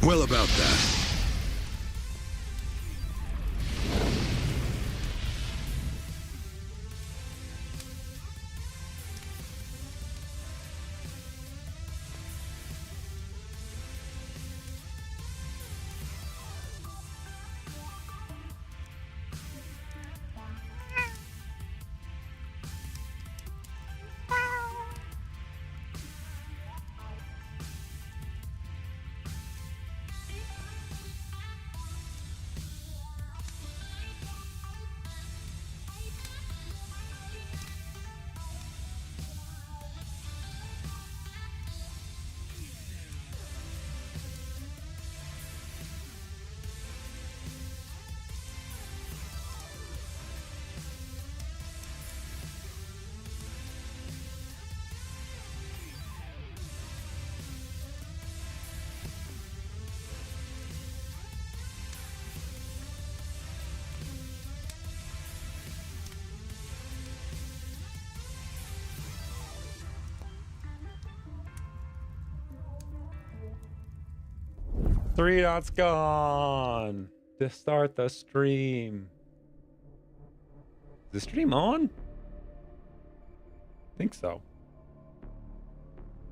Well, about that. Three dots gone to start the stream. Is the stream on? I think so.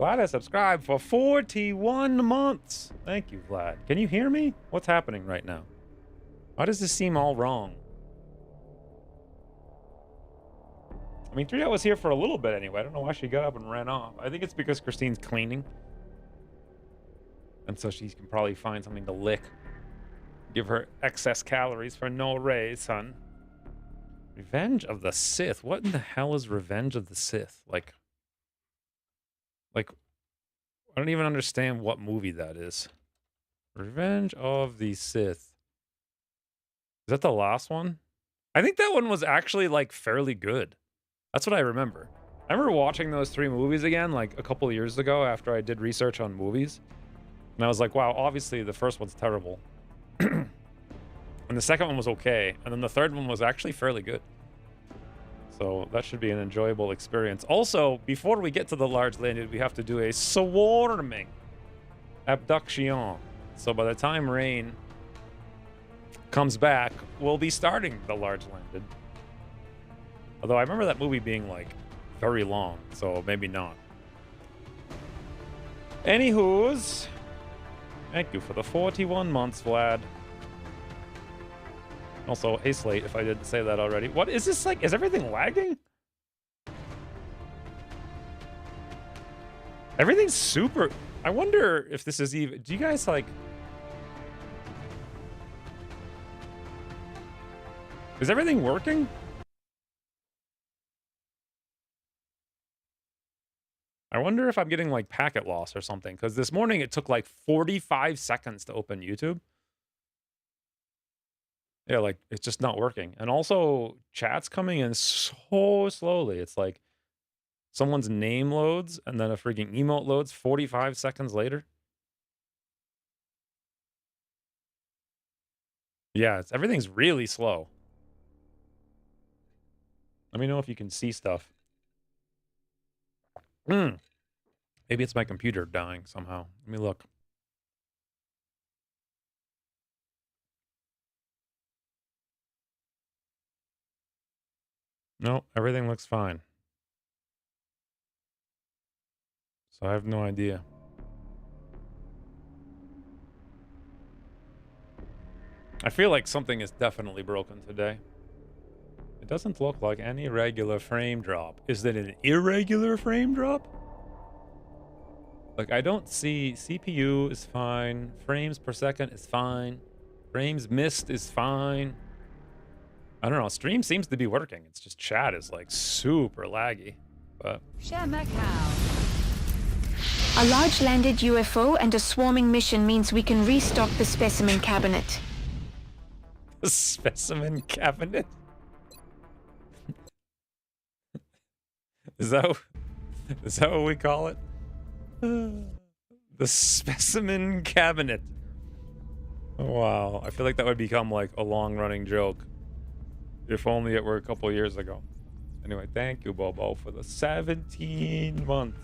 Vlad has subscribed for 41 months. Thank you, Vlad. Can you hear me? What's happening right now? Why does this seem all wrong? I mean, 3 was here for a little bit anyway. I don't know why she got up and ran off. I think it's because Christine's cleaning. And so she can probably find something to lick. Give her excess calories for no raise, son. Revenge of the Sith. What in the hell is Revenge of the Sith? Like, I don't even understand what movie that is. Revenge of the Sith. Is that the last one? I think that one was actually, like, fairly good. That's what I remember. I remember watching those 3 movies again, like, a couple of years ago after I did research on movies. And I was like, wow, obviously the first one's terrible. And the second one was okay. And then the third one was actually fairly good. So that should be an enjoyable experience. Also, before we get to the Large Landed, we have to do a swarming abduction. So by the time Rain comes back, we'll be starting the Large Landed. Although I remember that movie being, like, very long. So maybe not. Anywho's... Thank you for the 41 months, Vlad. Also, hey Slate, if I didn't say that already. What is this like? Is everything lagging? Everything's super... I wonder if this is even... Do you guys like... Is everything working? I wonder if I'm getting, like, packet loss or something. Because this morning it took, like, 45 seconds to open YouTube. Yeah, like, it's just not working. And also, chat's coming in so slowly. It's like someone's name loads, and then a freaking emote loads 45 seconds later. Yeah, everything's really slow. Let me know if you can see stuff. Maybe it's my computer dying somehow. Let me look. No, everything looks fine. So I have no idea. I feel like something is definitely broken today. It doesn't look like any regular frame drop. Is that an irregular frame drop? Like, I don't see... CPU is fine. Frames per second is fine. Frames missed is fine. I don't know. Stream seems to be working. It's just chat is, like, super laggy. But... A large landed UFO and a swarming mission means we can restock the specimen cabinet. The specimen cabinet? Is that what we call it? The specimen cabinet. Wow, I feel like that would become like a long-running joke. If only it were a couple years ago. Anyway, thank you, Bobo, for the 17 months.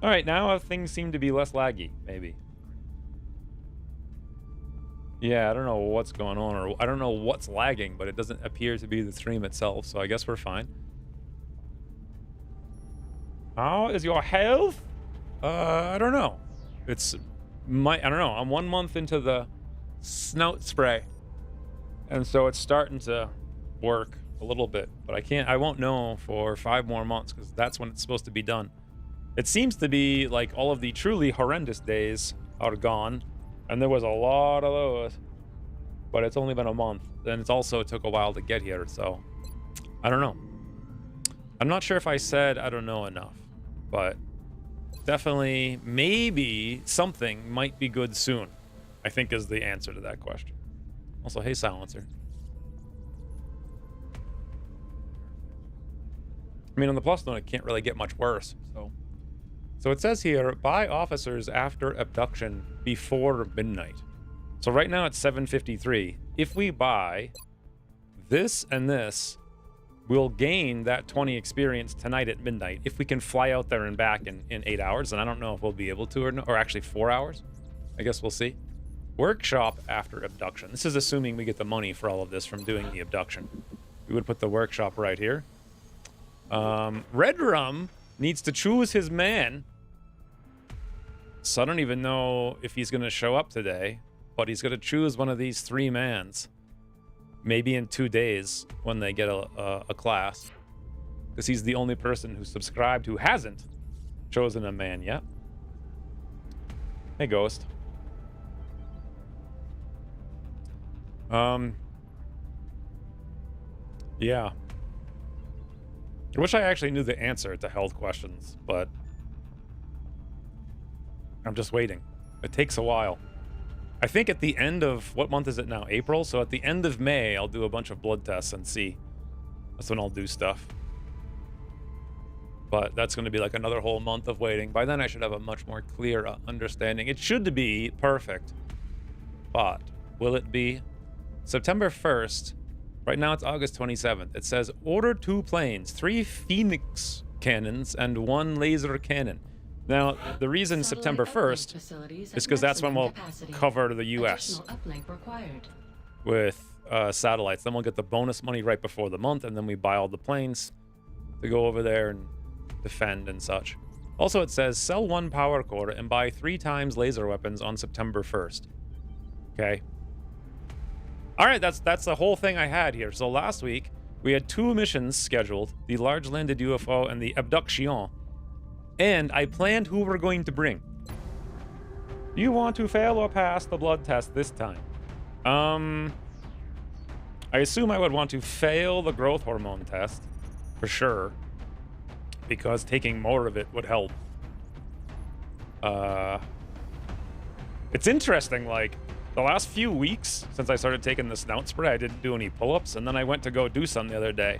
All right, now things seem to be less laggy, maybe. Yeah, I don't know what's going on, or I don't know what's lagging, but it doesn't appear to be the stream itself, so I guess we're fine. How is your health? I don't know. I don't know. I'm 1 month into the snout spray, and so it's starting to work a little bit, but I won't know for 5 more months because that's when it's supposed to be done. It seems to be like all of the truly horrendous days are gone, and there was a lot of those, but it's only been a month, and it also took a while to get here, so I don't know. I'm not sure if I said I don't know enough, but definitely maybe something might be good soon, I think is the answer to that question. Also, hey, Silencer. I mean, on the plus note, it can't really get much worse, So it says here, buy officers after abduction before midnight. So right now it's 7:53. If we buy this and this, we'll gain that 20 experience tonight at midnight. If we can fly out there and back in 8 hours, and I don't know if we'll be able to or actually 4 hours. I guess we'll see. Workshop after abduction. This is assuming we get the money for all of this from doing the abduction. We would put the workshop right here. Red Rum needs to choose his man. So I don't even know if he's going to show up today, but he's going to choose one of these 3 mans. Maybe in 2 days when they get a class. Because he's the only person who's subscribed who hasn't chosen a man yet. Hey, Ghost. Yeah. I wish I actually knew the answer to health questions, but I'm just waiting. It takes a while. I think at the end of, what month is it now? April? So at the end of May, I'll do a bunch of blood tests and see. That's when I'll do stuff. But that's going to be like another whole month of waiting. By then, I should have a much more clear understanding. It should be perfect. But will it be? September 1st. Right now, it's August 27th. It says, order 2 planes, 3 Phoenix cannons, and 1 laser cannon. Now, the reason September 1st is because that's when we'll cover the U.S. with satellites. Then we'll get the bonus money right before the month, and then we buy all the planes to go over there and defend and such. Also, it says, sell 1 power core and buy 3 times laser weapons on September 1st. Okay. All right, that's the whole thing I had here. So last week, we had 2 missions scheduled, the Large Landed UFO and the Abduction. And I planned who we're going to bring. Do you want to fail or pass the blood test this time? I assume I would want to fail the growth hormone test, for sure. Because taking more of it would help. It's interesting, like, the last few weeks since I started taking the snout spray, I didn't do any pull-ups, and then I went to go do some the other day.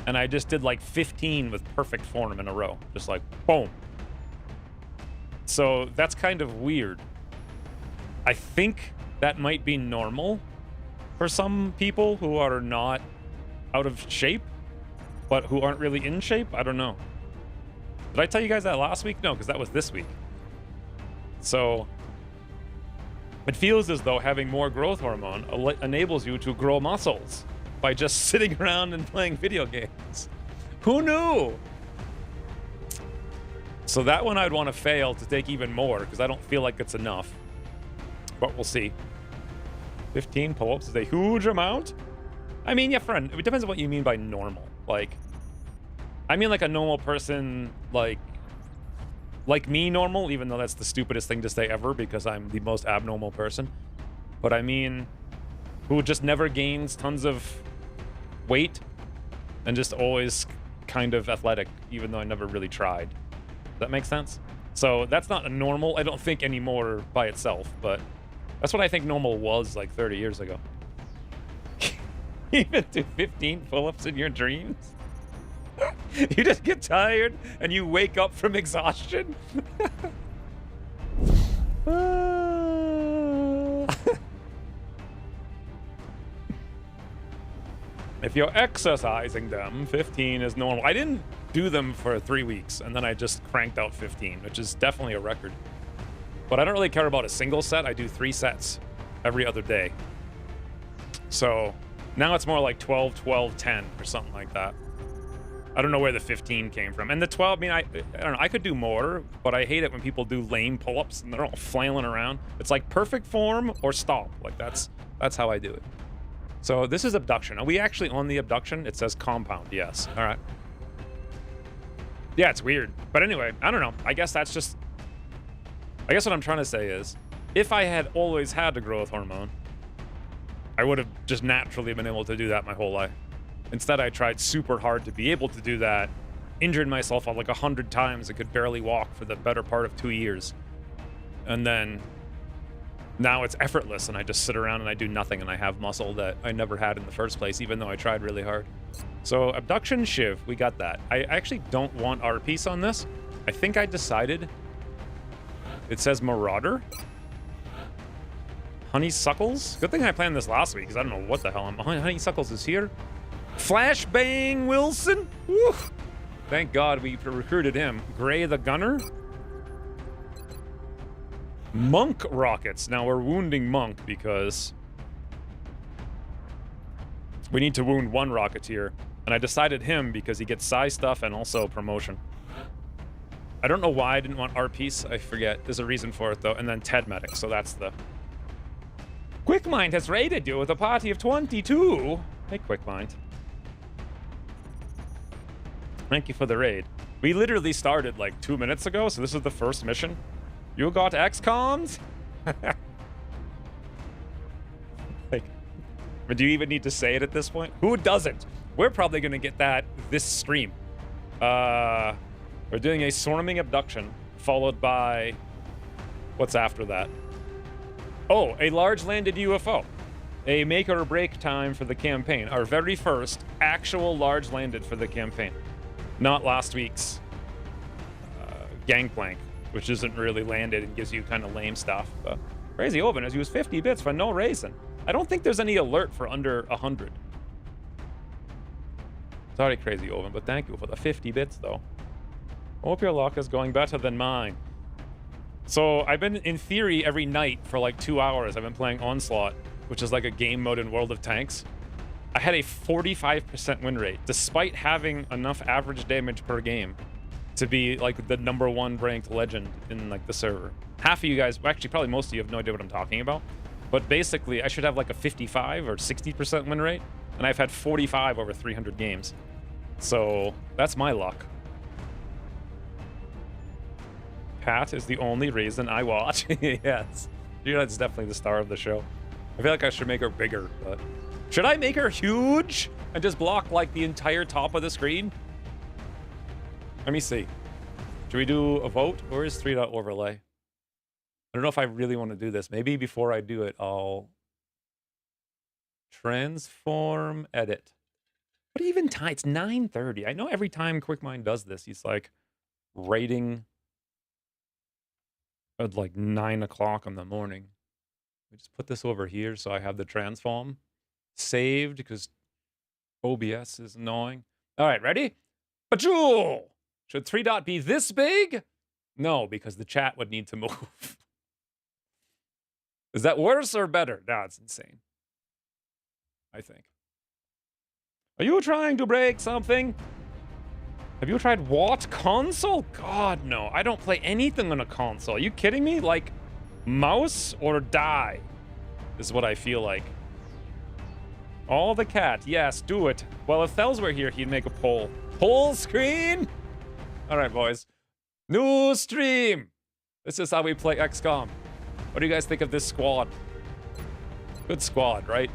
And I just did like 15 with perfect form in a row. Just like, boom. So that's kind of weird. I think that might be normal for some people who are not out of shape, but who aren't really in shape. I don't know. Did I tell you guys that last week? No, because that was this week. So it feels as though having more growth hormone enables you to grow muscles by just sitting around and playing video games. Who knew? So that one I'd want to fail to take even more because I don't feel like it's enough. But we'll see. 15 pull-ups is a huge amount. I mean, yeah, friend, it depends on what you mean by normal. Like, I mean like a normal person, like me normal, even though that's the stupidest thing to say ever because I'm the most abnormal person. But I mean, who just never gains tons of weight and just always kind of athletic, even though I never really tried. Does that make sense? So that's not a normal, I don't think, anymore by itself, but that's what I think normal was like 30 years ago. Even do 15 pull-ups in your dreams? You just get tired and you wake up from exhaustion? If you're exercising them, 15 is normal. I didn't do them for 3 weeks, and then I just cranked out 15, which is definitely a record. But I don't really care about a single set. I do 3 sets every other day. So now it's more like 12, 12, 10 or something like that. I don't know where the 15 came from. And the 12, I mean, I don't know. I could do more, but I hate it when people do lame pull-ups and they're all flailing around. It's like perfect form or stop. Like that's how I do it. So this is abduction. Are we actually on the abduction? It says compound. Yes. All right. Yeah, it's weird. But anyway, I don't know. I guess what I'm trying to say is, if I had always had the growth hormone, I would have just naturally been able to do that my whole life. Instead, I tried super hard to be able to do that, injured myself like 100 times, and could barely walk for the better part of 2 years. And then now it's effortless, and I just sit around and I do nothing, and I have muscle that I never had in the first place, even though I tried really hard. So abduction Shiv, we got that. I actually don't want our piece on this. I think I decided. It says Marauder. Honeysuckles? Good thing I planned this last week, because I don't know what the hell Honeysuckles is here. Flashbang Wilson? Woo! Thank God we recruited him. Gray the Gunner? Monk rockets. Now we're wounding Monk because we need to wound 1 rocketeer. And I decided him because he gets psi stuff and also promotion. I don't know why I didn't want our piece. I forget. There's a reason for it, though. And then Ted Medic. So that's the... Quickmind has raided you with a party of 22. Hey, Quickmind. Thank you for the raid. We literally started like 2 minutes ago, so this is the first mission. You got XCOMs? Like, do you even need to say it at this point? Who doesn't? We're probably going to get that this stream. We're doing a swarming abduction, followed by... What's after that? Oh, a large landed UFO. A make or break time for the campaign. Our very first actual large landed for the campaign. Not last week's Gangplank, which isn't really landed and gives you kind of lame stuff. Crazy Oven has used 50 bits for no reason. I don't think there's any alert for under 100. Sorry, Crazy Oven, but thank you for the 50 bits, though. Hope your luck is going better than mine. So I've been, in theory, every night for like 2 hours, I've been playing Onslaught, which is like a game mode in World of Tanks. I had a 45% win rate, despite having enough average damage per game to be like the #1 ranked legend in like the server. Half of you guys, well, actually probably most of you have no idea what I'm talking about, but basically I should have like a 55 or 60% win rate, and I've had 45 over 300 games. So that's my luck. Pat is the only reason I watch. Yes, that's definitely the star of the show. I feel like I should make her bigger, but should I make her huge and just block like the entire top of the screen? Let me see. Should we do a vote? Where is 3 dot overlay? I don't know if I really want to do this. Maybe before I do it, I'll transform edit. But even time, it's 9:30. I know every time Quickmind does this, he's like rating at like 9 o'clock in the morning. We just put this over here so I have the transform saved because OBS is annoying. All right, ready? Pachoo! Should 3 dot be this big? No, because the chat would need to move. Is that worse or better? No, it's insane. I think. Are you trying to break something? Have you tried what? Console? God, no. I don't play anything on a console. Are you kidding me? Like, mouse or die is what I feel like. All the cat. Yes, do it. Well, if Thels were here, he'd make a poll. Poll screen? All right, boys. New stream. This is how we play XCOM. What do you guys think of this squad? Good squad, right?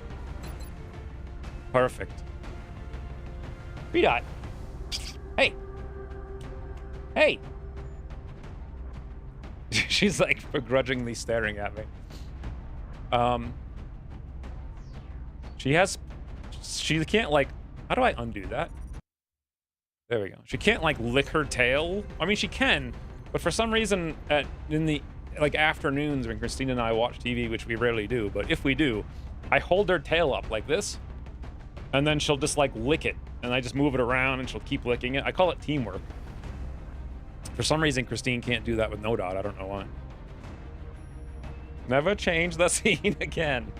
Perfect. B-Dot. Hey. Hey. She's like begrudgingly staring at me. She can't like, how do I undo that? There we go. She can't like lick her tail. I mean, she can, but for some reason in the like afternoons when Christina and I watch TV, which we rarely do, but if we do, I hold her tail up like this, and then she'll just like lick it and I just move it around and she'll keep licking it. I call it teamwork. For some reason, Christine can't do that with No Dot. I don't know why. Never change the scene again.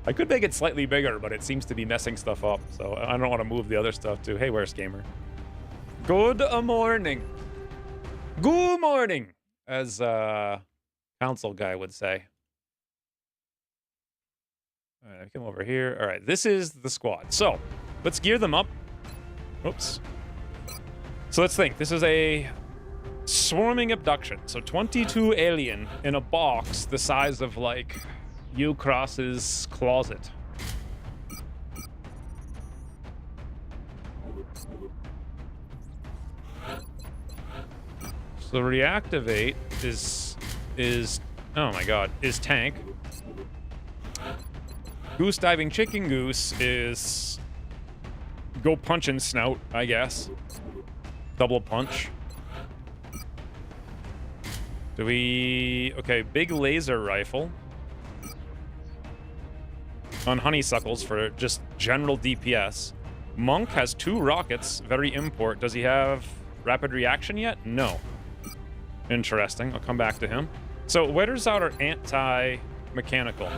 I could make it slightly bigger, but it seems to be messing stuff up, so I don't want to move the other stuff too. Hey, where's Gamer? Good morning. Good morning, as council guy would say. All right, I come over here. All right, this is the squad. So let's gear them up. Oops. So let's think. This is a swarming abduction. So 22 alien in a box the size of like U-Cross's closet. So reactivate is oh my god, is tank. Goose diving chicken goose is go punch and snout, I guess. Double punch. Do we... Okay, big laser rifle. On honeysuckles for just general DPS. Monk has 2 rockets, very import. Does he have rapid reaction yet? No. Interesting, I'll come back to him. So where's our anti-mechanical?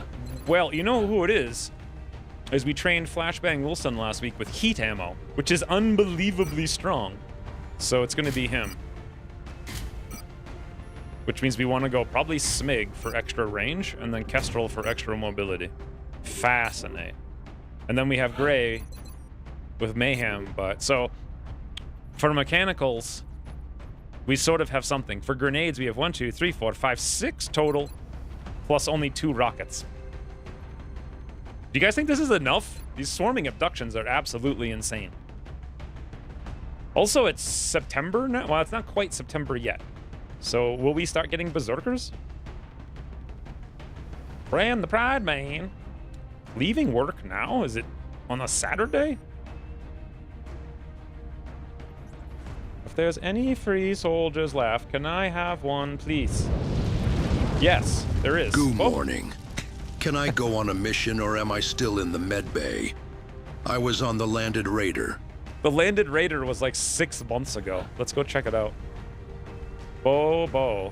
Well, you know who it is we trained Flashbang Wilson last week with heat ammo, which is unbelievably strong. So it's gonna be him. Which means we want to go probably Smig for extra range, and then Kestrel for extra mobility. Fascinate. And then we have Gray with Mayhem, but... So, for mechanicals, we sort of have something. For grenades, we have 1, 2, 3, 4, 5, 6 total, plus only 2 rockets. Do you guys think this is enough? These swarming abductions are absolutely insane. Also, it's September now? Well, it's not quite September yet. So, will we start getting berserkers? Bram the Pride Man. Leaving work now? Is it on a Saturday? If there's any free soldiers left, can I have one, please? Yes, there is. Good morning. Can I go on a mission, or am I still in the med bay? I was on the Landed Raider. The Landed Raider was like 6 months ago. Let's go check it out. Bobo.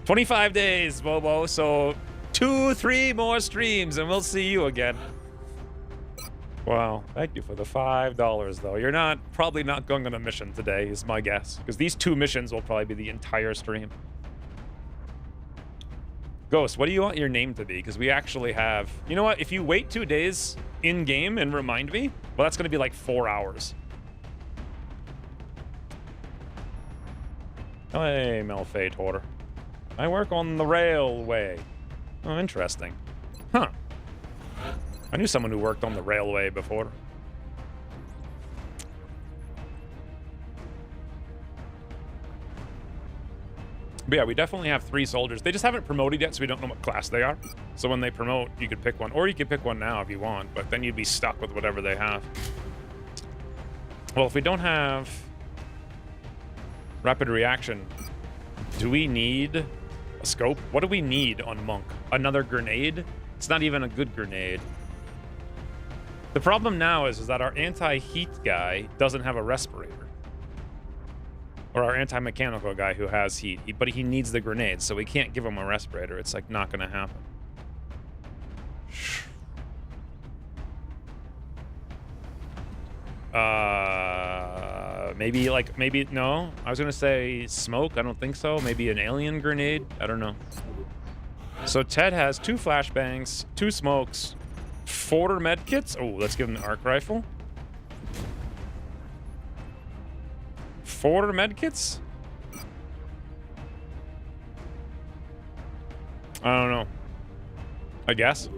25 days, Bobo. So 2-3 more streams and we'll see you again. Wow. Thank you for the $5, though. You're probably not going on a mission today, is my guess. Because these 2 missions will probably be the entire stream. Ghost, what do you want your name to be? Because we actually have... You know what? If you wait 2 days in-game and remind me, well, that's going to be like 4 hours. Hey, Malfeitor. I work on the railway. Oh, interesting. Huh. I knew someone who worked on the railway before. But yeah, we definitely have 3 soldiers. They just haven't promoted yet, so we don't know what class they are. So when they promote, you could pick one. Or you could pick one now if you want, but then you'd be stuck with whatever they have. Well, if we don't have... rapid reaction. Do we need a scope? What do we need on Monk? Another grenade? It's not even a good grenade. The problem now is that our anti-heat guy doesn't have a respirator. Or our anti-mechanical guy who has heat. But he needs the grenade, so we can't give him a respirator. It's like not gonna happen. Maybe, no. I was gonna say smoke. I don't think so. Maybe an alien grenade. I don't know. So Ted has 2 flashbangs, 2 smokes, 4 medkits. Oh, let's give him the arc rifle. 4 medkits? I don't know. I guess.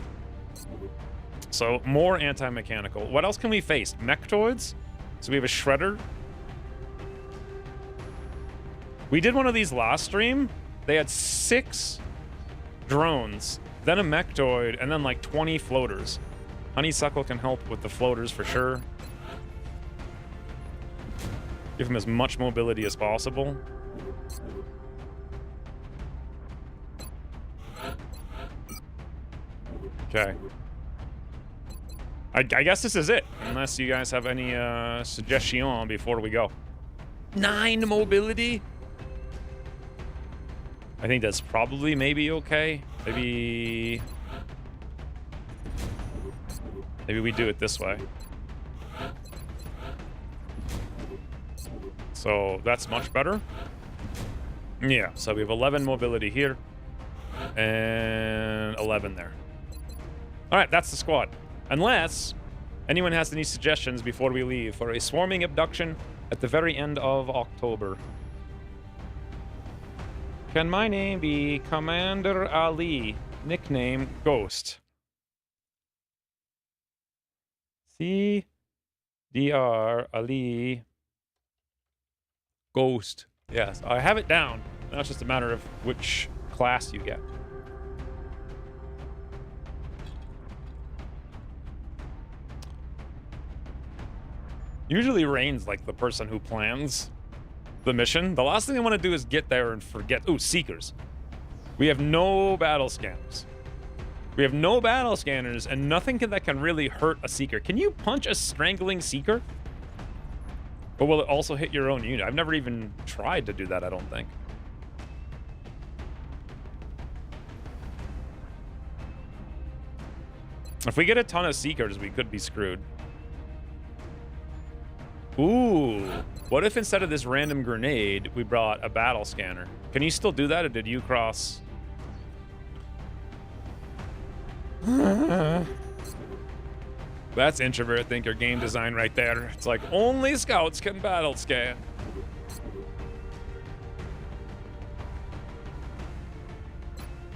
So more anti-mechanical. What else can we face? Mechtoids? So we have a shredder. We did one of these last stream. They had 6 drones, then a mechtoid, and then like 20 floaters. Honeysuckle can help with the floaters for sure. Give him as much mobility as possible. Okay. I guess this is it, unless you guys have any suggestion before we go. 9 mobility? I think that's probably maybe okay. Maybe we do it this way. So that's much better. Yeah, so we have 11 mobility here and 11 there. All right, that's the squad. Unless anyone has any suggestions before we leave for a swarming abduction at the very end of October. Can my name be Commander Ali, nickname Ghost? C-D-R Ali Ghost. Yes, I have it down. Now it's just a matter of which class you get. Usually Rain's like the person who plans the mission. The last thing I want to do is get there and forget. Ooh, Seekers. We have no battle scanners. We have no battle scanners and nothing that can really hurt a Seeker. Can you punch a strangling Seeker? Or will it also hit your own unit? I've never even tried to do that, I don't think. If we get a ton of Seekers, we could be screwed. Ooh. What if instead of this random grenade, we brought a battle scanner? Can you still do that, or did you cross? That's introvert thinker game design right there. It's like, only scouts can battle scan.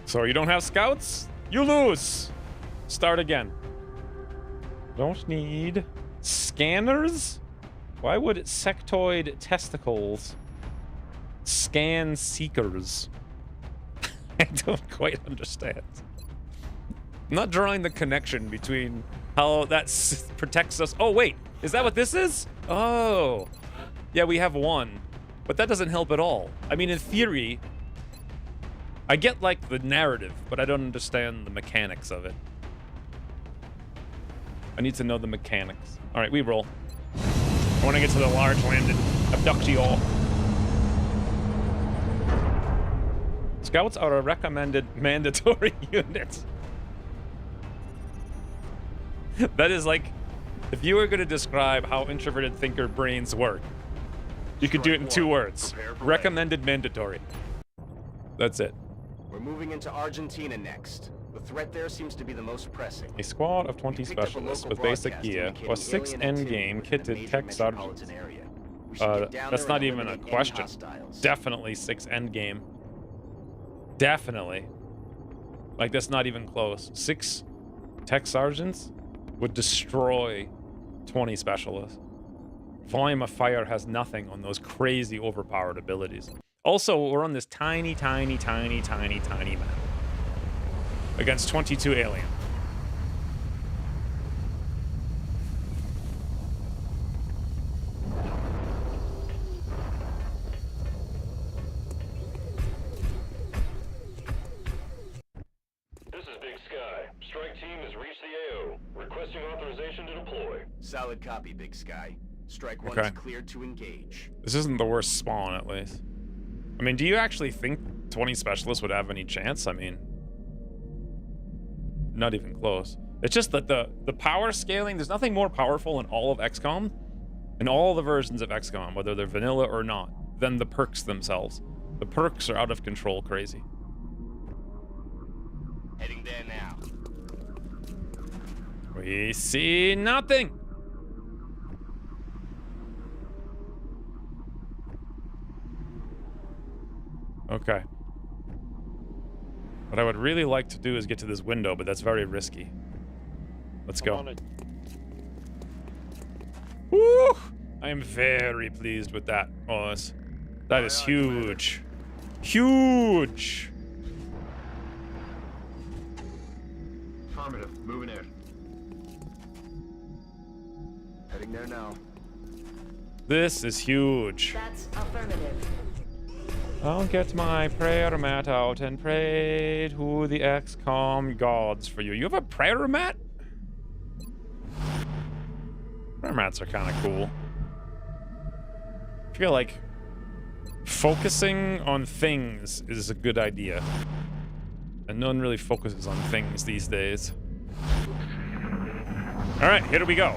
So you don't have scouts? You lose. Start again. Don't need scanners? Why would sectoid testicles scan Seekers? I don't quite understand. I'm not drawing the connection between how that protects us. Oh, wait. Is that what this is? Oh. Yeah, we have one. But that doesn't help at all. I mean, in theory, I get, like, the narrative, but I don't understand the mechanics of it. I need to know the mechanics. All right, we roll. I want to get to the large landed abductio. Scouts are a recommended mandatory unit. That is like, if you were going to describe how introverted thinker brains work, you could do it in 2 words. Recommended mandatory. That's it. We're moving into Argentina next. The threat there seems to be the most pressing. A squad of 20 specialists with basic gear, or 6 endgame kitted tech sergeants. That's not even a question. Definitely 6 endgame. Definitely. Like, that's not even close. 6 tech sergeants would destroy 20 specialists. Volume of fire has nothing on those crazy overpowered abilities. Also, we're on this tiny, tiny, tiny, tiny, tiny map against 22 alien. This is Big Sky. Strike team has reached the AO. Requesting authorization to deploy. Solid copy, Big Sky. Strike 1 is cleared to engage. This isn't the worst spawn, at least. I mean, do you actually think 20 specialists would have any chance? I mean, not even close. It's just that the power scaling, there's nothing more powerful in all of XCOM, in all the versions of XCOM, whether they're vanilla or not, than the perks themselves. The perks are out of control crazy. Heading there now. We see nothing. Okay. What I would really like to do is get to this window, but that's very risky. Let's go. Woo! I am very pleased with that, Oz. That is huge. Huge! Affirmative. Moving in. Heading there now. This is huge. That's affirmative. I'll get my prayer mat out and pray to the XCOM gods for you. You have a prayer mat? Our mats are kind of cool. I feel like focusing on things is a good idea. And no one really focuses on things these days. Alright, here we go.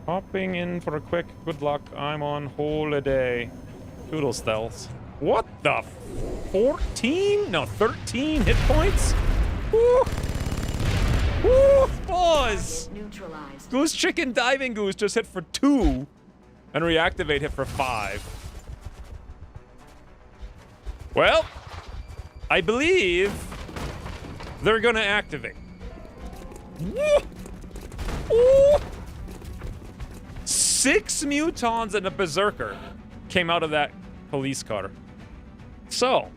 Hopping in for a quick good luck. I'm on holiday. Toodle stealth. What the? 14? No, 13 hit points? Woo! Woo! Boys! Neutralized. Goose Chicken Diving Goose just hit for 2. And Reactivate hit for 5. Well, I believe they're gonna activate. Woo! Ooh! 6 mutons and a berserker came out of that police car. So,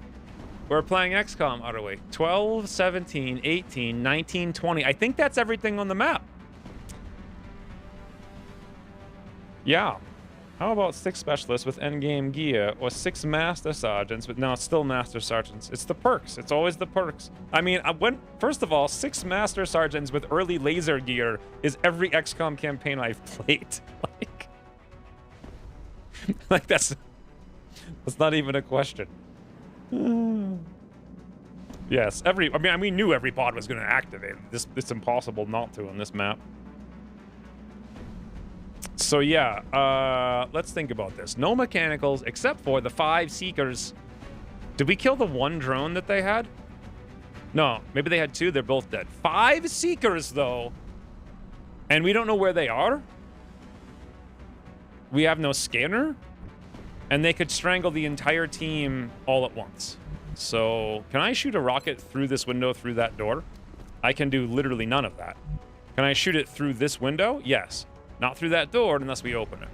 we're playing XCOM, are we? 12, 17, 18, 19, 20. I think that's everything on the map. Yeah. How about 6 specialists with endgame gear, or 6 master sergeants with, no, it's still master sergeants. It's the perks. It's always the perks. I mean, first of all, 6 master sergeants with early laser gear is every XCOM campaign I've played. Like that's not even a question. Yes, I mean, we knew every pod was going to activate. It's impossible not to on this map. So yeah, let's think about this. No mechanicals except for the 5 seekers. Did we kill the 1 drone that they had? No, maybe they had 2. They're both dead. 5 seekers though, and we don't know where they are. We have no scanner, and they could strangle the entire team all at once. So can I shoot a rocket through this window through that door? I can do literally none of that. Can I shoot it through this window? Yes. Not through that door unless we open it.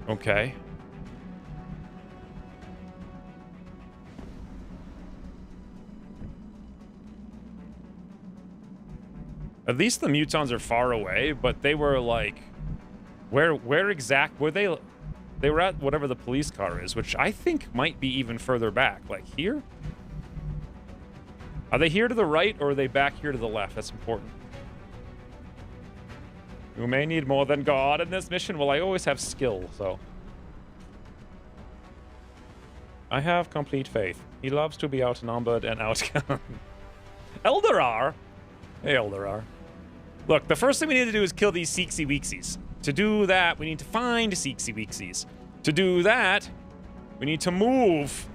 Okay. At least the mutons are far away, but they were like, where exact were they? They were at whatever the police car is, which I think might be even further back. Like here? Are they here to the right, or are they back here to the left? That's important. You may need more than God in this mission. Well, I always have skill, so. I have complete faith. He loves to be outnumbered and outgunned. LWR? Hey, LWR. Look, the first thing we need to do is kill these Seeksy Weeksies. To do that, we need to find Seeksy Weeksies. To do that, we need to move.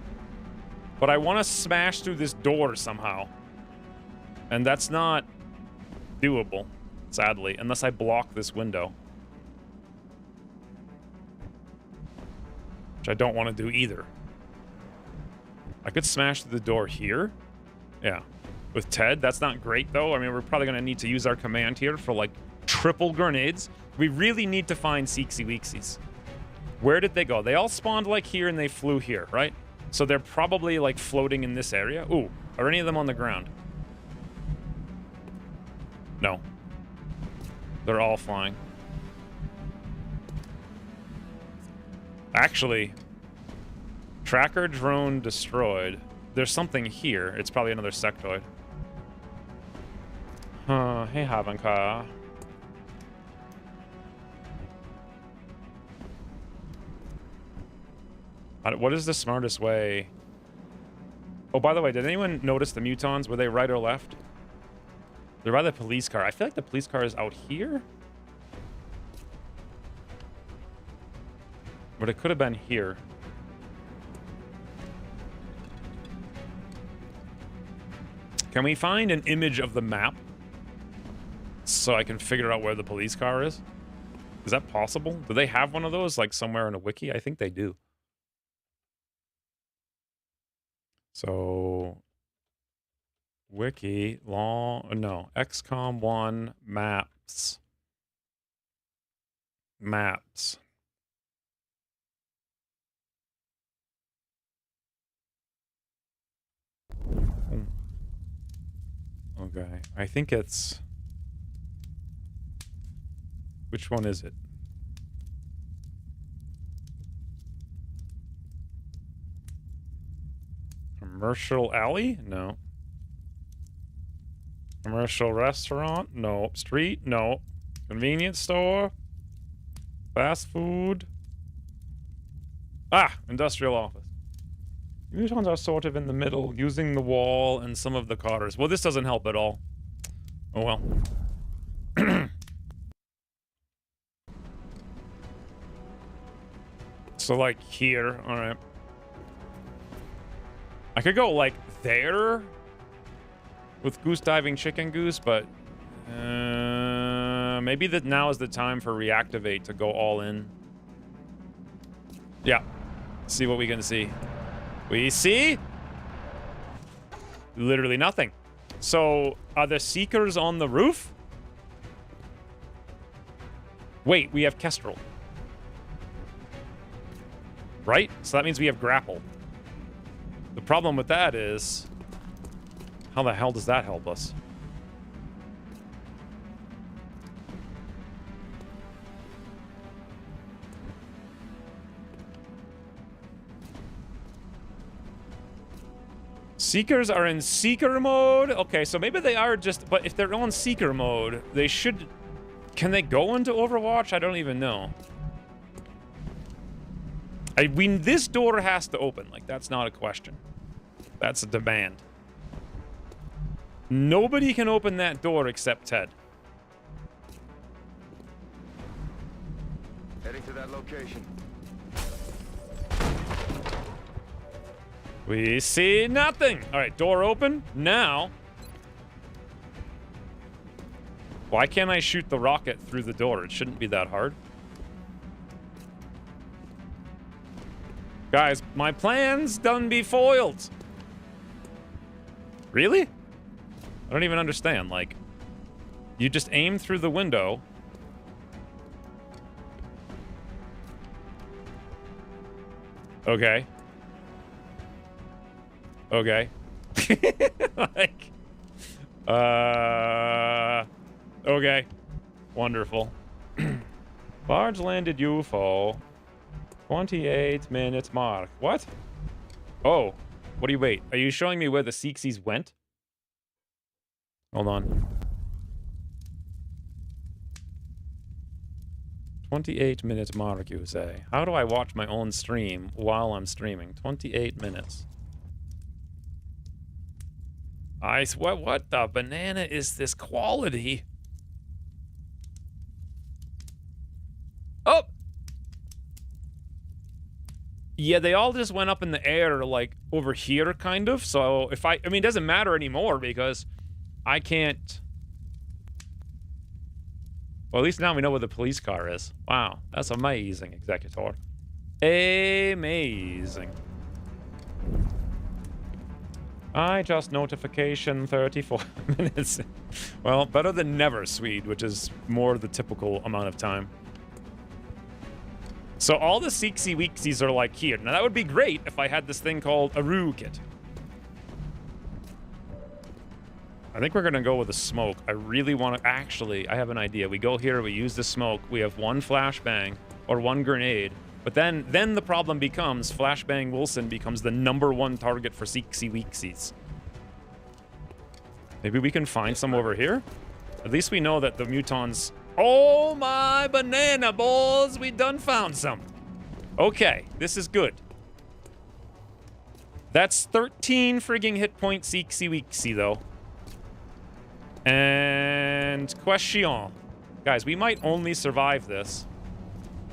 But I want to smash through this door somehow. And that's not doable, sadly, unless I block this window. Which I don't want to do either. I could smash through the door here. Yeah. With Ted, that's not great, though. I mean, we're probably going to need to use our command here for, like, triple grenades. We really need to find Seeksy Weeksies. Where did they go? They all spawned, like, here, and they flew here, right? So they're probably, like, floating in this area. Ooh, are any of them on the ground? No. They're all flying. Actually, tracker drone destroyed. There's something here. It's probably another sectoid. Hey, Havanka. What is the smartest way? Oh, by the way, did anyone notice the mutons? Were they right or left? They're by the police car. I feel like the police car is out here. But it could have been here. Can we find an image of the map so I can figure out where the police car is? Is that possible? Do they have one of those, like, somewhere in a wiki? I think they do. So, wiki, XCOM 1 maps. Maps. Okay, I think it's... Which one is it? Commercial Alley? No. Commercial restaurant? No. Street? No. Convenience store? Fast food? Ah! Industrial office. Mutons are sort of in the middle, using the wall and some of the cars. Well, this doesn't help at all. Oh well. So, like, here. Alright. I could go, like, there with Goose Diving Chicken Goose, but maybe that now is the time for Reactivate to go all in. Yeah. See what we can see. We see literally nothing. So, are the Seekers on the roof? Wait, we have Kestrel. Right? So that means we have Grapple. The problem with that is, how the hell does that help us? Seekers are in Seeker mode? Okay, so maybe they are just... But if they're on Seeker mode, they should... Can they go into Overwatch? I don't even know. I mean, this door has to open. Like, that's not a question. That's a demand. Nobody can open that door except Ted. Heading to that location. We see nothing. All right, door open. Now. Why can't I shoot the rocket through the door? It shouldn't be that hard. Guys, my plan's done be foiled. Really? I don't even understand. Like, you just aim through the window. Okay. Okay. Like, okay. Wonderful. Large landed UFO. 28 minutes mark. What? Oh. What do you wait? Are you showing me where the Seeksies went? Hold on. 28 minutes mark, you say. How do I watch my own stream while I'm streaming? 28 minutes. What the banana is this quality? Oh! Yeah, they all just went up in the air, like, over here, kind of. So, if I mean, it doesn't matter anymore, because I can't... Well, at least now we know where the police car is. Wow, that's amazing, Executor. Amazing. I just notification 34 minutes. Well, better than never, Swede, which is more the typical amount of time. So all the Seeksy Weeksies are like here. Now that would be great if I had this thing called a Roo Kit. I think we're gonna go with a smoke. I really want to... Actually, I have an idea. We go here, we use the smoke, we have one flashbang or one grenade. But then the problem becomes Flashbang Wilson becomes the #1 target for Seeksy Weeksies. Maybe we can find some over here? At least we know that the mutons... Oh my banana balls! We done found some. Okay, this is good. That's 13 frigging hit point Seeksy Weeksy, though. And... Question. Guys, we might only survive this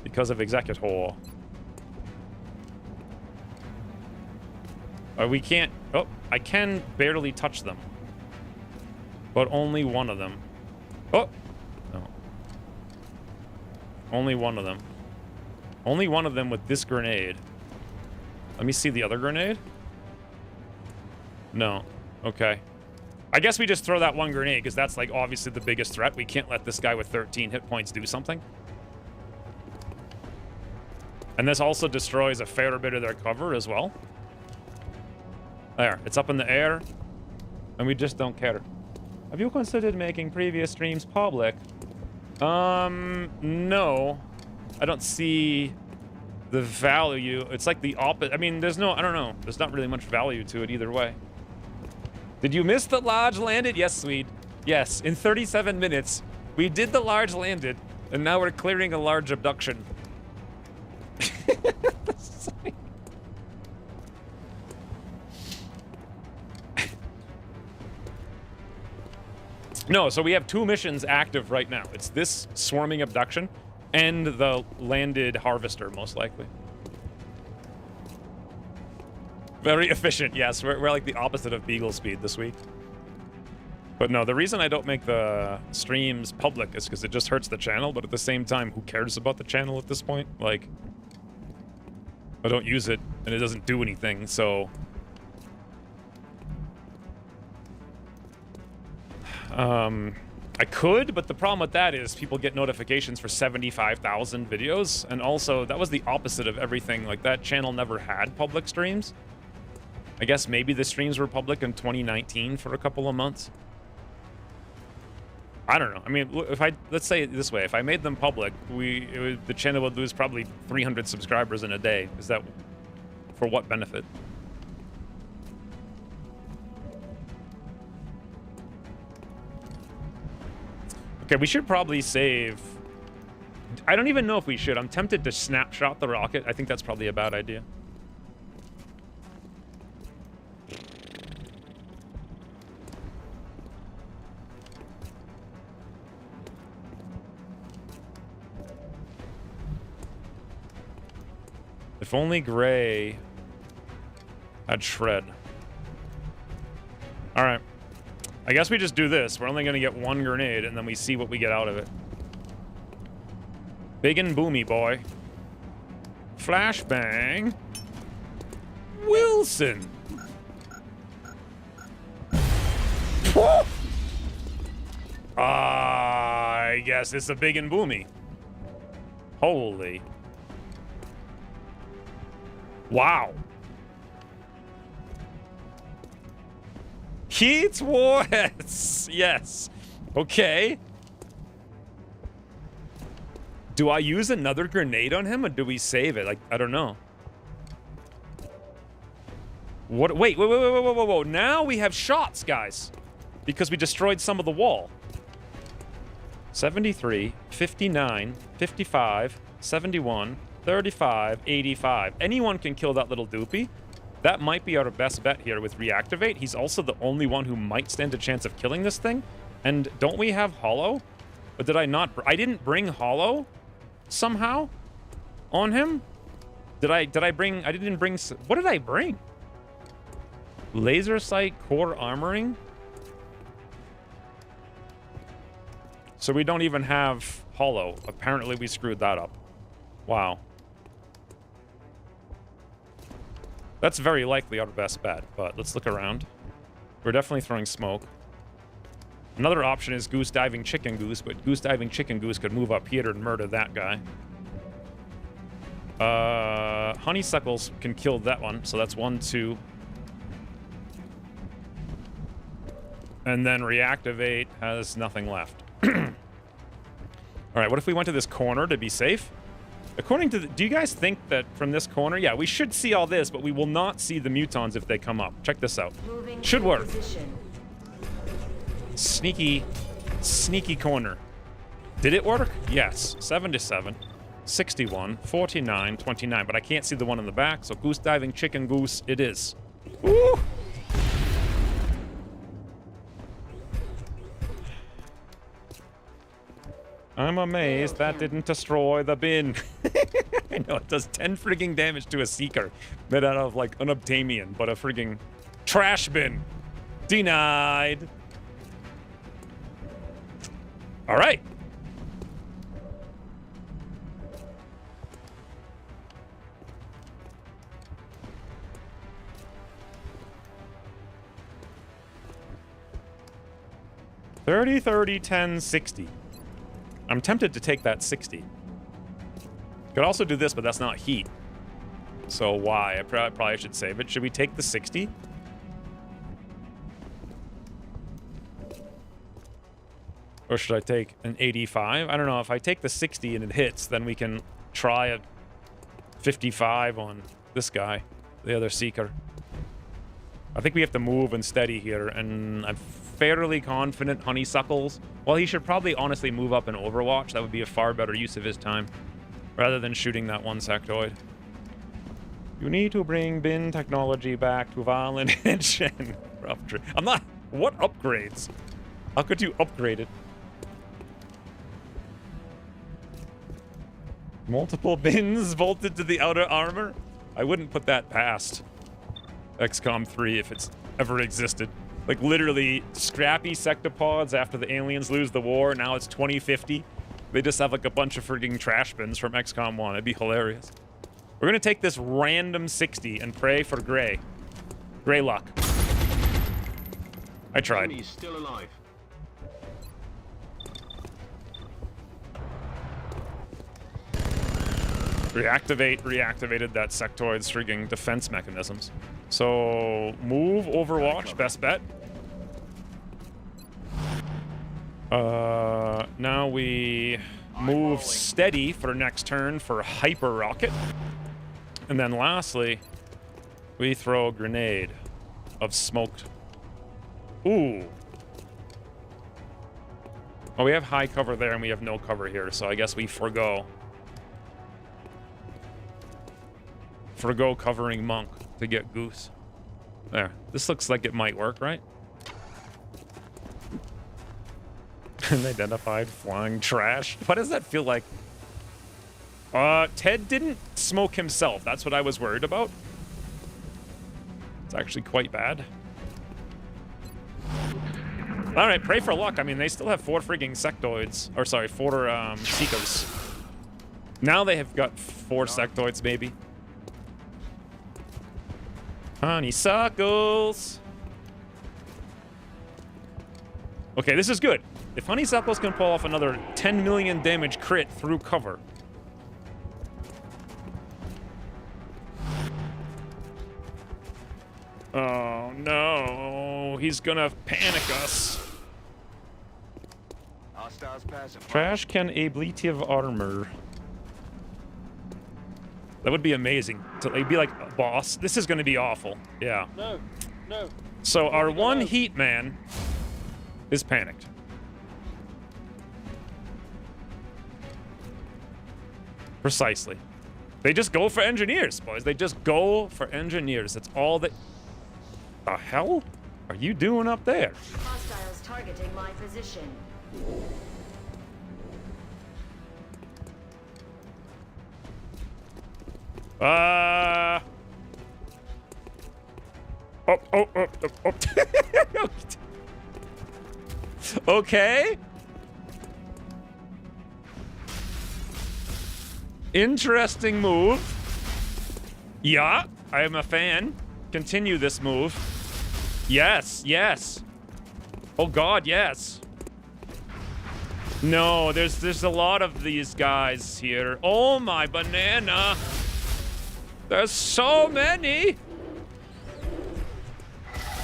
because of Executor. We can't... Oh, I can barely touch them. But only one of them. Oh! No. Only one of them. Only one of them with this grenade. Let me see the other grenade. No. Okay. I guess we just throw that one grenade, because that's, like, obviously the biggest threat. We can't let this guy with 13 hit points do something. And this also destroys a fair bit of their cover as well. There. It's up in the air. And we just don't care. Have you considered making previous streams public? No. I don't see the value. It's like the opposite. I mean, there's no... I don't know. There's not really much value to it either way. Did you miss the Lodge landed? Yes, Swede. Yes, in 37 minutes, we did the large landed, and now we're clearing a large abduction. No, so we have 2 missions active right now. It's this swarming abduction and the landed harvester, most likely. Very efficient, yes. We're like the opposite of Beagle speed this week. But no, the reason I don't make the streams public is because it just hurts the channel, but at the same time, who cares about the channel at this point? Like, I don't use it, and it doesn't do anything, so... I could, but the problem with that is people get notifications for 75,000 videos, and also, that was the opposite of everything. Like, that channel never had public streams. I guess maybe the streams were public in 2019 for a couple of months. I don't know. I mean, let's say it this way: if I made them public, the channel would lose probably 300 subscribers in a day. Is that for what benefit? Okay, we should probably save. I don't even know if we should. I'm tempted to snapshot the rocket. I think that's probably a bad idea. If only Gray had shred. All right. I guess we just do this. We're only going to get 1 grenade, and then we see what we get out of it. Big and boomy, boy. Flashbang. Wilson. I guess it's a big and boomy. Holy. Wow. Keats Warheads. Yes. Okay. Do I use another grenade on him, or do we save it? Like, I don't know. What? Wait. Now we have shots, guys. Because we destroyed some of the wall. 73, 59, 55, 71, 35, 85. Anyone can kill that little doopy. That might be our best bet here with reactivate. He's also the only one who might stand a chance of killing this thing. And don't we have hollow? Or did I not? I didn't bring hollow somehow on him. Did I bring? I didn't bring. What did I bring? Laser sight core armoring. So we don't even have hollow. Apparently we screwed that up. Wow. That's very likely our best bet, but let's look around. We're definitely throwing smoke. Another option is Goose Diving Chicken Goose, but Goose Diving Chicken Goose could move up here and murder that guy. Honeysuckles can kill that one, so that's 1, 2. And then reactivate has nothing left. Alright, what if we went to this corner to be safe? According to do you guys think that from this corner, yeah, we should see all this, but we will not see the mutons if they come up. Check this out. Should work. Sneaky corner. Did it work? Yes. 77, 61, 49, 29, but I can't see the one in the back, so Goose Diving Chicken Goose it is. Woo! I'm amazed that didn't destroy the bin. I know, it does 10 frigging damage to a Seeker made out of, like, unobtainium, but a frigging trash bin. Denied. All right. $30, $30, $10, $60. I'm tempted to take that 60. Could also do this, but that's not heat. So why? I probably should save it. Should we take the 60? Or should I take an 85? I don't know. If I take the 60 and it hits, then we can try a 55 on this guy, the other Seeker. I think we have to move and steady here, and fairly confident honeysuckles. Well, he should probably honestly move up in Overwatch. That would be a far better use of his time, rather than shooting that one sectoid. You need to bring bin technology back to Violent Engine. I'm not... What upgrades? How could you upgrade it? Multiple bins bolted to the outer armor? I wouldn't put that past XCOM 3 if it's ever existed. Like, literally, scrappy sectopods after the aliens lose the war. Now it's 2050. They just have, like, a bunch of frigging trash bins from XCOM 1. It'd be hilarious. We're gonna take this random 60 and pray for Gray. Gray luck. I tried. He's still alive. Reactivated that sectoid's frigging defense mechanisms. So, move Overwatch, best bet. Now we move steady for next turn for Hyper Rocket. And then lastly, we throw a grenade of smoked. Ooh. Oh, we have high cover there and we have no cover here, so I guess we forgo covering Monk to get Goose. There. This looks like it might work, right? Unidentified flying trash. What does that feel like? Ted didn't smoke himself. That's what I was worried about. It's actually quite bad. All right, pray for luck. I mean, they still have 4 frigging sectoids. Or sorry, 4 Seekers. Now they have got 4 sectoids, maybe. Honeysuckles. Okay, this is good. If Honeysuckles can pull off another 10 million damage crit through cover. Oh no, he's gonna panic us. Hostiles passing. Trash can ablative armor. That would be amazing. To be like, boss, this is gonna be awful. Yeah. No, no. So our one heat man is panicked. Precisely. They just go for engineers, boys. They just go for engineers. That's all that... The hell are you doing up there? Hostiles targeting my position. Okay. Interesting move. Yeah, I am a fan. Continue this move. Yes, yes. Oh god, yes. No, there's a lot of these guys here. Oh my banana. There's so many.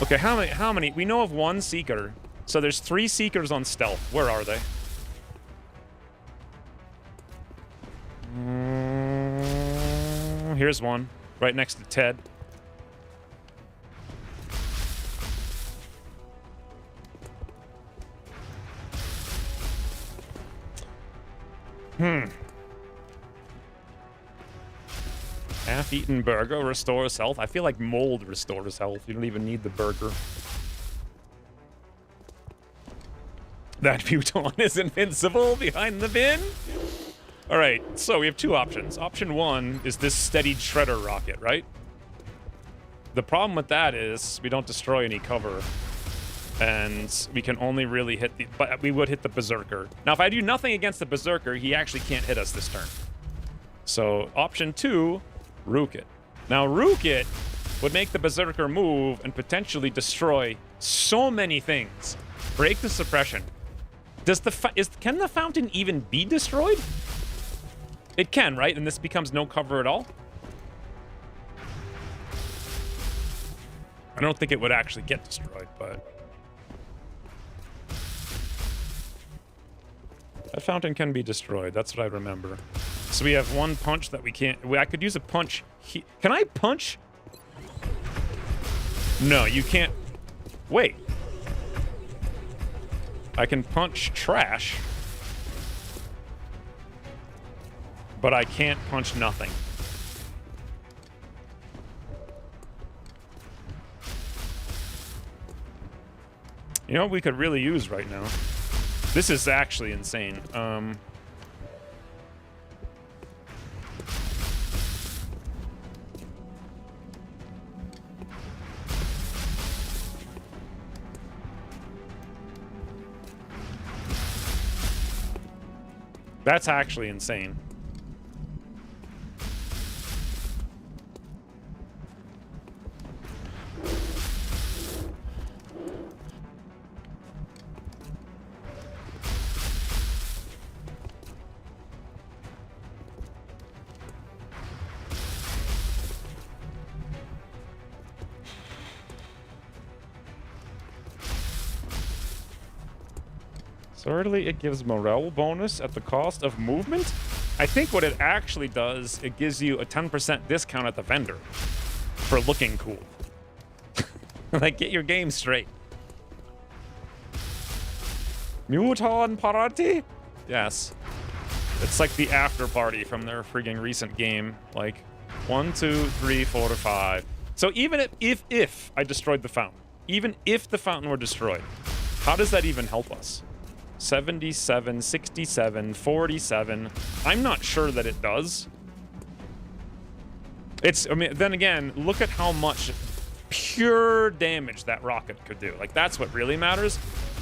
Okay, how many? We know of 1 Seeker. So there's 3 Seekers on stealth. Where are they? Here's one, right next to Ted. Half-eaten burger restores health. I feel like mold restores health. You don't even need the burger. That Buton is invincible behind the bin. All right, so we have 2 options. Option 1 is this steady shredder rocket, right? The problem with that is we don't destroy any cover. And we can only really hit the... But we would hit the Berserker. Now, if I do nothing against the Berserker, he actually can't hit us this turn. So, option 2, Rook-it. Now, Rook-it would make the Berserker move and potentially destroy so many things. Break the suppression. Does can the fountain even be destroyed? It can, right? And this becomes no cover at all? I don't think it would actually get destroyed, but... That fountain can be destroyed. That's what I remember. So we have 1 punch that we can't... I could use a punch... Can I punch? No, you can't... Wait. I can punch trash, but I can't punch nothing. You know what we could really use right now? This is actually insane. That's actually insane. Thirdly, it gives morale bonus at the cost of movement. I think what it actually does, it gives you a 10% discount at the vendor for looking cool. Like, get your game straight. Muton party? Yes. It's like the after party from their frigging recent game. Like, 1, 2, 3, 4 to 5. So even if I destroyed the fountain, even if the fountain were destroyed, how does that even help us? 77, 67, 47. I'm not sure that it does. I mean, then again, look at how much pure damage that rocket could do. Like, that's what really matters.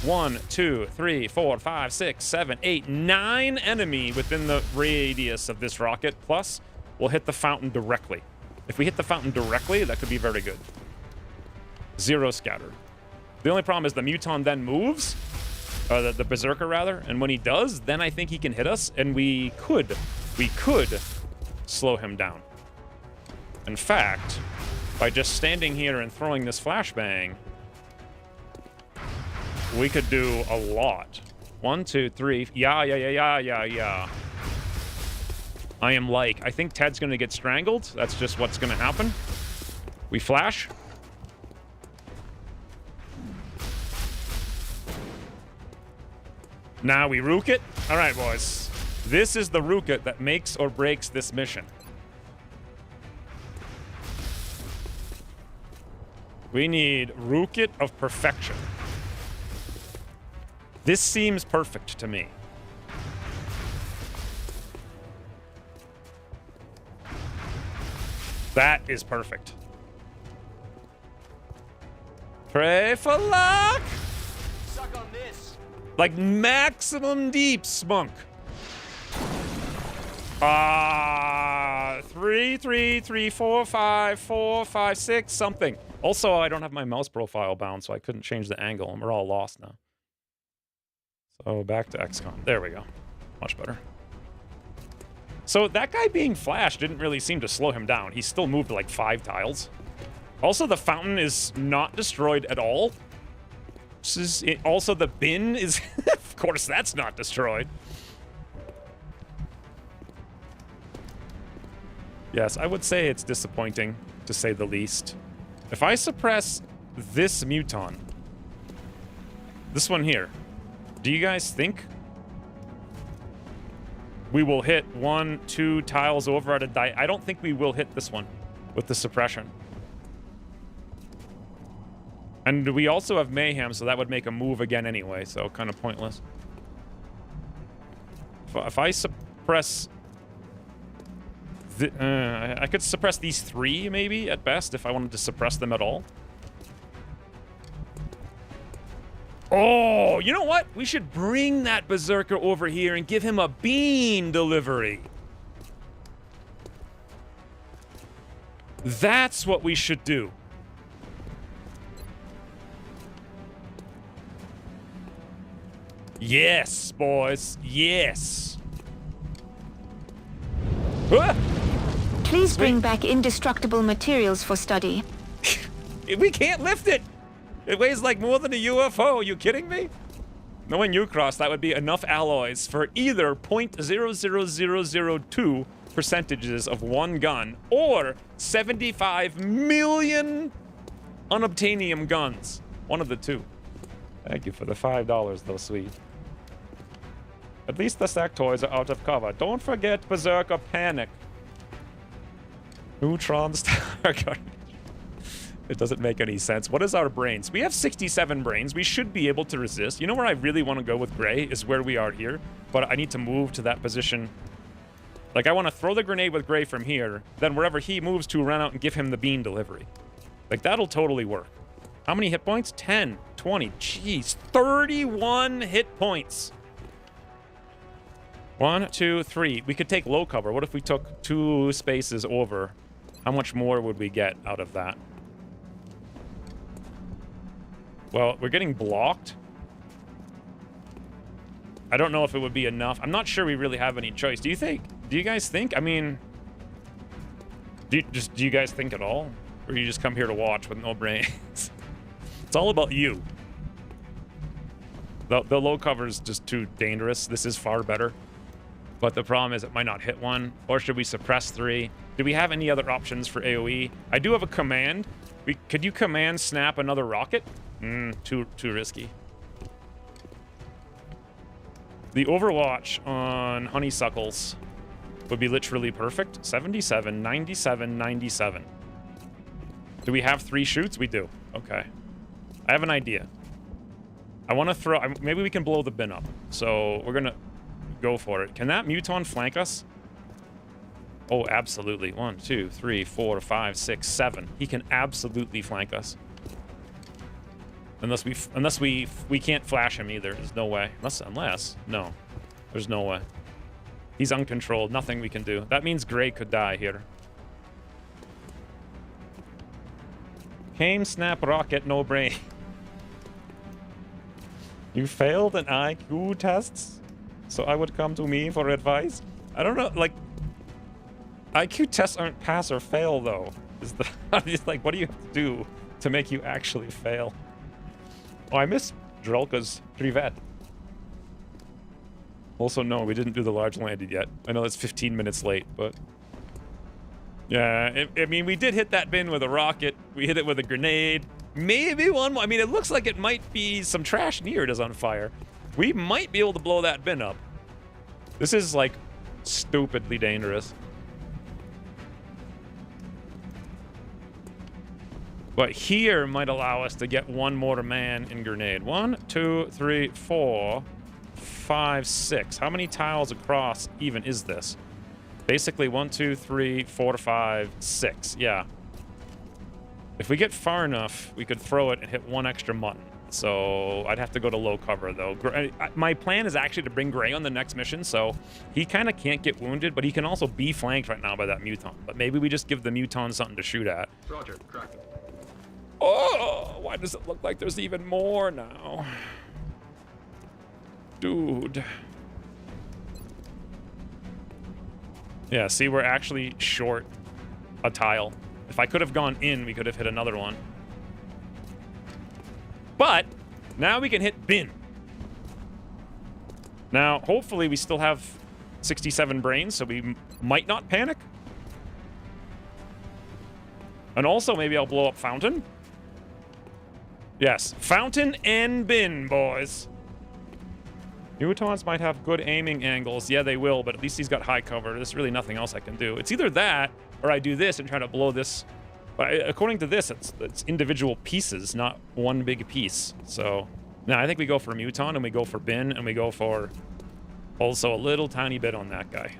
1, 2, 3, 4, 5, 6, 7, 8, 9 enemy within the radius of this rocket, plus we'll hit the fountain directly. If we hit the fountain directly, that could be very good. 0 scattered. The only problem is the Muton then moves. The Berserker, rather. And when he does, then I think he can hit us, and we could slow him down. In fact, by just standing here and throwing this flashbang, we could do a lot. 1, 2, 3. Yeah. I think Ted's going to get strangled. That's just what's going to happen. We flash. Now we rook it. All right, boys. This is the rook it that makes or breaks this mission. We need rook it of perfection. This seems perfect to me. That is perfect. Pray for luck! Suck on this. Like maximum deep spunk. 3, 3, 3, 4, 5, 4, 5, 6, something. Also, I don't have my mouse profile bound, so I couldn't change the angle, and we're all lost now. So back to XCOM. There we go. Much better. So that guy being flashed didn't really seem to slow him down. He still moved like 5 tiles. Also, the fountain is not destroyed at all. Also, the bin is... of course, that's not destroyed. Yes, I would say it's disappointing, to say the least. If I suppress this Muton, this one here, do you guys think we will hit 1, 2 tiles over at a die? I don't think we will hit this one with the suppression. And we also have Mayhem, so that would make a move again anyway, so kind of pointless. If I suppress... I could suppress these 3, maybe, at best, if I wanted to suppress them at all. Oh, you know what? We should bring that Berserker over here and give him a bean delivery. That's what we should do. Yes, boys. Yes. Ah! Please bring back indestructible materials for study. We can't lift it. It weighs like more than a UFO. Are you kidding me? Knowing Ucross, that would be enough alloys for either 0.00002 percentages of one gun or 75 million unobtainium guns. One of the two. Thank you for the $5, though, sweet. At least the sectoids are out of cover. Don't forget Berserker Panic. Neutron Star Garbage. It doesn't make any sense. What is our brains? We have 67 brains. We should be able to resist. You know where I really want to go with Gray is where we are here. But I need to move to that position. Like, I want to throw the grenade with Gray from here. Then wherever he moves to, run out and give him the beam delivery. Like, that'll totally work. How many hit points? 10, 20. Jeez, 31 hit points. 1, 2, 3. We could take low cover. What if we took 2 spaces over? How much more would we get out of that? Well, we're getting blocked. I don't know if it would be enough. I'm not sure we really have any choice. Do you guys think? I mean, do you guys think at all? Or you just come here to watch with no brains? It's all about you. The low cover is just too dangerous. This is far better. But the problem is it might not hit one. Or should we suppress 3? Do we have any other options for AoE? I do have a command. Could you command snap another rocket? Too risky. The Overwatch on honeysuckles would be literally perfect. 77, 97, 97. Do we have 3 shoots? We do. Okay. I have an idea. I want to throw... Maybe we can blow the bin up. So we're going to go for it. Can that Muton flank us? Oh, absolutely. 1, 2, 3, 4, 5, 6, 7. He can absolutely flank us. Unless we can't flash him either. There's no way. Unless no. There's no way. He's uncontrolled. Nothing we can do. That means Gray could die here. Came snap rocket, no brain. You failed an IQ tests, so I would come to me for advice. I don't know, like, IQ tests aren't pass or fail though. It's like, what do you have to do to make you actually fail? Oh, I miss Drelka's Privet. Also, no, we didn't do the large landed yet. I know that's 15 minutes late, but... Yeah, I mean, we did hit that bin with a rocket. We hit it with a grenade. Maybe one more. I mean, it looks like it might be some trash near it is on fire. We might be able to blow that bin up. This is, like, stupidly dangerous. But here might allow us to get one more man in grenade. 1, 2, 3, 4, 5, 6. How many tiles across even is this? Basically 1, 2, 3, 4, 5, 6. Yeah. If we get far enough, we could throw it and hit 1 extra mutton. So I'd have to go to low cover though. My plan is actually to bring Gray on the next mission, so he kind of can't get wounded, but he can also be flanked right now by that Muton. But maybe we just give the Muton something to shoot at. Roger, correct. Oh, why does it look like there's even more now? Dude. Yeah, see, we're actually short a tile. If I could have gone in, we could have hit another one. But now we can hit bin. Now, hopefully we still have 67 brains, so we might not panic. And also, maybe I'll blow up Fountain. Yes, Fountain and bin, boys. Mutons might have good aiming angles. Yeah, they will, but at least he's got high cover. There's really nothing else I can do. It's either that, or I do this and try to blow this. But according to this, it's individual pieces, not one big piece. So, no, I think we go for Muton, and we go for bin, and we go for also a little tiny bit on that guy.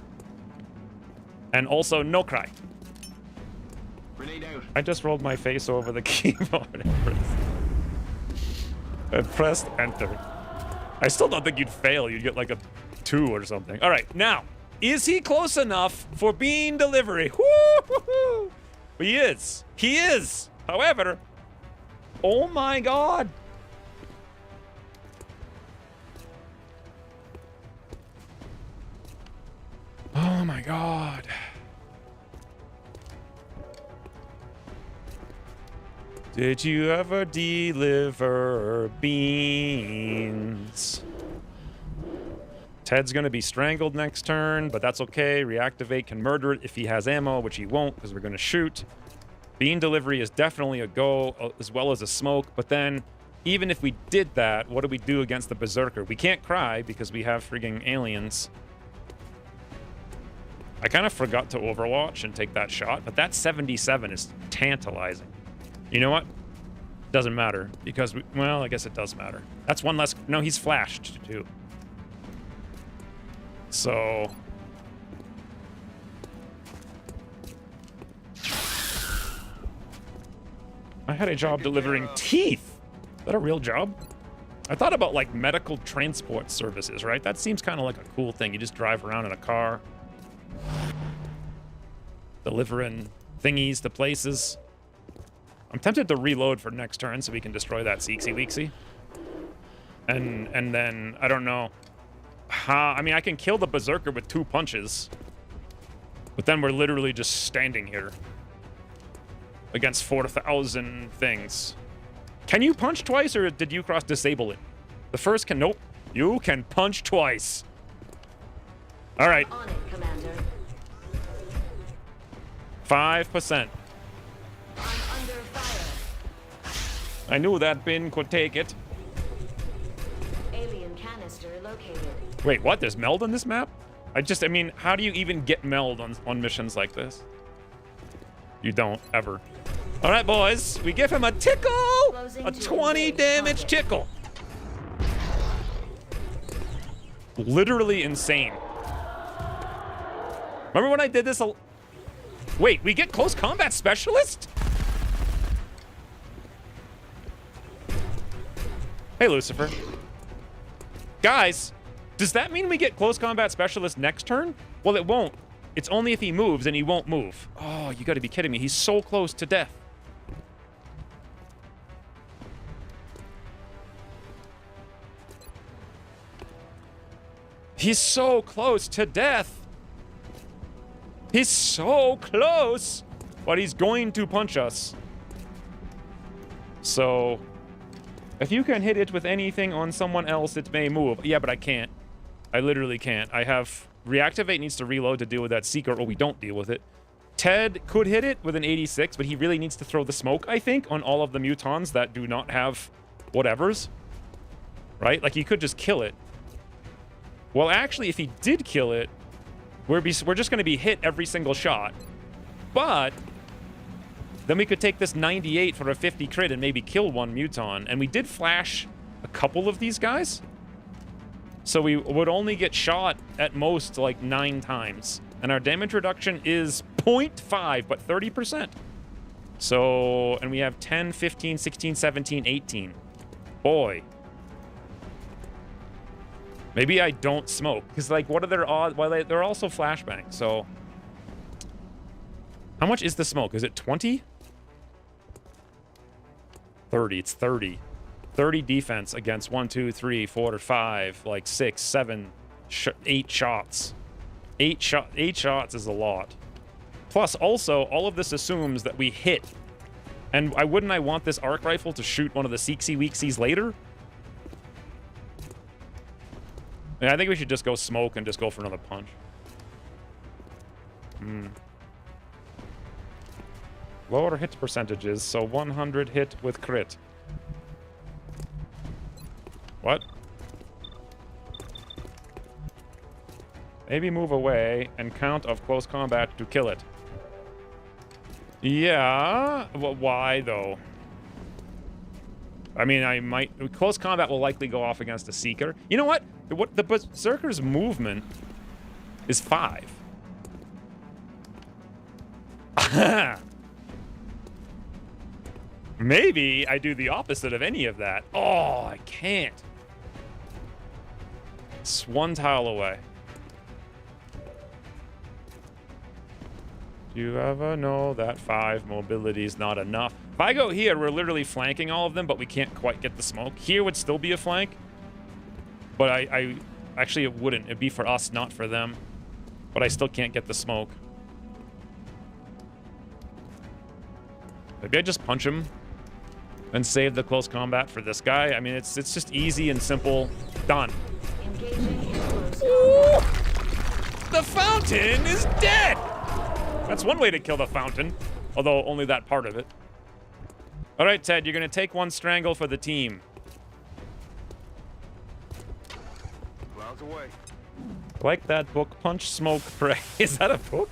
And also, no cry. Grenade out. I just rolled my face over the keyboard and pressed enter. I still don't think you'd fail. You'd get like a 2 or something. All right, now, is he close enough for beam delivery? Woo-hoo-hoo! He is. He is. However, oh my God. Oh my God. Did you ever deliver beans? Ted's going to be strangled next turn, but that's okay. Reactivate can murder it if he has ammo, which he won't because we're going to shoot. Bean delivery is definitely a go, as well as a smoke, but then even if we did that, what do we do against the Berserker? We can't cry because we have frigging aliens. I kind of forgot to Overwatch and take that shot, but that 77 is tantalizing. You know what? Doesn't matter because we, well, I guess it does matter. That's one less. No, he's flashed too. So I had a job delivering teeth. Is that a real job? I thought about like medical transport services, right? That seems kind of like a cool thing. You just drive around in a car, delivering thingies to places. I'm tempted to reload for next turn so we can destroy that Seeksy Weeksy. And then, I don't know. I mean, I can kill the Berserker with 2 punches. But then we're literally just standing here. Against 4,000 things. Can you punch twice, or did Ucross disable it? The first can... Nope. You can punch twice. All right. On it, Commander. 5%. I'm under fire. I knew that bin could take it. Alien canister located. Wait, what? There's meld on this map? I mean, how do you even get meld on missions like this? You don't, ever. All right, boys. We give him a tickle! A 20 damage tickle. Literally insane. Remember when I did this? Wait, we get close combat specialist? Hey, Lucifer. Guys, does that mean we get close combat specialist next turn? Well, it won't. It's only if he moves, and he won't move. Oh, you gotta be kidding me. He's so close to death. He's so close to death. He's so close, but he's going to punch us. So, if you can hit it with anything on someone else, it may move. Yeah, but I can't. I literally can't. I have... Reactivate needs to reload to deal with that Seeker, or we don't deal with it. Ted could hit it with an 86, but he really needs to throw the smoke, I think, on all of the mutons that do not have whatevers. Right? Like, he could just kill it. Well, actually, if he did kill it, we're just going to be hit every single shot. But then we could take this 98 for a 50 crit and maybe kill one muton. And we did flash a couple of these guys. So we would only get shot at most like 9 times. And our damage reduction is 0.5, but 30%. So, and we have 10, 15, 16, 17, 18. Boy. Maybe I don't smoke. Because, like, what are their odds? Well, they're also flashbang, so... How much is the smoke? Is it 20? 30. It's 30. 30 defense against 1, 2, 3, 4, 5, like 6, 7, 8 shots. 8 shots is a lot. Plus, also, all of this assumes that we hit. And wouldn't I want this arc rifle to shoot one of the Seeksy Weeksies later? Yeah, I think we should just go smoke and just go for another punch. Lower hit percentages, so 100 hit with crit. What? Maybe move away and count of close combat to kill it. Yeah, well, why though? I mean, I might... Close combat will likely go off against a Seeker. You know what? The Berserker's movement is 5. Maybe I do the opposite of any of that. Oh, I can't. It's 1 tile away. Do you ever know that 5 mobility is not enough? If I go here, we're literally flanking all of them, but we can't quite get the smoke. Here would still be a flank. But I actually, it wouldn't. It'd be for us, not for them. But I still can't get the smoke. Maybe I just punch him and save the close combat for this guy. I mean, it's just easy and simple. Done. Ooh! The fountain is dead! That's one way to kill the fountain. Although, only that part of it. All right, Ted, you're going to take 1 strangle for the team. away. Like that book, Punch, Smoke, Pray. Is that a book?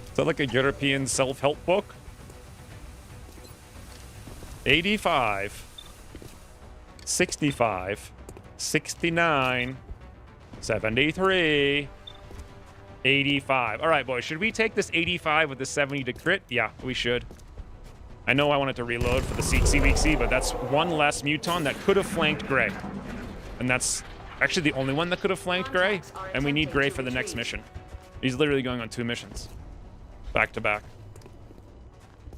Is that like a European self-help book? 85. 65. 69. 73. 85. All right, boys. Should we take this 85 with the 70 to crit? Yeah, we should. I know I wanted to reload for the CWC, but that's one less Muton that could have flanked Gray. And that's actually the only one that could have flanked Gray. And we need Gray for the next mission. He's literally going on 2 missions. Back to back.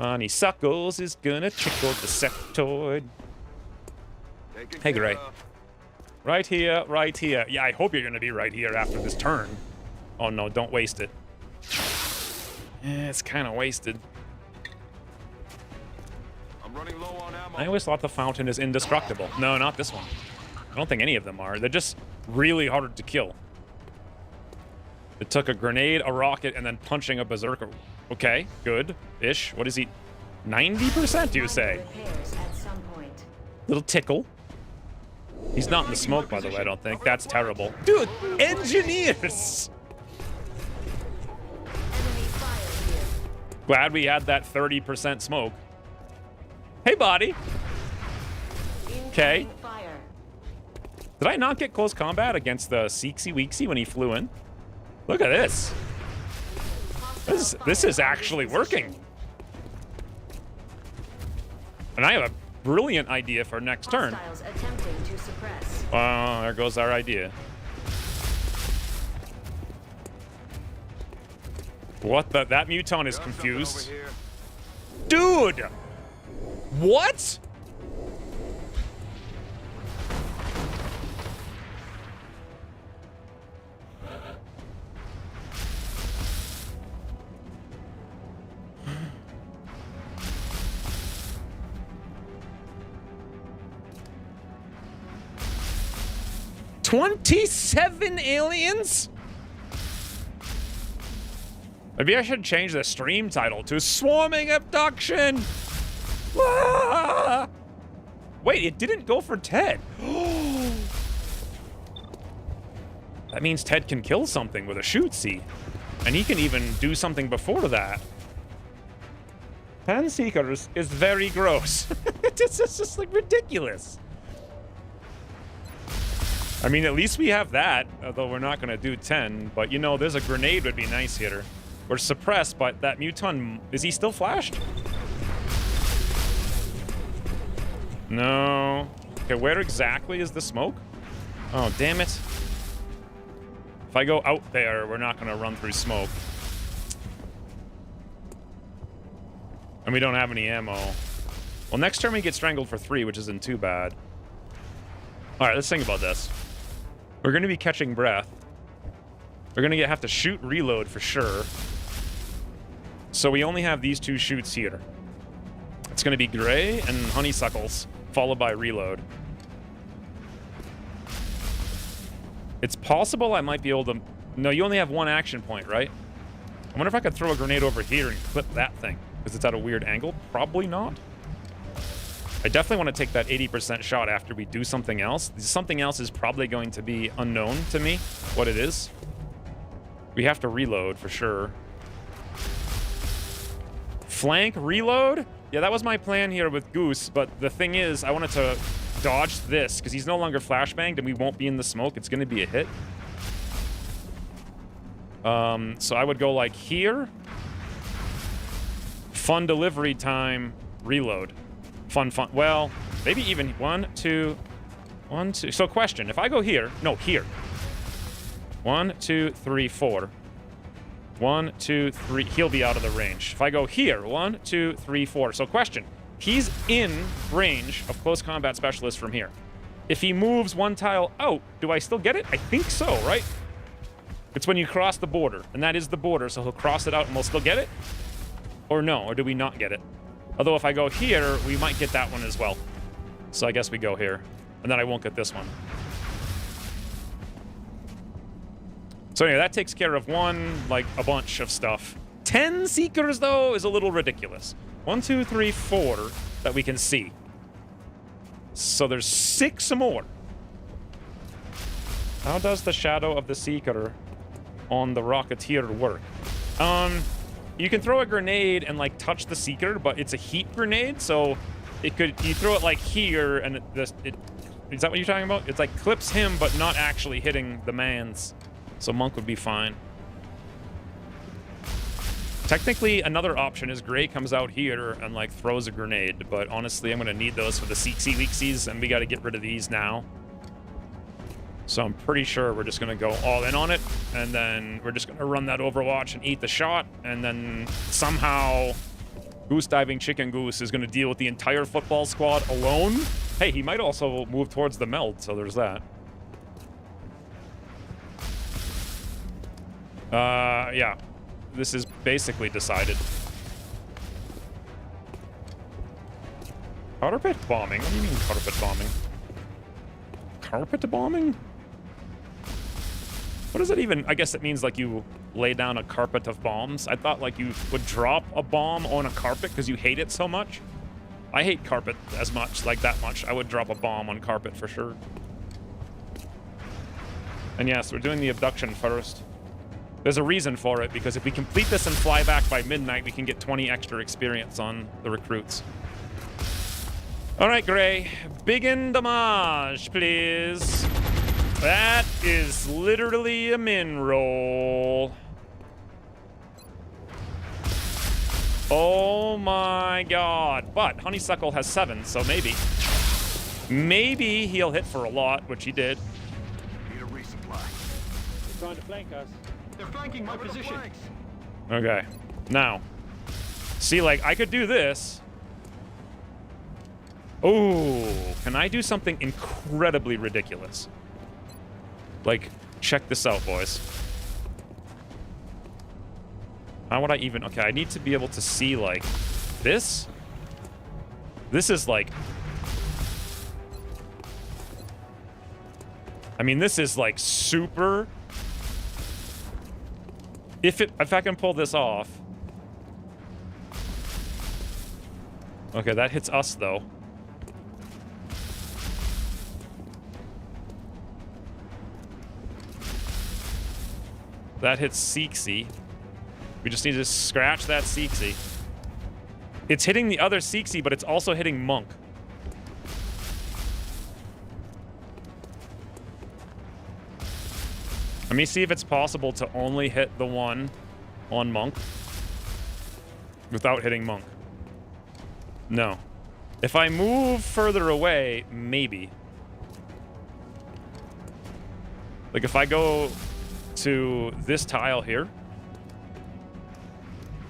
Honeysuckles is gonna tickle the sectoid. Hey, Gray. Right here, right here. Yeah, I hope you're gonna be right here after this turn. Oh no, don't waste it. It's kind of wasted. I'm running low on ammo. I always thought the fountain is indestructible. No, not this one. I don't think any of them are. They're just really hard to kill. It took a grenade, a rocket, and then punching a berserker. Okay, good-ish. What is he? 90%, you say? Repairs at some point. Little tickle. He's not in the smoke, by the way, I don't think. That's terrible. Dude, engineers! Enemy fire here. Glad we had that 30% smoke. Hey, buddy. Okay. Incoming fire. Did I not get close combat against the Seeksy Weeksy when he flew in? Look at this. This is actually working. And I have a brilliant idea for next turn. Hostiles attempting to suppress. Oh, there goes our idea. What the? That Muton is confused. Dude! What? $27 aliens? Maybe I should change the stream title to Swarming Abduction. Ah! Wait, it didn't go for Ted. That means Ted can kill something with a shoot-see. And he can even do something before that. 10 Seekers is very gross. It's just like ridiculous. I mean, at least we have that, although we're not going to do 10. But, you know, there's a grenade would be nice here. We're suppressed, but that Muton... Is he still flashed? No. Okay, where exactly is the smoke? Oh, damn it. If I go out there, we're not going to run through smoke. And we don't have any ammo. Well, next turn we get strangled for 3, which isn't too bad. All right, let's think about this. We're going to be catching breath. We're going to have to shoot reload for sure. So we only have these 2 shoots here. It's going to be Gray and Honeysuckles, followed by reload. It's possible I might be able to... No, you only have 1 action point, right? I wonder if I could throw a grenade over here and clip that thing, because it's at a weird angle. Probably not. I definitely want to take that 80% shot after we do something else. Something else is probably going to be unknown to me, what it is. We have to reload for sure. Flank reload? Yeah, that was my plan here with Goose, but the thing is, I wanted to dodge this, because he's no longer flashbanged and we won't be in the smoke. It's going to be a hit. So I would go like here. Fun delivery time, reload. Fun. Well, maybe even 1, 2, 1, 2. So question, if I go here, no, here. 1, 2, 3, 4. 1, 2, 3, he'll be out of the range. If I go here, 1, 2, 3, 4. So question, he's in range of close combat specialist from here. If he moves 1 tile out, do I still get it? I think so, right? It's when you cross the border, and that is the border, so he'll cross it out and we'll still get it? Or no, or do we not get it? Although if I go here, we might get that one as well. So I guess we go here. And then I won't get this one. So anyway, that takes care of 1, like, a bunch of stuff. 10 Seekers, though, is a little ridiculous. 1, 2, 3, 4 that we can see. So there's 6 more. How does the shadow of the Seeker on the Rocketeer work? You can throw a grenade and like touch the Seeker, but it's a heat grenade, so it could, you throw it like here and is that what you're talking about? It's like clips him, but not actually hitting the mans. So Monk would be fine. Technically, another option is Gray comes out here and like throws a grenade, but honestly, I'm gonna need those for the Seeksy Weeksies, and we gotta get rid of these now. So I'm pretty sure we're just gonna go all in on it, and then we're just gonna run that Overwatch and eat the shot, and then somehow Goose Diving Chicken Goose is gonna deal with the entire football squad alone. Hey, he might also move towards the meld, so there's that. Yeah. This is basically decided. Carpet bombing? What do you mean carpet bombing? Carpet bombing? What does it even... I guess it means like you lay down a carpet of bombs. I thought like you would drop a bomb on a carpet because you hate it so much. I hate carpet as much, like that much. I would drop a bomb on carpet for sure. And yes, we're doing the abduction first. There's a reason for it, because if we complete this and fly back by midnight, we can get 20 extra experience on the recruits. All right, Gray. Begin damage, please. That is literally a min roll. Oh my god. But Honeysuckle has 7, so maybe. Maybe he'll hit for a lot, which he did. Need a resupply. They're trying to flank us. They're flanking my position. Okay. Now. See, like, I could do this. Oh, can I do something incredibly ridiculous? Like, check this out, boys. How would I even... Okay, I need to be able to see, like, this. This is, like... I mean, this is, like, super... If I can pull this off... Okay, that hits us, though. That hits Seeksy. We just need to scratch that Seeksy. It's hitting the other Seeksy, but it's also hitting Monk. Let me see if it's possible to only hit the one on Monk without hitting Monk. No. If I move further away, maybe. Like if I go to this tile here,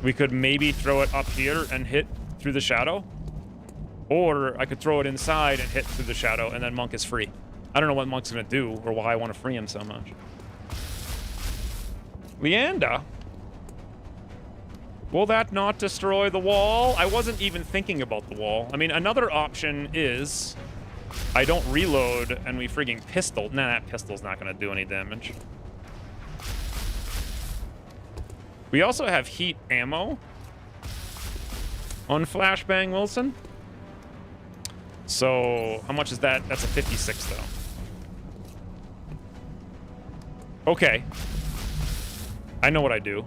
we could maybe throw it up here and hit through the shadow. Or I could throw it inside and hit through the shadow, and then Monk is free. I don't know what Monk's gonna do or why I want to free him so much. Leanda? Will that not destroy the wall? I wasn't even thinking about the wall. I mean, another option is I don't reload and we frigging pistol. Nah, that pistol's not gonna do any damage. We also have heat ammo on Flashbang Wilson. So, how much is that? That's a 56, though. Okay. I know what I do.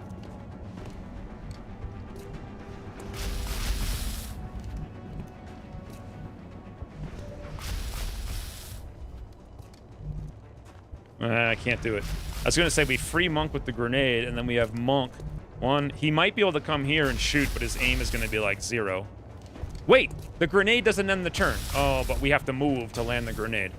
I can't do it. I was going to say we free Monk with the grenade, and then we have Monk. One, he might be able to come here and shoot, but his aim is going to be like 0. Wait, the grenade doesn't end the turn. Oh, but we have to move to land the grenade.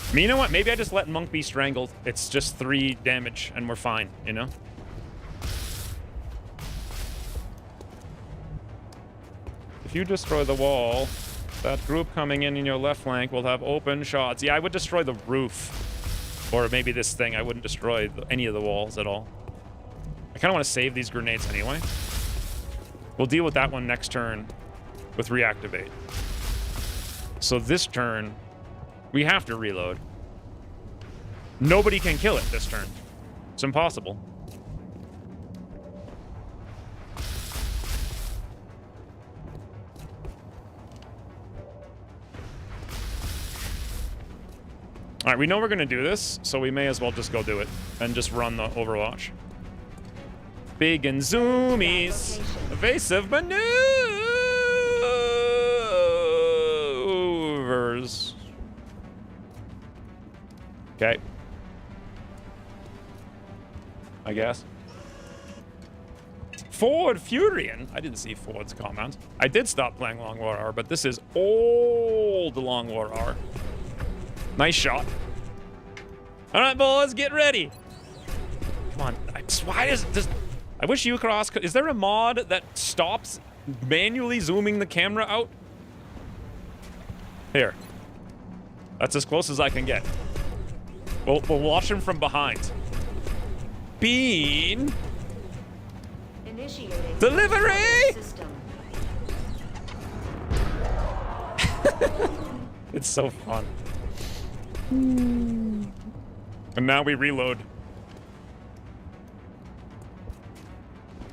I mean, you know what? Maybe I just let Monk be strangled. It's just 3 damage, and we're fine, you know? If you destroy the wall, that group coming in your left flank will have open shots. Yeah, I would destroy the roof. Or maybe this thing. I wouldn't destroy any of the walls at all. I kind of want to save these grenades anyway. We'll deal with that one next turn with reactivate. So this turn, we have to reload. Nobody can kill it this turn. It's impossible. right, we know we're gonna do this, so we may as well just go do it and just run the Overwatch. Big and zoomies, evasive maneuvers. Okay. I guess. Ford Furion. I didn't see Ford's comment. I did stop playing Long War R, but this is old Long War R. Nice shot. All right, boys, get ready. Come on. Why is this? I wish Ucross could. Is there a mod that stops manually zooming the camera out? Here. That's as close as I can get. We'll watch him from behind. Bean. Initiating Delivery! system. It's so fun. And now we reload.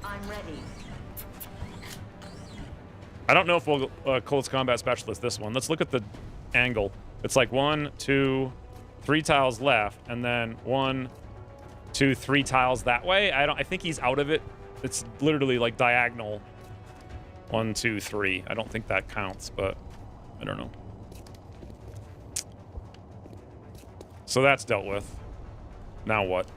I'm ready. I don't know if we'll close combat specialist this one. Let's look at the angle. It's like 1, 2, 3 tiles left, and then 1, 2, 3 tiles that way. I think he's out of it. It's literally like diagonal. 1, 2, 3. I don't think that counts, but I don't know. So that's dealt with. Now what?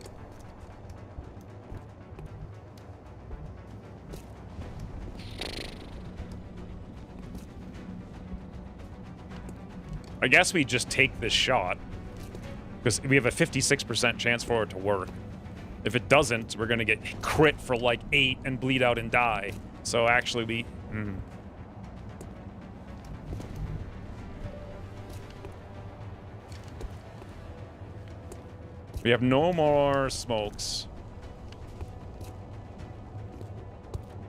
I guess we just take this shot because we have a 56% chance for it to work. If it doesn't, we're gonna get crit for like 8 and bleed out and die. So actually we... We have no more smokes.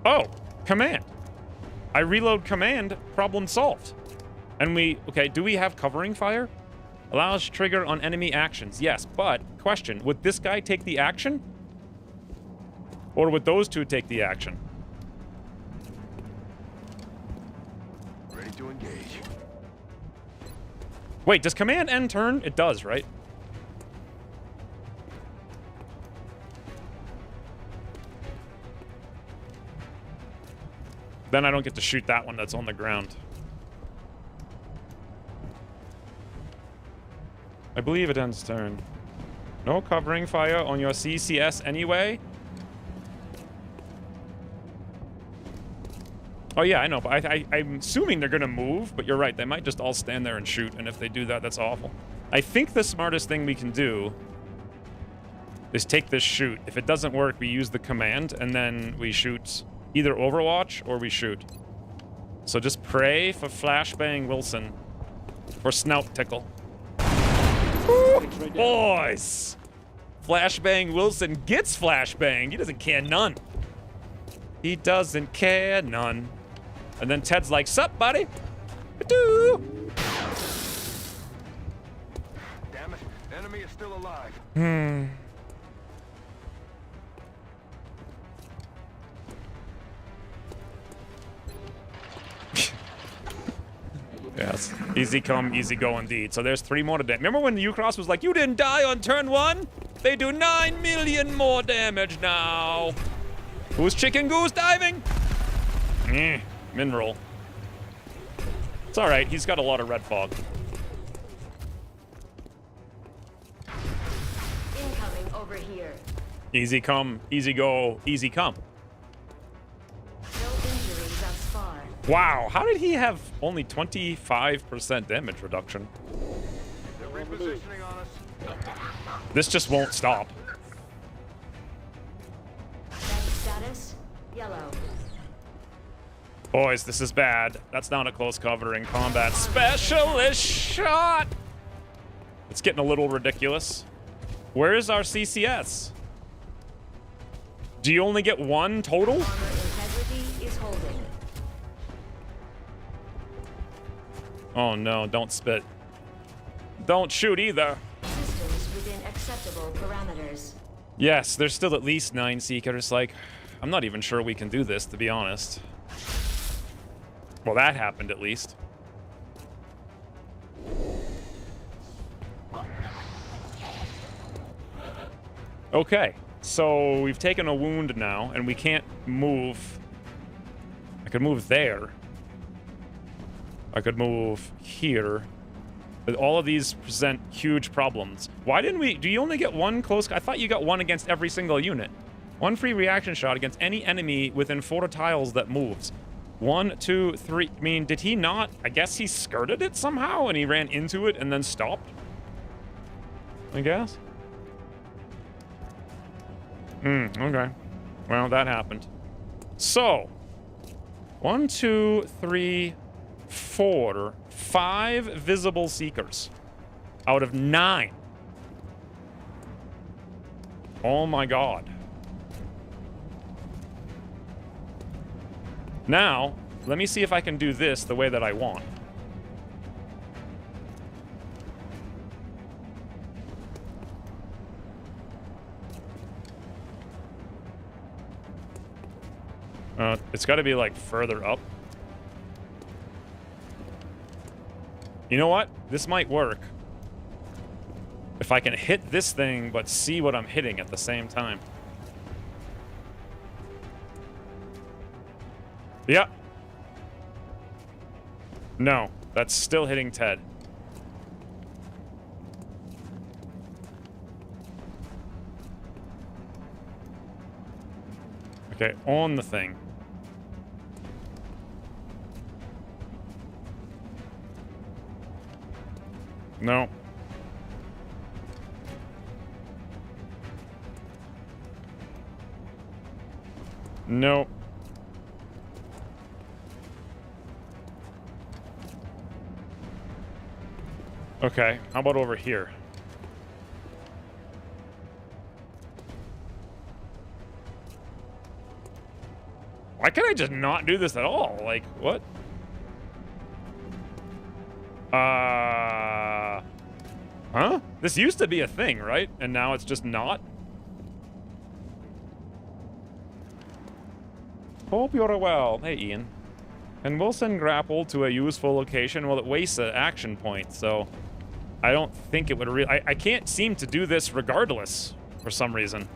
Oh, command. I reload command, problem solved. And we, okay, do we have covering fire? Allows trigger on enemy actions. Yes, but question, would this guy take the action? Or would those two take the action? Ready to engage. Wait, does command end turn? It does, right? Then I don't get to shoot that one that's on the ground. I believe it ends turn. No covering fire on your CCS anyway? Oh yeah, I know, but I'm assuming they're gonna move, but you're right, they might just all stand there and shoot, and if they do that, that's awful. I think the smartest thing we can do is take this shoot. If it doesn't work, we use the command, and then we shoot either Overwatch or we shoot. So just pray for Flashbang Wilson. For Snout Tickle. Boys! Flashbang Wilson gets flashbanged. He doesn't care none. He doesn't care none. And then Ted's like, sup, buddy? Ba-doo! Damn it. Enemy is still alive. Yes. Easy come, easy go indeed. So there's 3 more to damage. Remember when the Ucross was like, you didn't die on turn 1? They do 9 million more damage now. Who's chicken goose diving? Mineral. It's alright, he's got a lot of red fog. Incoming over here. Easy come, easy go, easy come. No injuries thus far. Wow, how did he have only 25% damage reduction? They're repositioning on us. This just won't stop. Status yellow. Boys, this is bad. That's not a close covering combat specialist shot. It's getting a little ridiculous. Where is our CCS? Do you only get 1 total? Armor integrity is holding. Oh no, don't spit. Don't shoot either. Systems within acceptable parameters. Yes, there's still at least 9 Seekers. Like, I'm not even sure we can do this, to be honest. Well, that happened at least. Okay, so we've taken a wound now, and we can't move. I could move there. I could move here. But all of these present huge problems. Why didn't we... Do you only get one close... I thought you got one against every single unit. One free reaction shot against any enemy within 4 tiles that moves. 1, 2, 3... I mean, did he not... I guess he skirted it somehow, and he ran into it and then stopped? I guess? Okay. Well, that happened. So... 1, 2, 3, 4... 5 visible seekers out of 9. Oh my god. Now, let me see if I can do this the way that I want. It's got to be like further up. You know what? This might work. If I can hit this thing, but see what I'm hitting at the same time. Yeah. No, that's still hitting Ted. Okay, on the thing. No. No. Okay, how about over here? Why can't I just not do this at all? Like, what? Huh? This used to be a thing, right? And now it's just not? Hope you're well. Hey, Ian. And Wilson grappled to a useful location? Well, it wastes an action point, so... I don't think it would really... I can't seem to do this regardless, for some reason.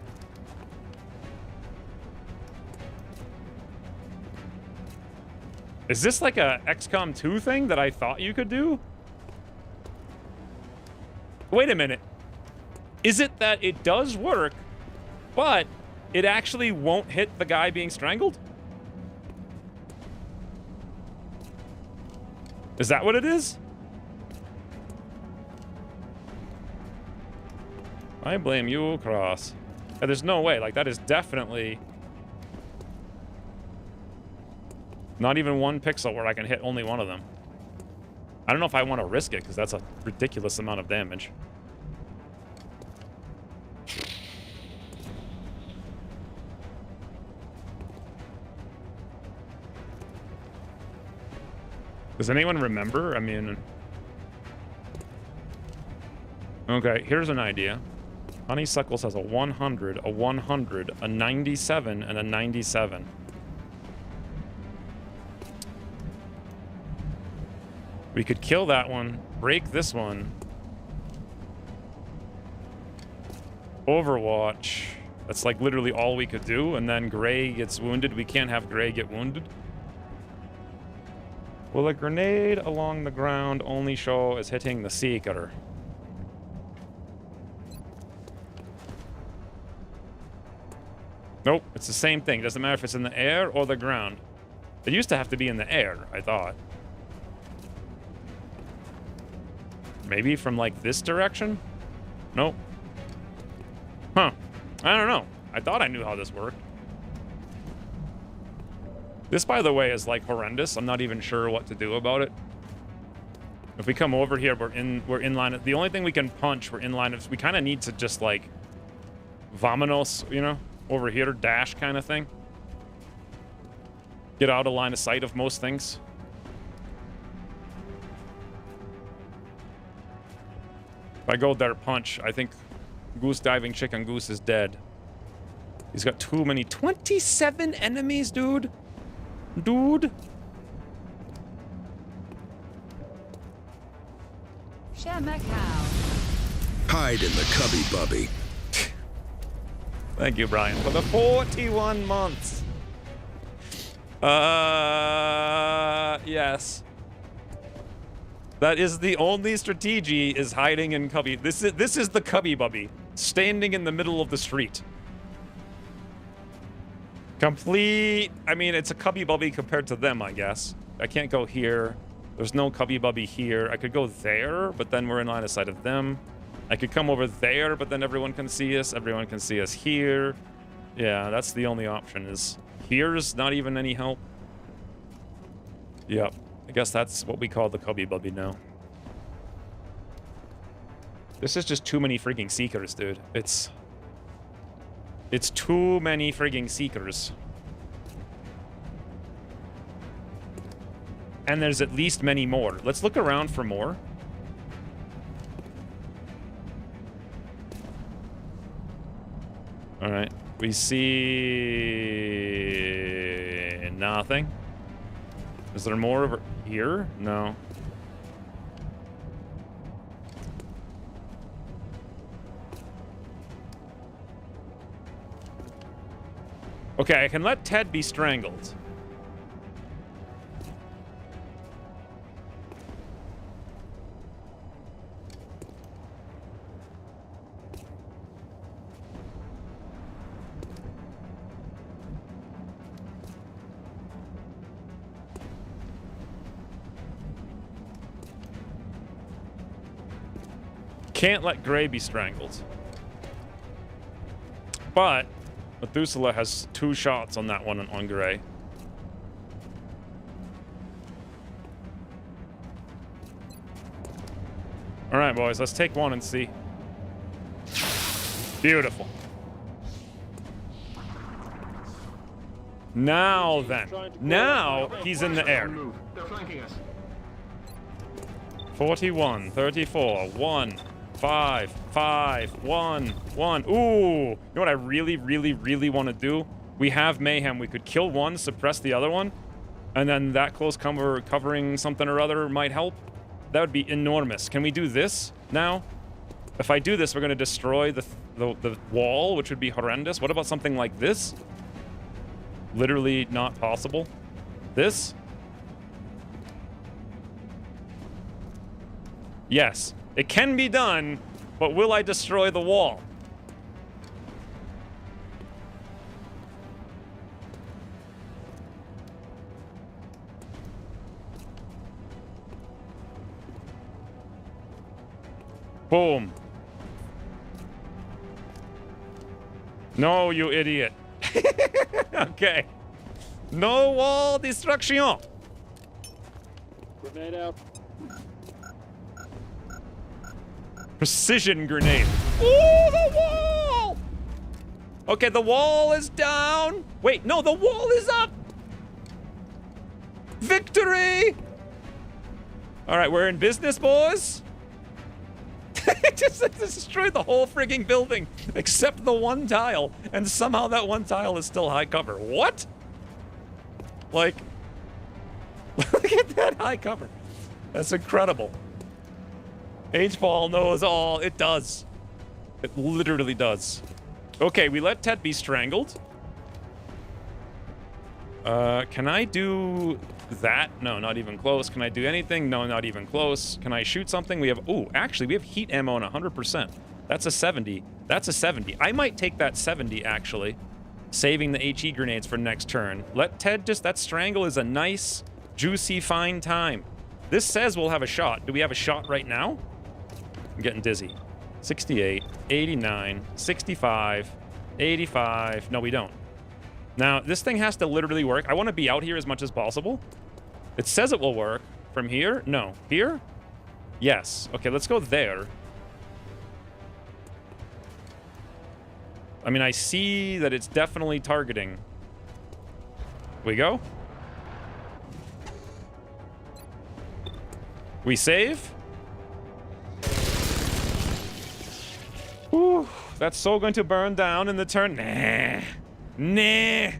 Is this like a XCOM 2 thing that I thought you could do? Wait a minute. Is it that it does work, but it actually won't hit the guy being strangled? Is that what it is? I blame you, Cross. Yeah, there's no way. Like, that is definitely... not even one pixel where I can hit only one of them. I don't know if I want to risk it, because that's a ridiculous amount of damage. Does anyone remember? I mean... Okay, here's an idea. Honeysuckles has a 100, a 100, a 97, and a 97. We could kill that one, break this one. Overwatch. That's like literally all we could do, and then Gray gets wounded. We can't have Gray get wounded. Will a grenade along the ground only show as hitting the Seeker? Nope, it's the same thing. Doesn't matter if it's in the air or the ground. It used to have to be in the air, I thought. Maybe from, like, this direction? Nope. Huh. I don't know. I thought I knew how this worked. This, by the way, is, like, horrendous. I'm not even sure what to do about it. If we come over here, we're in line. The only thing we can punch, we're in line of... We kind of need to just, like... Vamonos, you know? Over here, dash kind of thing. Get out of line of sight of most things. If I go there, punch, I think Goose Diving Chicken Goose is dead. He's got too many. 27 enemies, dude. Dude. Share my cow. Hide in the cubby bubby. Thank you, Brian, for the 41 months. Yes. That is the only strategy, is hiding in cubby. This is the cubby bubby, standing in the middle of the street. Complete. I mean, it's a cubby bubby compared to them, I guess. I can't go here. There's no cubby bubby here. I could go there, but then we're in line of sight of them. I could come over there, but then everyone can see us. Everyone can see us here. Yeah, that's the only option, is here's not even any help. Yep. I guess that's what we call the cubby bubby now. This is just too many frigging seekers, dude. It's too many frigging seekers. And there's at least many more. Let's look around for more. All right. We see nothing. Is there more over here? No. Okay, I can let Ted be strangled. Can't let Gray be strangled. But Methuselah has 2 shots on that one on Gray. All right, boys, let's take one and see. Beautiful. Now then. Now he's in the air. They're flanking us. 41, 34, 1, 5, 5, 1, 1. Ooh, you know what I really, really, really want to do? We have mayhem. We could kill one, suppress the other one, and then that close cover covering something or other might help. That would be enormous. Can we do this now? If I do this, we're going to destroy the wall, which would be horrendous. What about something like this? Literally not possible. This? Yes, it can be done, but will I destroy the wall? Boom. No, you idiot. Okay. No wall destruction. Grenade out. Precision grenade. Ooh, the wall! Okay, the wall is down. Wait, no, the wall is up. Victory! All right, we're in business, boys. Just destroyed the whole frigging building, except the one tile, and somehow that one tile is still high cover. What? Like, look at that high cover. That's incredible. H-Ball knows all. It does. It literally does. Okay, we let Ted be strangled. Can I do that? No, not even close. Can I do anything? No, not even close. Can I shoot something? We have... Ooh, actually, we have heat ammo on 100%. That's a 70. That's a 70. I might take that 70, actually. Saving the HE grenades for next turn. Let Ted just... That strangle is a nice, juicy, fine time. This says we'll have a shot. Do we have a shot right now? I'm getting dizzy. 68, 89, 65, 85. No, we don't. Now, this thing has to literally work. I want to be out here as much as possible. It says it will work. From here? No. Here? Yes. Okay, let's go there. I mean, I see that it's definitely targeting. We go. We save. Whew, that's so going to burn down in the turn. Nah. Nah.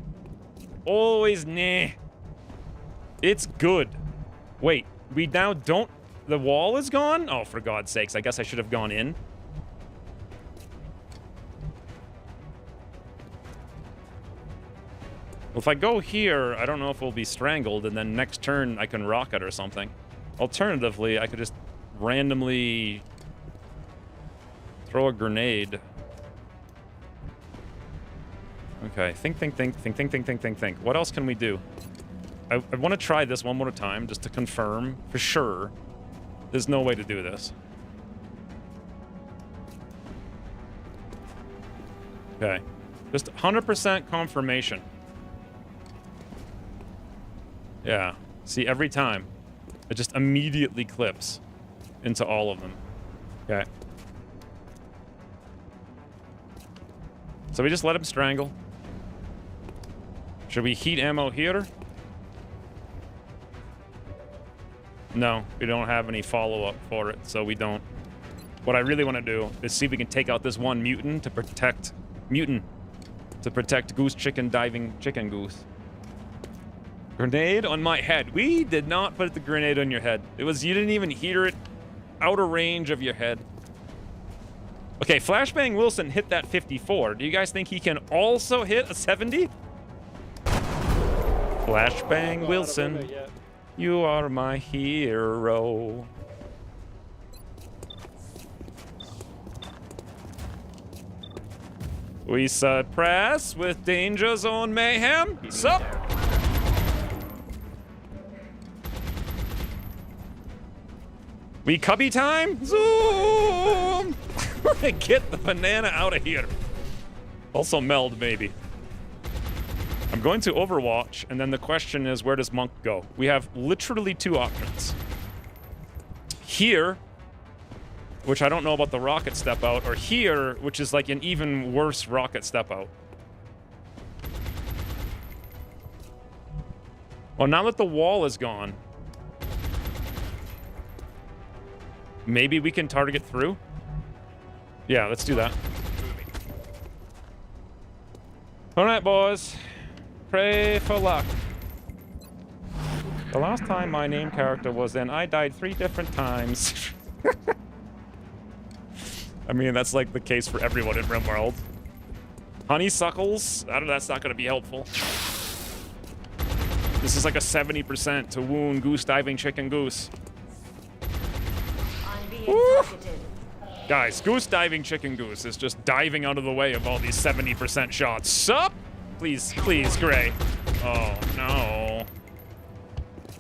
Always nah. It's good. Wait, we now don't... The wall is gone? Oh, for God's sakes. I guess I should have gone in. If I go here, I don't know if we'll be strangled, and then next turn I can rocket or something. Alternatively, I could just randomly throw a grenade. Okay, think. What else can we do? I want to try this one more time, just to confirm for sure. There's no way to do this. Okay. Just 100% confirmation. Yeah. See, every time, it just immediately clips into all of them. Okay. So we just let him strangle. Should we heat ammo here? No, we don't have any follow-up for it, so we don't. What I really want to do is see if we can take out this one mutant to protect... Goose Chicken Diving Chicken Goose. Grenade on my head. We did not put the grenade on your head. It was, you didn't even hear it out of range of your head. Okay, Flashbang Wilson hit that 54. Do you guys think he can also hit a 70? Flashbang Wilson, you are my hero. We suppress with danger zone mayhem. Sup? We cubby time? Zoom! Get the banana out of here. Also meld, maybe. I'm going to Overwatch, and then the question is, where does Monk go? We have literally two options. Here, which I don't know about the rocket step out, or here, which is like an even worse rocket step out. Well, now that the wall is gone, maybe we can target through? Yeah, let's do that. All right, boys. Pray for luck. The last time my name character was in, I died 3 different times. I mean, that's like the case for everyone in RimWorld. Honeysuckles? I don't know, that's not going to be helpful. This is like a 70% to wound Goose Diving Chicken Goose. Woo! Guys, Goose Diving Chicken Goose is just diving out of the way of all these 70% shots. Sup? Please, please, Gray. Oh, no.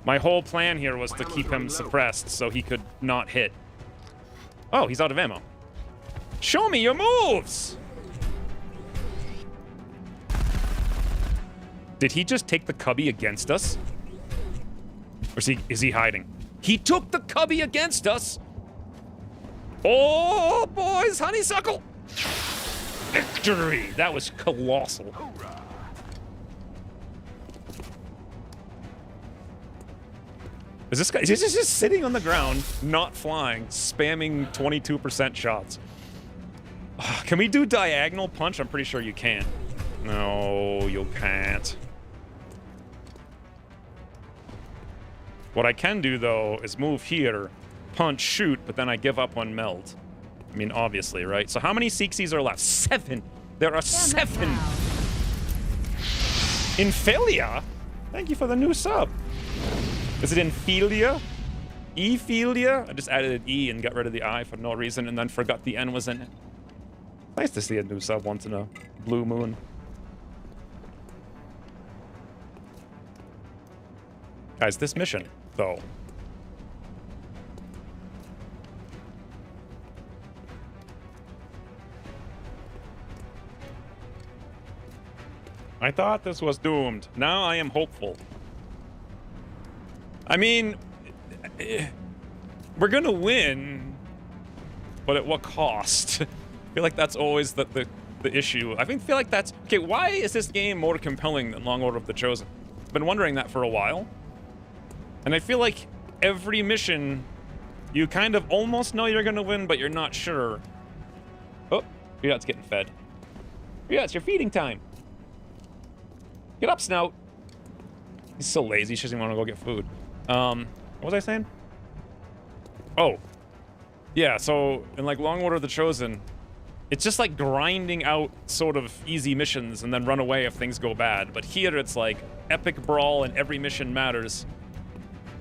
My whole plan here was to keep him suppressed so he could not hit. Oh, he's out of ammo. Show me your moves! Did he just take the cubby against us? Or is he hiding? He took the cubby against us! Oh, boys, honeysuckle! Victory! That was colossal. Is this guy, is he just sitting on the ground, not flying, spamming 22% shots? Can we do diagonal punch? I'm pretty sure you can. No, you can't. What I can do, though, is move here, punch, shoot, but then I give up on meld. I mean, obviously, right? So how many Seeksies are left? 7! There are 7! Infelia? Thank you for the new sub. Is it Infelia? Ephelia? I just added an E and got rid of the I for no reason and then forgot the N was in it. Nice to see a new sub once in a blue moon. Guys, this mission, though. I thought this was doomed. Now I am hopeful. I mean, we're gonna win, but at what cost? I feel like that's always the issue. I feel like that's... Okay, why is this game more compelling than Long Order of the Chosen? I've been wondering that for a while. And I feel like every mission, you kind of almost know you're gonna win, but you're not sure. Oh, Riyad's getting fed. Riyad, it's your feeding time. Get up, Snout. He's so lazy, she doesn't want to go get food. What was I saying? Oh. Yeah, so in like Long Order of the Chosen, It's just like grinding out sort of easy missions and then run away if things go bad. But here it's like epic brawl and every mission matters.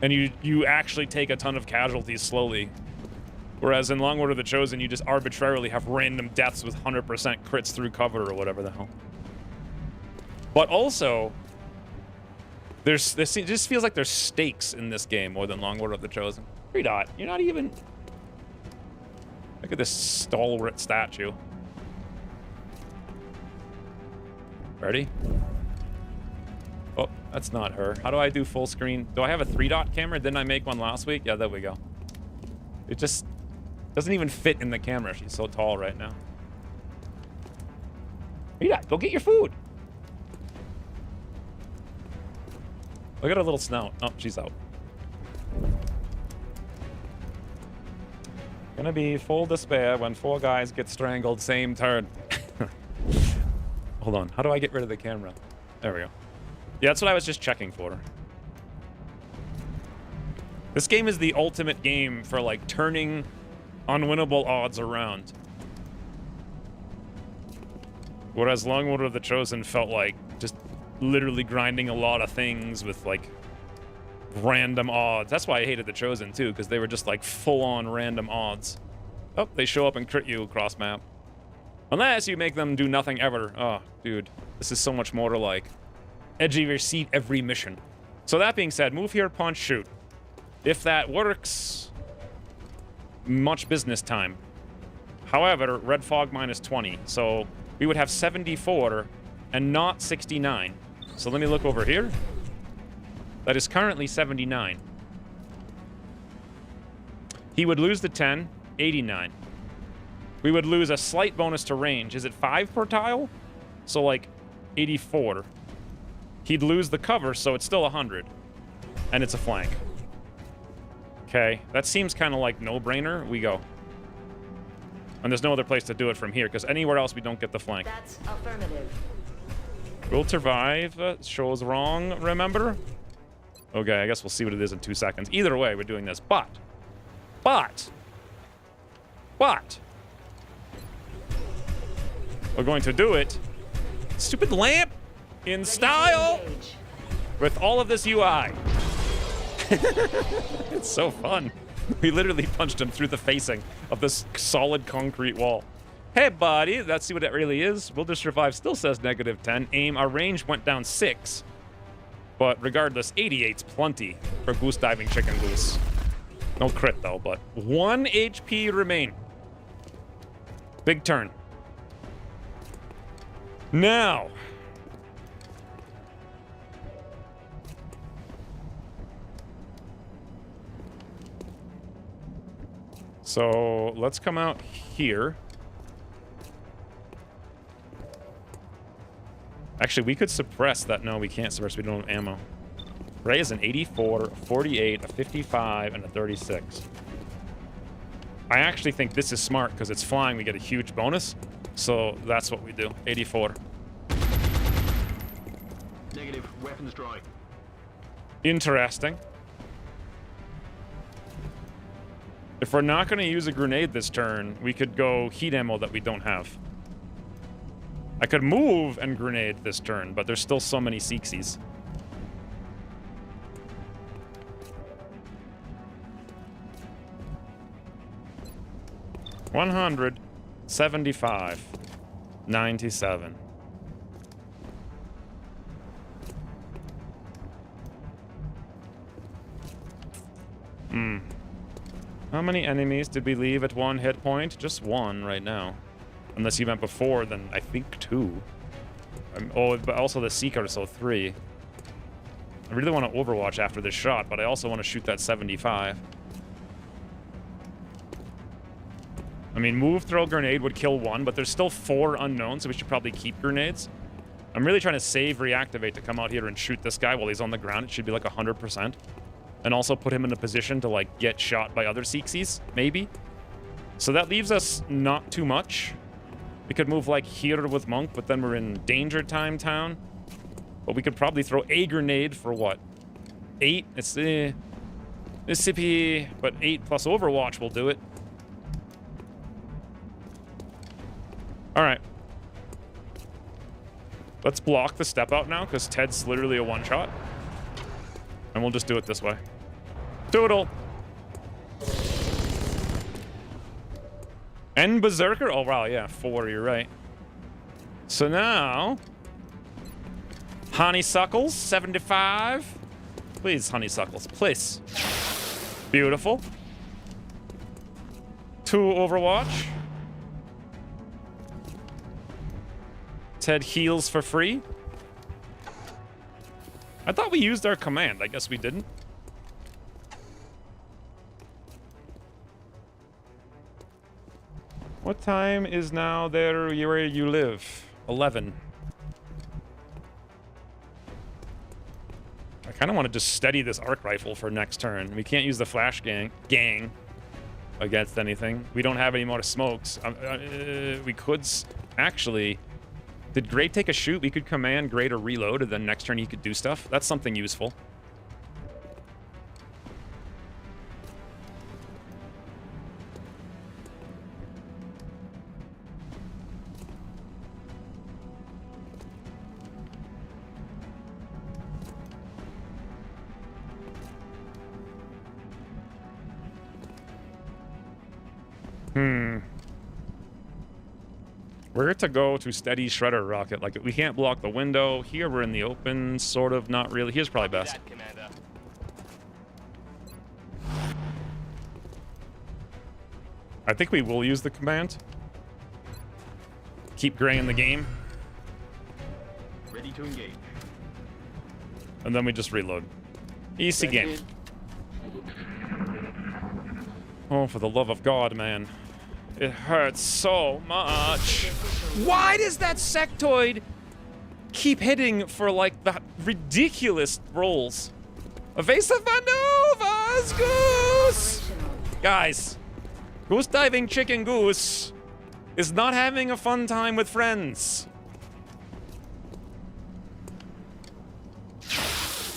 And you actually take a ton of casualties slowly. Whereas in Long Order of the Chosen, you just arbitrarily have random deaths with 100% crits through cover or whatever the hell. But also, it just feels like there's stakes in this game more than Long Order of the Chosen. 3 dot, you're not even... Look at this stalwart statue. Ready? Oh, that's not her. How do I do full screen? Do I have a 3 dot camera? Didn't I make one last week? Yeah, there we go. It just doesn't even fit in the camera. She's so tall right now. 3 dot, go get your food. Look at her little snout. Oh, she's out. Gonna be full despair when 4 guys get strangled same turn. Hold on. How do I get rid of the camera? There we go. Yeah, that's what I was just checking for. This game is the ultimate game for, like, turning unwinnable odds around. Whereas Long Order of the Chosen felt like just literally grinding a lot of things with, like, random odds. That's why I hated the Chosen, too, because they were just, like, full-on random odds. Oh, they show up and crit you across map. Unless you make them do nothing ever. Oh, dude. This is so much more to, like, edge of your seat every mission. So that being said, move here, punch, shoot. If that works, much business time. However, red fog minus 20. So we would have 74 and not 69. So let me look over here. That is currently 79. He would lose the 10, 89. We would lose a slight bonus to range. Is it 5 per tile? So like 84. He'd lose the cover, so it's still 100. And it's a flank. Okay, that seems kind of like no-brainer. We go. And there's no other place to do it from here, because anywhere else we don't get the flank. That's affirmative. We'll survive. Shows wrong, remember? Okay, I guess we'll see what it is in 2 seconds. Either way, we're doing this. But, we're going to do it. Stupid lamp in style with all of this UI. It's so fun. We literally punched him through the facing of this solid concrete wall. Hey, buddy, let's see what it really is. Will this survive? Still says -10. Aim, our range went down 6. But regardless, 88's plenty for goose diving chicken goose. No crit, though, but 1 HP remain. Big turn. Now. So let's come out here. Actually, we could suppress that. No, we can't suppress. We don't have ammo. Ray is an 84, a 48, a 55, and a 36. I actually think this is smart because it's flying. We get a huge bonus. So that's what we do. 84. Negative. Weapons dry. Interesting. If we're not going to use a grenade this turn, we could go heat ammo that we don't have. I could move and grenade this turn, but there's still so many Seeksies. $175. 97. How many enemies did we leave at 1 hit point? Just 1 right now. Unless you meant before, then I think 2. Oh, but also the Seeker, so 3. I really want to Overwatch after this shot, but I also want to shoot that 75. I mean, move, throw, grenade would kill 1, but there's still 4 unknowns, so we should probably keep grenades. I'm really trying to save reactivate to come out here and shoot this guy while he's on the ground. It should be like 100%. And also put him in a position to, like, get shot by other Seeksies, maybe. So that leaves us not too much. We could move, like, here with Monk, but then we're in Danger Time Town. But we could probably throw a grenade for, what? 8? It's, Mississippi, but 8 plus Overwatch will do it. All right. Let's block the step out now, because Ted's literally a one-shot. And we'll just do it this way. Toodle. And Berserker? Oh, wow, yeah, 4, you're right. So now... Honeysuckles, 75. Please, honeysuckles, please. Beautiful. 2 Overwatch. Ted heals for free. I thought we used our command. I guess we didn't. What time is now there where you live? 11. I kind of want to just steady this arc rifle for next turn. We can't use the flash gang against anything. We don't have any more smokes. We could actually... Did Gray take a shoot? We could command Gray to reload, and then next turn he could do stuff. That's something useful. We're to go to steady shredder rocket. Like, we can't block the window. Here we're in the open, sort of, not really. Here's probably best. I think we will use the command. Keep Gray in the game. Ready to engage. And then we just reload. Easy game. Oh, for the love of God, man. It hurts so much. Why does that sectoid keep hitting for, like, the ridiculous rolls? Evasive maneuvers, Goose! Guys, Goose Diving Chicken Goose is not having a fun time with friends.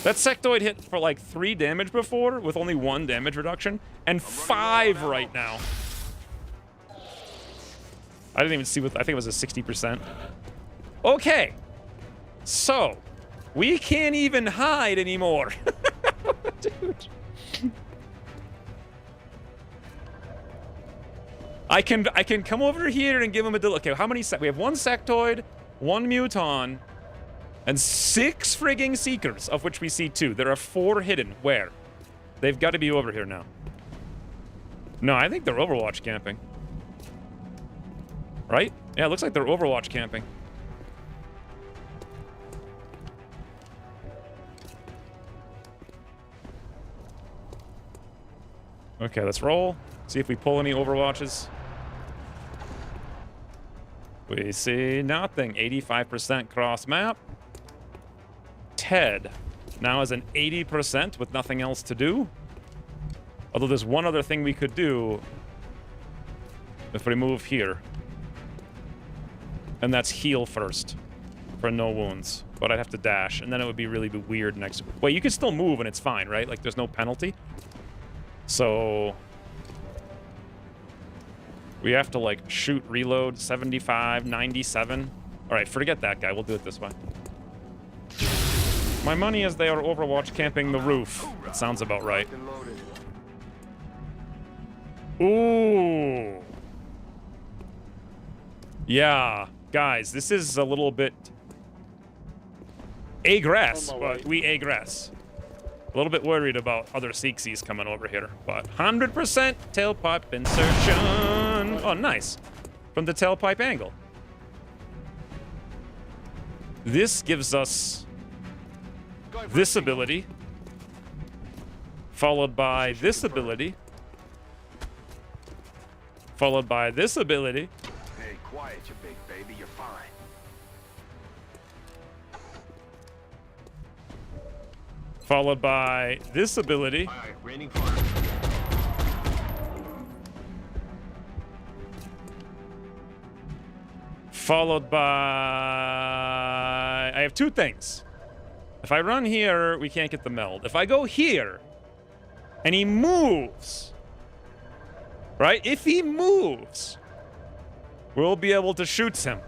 That sectoid hit for, like, 3 damage before with only 1 damage reduction, and 5 right now. I didn't even see what... I think it was a 60%. Okay. So, we can't even hide anymore. Dude. I can come over here and give him a... Okay, how many... We have 1 sectoid, 1 muton, and 6 frigging seekers, of which we see 2. There are 4 hidden. Where? They've got to be over here now. No, I think they're Overwatch camping. Right? Yeah, it looks like they're Overwatch camping. Okay, let's roll. See if we pull any Overwatches. We see nothing. 85% cross map. Ted now is an 80% with nothing else to do. Although there's one other thing we could do if we move here. And that's heal first for no wounds. But I'd have to dash, and then it would be really weird next... Wait, you can still move and it's fine, right? Like, there's no penalty. So... we have to, like, shoot, reload, 75, 97. All right, forget that guy. We'll do it this way. My money is they are Overwatch camping the roof. That sounds about right. Ooh. Yeah. Guys, this is a little bit... Agress. We agress. A little bit worried about other Seeksies coming over here. But 100% tailpipe insertion. Oh, nice. From the tailpipe angle. This gives us this ability. Followed by this ability. Followed by this ability. Hey, quiet, you big baby. You're fine. Followed by this ability. All right, raining fire. Followed by... I have 2 things. If I run here, we can't get the meld. If I go here, and he moves, right? If he moves, we'll be able to shoot him.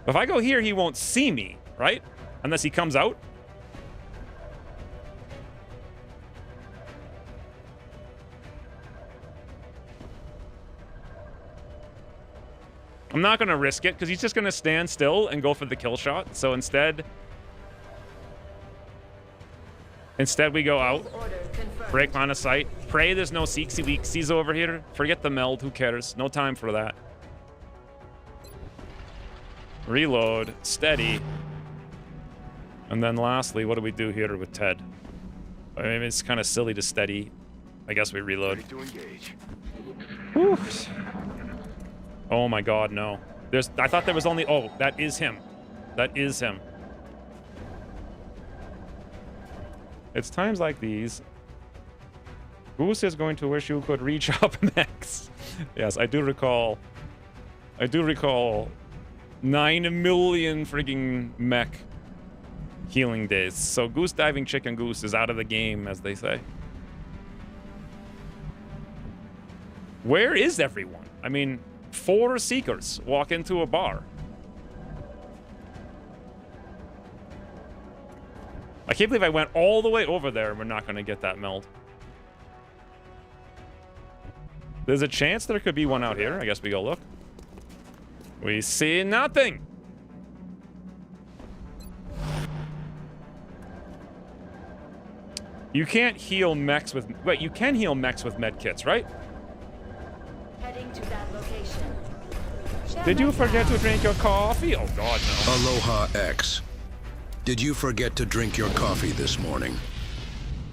If I go here, he won't see me, right? Unless he comes out. I'm not going to risk it because he's just going to stand still and go for the kill shot. So instead we go out, break line of sight, pray there's no Seeksy Weeksies over here. Forget the meld, who cares? No time for that. Reload, steady. And then lastly, what do we do here with Ted? I mean, it's kind of silly to steady. I guess we reload. Ready to engage. Whew. Oh my god, no. I thought there was only... Oh, that is him. That is him. It's times like these. Goose is going to wish you could reach up next. Yes, I do recall 9 million frigging mech healing days. So Goose Diving Chicken Goose is out of the game, as they say. Where is everyone? I mean, 4 Seekers walk into a bar. I can't believe I went all the way over there and we're not going to get that meld. There's a chance there could be one out here. I guess we go look. We see nothing. You can't heal mechs with... Wait, you can heal mechs with med kits, right? Heading to that location. Did you forget to drink your coffee? Oh, God, no. Aloha X. Did you forget to drink your coffee this morning?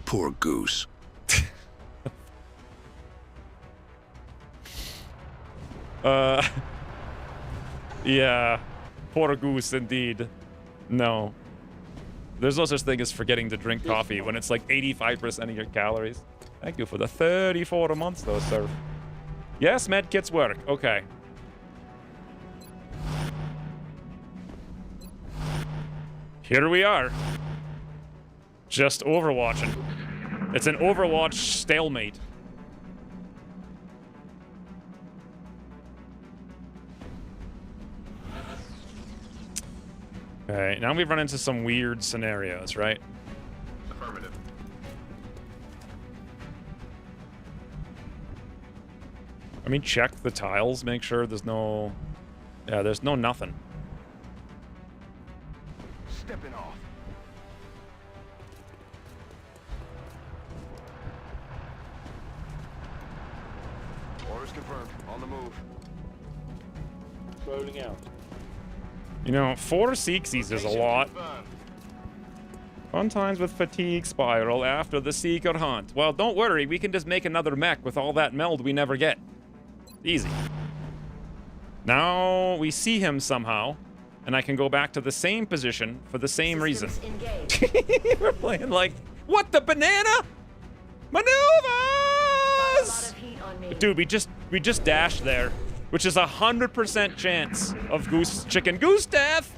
Poor Goose. Yeah. Poor Goose, indeed. No. There's no such thing as forgetting to drink coffee when it's like 85% of your calories. Thank you for the 34 months, though, sir. Yes, med kits work. Okay. Here we are. Just overwatching. It's an Overwatch stalemate. Okay, now we've run into some weird scenarios, right? Affirmative. I mean, check the tiles, make sure there's no... Yeah, there's no nothing. Stepping off. Orders confirmed. On the move. Rolling out. You know, 4 Seeksies is a lot. Confirmed. Fun times with fatigue spiral after the Seeker hunt. Well, don't worry, we can just make another mech with all that meld we never get. Easy. Now we see him somehow, and I can go back to the same position for the same reason. We're playing like, what the banana? Maneuvers! Dude, we just dashed there, which is 100% chance of Goose Chicken Goose death.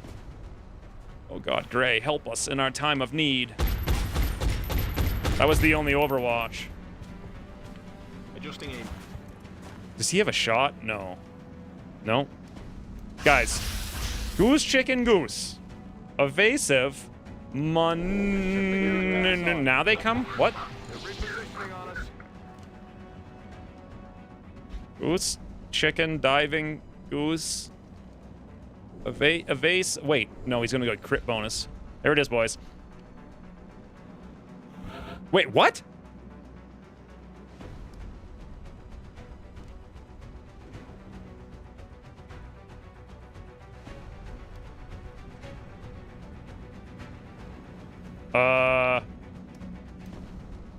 Oh God, Gray, help us in our time of need. That was the only Overwatch. Adjusting aim. Does he have a shot? No. No. Guys, Goose Chicken Goose. Evasive. Now they come? What? They're repositioning on us. Goose Chicken Diving Goose. Evase. Wait, no, he's gonna go crit bonus. There it is, boys. Wait, what?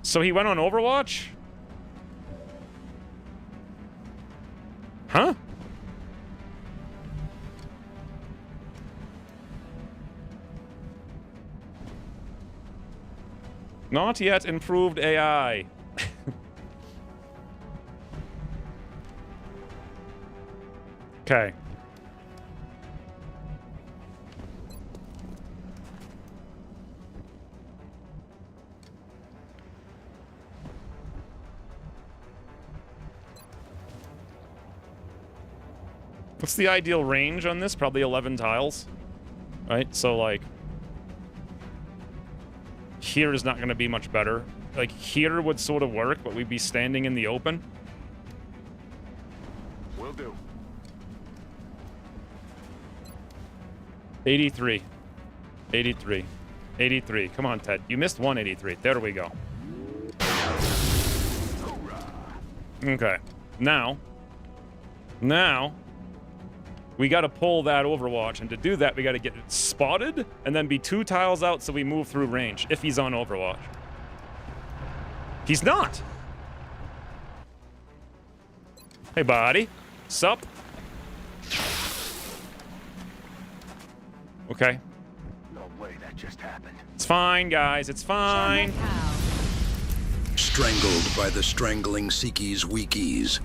So he went on Overwatch? Huh? Not yet improved AI. Okay. What's the ideal range on this? Probably 11 tiles. Right? So, like... Here is not going to be much better. Like, here would sort of work, but we'd be standing in the open. Will do. 83. 83. 83. Come on, Ted. You missed 183. There we go. Okay. Now, we got to pull that Overwatch, and to do that, we got to get it spotted, and then be 2 tiles out so we move through range, if he's on Overwatch. He's not! Hey, buddy. Sup? Okay. No way that just happened. It's fine, guys. It's fine. Strangled by the strangling Seekies Weekies.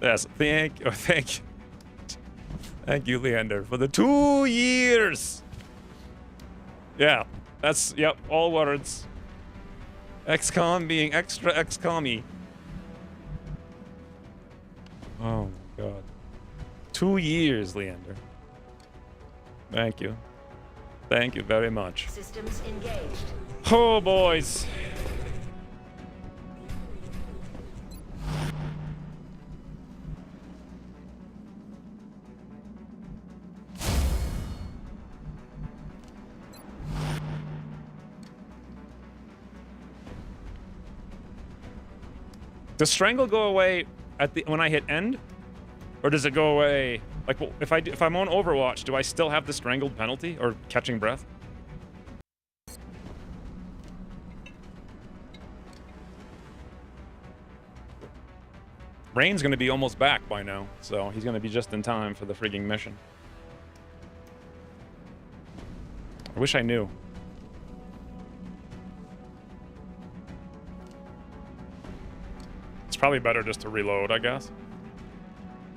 Yes, thank you, Leander, for the 2 years. Yeah, that's, yep, all words. XCOM being extra XCOM-y. Oh, my God. 2 years, Leander. Thank you. Thank you very much. Systems engaged. Oh, boys. Does strangle go away at the when I hit end, or does it go away like if I'm on Overwatch? Do I still have the strangled penalty or catching breath? Rain's gonna be almost back by now, so he's gonna be just in time for the frigging mission. I wish I knew. It's probably better just to reload, I guess.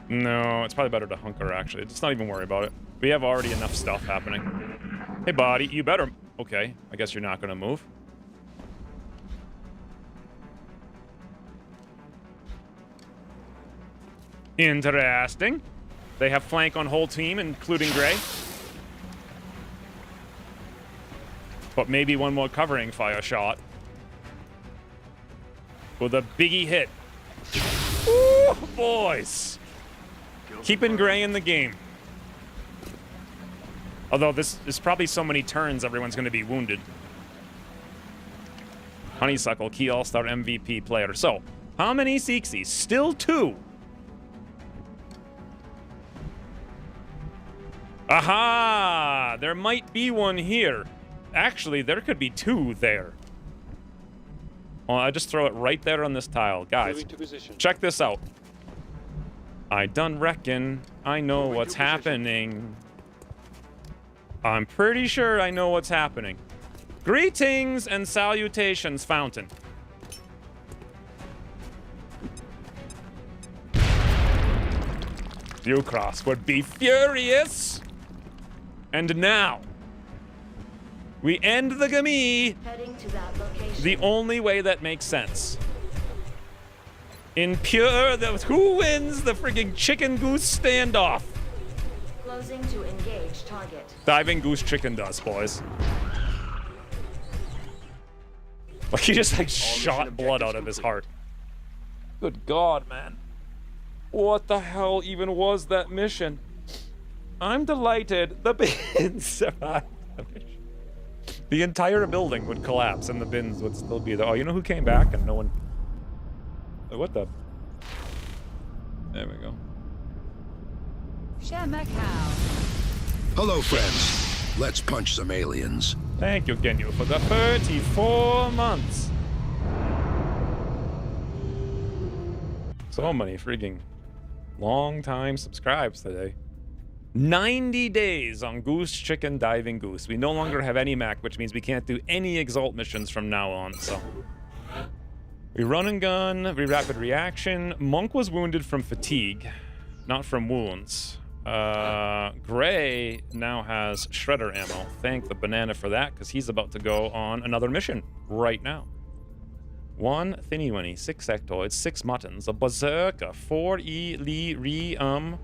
No, it's probably better to hunker, actually. Just not even worry about it. We have already enough stuff happening. Hey, buddy, you better... Okay, I guess you're not gonna move. Interesting. They have flank on whole team, including Gray. But maybe one more covering fire shot. With a biggie hit. Ooh, boys. Keeping Gray in the game. Although this is probably so many turns, everyone's going to be wounded. Honeysuckle, key all-star MVP player. So, how many Seeksies? Still 2. Aha! There might be one here. Actually, there could be 2 there. Well, I just throw it right there on this tile. Guys, check this out. I done reckon I know what's happening. I'm pretty sure I know what's happening. Greetings and salutations, Fountain. Viewcross would be furious. And now, we end the game Heading to that location. the only way that makes sense. In pure, who wins the frigging chicken goose standoff? Closing to engage target. Diving goose chicken does, boys. Like he just like shot blood out of his heart. Good God, man. What the hell even was that mission? I'm delighted the bins survived the mission. The entire building would collapse and the bins would still be there. Oh, you know who came back and no one... What the... There we go. Hello, friends. Let's punch some aliens. Thank you, Genyu, for the 34 months. So many frigging long-time subscribes today. 90 days on Goose Chicken Diving Goose. We no longer have any Mac, which means we can't do any Exalt missions from now on, so... We run and gun, we rapid reaction. Monk was wounded from fatigue, not from wounds. Gray now has shredder ammo. Thank the banana for that, because he's about to go on another mission right now. 1 thinny winny, 6 sectoids, 6 muttons, a berserker, 4 10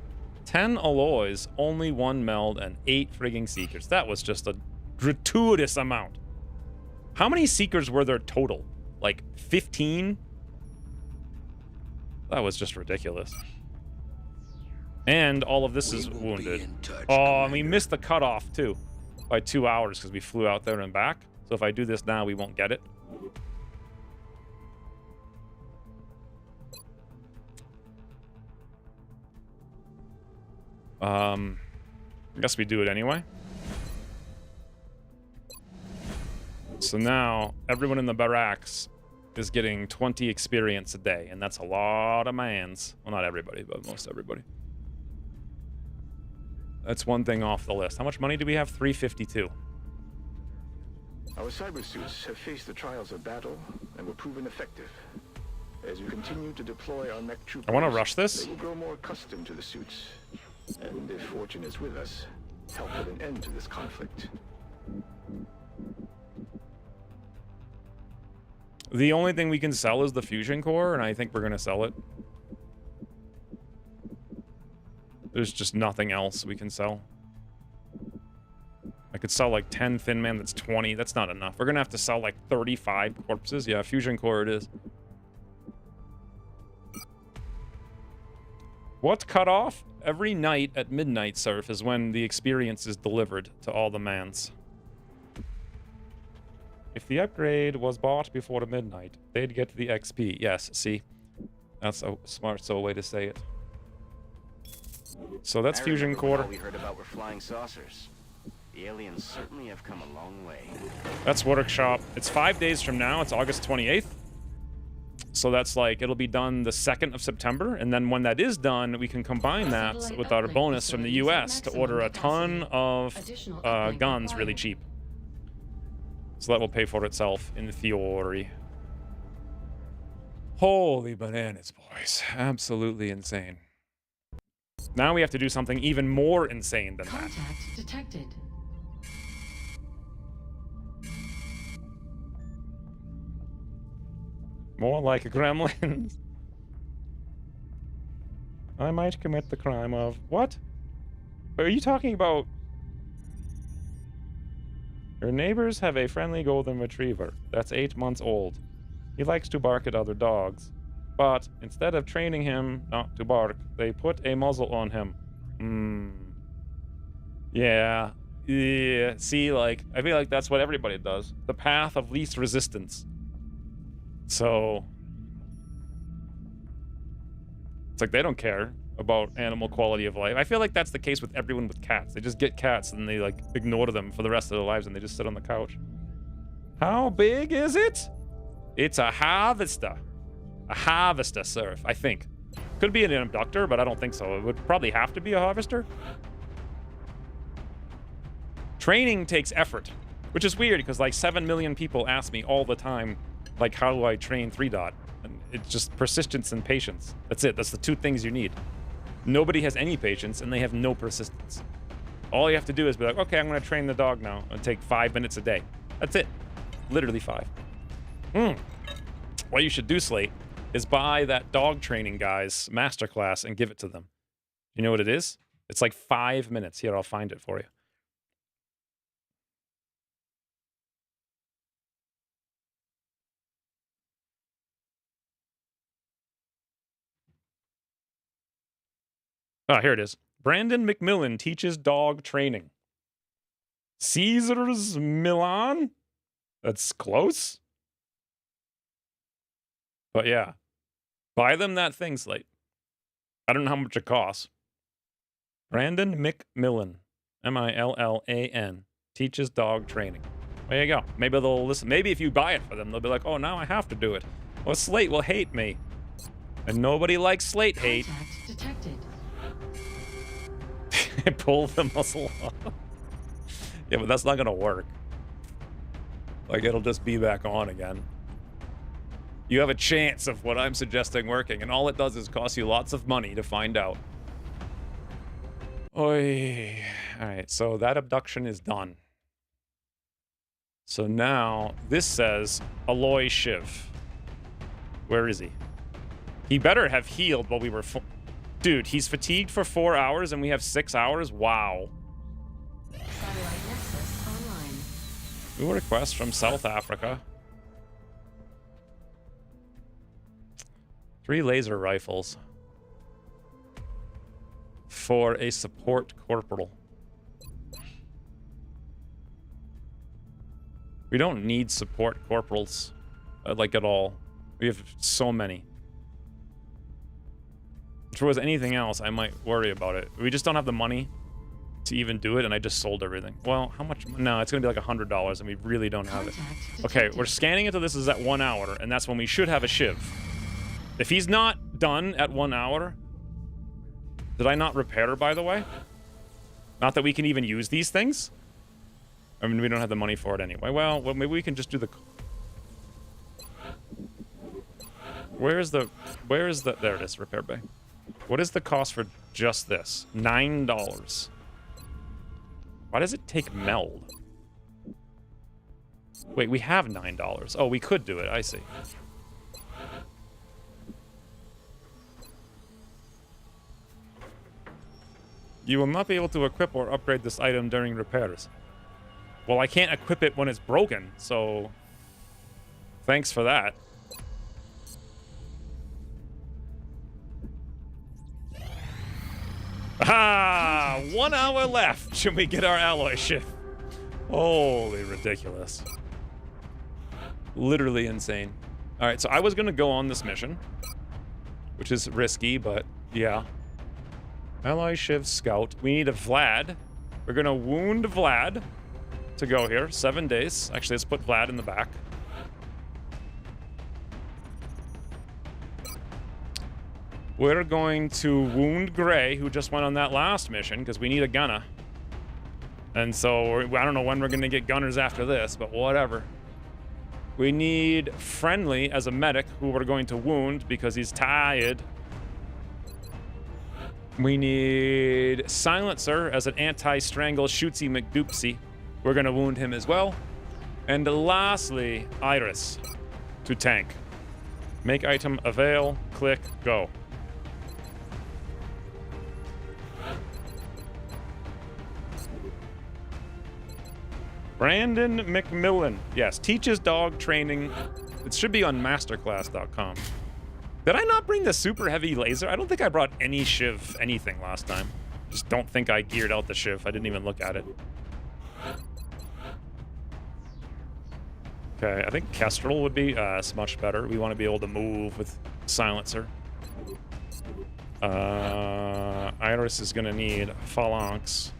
alloys, only 1 meld, and 8 frigging seekers. That was just a gratuitous amount. How many seekers were there total? Like 15? That was just ridiculous. And all of this is wounded. Oh, and we missed the cutoff too by 2 hours because we flew out there and back. So if I do this now, we won't get it. I guess we do it anyway. So now everyone in the barracks is getting 20 experience a day, and that's a lot of mans. Well, not everybody, but most everybody. That's one thing off the list. How much money do we have? 352. Our cybersuits have faced the trials of battle and were proven effective. As we continue to deploy our mech troopers, I want to rush this. they will grow more accustomed to the suits. And if fortune is with us, help put an end to this conflict. The only thing we can sell is the fusion core, and I think we're going to sell it. There's just nothing else we can sell. I could sell like 10 Thin Man, that's 20. That's not enough. We're going to have to sell like 35 corpses. Yeah, fusion core it is. What cut off? Every night at midnight, Surf, is when the experience is delivered to all the mans. If the upgrade was bought before the midnight, they'd get the XP. Yes, see? That's a smart way to say it. So that's fusion core. All we heard about were flying saucers. The aliens certainly have come a long way. That's workshop. It's 5 days from now. It's August 28th. So that's like, it'll be done the 2nd of September. And then when that is done, we can combine that with our bonus from the US to order a ton of guns really cheap. So that will pay for itself in theory. Holy bananas, boys. Absolutely insane. Now we have to do something even more insane than that. Contact detected. More like gremlins. I might commit the crime of... What? Are you talking about... Your neighbors have a friendly golden retriever that's 8 months old. He likes to bark at other dogs. But instead of training him not to bark, they put a muzzle on him. Yeah. Yeah. See, like, I feel like that's what everybody does. The path of least resistance. So... It's like they don't care about animal quality of life. I feel like that's the case with everyone with cats. They just get cats and they, like, ignore them for the rest of their lives and they just sit on the couch. How big is it? It's a harvester. A harvester, Surf, I think. Could be an abductor, but I don't think so. It would probably have to be a harvester. Training takes effort, which is weird because like 7 million people ask me all the time, like, how do I train 3-dot? And it's just persistence and patience. That's it. That's the 2 things you need. Nobody has any patience and they have no persistence. All you have to do is be like, okay, I'm going to train the dog now. It'll take 5 minutes a day. That's it. Literally 5. What you should do, Slate, is buy that dog training guy's masterclass and give it to them. You know what it is? It's like 5 minutes. Here, I'll find it for you. Ah, here it is. Brandon McMillan teaches dog training. Caesars Milan? That's close. But yeah. Buy them that thing, Slate. I don't know how much it costs. Brandon McMillan. M-I-L-L-A-N. Teaches dog training. There you go. Maybe they'll listen. Maybe if you buy it for them, they'll be like, oh, now I have to do it. Well, Slate will hate me. And nobody likes Slate hate. Contact detected. Pull the muzzle off. Yeah, but that's not gonna work. Like, it'll just be back on again. You have a chance of what I'm suggesting working, and all it does is cost you lots of money to find out. Oy. Alright, so that abduction is done. So now, this says Alloy Shiv. Where is he? He better have healed while we were... Dude, he's fatigued for 4 hours and we have 6 hours? Wow. Satellite nexus online. New request from South Africa. 3 laser rifles. For a support corporal. We don't need support corporals, like at all. We have so many. If there was anything else, I might worry about it. We just don't have the money to even do it, and I just sold everything. Well, how much? No, it's gonna be like $100, and we really don't have it. Okay, we're scanning until this is at 1 hour, and that's when we should have a shiv. If he's not done at 1 hour, did I not repair, by the way? Not that we can even use these things. I mean, we don't have the money for it anyway. Well, maybe we can just do the... Where is the... There it is, repair bay. What is the cost for just this? $9. Why does it take meld? Wait, we have $9. Oh, we could do it. I see. You will not be able to equip or upgrade this item during repairs. Well, I can't equip it when it's broken, so... Thanks for that. Ah, 1 hour left. Should we get our alloy shift? Holy ridiculous. Literally insane. Alright, so I was gonna go on this mission, which is risky, but yeah. Alloy Shiv Scout. We need a Vlad. We're gonna wound Vlad to go here. 7 days. Actually, let's put Vlad in the back. We're going to wound Gray, who just went on that last mission, because we need a gunner. And so, I don't know when we're going to get gunners after this, but whatever. We need Friendly as a medic, who we're going to wound, because he's tired. We need Silencer as an anti-strangle shootsy McDoopsy. We're going to wound him as well. And lastly, Iris to tank. Make item avail, click, go. Brandon McMillan. Yes, teaches dog training. It should be on masterclass.com. Did I not bring the super heavy laser? I don't think I brought any shiv anything last time. Just don't think I geared out the shiv. I didn't even look at it. Okay, I think Kestrel would be much better. We want to be able to move with Silencer. Iris is going to need Phalanx.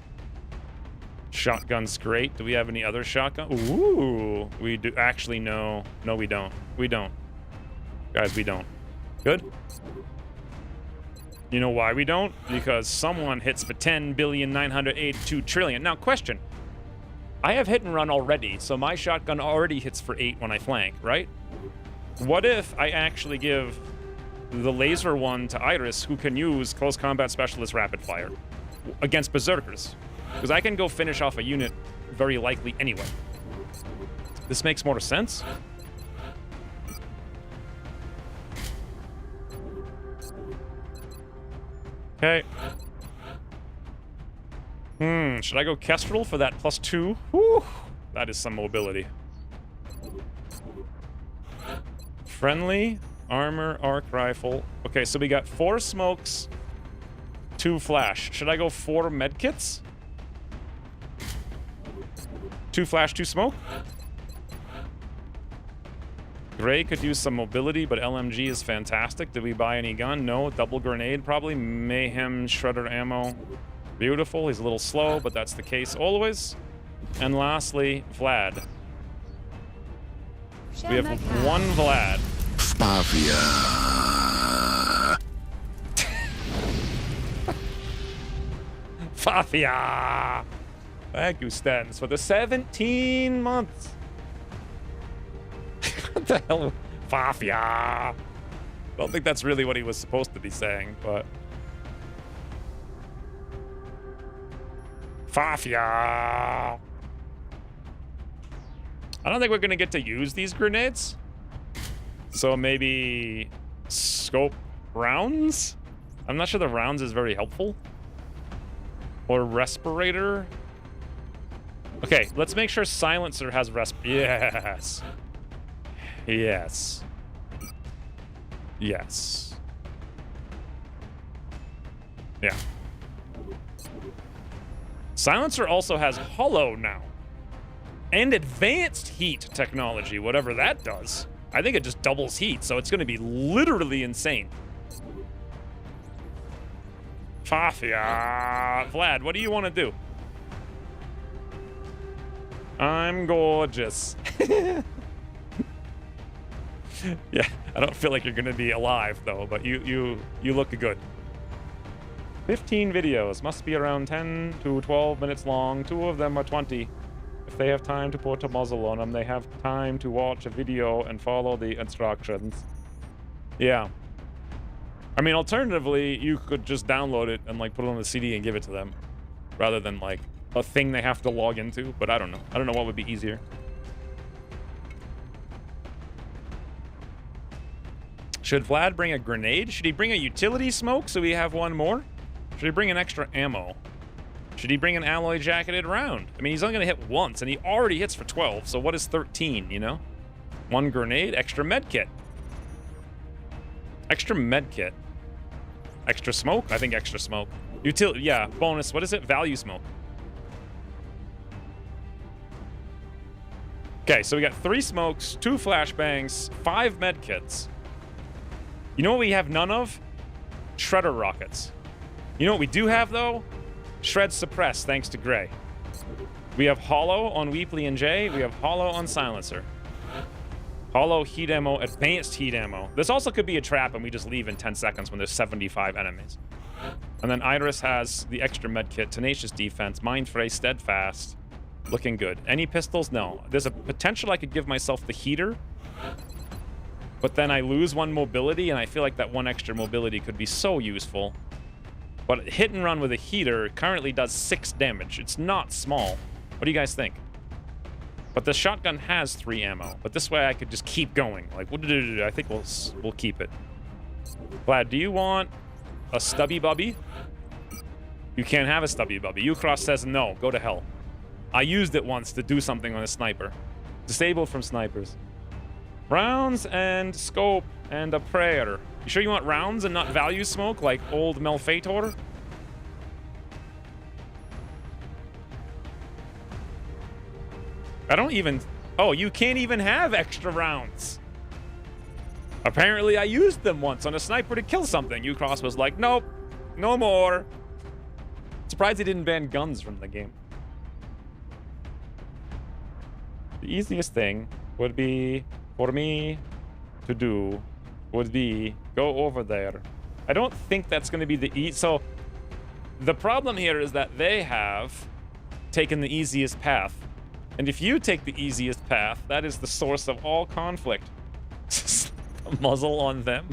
Shotgun's great. Do we have any other shotgun? Ooh, we do. Actually, no. No, we don't. We don't. Guys, we don't. Good. You know why we don't? Because someone hits for 10,982,000,000,000,000. Now, question. I have hit and run already, so my shotgun already hits for 8 when I flank, right? What if I actually give the laser one to Iris, who can use close combat specialist rapid fire against berserkers? Because I can go finish off a unit very likely anyway. This makes more sense. Okay. Should I go Kestrel for that +2? Whew, that is some mobility. Friendly, armor, arc rifle. Okay, so we got 4 smokes, 2 flash. Should I go 4 medkits? 2 flash, 2 smoke? Gray could use some mobility, but LMG is fantastic. Did we buy any gun? No. Double grenade, probably. Mayhem, shredder ammo. Beautiful. He's a little slow, but that's the case always. And lastly, Vlad. We have 1 Vlad. Mafia. Fafia! Thank you, Stens, for the 17 months. What the hell? Fafia! I don't think that's really what he was supposed to be saying, but... Fafia! I don't think we're gonna get to use these grenades. So maybe scope rounds? I'm not sure the rounds is very helpful. Or respirator? Okay, let's make sure silencer has yes. Yes. Yes. Yeah. Silencer also has hollow now. And advanced heat technology, whatever that does. I think it just doubles heat, so it's going to be literally insane. Fafia. Vlad, what do you want to do? I'm gorgeous. Yeah, I don't feel like you're going to be alive, though, but you look good. 15 videos. Must be around 10 to 12 minutes long. 2 of them are 20. If they have time to put a muzzle on them, they have time to watch a video and follow the instructions. Yeah. I mean, alternatively, you could just download it and, like, put it on the CD and give it to them. Rather than, like, a thing they have to log into. But I don't know. I don't know what would be easier. Should Vlad bring a grenade? Should he bring a utility smoke so we have one more? Should he bring an extra ammo? Should he bring an alloy jacketed round? I mean, he's only going to hit once, and he already hits for 12, so what is 13, you know? 1 grenade, extra med kit. Extra med kit. Extra smoke? I think extra smoke. Yeah, bonus. What is it? Value smoke. Okay, so we got 3 smokes, 2 flashbangs, 5 med kits. You know what we have none of? Shredder rockets. You know what we do have, though? Shred suppress, thanks to Gray. We have hollow on Weepley and Jay. We have hollow on Silencer. Hollow heat ammo, advanced heat ammo. This also could be a trap, and we just leave in 10 seconds when there's 75 enemies. And then Iris has the extra med kit, tenacious defense, mind fray, steadfast. Looking good. Any pistols? No. There's a potential I could give myself the heater. But then I lose 1 mobility, and I feel like that 1 extra mobility could be so useful. But hit and run with a heater currently does 6 damage. It's not small. What do you guys think? But the shotgun has 3 ammo. But this way I could just keep going. Like, I think we'll keep it. Vlad, do you want a stubby bubby? You can't have a stubby bubby. Ucross says no. Go to hell. I used it once to do something on a sniper. Disabled from snipers. Rounds and scope and a prayer. You sure you want rounds and not value smoke like old Malfeitor? I don't even... Oh, you can't even have extra rounds. Apparently I used them once on a sniper to kill something. Ucross was like, nope, no more. Surprised they didn't ban guns from the game. The easiest thing would be for me to do would be go over there. I don't think that's going to be the so the problem here is that they have taken the easiest path. And if you take the easiest path, that is the source of all conflict. A muzzle on them.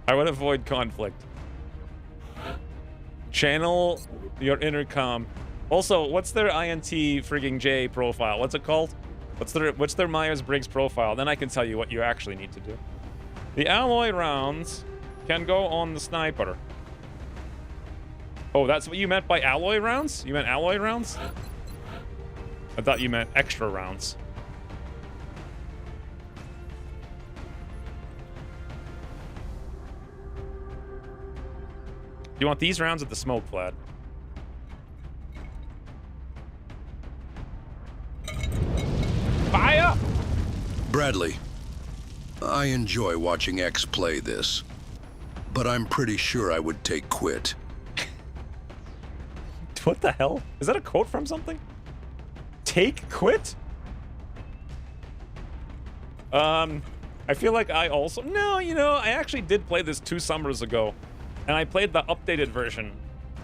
I would avoid conflict. Channel your intercom. Also, what's their INT frigging J profile? What's it called? What's their Myers-Briggs profile? Then I can tell you what you actually need to do. The alloy rounds can go on the sniper. Oh, that's what you meant by alloy rounds? You meant alloy rounds? I thought you meant extra rounds. Do you want these rounds at the smoke, Vlad? Fire! Bradley, I enjoy watching X play this, but I'm pretty sure I would take quit. What the hell? Is that a quote from something? Take quit? I feel like I also... No, you know, I actually did play this 2 summers ago. And I played the updated version.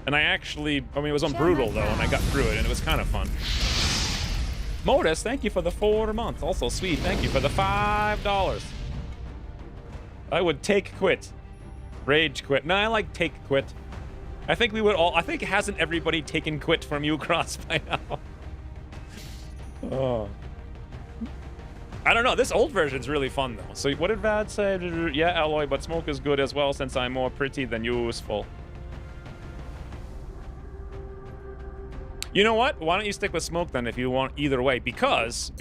And I actually... I mean, it was on Brutal, though, and I got through it, and it was kind of fun. Modus, thank you for the 4 months. Also, Sweet, thank you for the $5. I would take quit. Rage quit. No, I like take quit. I think we would all... I think hasn't everybody taken quit from Ucross by now? Oh. I don't know. This old version's really fun, though. So what did Vad say? Yeah, alloy, but smoke is good as well since I'm more pretty than useful. You know what? Why don't you stick with smoke then if you want either way? Because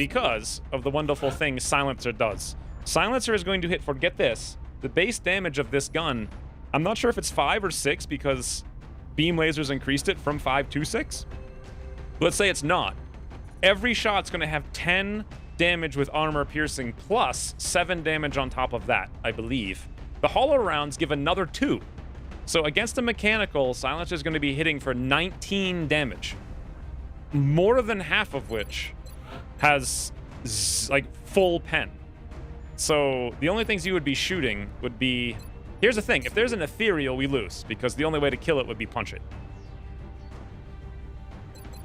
of the wonderful thing Silencer does. Silencer is going to hit, forget this, the base damage of this gun. I'm not sure if it's 5 or 6 because beam lasers increased it from 5 to 6. Let's say it's not. Every shot's going to have 10 damage with armor piercing plus 7 damage on top of that, I believe. The hollow rounds give another 2. So against a mechanical, Silencer is going to be hitting for 19 damage. More than half of which has like full pen. So the only things you would be shooting would be... Here's the thing. If there's an ethereal, we lose because the only way to kill it would be punch it.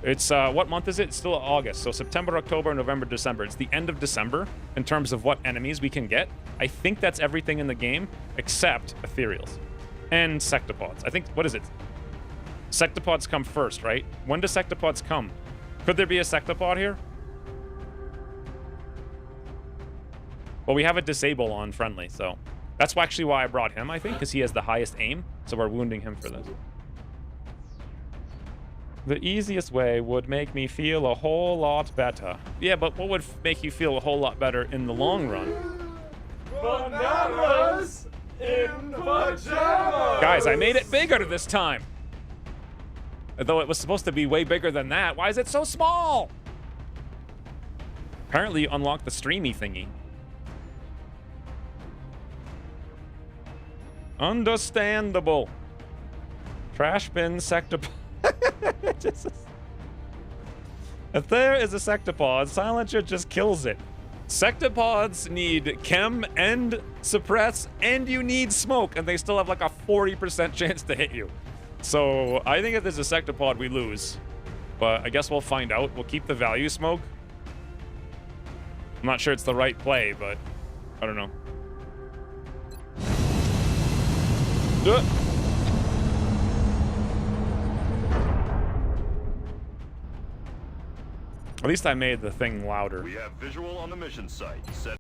It's, what month is it? It's still August. So September, October, November, December. It's the end of December in terms of what enemies we can get. I think that's everything in the game except ethereals and sectopods. I think, what is it? Sectopods come first, right? When do sectopods come? Could there be a sectopod here? Well, we have a disable on friendly, so that's actually why I brought him, I think, because he has the highest aim, so we're wounding him for this. The easiest way would make me feel a whole lot better. Yeah, but what would make you feel a whole lot better in the long run? Bananas in pajamas! Guys, I made it bigger this time. Though it was supposed to be way bigger than that. Why is it so small? Apparently you unlocked the streamy thingy. Understandable. Trash bin sectopod. If there is a sectopod, Silencer just kills it. Sectopods need chem and suppress, and you need smoke, and they still have like a 40% chance to hit you. So I think if there's a sectopod, we lose. But I guess we'll find out. We'll keep the value smoke. I'm not sure it's the right play, but I don't know. Do it. At least I made the thing louder. We have visual on the mission site. Set.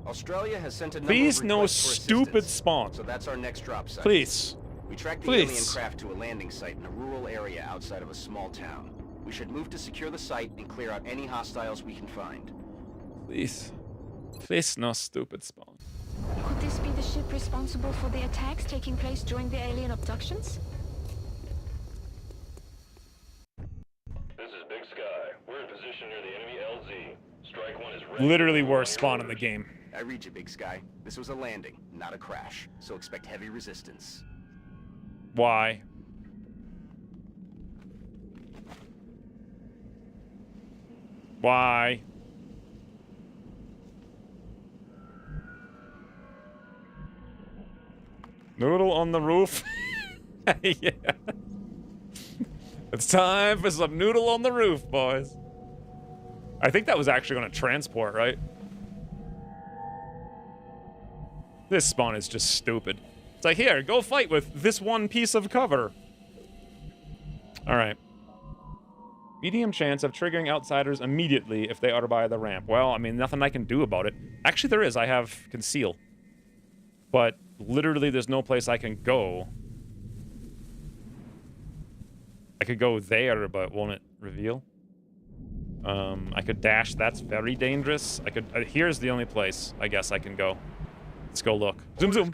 Australia has sent a number Please, of no requests for stupid assistance, spawn. So that's our next drop site. Please. We tracked the Please. alien craft to a landing site in a rural area outside of a small town. We should move to secure the site and clear out any hostiles we can find. Please. Please, no stupid spawn. Could this be the ship responsible for the attacks taking place during the alien abductions? This is Big Sky. We're in position near the enemy LZ. Strike one is ready. Literally worst spawn in the game. I read you, Big Sky. This was a landing, not a crash. So expect heavy resistance. Why? Why? Noodle on the roof? Yeah. It's time for some noodle on the roof, boys. I think that was actually going to transport, right? This spawn is just stupid. It's like, here, go fight with this one piece of cover. Alright. Medium chance of triggering outsiders immediately if they are by the ramp. Well, I mean, nothing I can do about it. Actually, there is. I have conceal. But literally, there's no place I can go. I could go there, but won't it reveal? I could dash. That's very dangerous. I could... here's the only place I guess I can go. Let's go look. Zoom, zoom.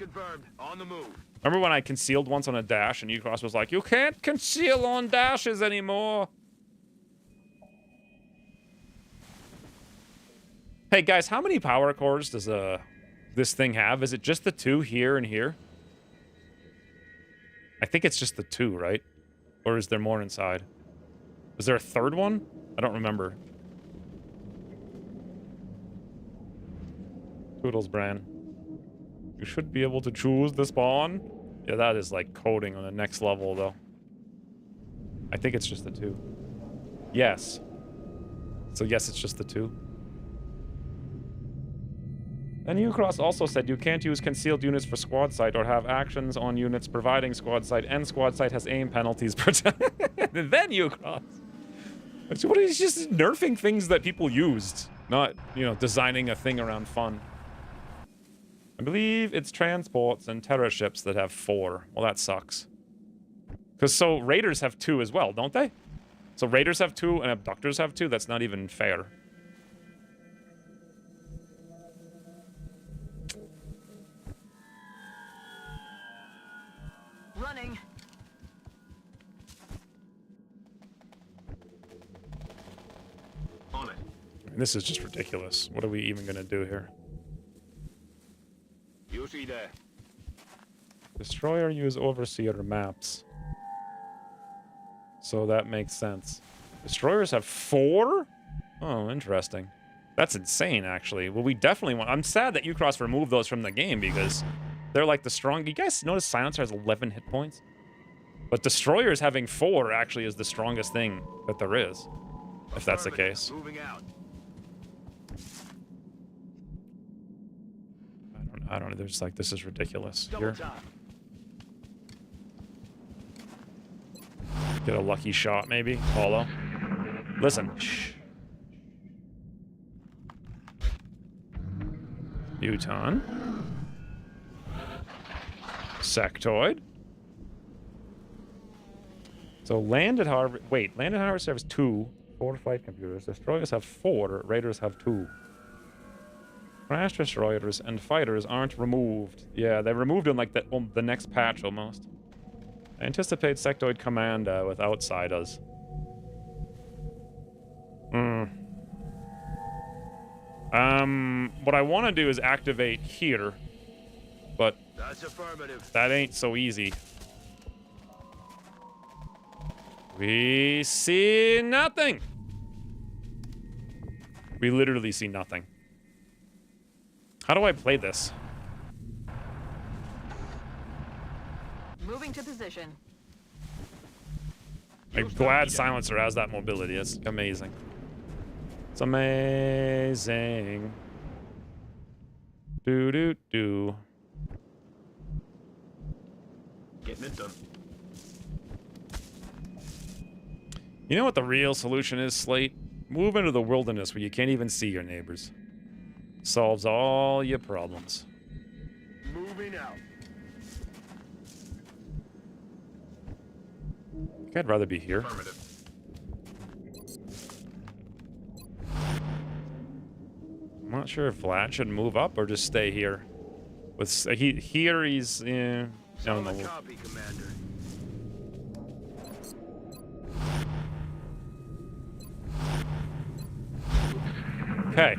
On the move. Remember when I concealed once on a dash and Ucross was like, you can't conceal on dashes anymore. Hey, guys, how many power cores does this thing have? Is it just the 2 here and here? I think it's just the 2, right? Or is there more inside? Is there a third one? I don't remember. Toodles brand. You should be able to choose the spawn. Yeah, that is like coding on the next level, though. I think it's just the 2. Yes. So yes, it's just the 2. And Ucross also said you can't use concealed units for squad site or have actions on units providing squad site, and squad site has aim penalties per time. And then Ucross. So what is just nerfing things that people used, not, you know, designing a thing around fun. I believe it's transports and terror ships that have 4. Well, that sucks. Because so raiders have 2 as well, don't they? So raiders have 2 and abductors have 2. That's not even fair. Running. On it. This is just ridiculous. What are we even gonna do here? You see there. Destroyer use overseer maps. So that makes sense. Destroyers have 4? Oh, interesting. That's insane, actually. Well, we definitely want... I'm sad that Ucross removed those from the game because they're like the strong... You guys notice Silencer has 11 hit points? But Destroyers having 4 actually is the strongest thing that there is. If that's the case. Moving out. I don't know. They're just like, this is ridiculous. Double time. Get a lucky shot, maybe. Hollow. Listen. Shh. Buton. Sectoid. So landed harvest. Wait, landed harvester has 2 fortified computers. Destroyers have 4. Raiders have 2. Crash destroyers and fighters aren't removed. Yeah, they removed them like the next patch almost. I anticipate sectoid command with outsiders. What I want to do is activate here, but That's affirmative. that ain't so easy. We see nothing. We literally see nothing. How do I play this? Moving to position. I'm glad Silencer has that mobility. It's amazing. It's amazing. Do. Getting it done. You know what the real solution is, Slate? Move into the wilderness where you can't even see your neighbors. Solves all your problems. Moving out. I think I'd rather be here. Affirmative. I'm not sure if Vlad should move up or just stay here. With here he's I don't know. Copy, Commander. Okay.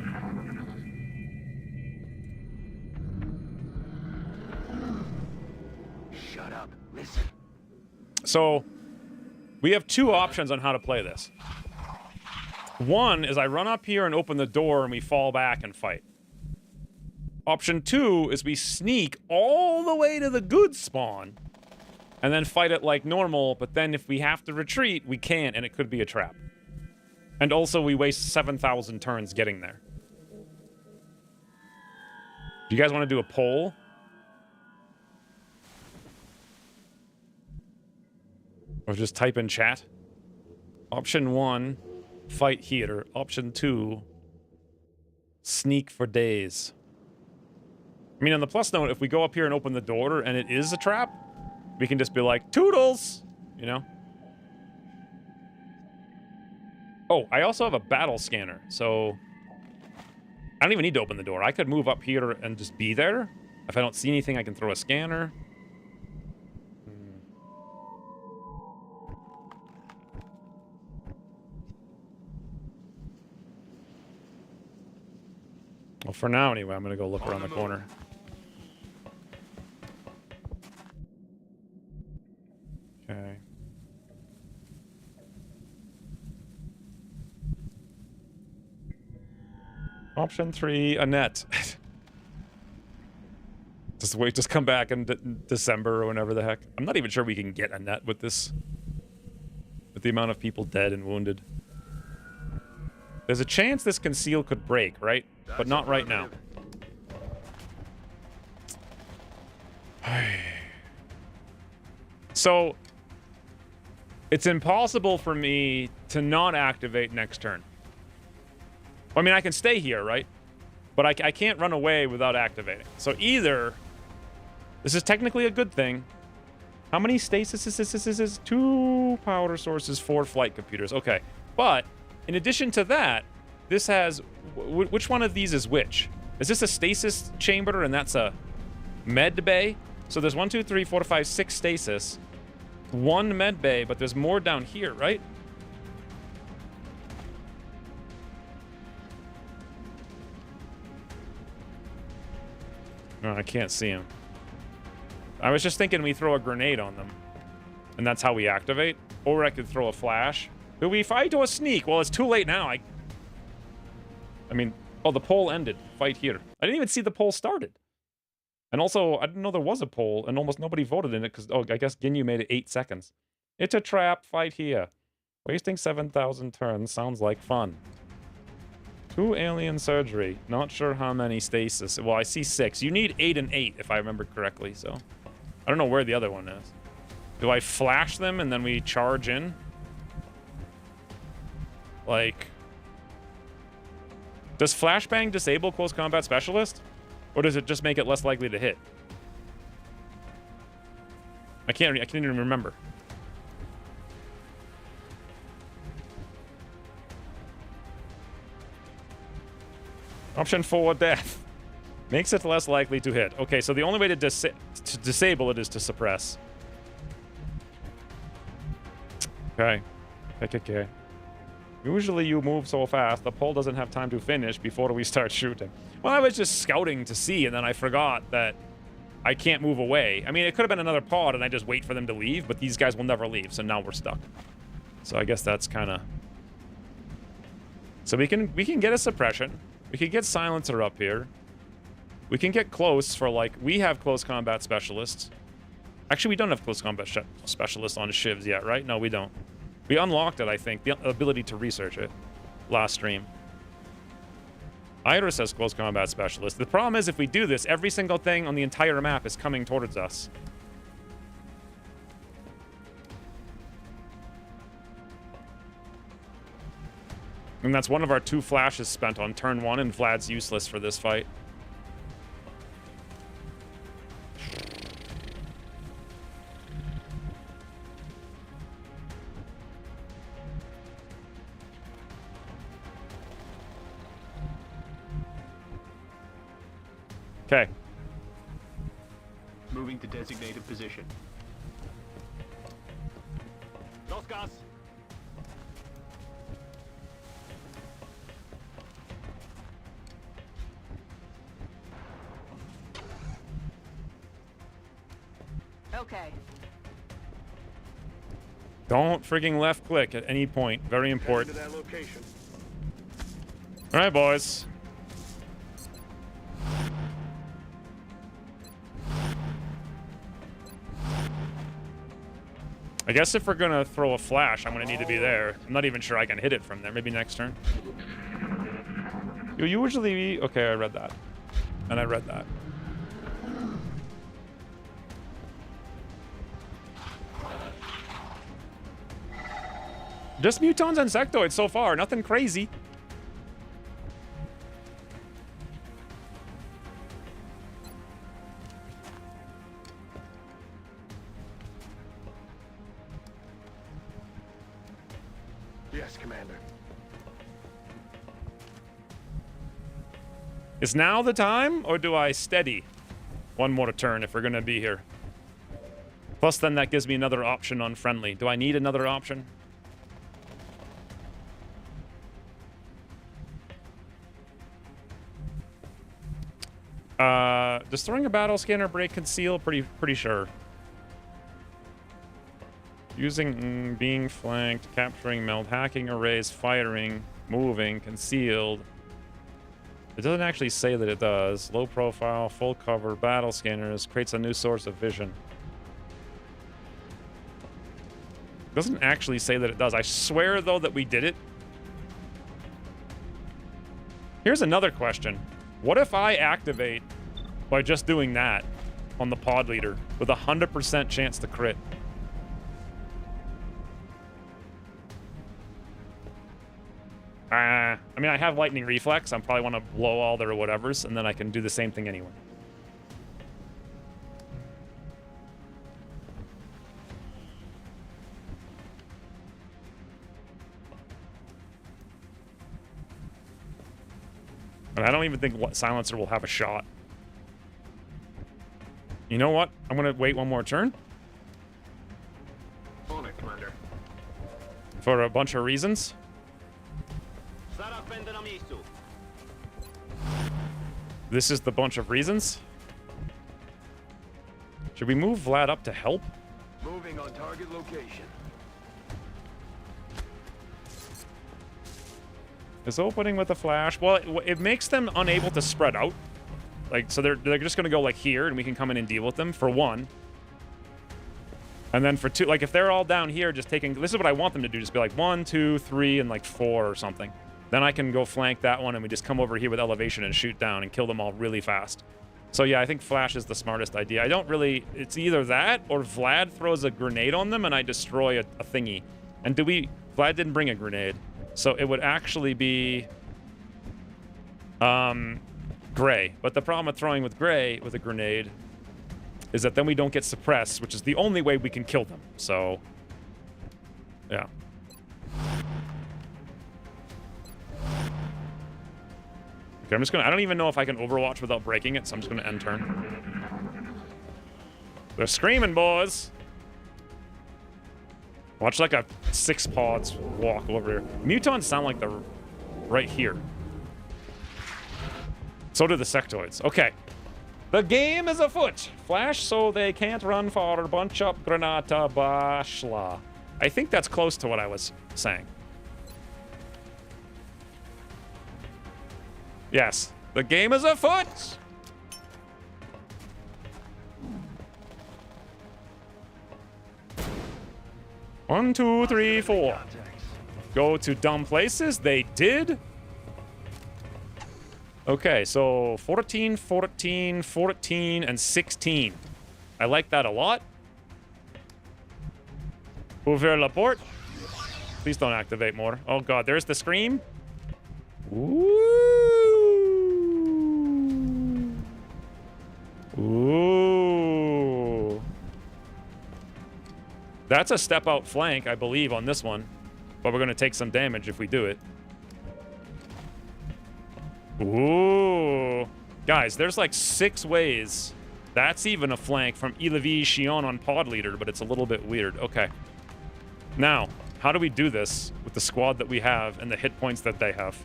Shut up. Listen. So we have 2 options on how to play this. One is I run up here and open the door and we fall back and fight. Option 2 is we sneak all the way to the good spawn and then fight it like normal, but then if we have to retreat, we can't and it could be a trap. And also we waste 7,000 turns getting there. Do you guys want to do a poll? Or just type in chat? Option 1, fight here. Option 2, sneak for days. I mean, on the plus note, if we go up here and open the door and it is a trap, we can just be like, toodles! You know? Oh, I also have a battle scanner, so I don't even need to open the door. I could move up here and just be there. If I don't see anything, I can throw a scanner. Well, for now, anyway, I'm going to go look around the corner. Okay. Option 3, a net. Just come back in December or whenever the heck. I'm not even sure we can get a net with this. With the amount of people dead and wounded. There's a chance this conceal could break, right? But not right now. So, it's impossible for me to not activate next turn. I mean, I can stay here, right? But I can't run away without activating. So either this is technically a good thing. How many stasis is 2 power sources, 4 flight computers. Okay. But in addition to that, this has which one of these is which? Is this a stasis chamber and that's a med bay? So there's 1, 2, 3, 4, 5, 6 stasis. 1 med bay, but there's more down here, right? No, I can't see him. I was just thinking we throw a grenade on them. And that's how we activate. Or I could throw a flash. Do we fight or sneak? Well, it's too late now. I mean, oh, the poll ended. Fight here. I didn't even see the poll started. And also, I didn't know there was a poll, and almost nobody voted in it because, oh, I guess Ginyu made it 8 seconds. It's a trap. Fight here. Wasting 7,000 turns sounds like fun. 2 alien surgery. Not sure how many stasis. Well, I see 6. You need 8 and 8, if I remember correctly, so. I don't know where the other one is. Do I flash them and then we charge in? Like... Does flashbang disable close combat specialist? Or does it just make it less likely to hit? I can't even remember. Option 4, death. Makes it less likely to hit. Okay, so the only way to disable it is to suppress. Okay. Okay. Usually you move so fast, the pole doesn't have time to finish before we start shooting. Well, I was just scouting to see, and then I forgot that I can't move away. I mean, it could have been another pod, and I just wait for them to leave, but these guys will never leave, so now we're stuck. So I guess that's kind of... So we can get a suppression. We can get silencer up here. We can get close for, like... We have close combat specialists. Actually, we don't have close combat specialists on shivs yet, right? No, we don't. We unlocked it, I think, the ability to research it last stream. Iris has close combat specialist. The problem is if we do this, every single thing on the entire map is coming towards us. And that's one of our 2 flashes spent on turn 1, and Vlad's useless for this fight. Okay. Moving to designated position. Los gas. Okay. Don't frigging left click at any point. Very important. Head to that location. All right, boys. I guess if we're gonna throw a flash, I'm gonna need to be there. I'm not even sure I can hit it from there. Maybe next turn. You usually... Okay, I read that. And I read that. Just mutons and sectoids so far. Nothing crazy. Yes, Commander. Is now the time, or do I steady one more turn if we're going to be here? Plus, then that gives me another option on friendly. Do I need another option? Destroying a battle scanner, break, conceal, pretty sure. Using being flanked, capturing, meld, hacking, arrays, firing, moving, concealed. It doesn't actually say that it does. Low profile, full cover, battle scanners, creates a new source of vision. It doesn't actually say that it does. I swear, though, that we did it. Here's another question. What if I activate by just doing that on the pod leader with a 100% chance to crit? I mean, I have lightning reflex. I probably want to blow all their whatevers, and then I can do the same thing anyway. And I don't even think Silencer will have a shot. You know what? I'm going to wait one more turn. On it, Commander. For a bunch of reasons. This is the bunch of reasons. Should we move Vlad up to help? Moving on target location. Is opening with a flash. Well, it makes them unable to spread out. Like, so they're just going to go like here, and we can come in and deal with them for one. And then for two, like if they're all down here just taking, this is what I want them to do, just be like 1, 2, 3, and like 4 or something. Then I can go flank that one, and we just come over here with elevation and shoot down and kill them all really fast. So yeah, I think flash is the smartest idea. I don't really, it's either that or Vlad throws a grenade on them and I destroy a thingy. And Vlad didn't bring a grenade. So it would actually be Gray. But the problem with throwing with Gray with a grenade is that then we don't get suppressed, which is the only way we can kill them. So, yeah. Okay, I'm just gonna, I don't even know if I can Overwatch without breaking it, so I'm just gonna end turn. They're screaming, boys! Watch like a 6 pods walk over here. Mutons sound like they're right here. So do the sectoids. Okay. The game is afoot. Flash so they can't run far. Bunch up Granata Bashla. I think that's close to what I was saying. Yes. The game is afoot. One, two, three, four. Go to dumb places. They did. Okay, so 14, 14, 14, and 16. I like that a lot. Ouvert la porte. Please don't activate more. Oh god, there's the scream. Ooh. Ooh. That's a step out flank, I believe, on this one. But we're going to take some damage if we do it. Ooh. Guys, there's like 6 ways. That's even a flank from Ilavi Shion on pod leader, but it's a little bit weird. Okay. Now, how do we do this with the squad that we have and the hit points that they have?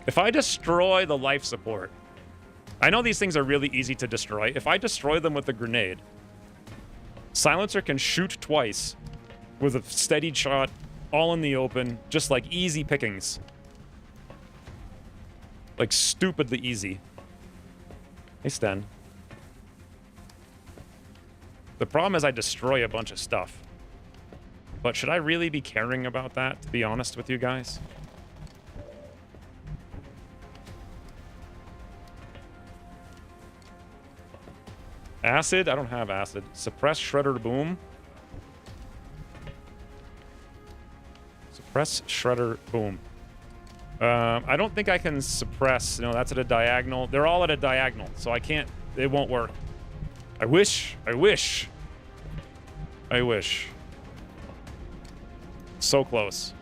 If I destroy the life support, I know these things are really easy to destroy. If I destroy them with a grenade, Silencer can shoot twice with a steadied shot, all in the open, just like easy pickings. Like stupidly easy. Hey, Sten. The problem is I destroy a bunch of stuff. But should I really be caring about that, to be honest with you guys? Acid? I don't have acid. Suppress Shredder Boom. Suppress Shredder Boom. I don't think I can suppress. No, that's at a diagonal. They're all at a diagonal, so I can't. It won't work. I wish. I wish. I wish. So close.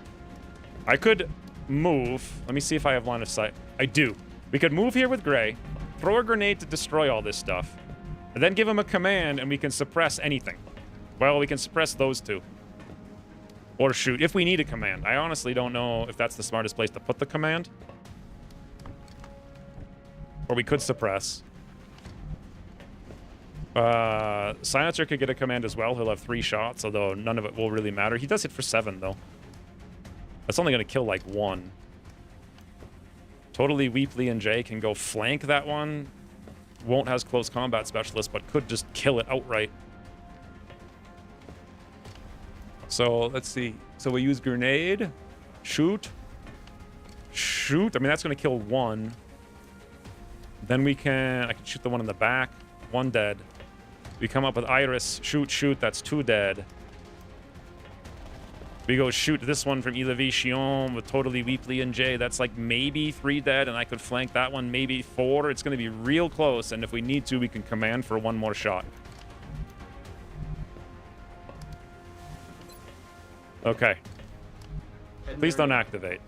I could move. Let me see if I have line of sight. I do. We could move here with Gray, throw a grenade to destroy all this stuff, and then give him a command, and we can suppress anything. Well, we can suppress those two. Or shoot, if we need a command. I honestly don't know if that's the smartest place to put the command. Or we could suppress. Silencer could get a command as well. He'll have 3 shots, although none of it will really matter. He does hit for 7, though. That's only going to kill, like, 1. Totally Weepley and Jay can go flank that one. Won't has close combat specialist, but could just kill it outright. So, let's see. So, we use grenade. Shoot. Shoot. I mean, that's going to kill 1. Then we can... I can shoot the one in the back. 1 dead. We come up with Iris. Shoot, shoot. That's 2 dead. We go shoot this one from Elevation with Totally Weeply and J. That's like maybe 3 dead, and I could flank that one maybe 4. It's going to be real close, and if we need to, we can command for 1 more shot. Okay. Please don't activate.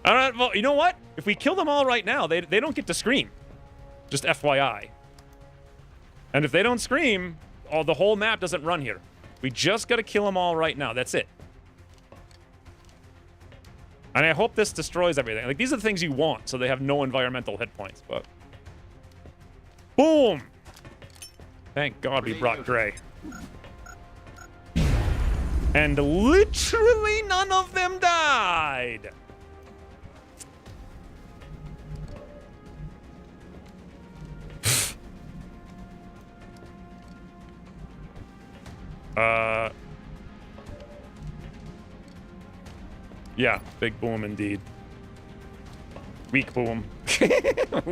All right, well, you know what? If we kill them all right now, they don't get to scream. Just FYI. And if they don't scream, the whole map doesn't run here. We just got to kill them all right now. That's it. And I hope this destroys everything. Like, these are the things you want, so they have no environmental hit points, but... Boom! Thank God we brought Gray. And literally none of them died! Yeah, big boom indeed. Weak boom.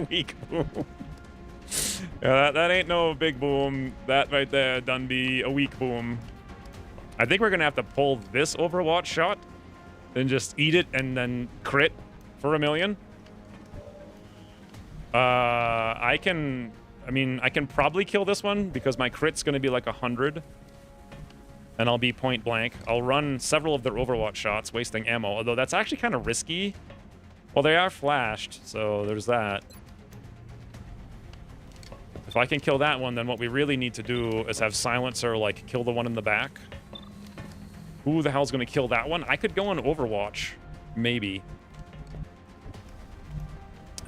Weak boom. Yeah, that ain't no big boom. That right there done be a weak boom. I think we're gonna have to pull this Overwatch shot and just eat it and then crit for 1,000,000. I can probably kill this one because my crit's gonna be like 100. And I'll be point blank. I'll run several of their Overwatch shots, wasting ammo. Although that's actually kind of risky. Well, they are flashed, so there's that. If I can kill that one, then what we really need to do is have Silencer, like, kill the one in the back. Who the hell's going to kill that one? I could go on Overwatch. Maybe.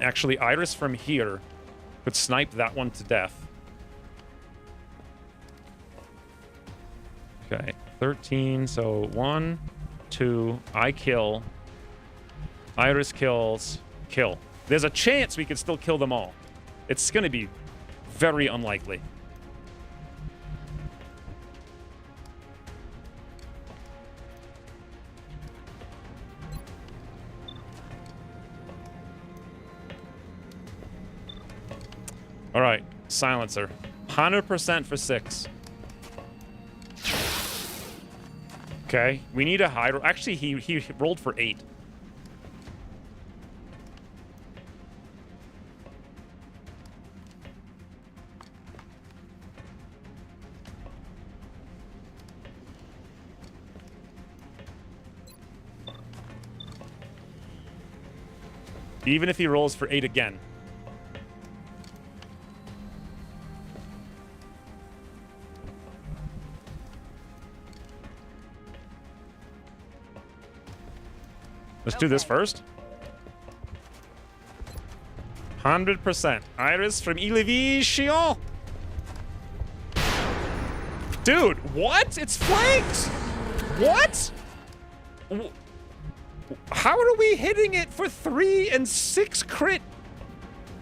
Actually, Iris from here could snipe that one to death. Okay, 13, so 1, 2, I kill. Iris kills, kill. There's a chance we could still kill them all. It's gonna be very unlikely. All right, Silencer. 100% for 6. Okay, we need a high... Actually, he rolled for 8. Even if he rolls for 8 again. Let's do this first. 100%. Iris from Elevation. Dude, what? It's flanked! What? How are we hitting it for 3 and 6 crit?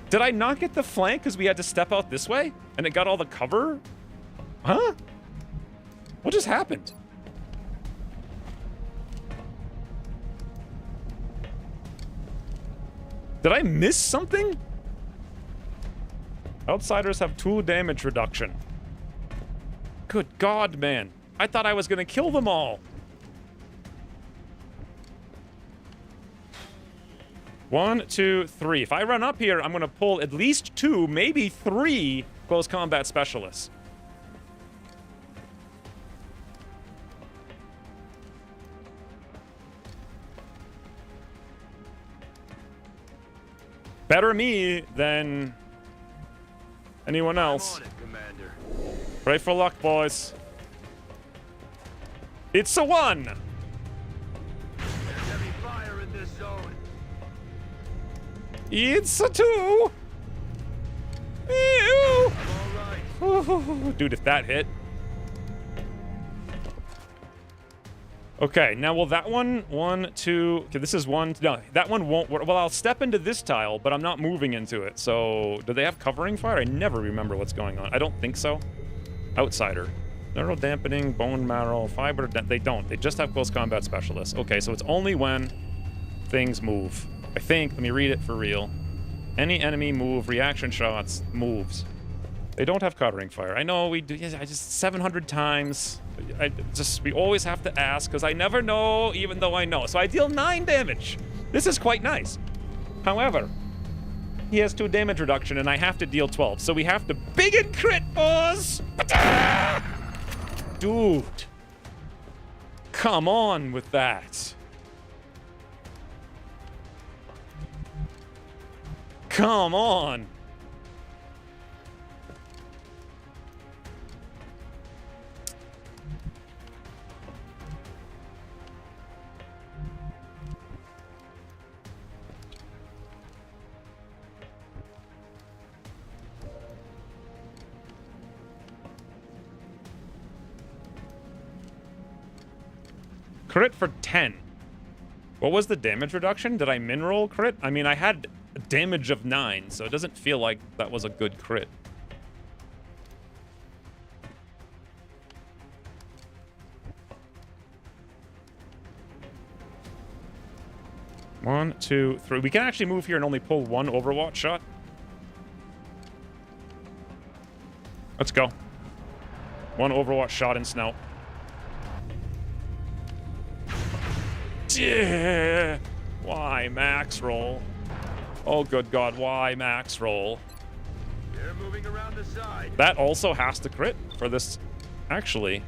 Did I not get the flank because we had to step out this way? And it got all the cover? Huh? What just happened? Did I miss something? Outsiders have 2 damage reduction. Good God, man. I thought I was gonna kill them all. 1, 2, 3. If I run up here, I'm gonna pull at least 2, maybe 3 close combat specialists. Better me than anyone else. Pray for luck, boys. It's a 1. Heavy fire in this zone. It's a 2. Ew. Dude, if that hit. Okay, now will that one, 1, 2, okay, this is 1, no, that one won't work. Well, I'll step into this tile, but I'm not moving into it. So, do they have covering fire? I never remember what's going on. I don't think so. Outsider. Neural dampening, bone marrow, fiber, they don't. They just have close combat specialists. Okay, so it's only when things move. I think, let me read it for real. Any enemy move, reaction shots, moves. They don't have countering fire. I know we do. Yeah, I just 700 times. We always have to ask because I never know, even though I know. So I deal 9 damage. This is quite nice. However, he has 2 damage reduction and I have to deal 12. So we have to big and crit, boss. Dude. Come on with that. Come on. Crit for 10. What was the damage reduction? Did I min-roll crit? I mean, I had a damage of 9, so it doesn't feel like that was a good crit. One, two, three. We can actually move here and only pull 1 Overwatch shot. Let's go. 1 Overwatch shot in snout. Yeah. Why max roll? Oh, good God. Why max roll? They're moving around the side. That also has to crit for this. Actually.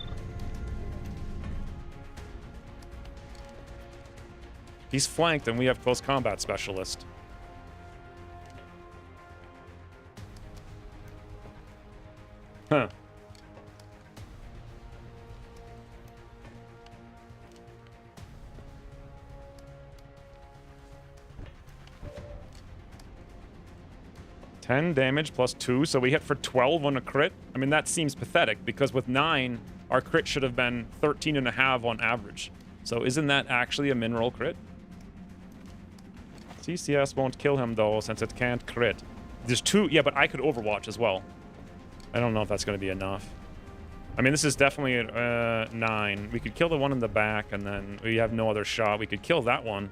He's flanked and we have close combat specialist. Huh. Damage plus 2, so we hit for 12 on a crit. I mean, that seems pathetic because with 9, our crit should have been 13.5 on average. So isn't that actually a min-roll crit? CCS won't kill him though, since it can't crit. There's 2, yeah, but I could Overwatch as well. I don't know if that's going to be enough. I mean, this is definitely 9. We could kill the one in the back, and then we have no other shot. We could kill that one.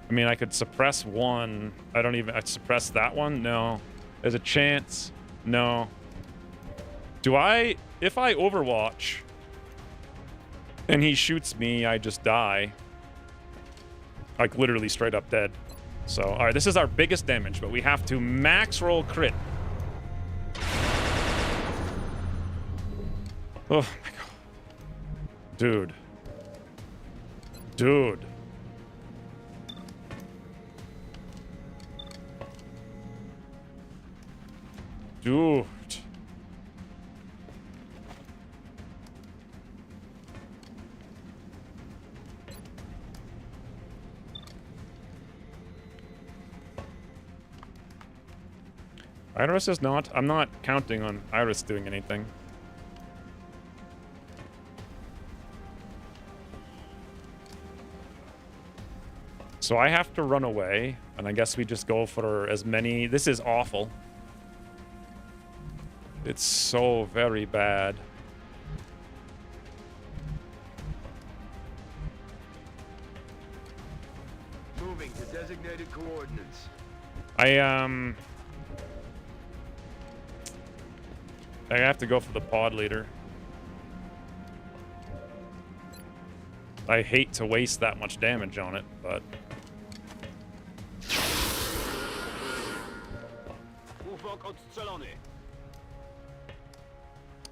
I mean, I could suppress 1. I'd suppress that one? No. There's a chance. No. If I Overwatch and he shoots me, I just die. Like, literally straight up dead. So, all right, this is our biggest damage, but we have to max roll crit. Oh, my God. Dude. Dude. Dude. Iris is not. I'm not counting on Iris doing anything. So I have to run away, and I guess we just go for as many. This is awful. It's so very bad. Moving to designated coordinates. I have to go for the pod leader. I hate to waste that much damage on it, but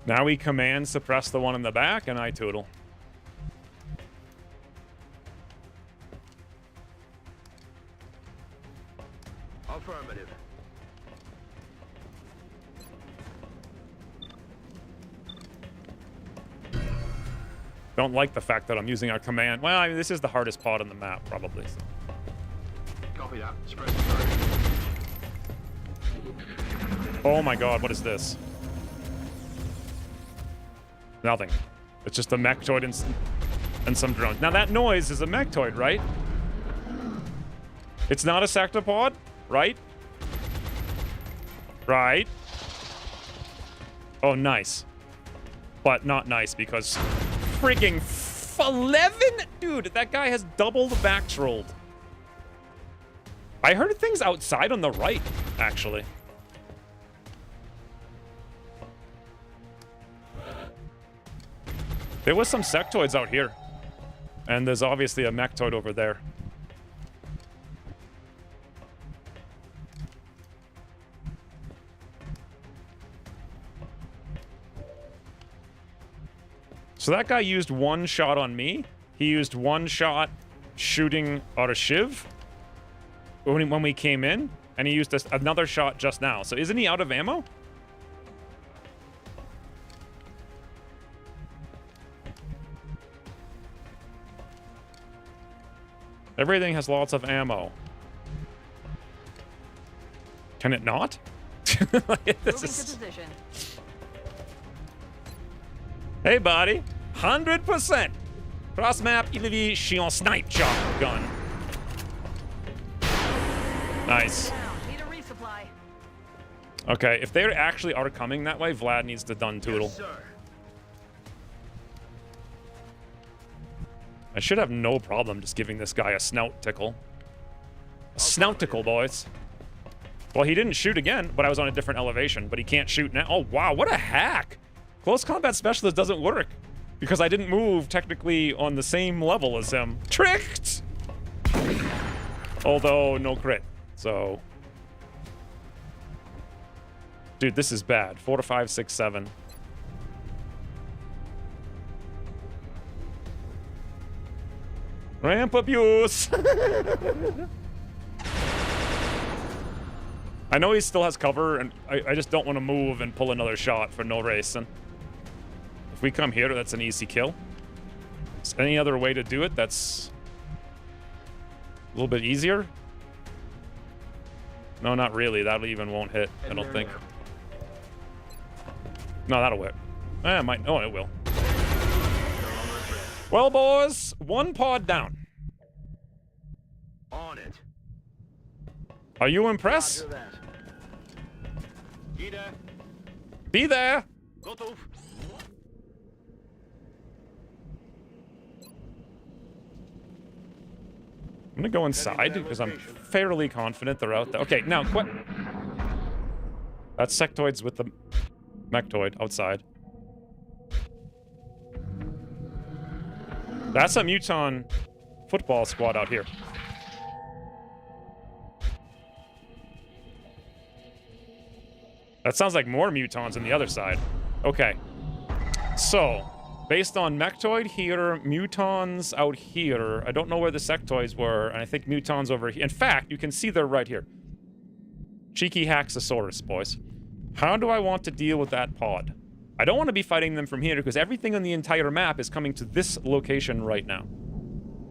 now we command suppress the one in the back, and I toodle. Affirmative. Don't like the fact that I'm using our command. Well, I mean, this is the hardest pod on the map, probably. So. Copy that. Spread the word. Oh my God, what is this? Nothing. It's just a mechtoid and some drones. Now that noise is a mechtoid, right? It's not a sectopod, right? Right. Oh, nice. But not nice because frigging 11? Dude, that guy has double the backs rolled. I heard things outside on the right, actually. There was some sectoids out here. And there's obviously a mechtoid over there. So that guy used one shot on me. He used one shot shooting out a shiv when we came in, and he used another shot just now. So isn't he out of ammo? Everything has lots of ammo. Can it not? This is... Hey, buddy. 100%. Cross map, elevation, snipe shotgun. Nice. Okay, if they actually are coming that way, Vlad needs to done tootle. Yes, I should have no problem just giving this guy a snout tickle. A snout tickle, boys. Well, he didn't shoot again, but I was on a different elevation, but he can't shoot now. Oh, wow, what a hack. Close combat specialist doesn't work because I didn't move technically on the same level as him. Tricked! Although, no crit, so... Dude, this is bad. 4 to 5, 6, 7. Ramp abuse! I know he still has cover, and I just don't want to move and pull another shot for no reason. If we come here, that's an easy kill. Is any other way to do it that's a little bit easier? No, not really. That even won't hit, I don't think. No, that'll work. It might. Oh, it will. Well, boys, one pod down. On it. Are you impressed? Be there. I'm gonna go inside because I'm fairly confident they're out there. Okay, now quit. That's sectoids with the mechtoid outside. That's a Muton football squad out here. That sounds like more Mutons on the other side. Okay. So, based on mechtoid here, Mutons out here. I don't know where the sectoids were, and I think Mutons over here. In fact, you can see they're right here. Cheeky Haxosaurus, boys. How do I want to deal with that pod? I don't want to be fighting them from here because everything on the entire map is coming to this location right now.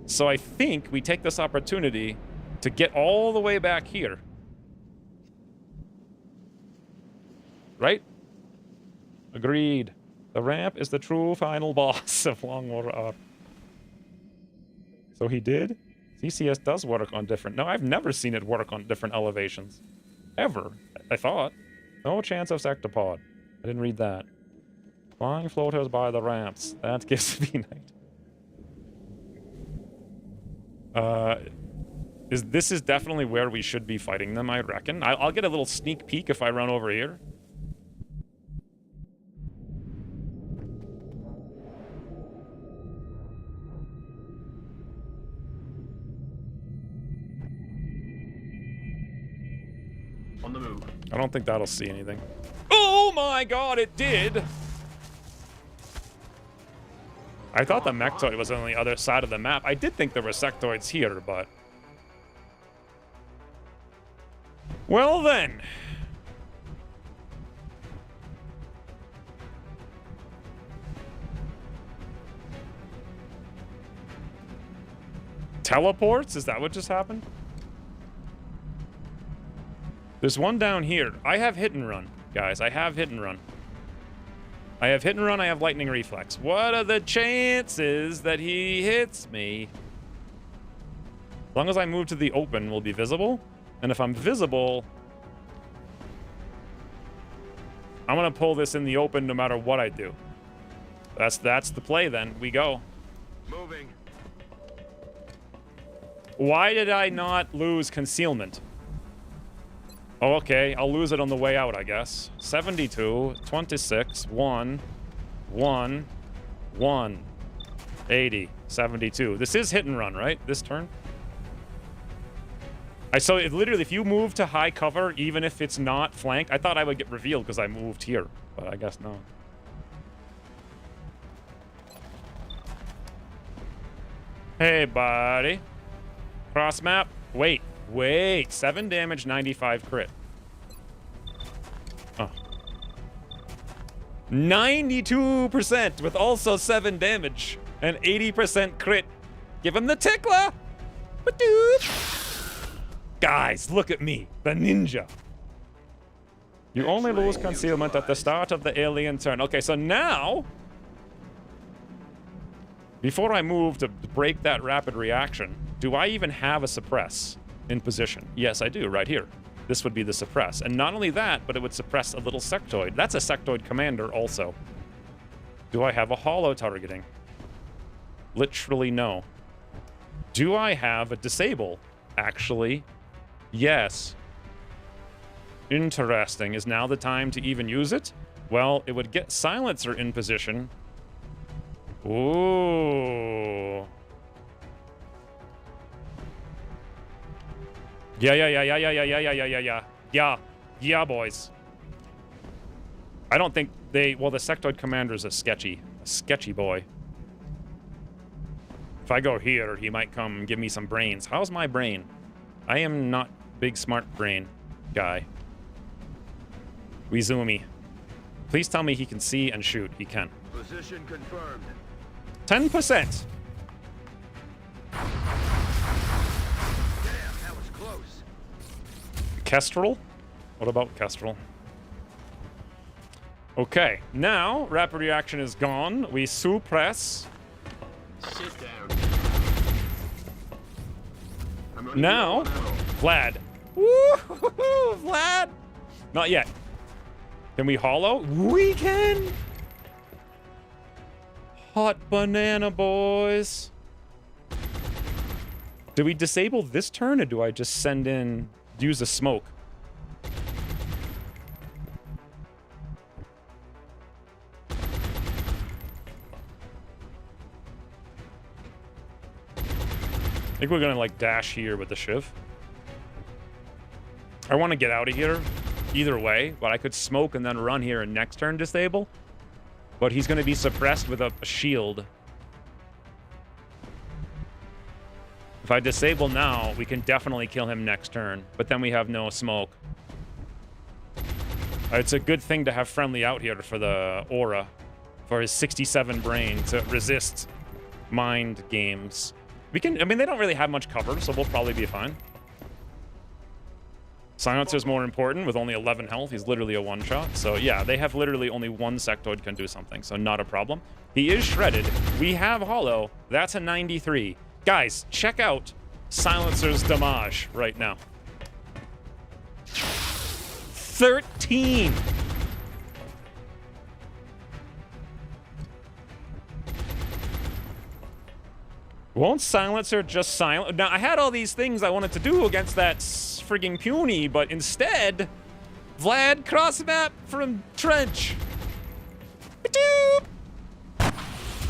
So I think we take this opportunity to get all the way back here. Right? Agreed. The ramp is the true final boss of Longwater Up. So he did? CCS does work on different... No, I've never seen it work on different elevations. Ever, I thought. No chance of sectopod. I didn't read that. Flying floaters by the ramps. That gives me night. This is definitely where we should be fighting them, I reckon. I'll get a little sneak peek if I run over here. On the move. I don't think that'll see anything. Oh my god, it did! I thought the mechtoid was on the other side of the map. I did think there were sectoids here, but... Well then. Teleports? Is that what just happened? There's one down here. I have hit and run, guys. I have hit and run. I have hit and run. I have lightning reflex. What are the chances that he hits me? As long as I move to the open, we'll be visible. And if I'm visible, I'm going to pull this in the open no matter what I do. That's the play then. We go. Moving. Why did I not lose concealment? Oh, okay. I'll lose it on the way out, I guess. 72, 26, 1, 1, 1, 80, 72. This is hit and run, right? This turn? So it literally, if you move to high cover, even if it's not flanked, I thought I would get revealed because I moved here, but I guess no. Hey, buddy. Cross map. Wait. 7 damage, 95 crit. Oh. 92% with also 7 damage and 80% crit. Give him the tickler. Guys, look at me, the ninja. You only lose concealment at the start of the alien turn. Okay, so now, before I move to break that rapid reaction, do I even have a suppress in position? Yes, I do, right here. This would be the suppress. And not only that, but it would suppress a little sectoid. That's a sectoid commander also. Do I have a hollow targeting? Literally no. Do I have a disable? Actually, yes. Interesting. Is now the time to even use it? Well, it would get silencer in position. Ooh. Yeah, boys. I don't think they... Well, the sectoid commander's a sketchy boy. If I go here, he might come and give me some brains. How's my brain? I am not big smart brain guy. Wizumi. Please tell me he can see and shoot. He can. Position confirmed. 10%. Kestrel? What about Kestrel? Okay, now rapid reaction is gone. We suppress. Sit down. Now, Vlad. Woo-hoo-hoo, Vlad! Not yet. Can we hollow? We can! Hot banana, boys. Do we disable this turn, or do I just send in... use a smoke? I think we're gonna like dash here with the shiv. I want to get out of here either way, but I could smoke and then run here and next turn disable. But he's gonna be suppressed with a shield. If I disable now, we can definitely kill him next turn, but then we have no smoke. It's a good thing to have friendly out here for the aura, for his 67 brain to resist mind games. We can, I mean, they don't really have much cover, so we'll probably be fine. Silencer's more important with only 11 health. He's literally a one-shot. So yeah, they have literally only one sectoid can do something, so not a problem. He is shredded. We have hollow. That's a 93. Guys, check out Silencer's damage right now. 13! Won't Silencer just silent? Now, I had all these things I wanted to do against that frigging puny, but instead, Vlad cross-map from Trench.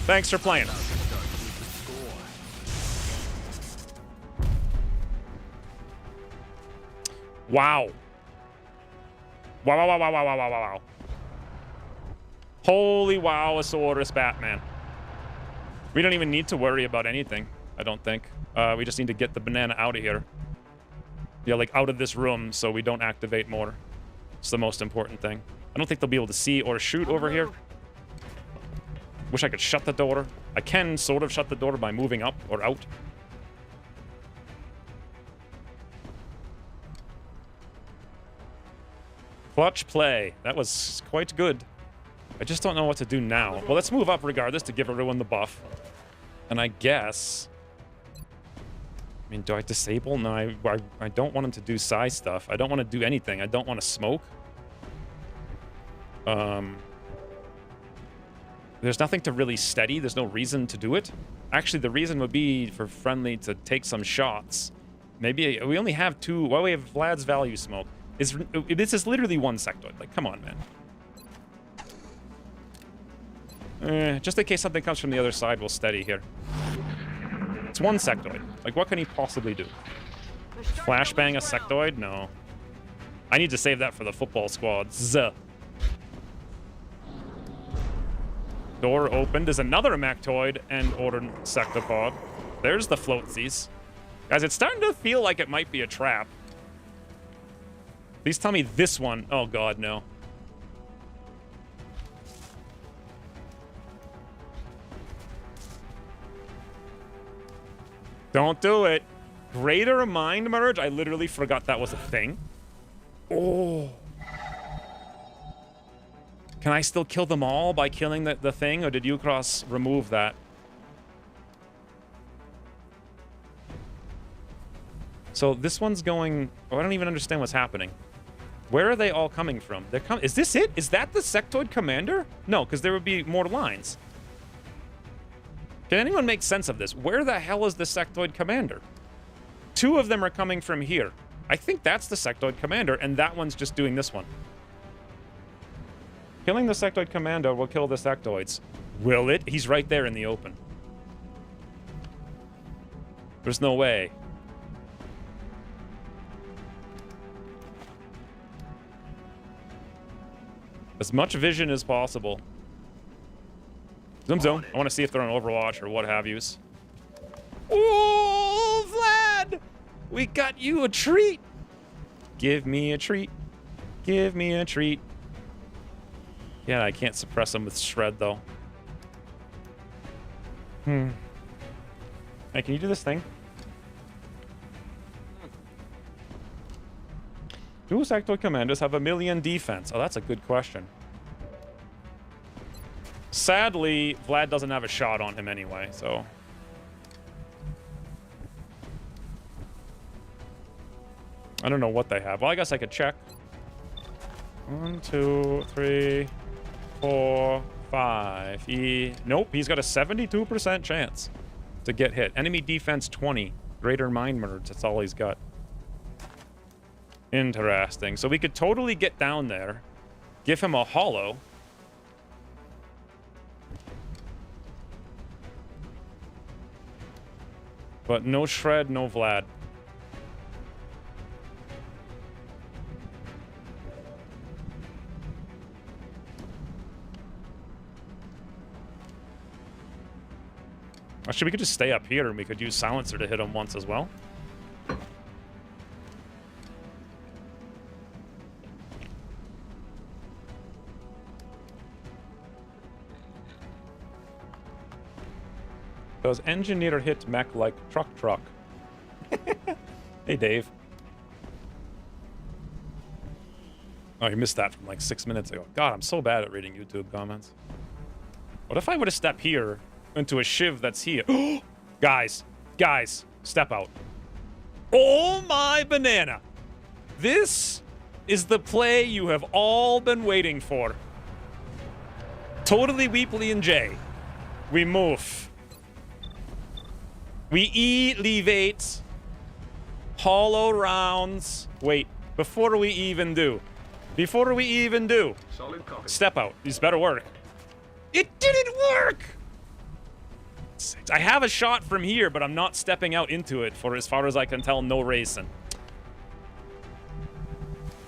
Thanks for playing. Wow. Wow. Holy Wowosaurus Batman. We don't even need to worry about anything, I don't think. We just need to get the banana out of here. Yeah, like out of this room so we don't activate more. It's the most important thing. I don't think they'll be able to see or shoot over here. Wish I could shut the door. I can sort of shut the door by moving up or out. Clutch play. That was quite good. I just don't know what to do now. Well, let's move up regardless to give everyone the buff. And I guess... I mean, do I disable? No, I don't want him to do psi stuff. I don't want to do anything. I don't want to smoke. There's nothing to really steady. There's no reason to do it. Actually, the reason would be for friendly to take some shots. Maybe we only have 2. Well, we have Vlad's value smoke. This is literally 1 sectoid. Like, come on, man. Just in case something comes from the other side, we'll steady here. It's 1 sectoid. Like, what can he possibly do? Flashbang a sectoid? No. I need to save that for the football squad. Zuh. Door opened. There's another Mactoid and Order Sectopod. There's the floatsies. Guys, it's starting to feel like it might be a trap. Please tell me this one. Oh, God, no. Don't do it. Greater Mind Merge? I literally forgot that was a thing. Oh. Can I still kill them all by killing the thing, or did Ucross remove that? So this one's going... Oh, I don't even understand what's happening. Where are they all coming from? They're coming... Is this it? Is that the sectoid commander? No, because there would be more lines. Can anyone make sense of this? Where the hell is the sectoid commander? 2 of them are coming from here. I think that's the sectoid commander, and that one's just doing this one. Killing the sectoid commander will kill the sectoids. Will it? He's right there in the open. There's no way. As much vision as possible. Zoom zoom. I want to see if they're on Overwatch or what have yous. Oh, Vlad! We got you a treat! Give me a treat. Give me a treat. Yeah, I can't suppress them with Shred, though. Hey, can you do this thing? Do sectoid commanders have 1,000,000 defense? Oh, that's a good question. Sadly, Vlad doesn't have a shot on him anyway, so... I don't know what they have. Well, I guess I could check. 1, 2, 3, 4, 5. Nope, he's got a 72% chance to get hit. Enemy defense 20. Greater Mind Merge, that's all he's got. Interesting. So we could totally get down there, give him a hollow. But no Shred, no Vlad. Actually, we could just stay up here and we could use Silencer to hit him once as well. Does engineer hit mech like truck? Hey, Dave. Oh, you missed that from like 6 minutes ago. God, I'm so bad at reading YouTube comments. What if I were to step here into a shiv that's here? Guys, step out. Oh my banana. This is the play you have all been waiting for. Totally Weeply and Jay. We move. We elevate. Hollow rounds. Wait, before we even do. Solid copy. Step out. This better work. It didn't work! I have a shot from here, but I'm not stepping out into it for, as far as I can tell, no racing.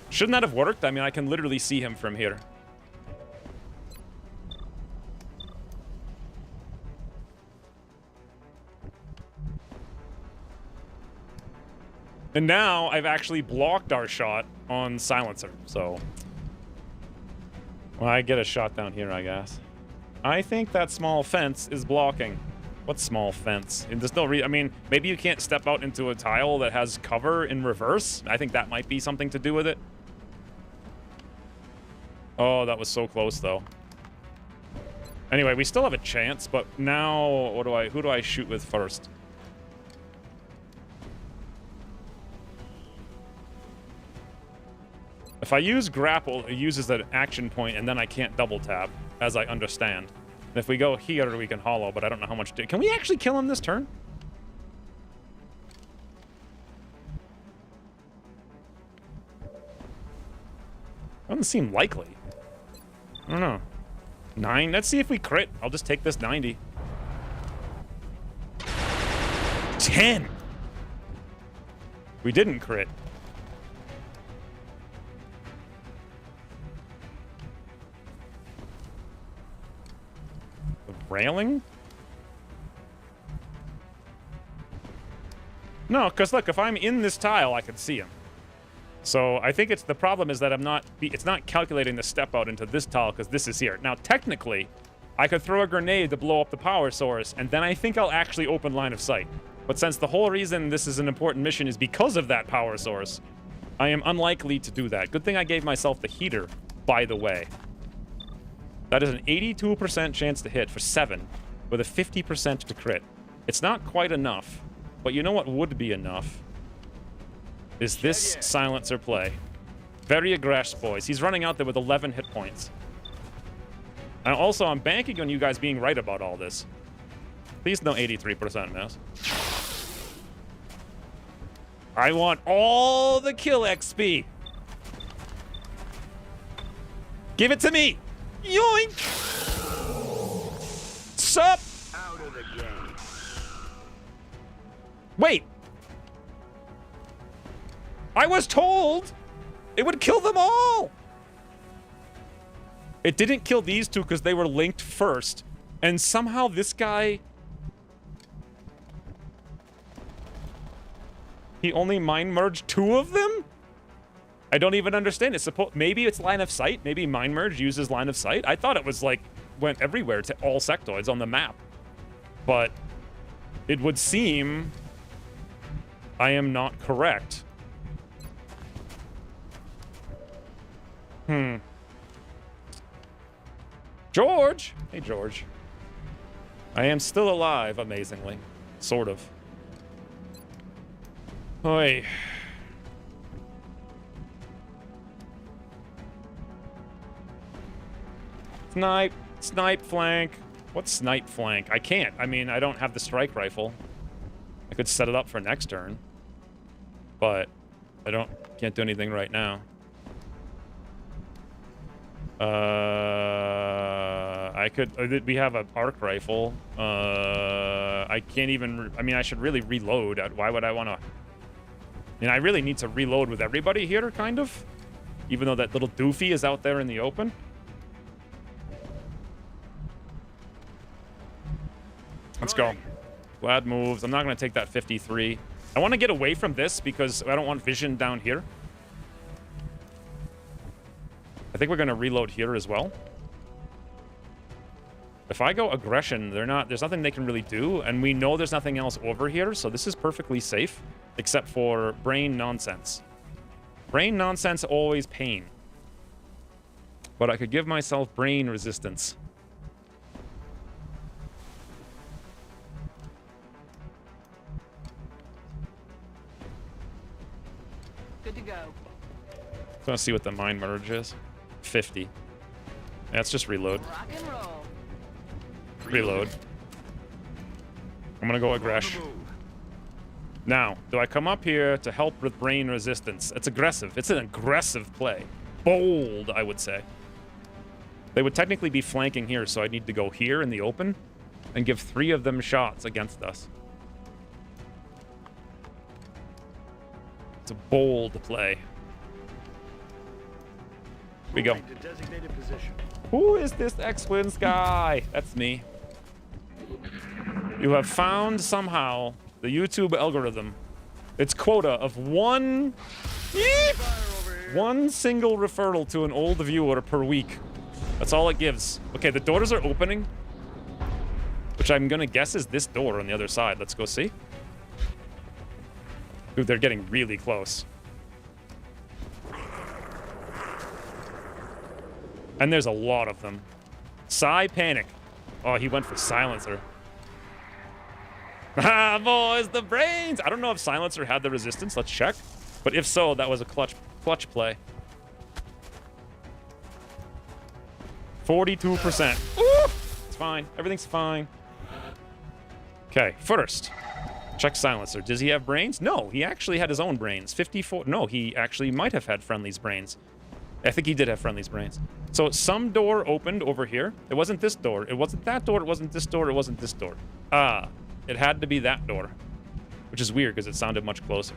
Shouldn't that have worked? I mean, I can literally see him from here. And now I've actually blocked our shot on Silencer, so... Well, I get a shot down here, I guess. I think that small fence is blocking. What small fence? And there's no I mean, maybe you can't step out into a tile that has cover in reverse. I think that might be something to do with it. Oh, that was so close, though. Anyway, we still have a chance, but now who do I shoot with first? If I use grapple, it uses an action point, and then I can't double tap, as I understand. If we go here, we can hollow, but I don't know how much... Can we actually kill him this turn? Doesn't seem likely. I don't know. 9? Let's see if we crit. I'll just take this 90. 10! We didn't crit. The railing? No, because look, if I'm in this tile, I can see him. So I think the problem is that it's not calculating the step out into this tile because this is here. Now, technically, I could throw a grenade to blow up the power source, and then I think I'll actually open line of sight. But since the whole reason this is an important mission is because of that power source, I am unlikely to do that. Good thing I gave myself the heater, by the way. That is an 82% chance to hit for 7, with a 50% to crit. It's not quite enough, but you know what would be enough? Is this silencer play. Very aggressive, boys. He's running out there with 11 hit points. And also, I'm banking on you guys being right about all this. Please no 83% miss. I want all the kill XP. Give it to me. Yoink. Sup? Out of the game. Wait. I was told it would kill them all. It didn't kill these two because they were linked first. And somehow this guy... He only mind merged 2 of them? I don't even understand it. Maybe it's line of sight. Maybe mind merge uses line of sight. I thought it was like went everywhere to all sectoids on the map. But it would seem I am not correct. George! Hey, George. I am still alive, amazingly. Sort of. Oi. Snipe. Snipe flank. What's snipe flank? I can't. I mean, I don't have the strike rifle. I could set it up for next turn. But I can't do anything right now. We have an arc rifle. I can't even, I mean, I should really reload. Why would I want to? I mean, I really need to reload with everybody here, kind of. Even though that little doofy is out there in the open. Let's go. Glad moves. I'm not going to take that 53. I want to get away from this because I don't want vision down here. I think we're going to reload here as well. If I go aggression, there's nothing they can really do, and we know there's nothing else over here, so this is perfectly safe, except for brain nonsense. Brain nonsense, always pain. But I could give myself brain resistance. Good to go. So let's see what the mind merge is. 50. Yeah, let's just reload. Rock and roll. Reload. I'm gonna go aggression. Now, do I come up here to help with brain resistance? It's aggressive. It's an aggressive play. Bold, I would say. They would technically be flanking here, so I need to go here in the open and give 3 of them shots against us. It's a bold play. Here we go. Who is this X-Twins guy? That's me. You have found somehow the YouTube algorithm. Its quota of one single referral to an old viewer per week. That's all it gives. Okay, the doors are opening, which I'm gonna guess is this door on the other side. Let's go see. Dude, they're getting really close. And there's a lot of them. Psy panic. Oh, he went for silencer. Ah, boys, the brains! I don't know if silencer had the resistance. Let's check. But if so, that was a clutch play. 42%. Ooh! It's fine. Everything's fine. Okay, first, check silencer. Does he have brains? No, he actually had his own brains. 54. No, he actually might have had Friendly's brains. I think he did have Friendly's brains. So some door opened over here. It wasn't this door. It wasn't that door. It wasn't this door. It wasn't this door. Ah, it had to be that door, which is weird because it sounded much closer.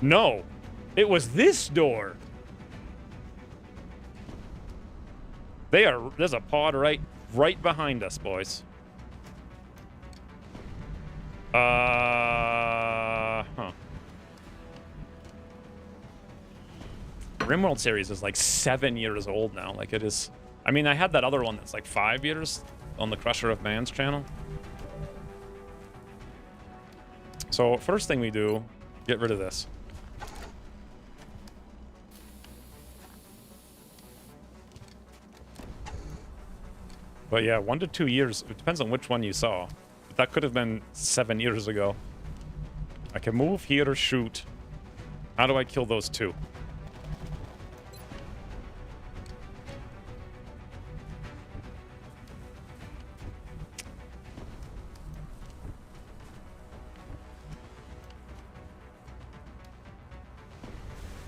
No, it was this door. There's a pod right behind us, boys. Huh. RimWorld series is like 7 years old now. Like it is. I mean, I had that other one that's like 5 years on the Crusher of Man's channel. So first thing we do, get rid of this. But yeah, 1 to 2 years. It depends on which one you saw. But that could have been 7 years ago. I can move here or shoot. How do I kill those two?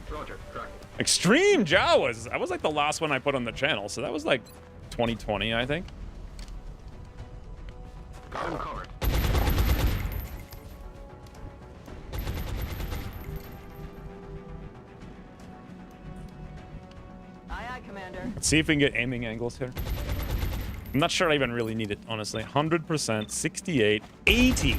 Roger, tracking. Extreme Jawas! That was like the last one I put on the channel, so that was like 2020, I think. Got him covered. Aye, aye, Commander. Let's see if we can get aiming angles here. I'm not sure I even really need it, honestly. 100%, 68, 80.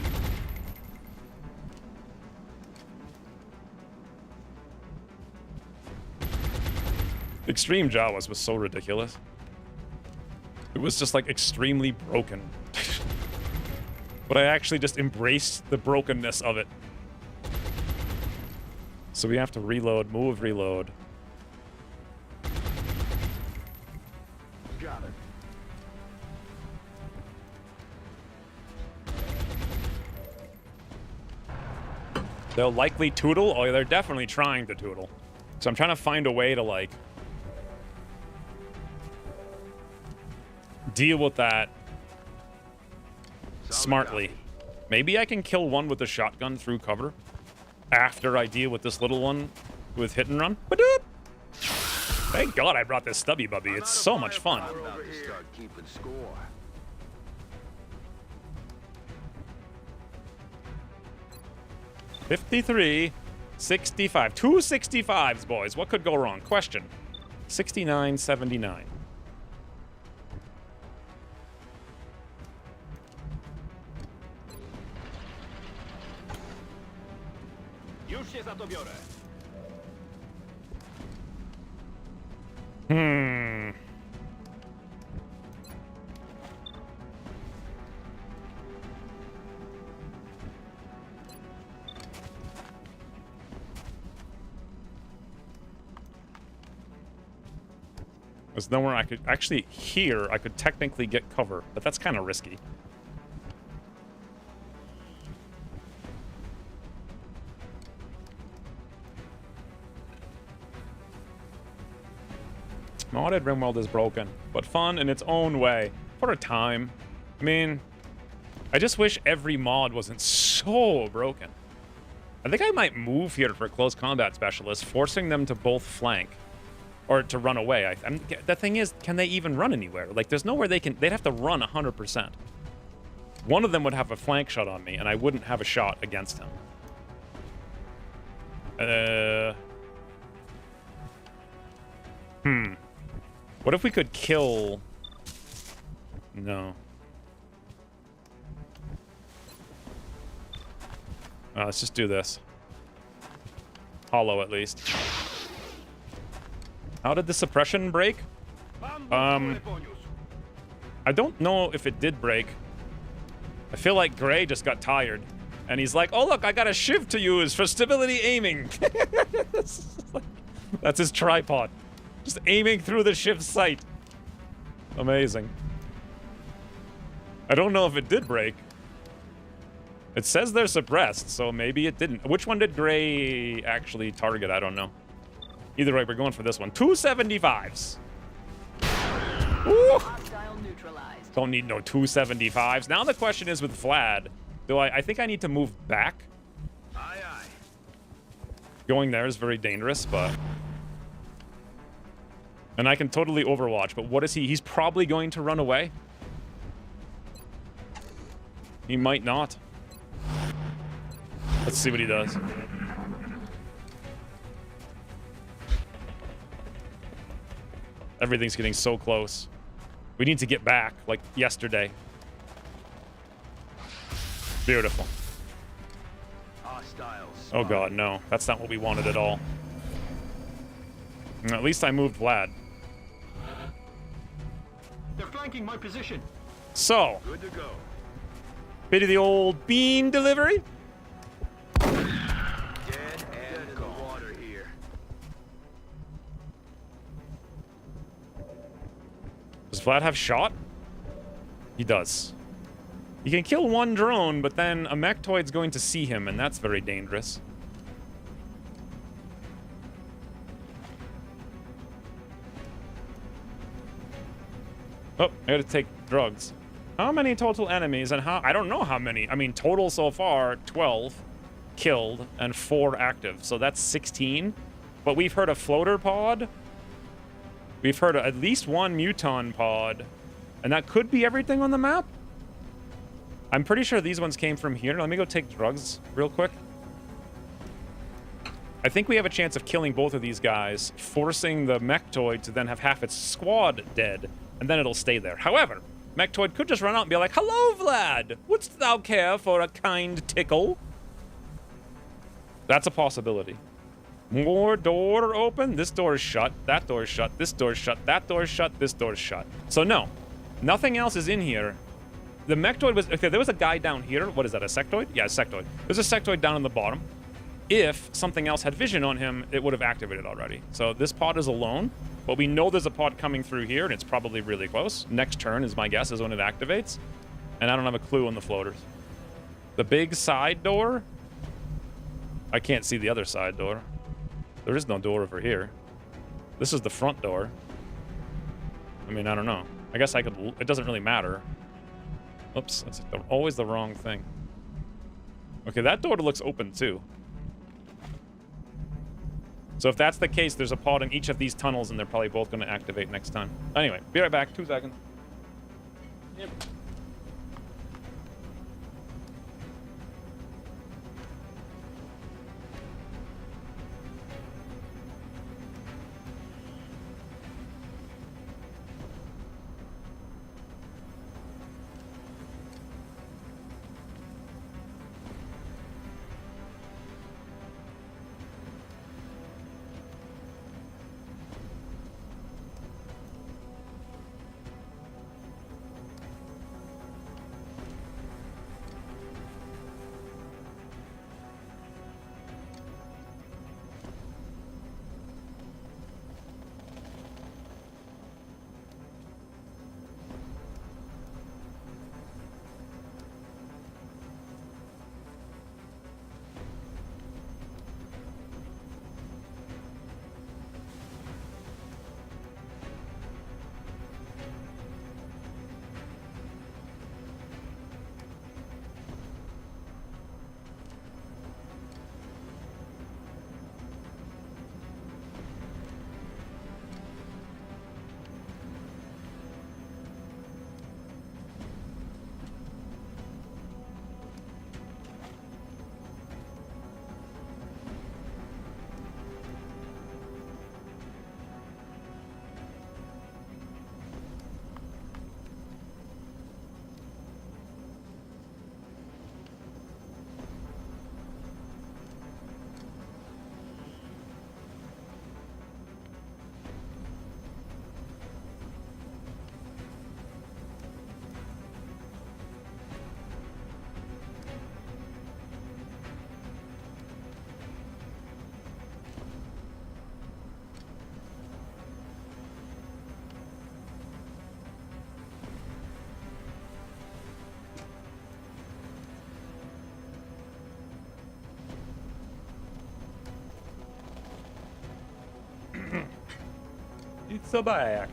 Extreme Jawas was so ridiculous. It was just like extremely broken. But I actually just embraced the brokenness of it. So we have to reload, move, reload. Got it. They'll likely tootle. Oh, they're definitely trying to tootle. So I'm trying to find a way to, like, deal with that smartly. Maybe I can kill one with a shotgun through cover after I deal with this little one with hit and run. Ba-doop! Thank God I brought this stubby bubby. It's so much fun. We're about to start keeping score. $53, 65. 2 65s, boys. What could go wrong? Question. 69, 79. Hmm. There's nowhere I could actually here. I could technically get cover, but that's kind of risky. Modded RimWorld is broken, but fun in its own way. For a time. I mean, I just wish every mod wasn't so broken. I think I might move here for close combat specialists, forcing them to both flank. Or to run away. The thing is, can they even run anywhere? Like, there's nowhere they can... They'd have to run 100%. One of them would have a flank shot on me, and I wouldn't have a shot against him. What if we could kill... No. Let's just do this. Hollow, at least. How did the suppression break? I don't know if it did break. I feel like Gray just got tired. And he's like, oh, look, I got a shiv to use for stability aiming. That's his tripod. Just aiming through the shiv sight. Amazing. I don't know if it did break. It says they're suppressed, so maybe it didn't. Which one did Gray actually target? I don't know. Either way, we're going for this one. 275s. Hostile neutralized. Don't need no 275s. Now the question is with Vlad, do I think I need to move back? Aye, aye. Going there is very dangerous, but... And I can totally overwatch, but what is he? He's probably going to run away. He might not. Let's see what he does. Everything's getting so close. We need to get back, like yesterday. Beautiful. Hostiles. Oh god, no. That's not what we wanted at all. At least I moved Vlad. They're flanking my position. So, Good to go. bit of the old bean delivery. Dead and in the water here. Does Vlad have shot? He does. He can kill one drone, but then a mechtoid's going to see him, and that's very dangerous. Oh, I gotta take drugs. How many total enemies and how... I don't know how many. I mean, total so far, 12 killed and 4 active. So that's 16. But we've heard a floater pod. We've heard at least 1 muton pod. And that could be everything on the map. I'm pretty sure these ones came from here. Let me go take drugs real quick. I think we have a chance of killing both of these guys, forcing the mechtoid to then have half its squad dead, and then it'll stay there. However, mechtoid could just run out and be like, "Hello, Vlad! Wouldst thou care for a kind tickle?" That's a possibility. More door open. This door is shut. That door is shut. This door is shut. That door is shut. This door is shut. So no, nothing else is in here. The mechtoid was... Okay, there was a guy down here. What is that, a sectoid? Yeah, a sectoid. There's a sectoid down on the bottom. If something else had vision on him, it would have activated already. So this pod is alone, but we know there's a pod coming through here, and it's probably really close. Next turn is my guess is when it activates. And I don't have a clue on the floaters. The big side door... I can't see the other side door. There is no door over here. This is the front door. I mean, I don't know. I guess I could... It doesn't really matter. Oops, that's always the wrong thing. Okay, that door looks open too. So if that's the case, there's a pod in each of these tunnels, and they're probably both going to activate next time. Anyway, be right back. 2 seconds. Yep. It's a back.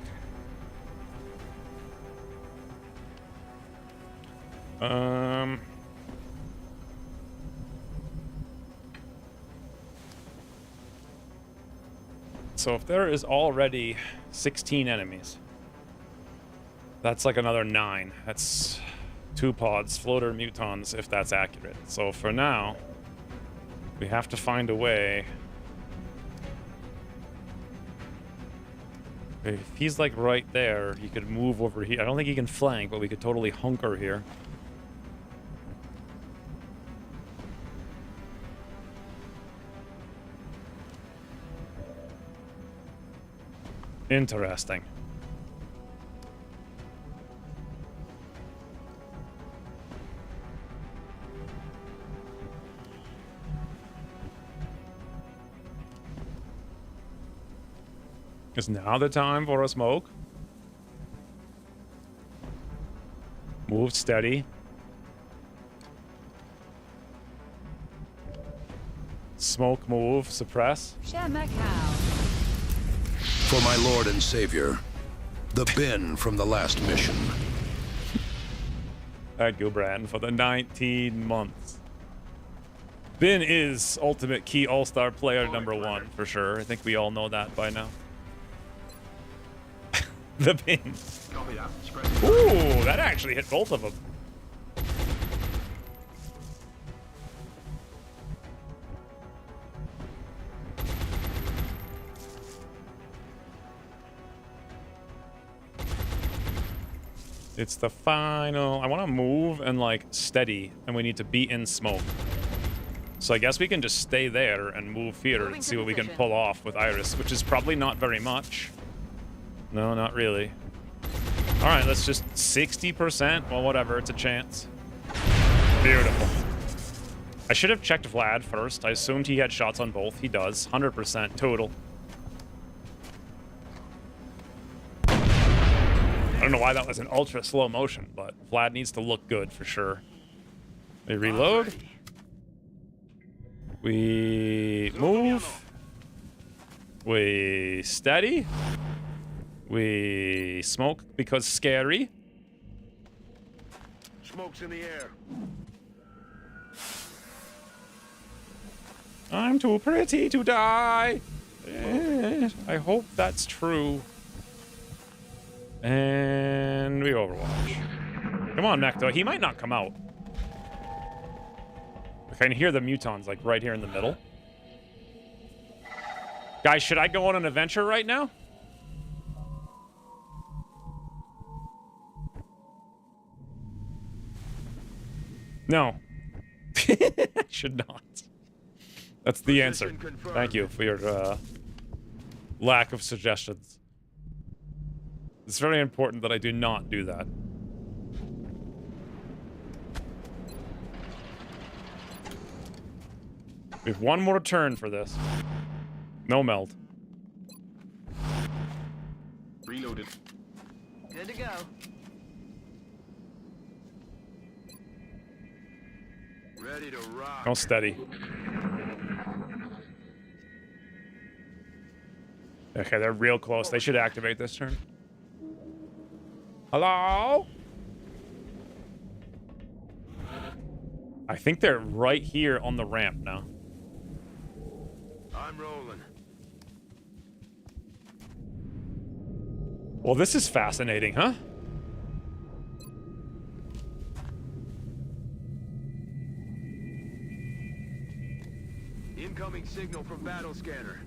So if there is already 16 enemies, that's like another 9. That's 2 pods, floater mutons, if that's accurate. So for now, we have to find a way. If he's like right there, he could move over here. I don't think he can flank, but we could totally hunker here. Interesting. Is now the time for a smoke? Move steady. Smoke, move, suppress. For my lord and savior, the bin from the last mission. Thank you, Brandon, for the 19 months. Bin is Ultimate Key All-Star Player #1, for sure. I think we all know that by now. The bin. Ooh, that actually hit both of them. It's the final... I want to move and, like, steady, and we need to be in smoke. So I guess we can just stay there and move here and see what we can pull off with Iris, which is probably not very much. No, not really. All right, let's just 60%. Well, whatever, it's a chance. Beautiful. I should have checked Vlad first. I assumed he had shots on both. He does. 100% total. I don't know why that was an ultra slow motion, but Vlad needs to look good for sure. We reload. We move. We steady. We smoke because scary. Smoke's in the air. I'm too pretty to die. I hope that's true. And we overwatch. Come on, Necto. He might not come out. I can hear the mutons like right here in the middle. Guys, should I go on an adventure right now? No. Should not. That's the answer. Thank you for your lack of suggestions. It's very important that I do not do that. We have one more turn for this. No meld. Reloaded. Good to go. Ready to rock. Go steady. Okay, they're real close. They should activate this turn. Hello? I think they're right here on the ramp now. I'm rolling. Well, this is fascinating, huh? Incoming signal from battle scanner.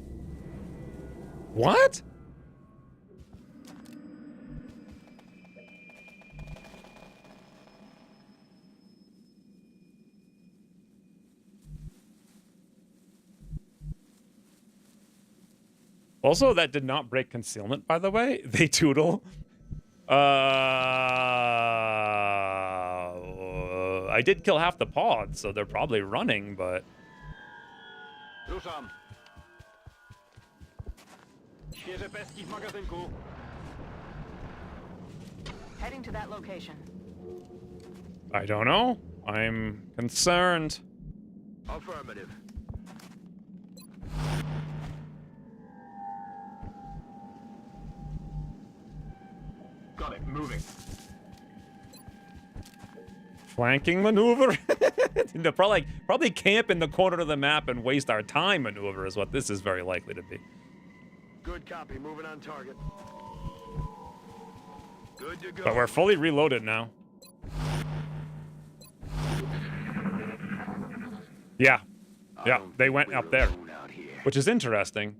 What? Also, that did not break concealment, by the way. They toodle. I did kill half the pod, so they're probably running, but... Ruszam. Świeże peski w magazynku. Heading to that location. I don't know. I'm concerned. Affirmative. Got it. Moving. Flanking maneuver? No, probably camp in the corner of the map and waste our time maneuver is what this is very likely to be. Good copy. Moving on target. Good to go. But we're fully reloaded now. Yeah. Yeah, they went up there. Which is interesting.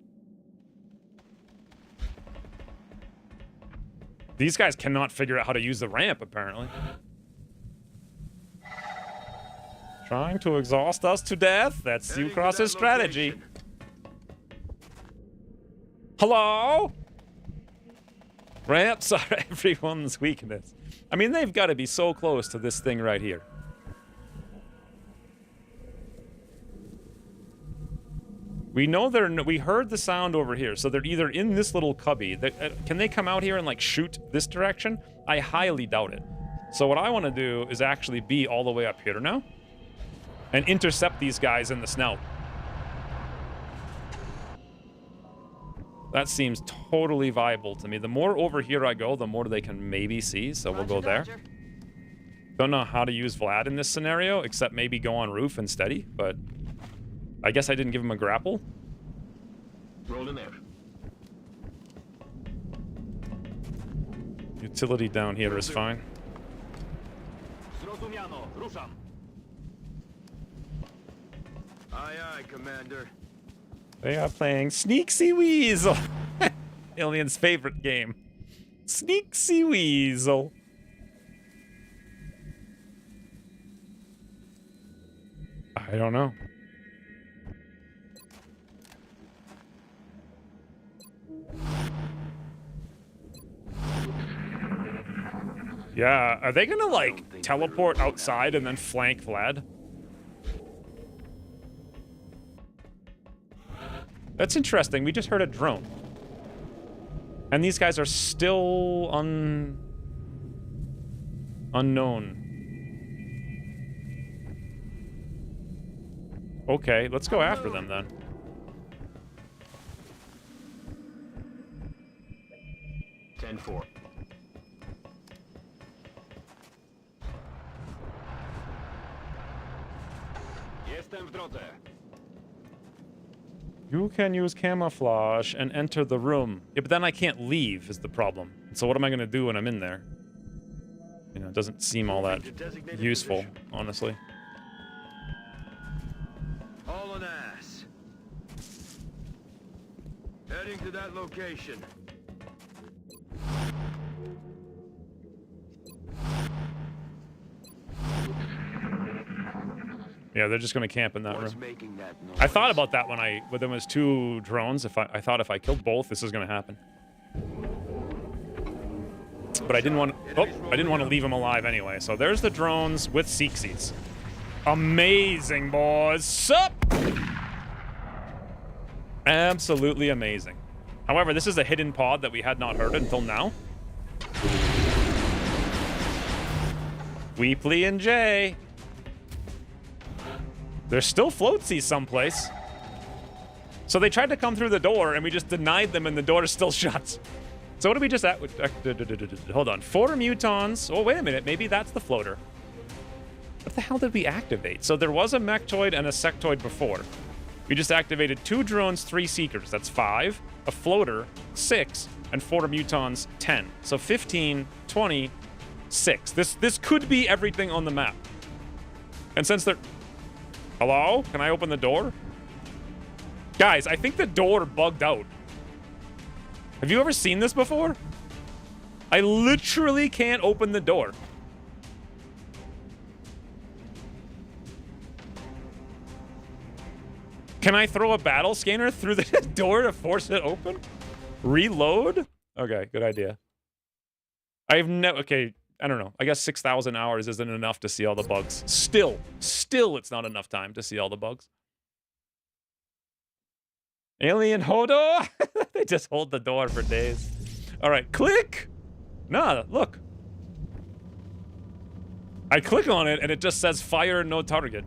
These guys cannot figure out how to use the ramp, apparently. Trying to exhaust us to death? That's Seacross's strategy. Hello? Ramps are everyone's weakness. I mean, they've got to be so close to this thing right here. We know we heard the sound over here, so they're either in this little cubby. Can they come out here and, like, shoot this direction? I highly doubt it. So what I want to do is actually be all the way up here now and intercept these guys in the snout. That seems totally viable to me. The more over here I go, the more they can maybe see, so we'll go there. Don't know how to use Vlad in this scenario, except maybe go on roof and steady, but I guess I didn't give him a grapple. Roll in there. Utility down here is fine. Zrozumiano. Ruszam. Aye, aye, Commander. They are playing Sneaksy Weasel. Alien's favorite game. Sneaksy Weasel. I don't know. Yeah, are they gonna, like, teleport outside and then flank Vlad? That's interesting. We just heard a drone. And these guys are still unknown. Okay, let's go after them then. Ten-4. Jestem w drodze. You can use camouflage and enter the room. Yeah, but then I can't leave is the problem. So what am I going to do when I'm in there? You know, it doesn't seem all that useful, honestly. All an ass. Heading to that location. Yeah, they're just going to camp in that room. I thought about that when there was 2 drones. I thought if I killed both, this is going to happen. But I didn't want to leave them alive anyway. So there's the drones with Seeksies. Amazing, boys. Sup? Absolutely amazing. However, this is a hidden pod that we had not heard until now. Weepley and Jay. There's still floatsies someplace. So they tried to come through the door, and we just denied them, and the door is still shut. So what did we just... Hold on. 4 mutons. Oh, wait a minute. Maybe that's the floater. What the hell did we activate? So there was a mechtoid and a sectoid before. We just activated 2 drones, 3 seekers. That's 5. A floater, 6. And 4 mutons, 10. So 15, 20, 6. This could be everything on the map. And since they're... Hello? Can I open the door? Guys, I think the door bugged out. Have you ever seen this before? I literally can't open the door. Can I throw a battle scanner through the door to force it open? Reload? Okay, good idea. I've never... Okay, I don't know. I guess 6,000 hours isn't enough to see all the bugs. Still, it's not enough time to see all the bugs. Alien Hodor? They just hold the door for days. All right, click. Nah, look. I click on it and it just says fire no target.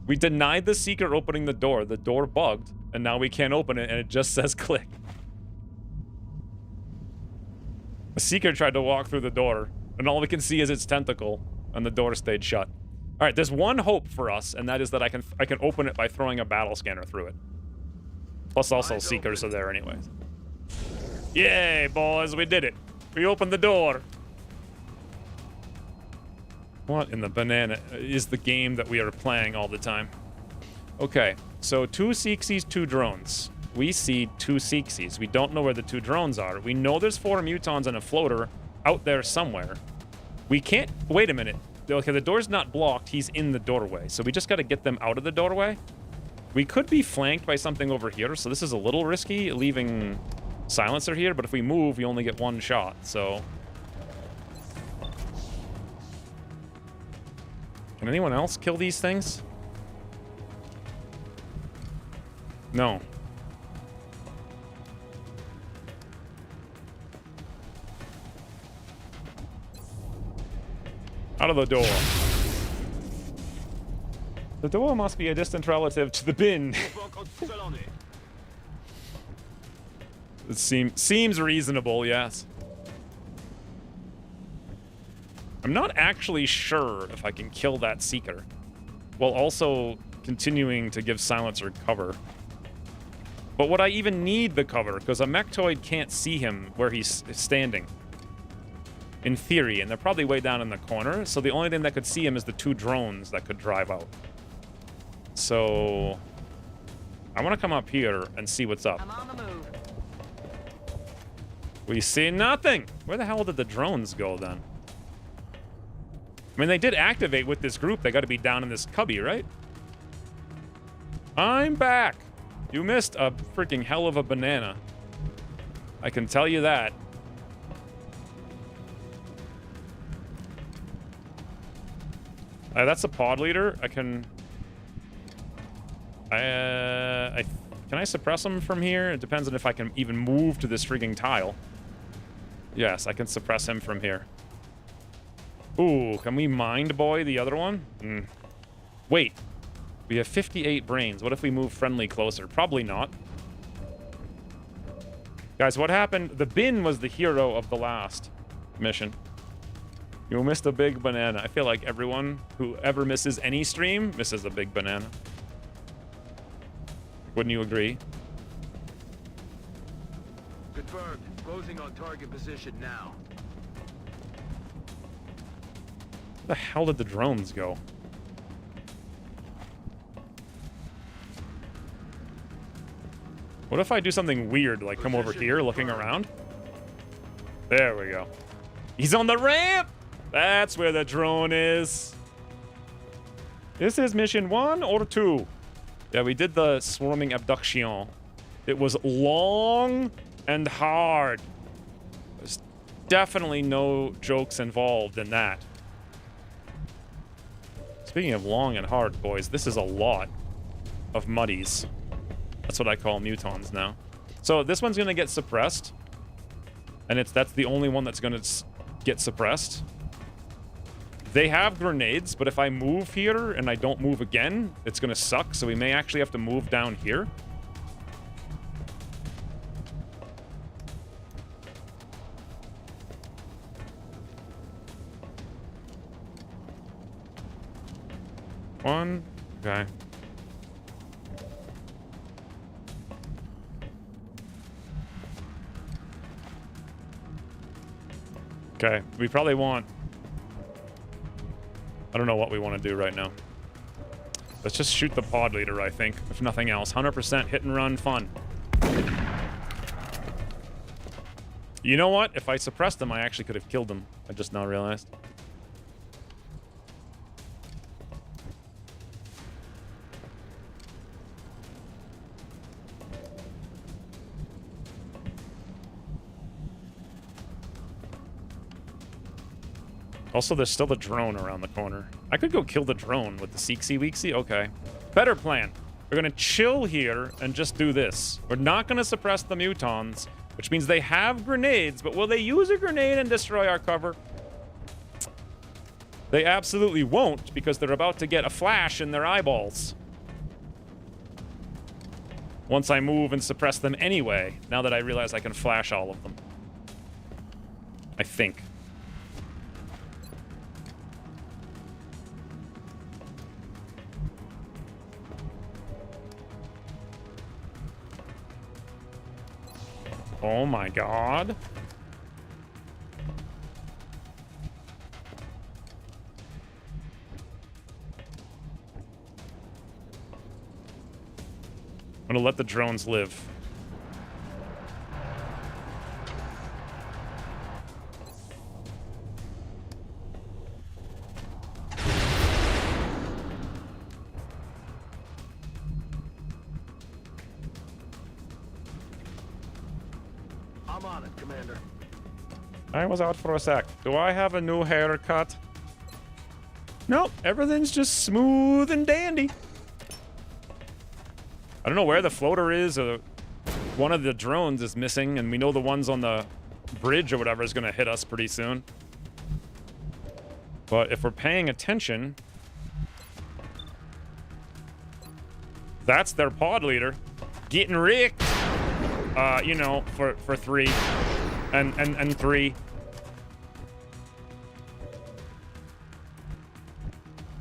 We denied the seeker opening the door. The door bugged and now we can't open it and it just says click. The seeker tried to walk through the door and all we can see is its tentacle. and the door stayed shut. All right, there's one hope for us, and that is that I can open it by throwing a battle scanner through it. Plus, also Seekers are there anyways. Yay, boys, we did it. We opened the door. What in the banana is the game that we are playing all the time? Okay, so 2 Seeksies, 2 drones. We see 2 Seeksies. We don't know where the 2 drones are. We know there's 4 mutons and a floater out there somewhere. We can't... Wait a minute. Okay, the door's not blocked. He's in the doorway. So we just got to get them out of the doorway. We could be flanked by something over here, so this is a little risky, leaving silencer here. But if we move, we only get 1 shot, so... Can anyone else kill these things? No. Out of the door. The door must be a distant relative to the bin. It seems reasonable, yes. I'm not actually sure if I can kill that Seeker, while also continuing to give Silencer cover. But would I even need the cover? Because a Mechtoid can't see him where he's standing. In theory, and they're probably way down in the corner, so the only thing that could see him is the 2 drones that could drive out. So... I want to come up here and see what's up. I'm on the move. We see nothing! Where the hell did the drones go, then? I mean, they did activate with this group. They got to be down in this cubby, right? I'm back! You missed a freaking hell of a banana. I can tell you that. That's a pod leader. I can... can I suppress him from here? It depends on if I can even move to this freaking tile. Yes, I can suppress him from here. Ooh, can we mind boy the other one? Wait. We have 58 brains. What if we move friendly closer? Probably not. Guys, what happened? The bin was the hero of the last mission. You missed a big banana. I feel like everyone who ever misses any stream misses a big banana. Wouldn't you agree? Confirmed. Closing on target position now. Where the hell did the drones go? What if I do something weird, like come over here looking around? There we go. He's on the ramp! That's where the drone is. This is mission 1 or 2. Yeah, we did the swarming abduction. It was long and hard. There's definitely no jokes involved in that. Speaking of long and hard, boys, this is a lot of muddies. That's what I call mutons now. So this one's gonna get suppressed. And that's the only one that's gonna get suppressed. They have grenades, but if I move here and I don't move again, it's gonna suck, so we may actually have to move down here. One, okay. Okay, we probably want... I don't know what we want to do right now. Let's just shoot the pod leader, I think, if nothing else. 100% hit and run fun. You know what? If I suppressed them, I actually could have killed them. I just now realized. Also, there's still the drone around the corner. I could go kill the drone with the Seeksy Weeksy. Okay. Better plan. We're gonna chill here and just do this. We're not gonna suppress the mutons, which means they have grenades, but will they use a grenade and destroy our cover? They absolutely won't, because they're about to get a flash in their eyeballs. Once I move and suppress them anyway, now that I realize I can flash all of them. I think. Oh my god. I'm gonna let the drones live. I'm on it, Commander. I was out for a sec. Do I have a new haircut? Nope, everything's just smooth and dandy. I don't know where the floater is. One of the drones is missing, and we know the ones on the bridge or whatever is going to hit us pretty soon. But if we're paying attention, that's their pod leader getting ricked. You know, for 3 and 3.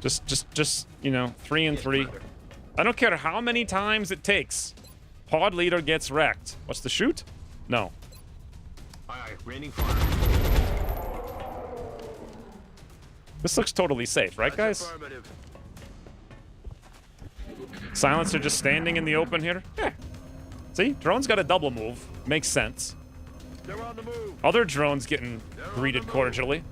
Just you know, 3 and 3. I don't care how many times it takes. Pod leader gets wrecked. What's the shoot? No. Aye, raining fire. This looks totally safe, right, guys? Affirmative. Silencer just standing in the open here. Yeah. See, drone's got a double move. Makes sense. They're on the move. Other drones getting greeted cordially.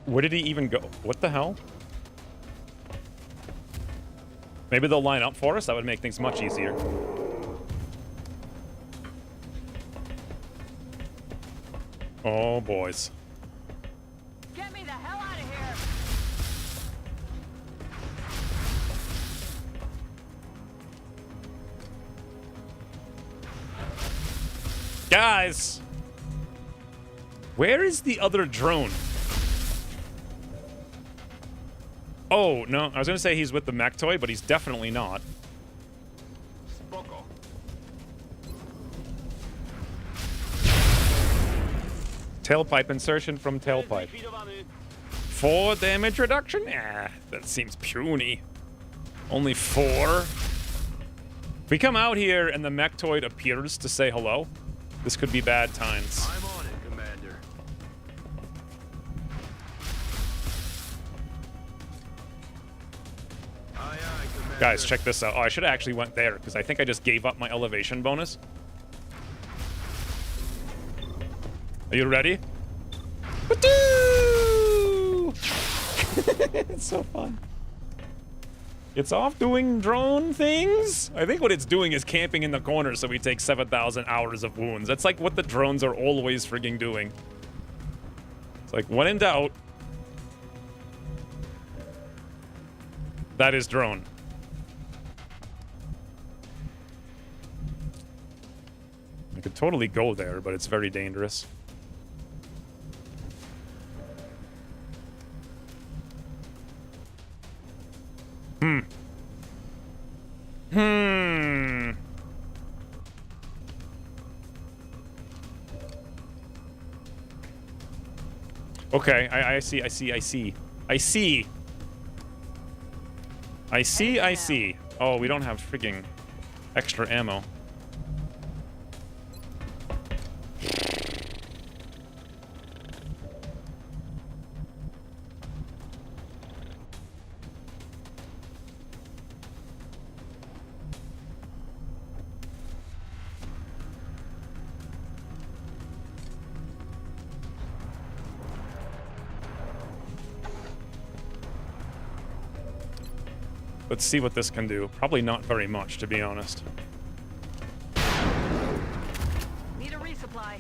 Where did he even go? What the hell? Maybe they'll line up for us. That would make things much easier. Oh, boys. Get me the hell out of here! Guys! Where is the other drone? Oh, no. I was going to say he's with the mech toy, but he's definitely not. Spoko. Tailpipe insertion from tailpipe. 4 damage reduction? Ah, that seems puny. Only 4? If we come out here and the mechtoid appears to say hello, this could be bad times. I'm on it, Commander. Aye, aye, Commander. Guys, check this out. Oh, I should have actually went there, because I think I just gave up my elevation bonus. Are you ready? It's so fun. It's off doing drone things. I think what it's doing is camping in the corner so we take 7,000 hours of wounds. That's like what the drones are always frigging doing. It's like, when in doubt, that is drone. I could totally go there, but it's very dangerous. Okay, I see. Oh, we don't have freaking extra ammo. Let's see what this can do. Probably not very much, to be honest. Need a resupply.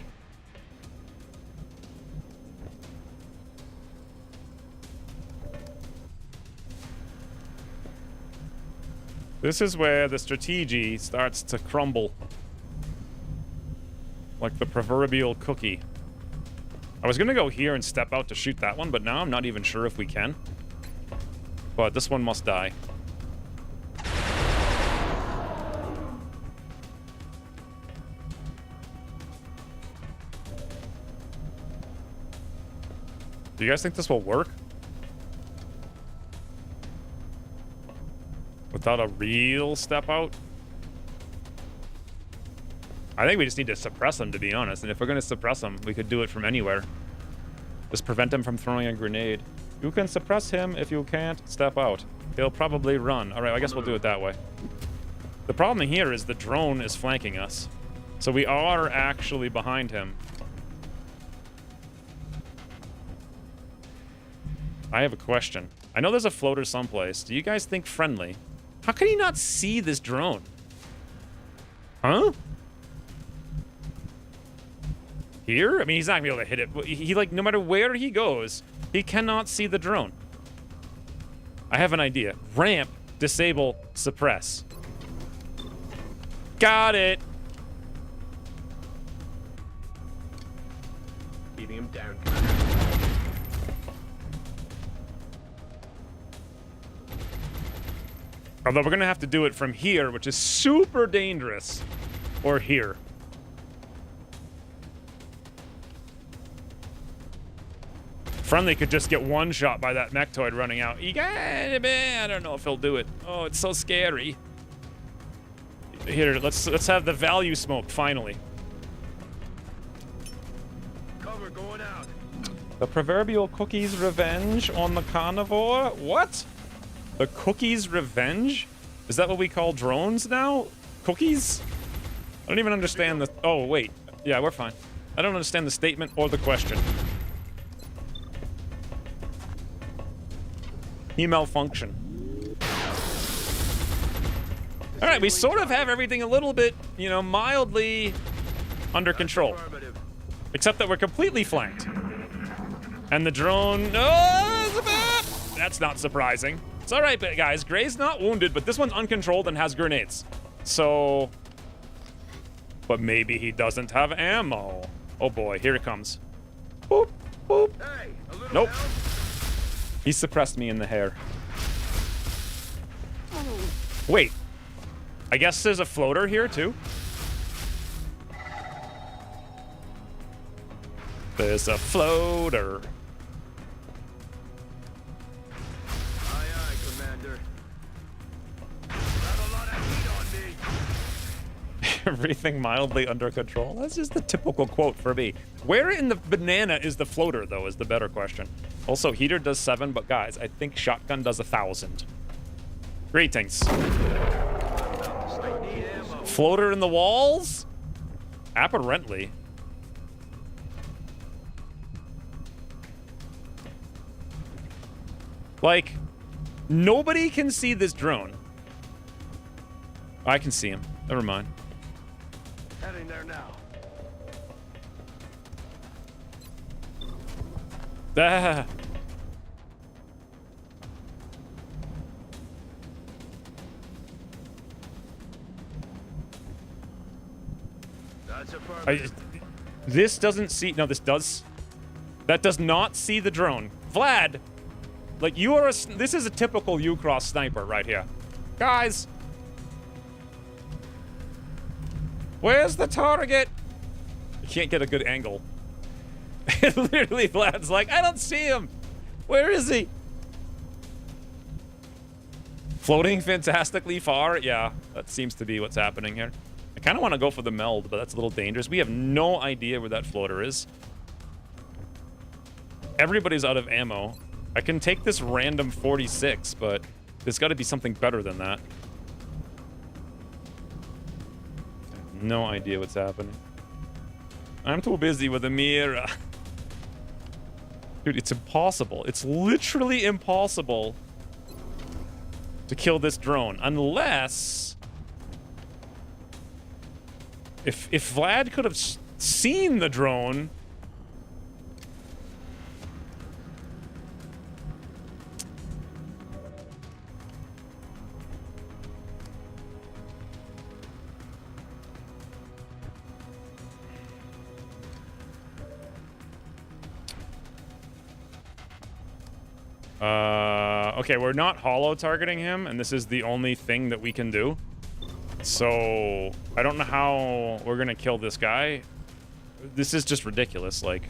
This is where the strategy starts to crumble. Like the proverbial cookie. I was gonna go here and step out to shoot that one, but now I'm not even sure if we can. But this one must die. Do you guys think this will work? Without a real step out? I think we just need to suppress him, to be honest. And if we're going to suppress him, we could do it from anywhere. Just prevent him from throwing a grenade. You can suppress him if you can't step out. He'll probably run. All right, I guess we'll do it that way. The problem here is the drone is flanking us. So we are actually behind him. I have a question. I know there's a floater someplace. Do you guys think friendly? How can he not see this drone? Huh? Here? I mean, he's not gonna be able to hit it. He like, no matter where he goes, he cannot see the drone. I have an idea. Ramp, disable, suppress. Got it. Beating him down. Although we're gonna have to do it from here, which is super dangerous. Or here. Friendly could just get one shot by that mechtoid running out. I don't know if he'll do it. Oh, it's so scary. Here, let's have the value smoke finally. Cover going out. The proverbial cookie's revenge on the carnivore? What? The cookie's revenge? Is that what we call drones now? Cookies? I don't even understand the... Oh, wait. Yeah, we're fine. I don't understand the statement or the question. He malfunction. All right, we sort of have everything a little bit, you know, mildly under control. Except that we're completely flanked. And the drone... Oh, that's not surprising. It's all right, guys. Gray's not wounded, but this one's uncontrolled and has grenades. So... But maybe he doesn't have ammo. Oh boy, here it comes. Boop, boop. Hey, Nope. He suppressed me in the hair. Wait. I guess there's a floater here, too? There's a floater. Aye, aye, Commander. Got a lot of heat on me. Everything mildly under control. That's just the typical quote for me. Where in the banana is the floater, though, is the better question. Also, heater does 7, but guys, I think shotgun does 1,000. Greetings. Floater in the walls? Apparently. Like, nobody can see this drone. I can see him. Never mind. Heading there now. Ah. That's a This doesn't see... No, this does. That does not see the drone. Vlad! Like, you are a... This is a typical U-Cross sniper right here. Guys! Where's the target? You can't get a good angle. Literally, Vlad's like, I don't see him. Where is he? Floating fantastically far? Yeah, that seems to be what's happening here. I kind of want to go for the meld, but that's a little dangerous. We have no idea where that floater is. Everybody's out of ammo. I can take this random 46, but there's got to be something better than that. I have no idea what's happening. I'm too busy with the mirror. Dude, it's impossible. It's literally impossible to kill this drone unless... If Vlad could have seen the drone... Okay, we're not holo targeting him, and this is the only thing that we can do. So, I don't know how we're gonna kill this guy. This is just ridiculous. Like,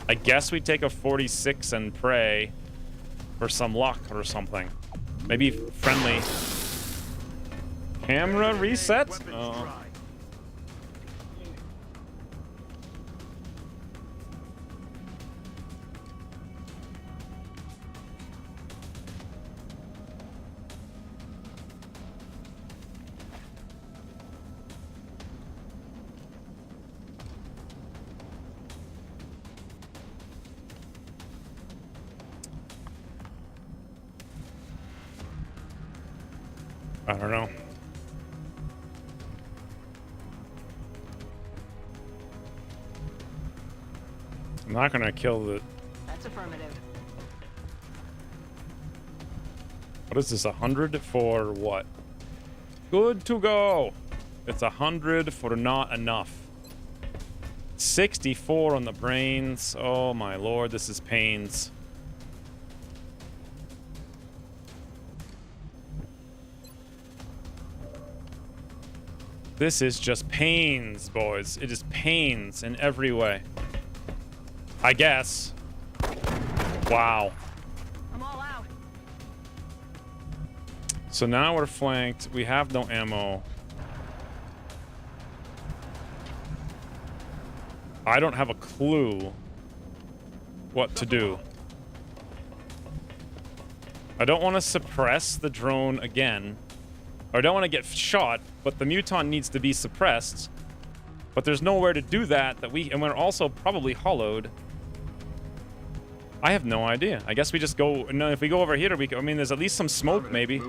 I guess we take a 46 and pray for some luck or something. Maybe friendly. Camera reset? Oh. I don't know. I'm not gonna kill the... That's affirmative. What is this, 100 for what? Good to go. It's 100 for not enough. 64 on the brains. Oh my lord, this is pains. This is just pains, boys. It is pains in every way. I guess. Wow. I'm all out. So now we're flanked. We have no ammo. I don't have a clue what to do. I don't want to suppress the drone again. Or I don't want to get shot, but the muton needs to be suppressed. But there's nowhere to do that and we're also probably hollowed. I have no idea. I guess we just go, no, if we go over here, I mean, there's at least some smoke, maybe.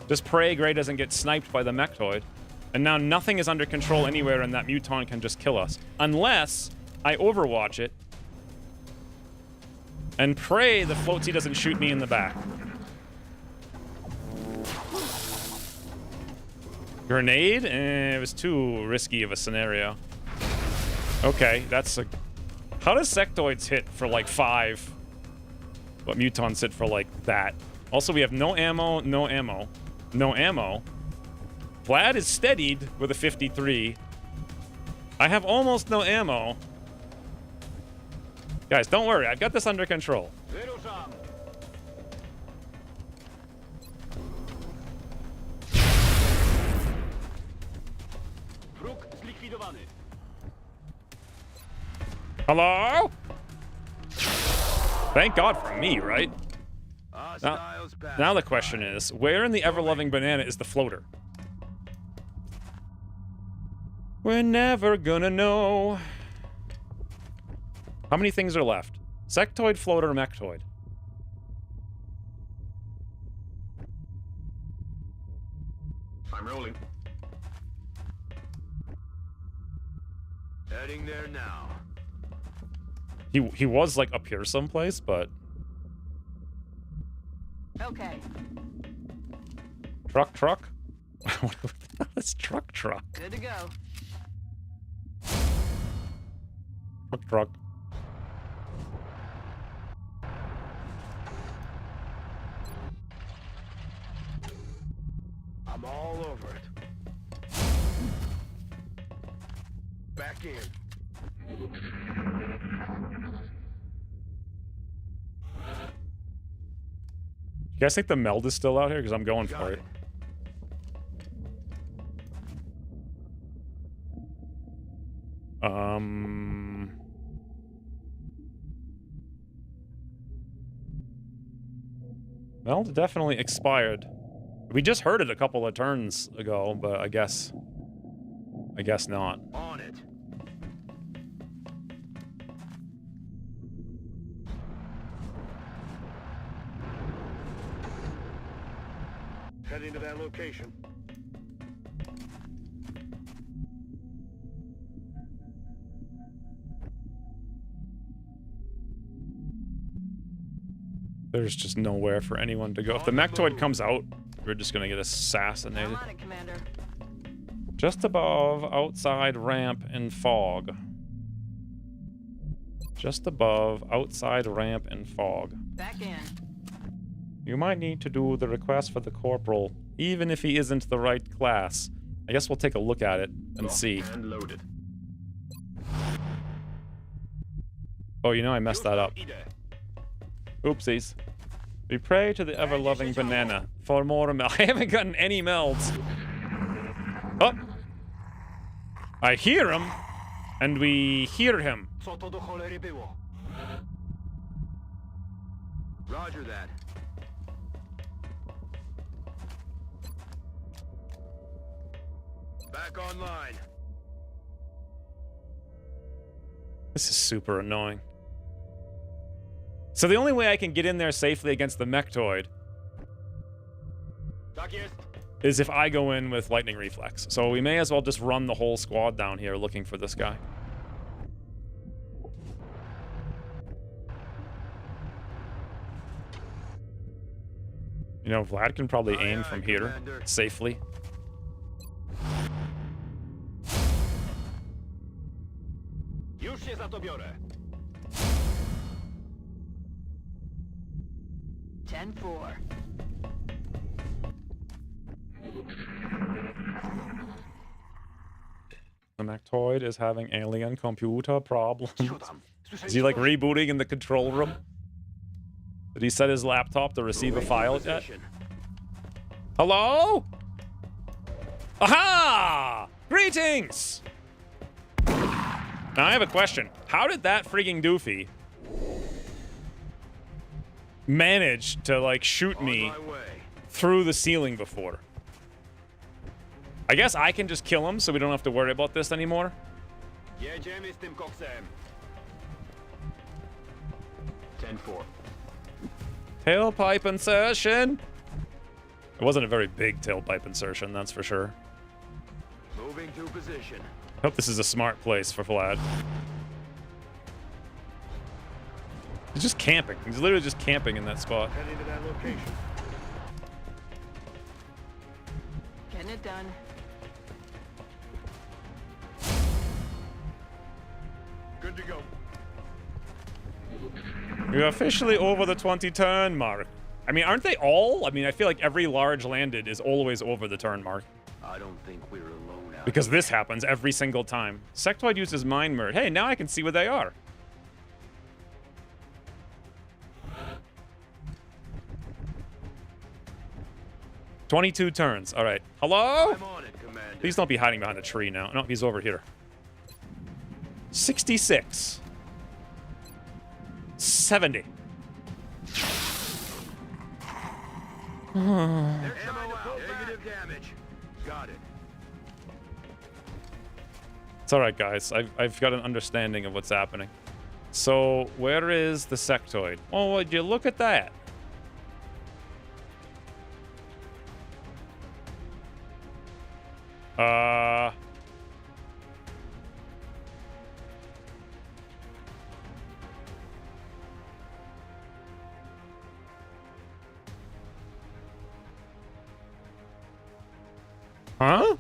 Just pray Gray doesn't get sniped by the mechtoid. And now nothing is under control anywhere and that muton can just kill us. Unless I overwatch it and pray the floatsy doesn't shoot me in the back. Grenade? It was too risky of a scenario. Okay, that's a... How does sectoids hit for like 5? But mutons hit for like that. Also, we have no ammo, no ammo, no ammo. Vlad is steadied with a 53. I have almost no ammo. Guys, don't worry. I've got this under control. Hello? Thank God for me, right? Now the question is, where in the ever-loving banana is the floater? We're never gonna know. How many things are left? Sectoid, floater, mechtoid. I'm rolling. Heading there now. He was like up here someplace, but... Okay. Truck? What the hell is truck? Good to go. Truck. I'm all over it. Back in. You guys think the meld is still out here? Because I'm going for it. Meld definitely expired. We just heard it a couple of turns ago, but I guess not. On it. Heading to that location. There's just nowhere for anyone to go. If the mechtoid comes out, we're just gonna get assassinated. I'm on it, Commander. Just above, outside ramp and fog. Just above, outside ramp and fog. Back in. You might need to do the request for the corporal, even if he isn't the right class. I guess we'll take a look at it and see. And loaded. Oh, you know I messed that up. Oopsies. We pray to the ever-loving banana for more meld. I haven't gotten any melds. Oh! I hear him, and we hear him. Roger that. Back online. This is super annoying. So the only way I can get in there safely against the mechtoid is if I go in with lightning reflex. So we may as well just run the whole squad down here looking for this guy. You know, Vlad can probably aim from here safely. Ten-4. The mechtoid is having alien computer problems. Is he like rebooting in the control room? Did he set his laptop to receive a file yet? Hello? Aha! Greetings! Now I have a question. How did that freaking doofy manage to, like, shoot me through the ceiling before? I guess I can just kill him so we don't have to worry about this anymore. 10-4. Tailpipe insertion! It wasn't a very big tailpipe insertion, that's for sure. Moving to position. I hope this is a smart place for Vlad. He's just camping. He's literally just camping in that spot. Heading to that location. Getting it done. Good to go. You're officially over the 20 turn mark. I mean, aren't they all? I mean, I feel like every large landed is always over the turn mark. I don't think we're alone out Because here. this happens every single time. Sectoid uses mind merge. Hey, now I can see where they are. "22 turns. All right. Hello? I'm on it, Commander. Please don't be hiding behind a tree now. No, he's over here. 66. 70. They're trying to pull negative damage. Got it. It's all right, guys. I've got an understanding of what's happening. So, where is the sectoid? Oh, would you look at that? Huh?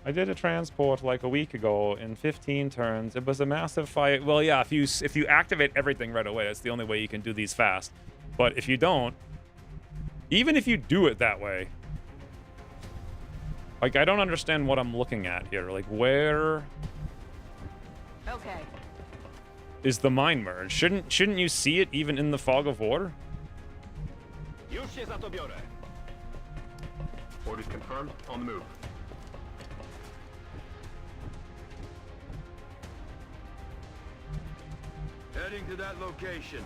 I did a transport like a week ago in 15 turns. It was a massive fight. Well, yeah, if you activate everything right away, that's the only way you can do these fast. But if you don't, even if you do it that way, like, I don't understand what I'm looking at here. Like, where Okay. is the mind merge? Shouldn't you see it even in the fog of war? Orders confirmed. On the move. Heading to that location.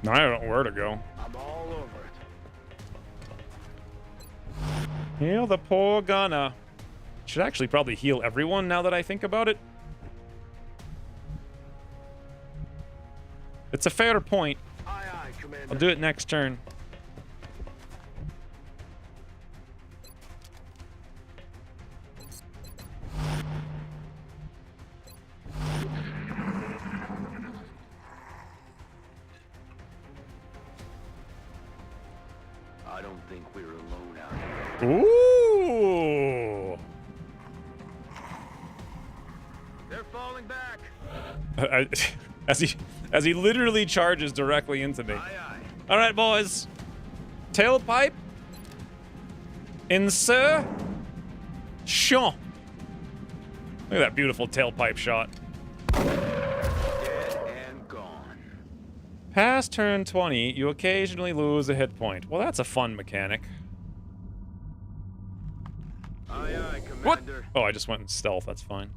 Now I don't know where to go. I'm all over it. Heal the poor gunner. Should actually probably heal everyone now that I think about it. It's a fair point. Aye, aye, Commander. I'll do it next turn. I don't think we're alone out here. Ooh! They're falling back. As he literally charges directly into me. Aye, aye. All right, boys. Tailpipe Insert. Sure. Look at that beautiful tailpipe shot. Dead and gone. Past turn 20, you occasionally lose a hit point. Well, that's a fun mechanic. Aye, aye, What? Commander. Oh, I just went in stealth. That's fine.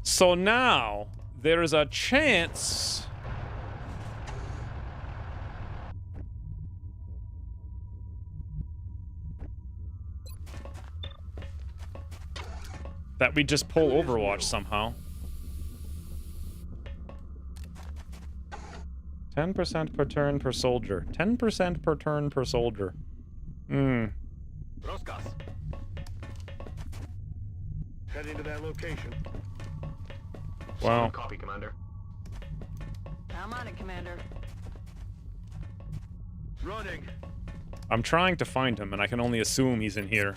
So now, there is a chance... that we just pull Overwatch somehow. 10% per turn per soldier. 10% per turn per soldier. Hmm. Roskas. Heading to that location. Wow. Copy, Commander. I'm on it, Commander. Running. I'm trying to find him, and I can only assume he's in here.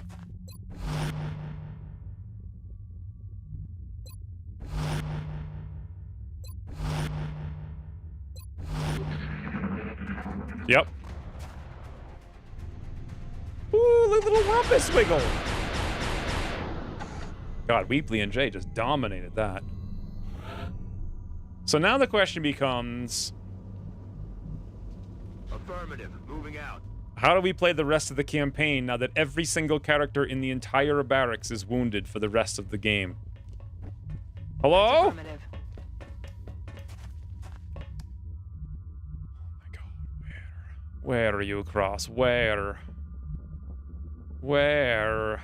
Yep. Ooh, look at little rumpus wiggle. God, Weepley and Jay just dominated that. So now the question becomes... Affirmative. Moving out. how do we play the rest of the campaign now that every single character in the entire barracks is wounded for the rest of the game? Hello? Affirmative. Where are you, Cross? Where? Where?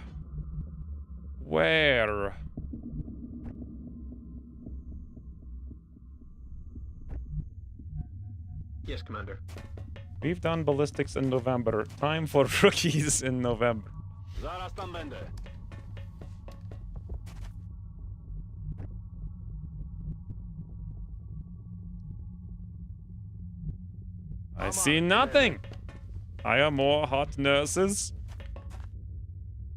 Where? Yes, Commander. We've done ballistics in November. Time for rookies in November. Zaraz tam będę. I see nothing. I am more hot nurses.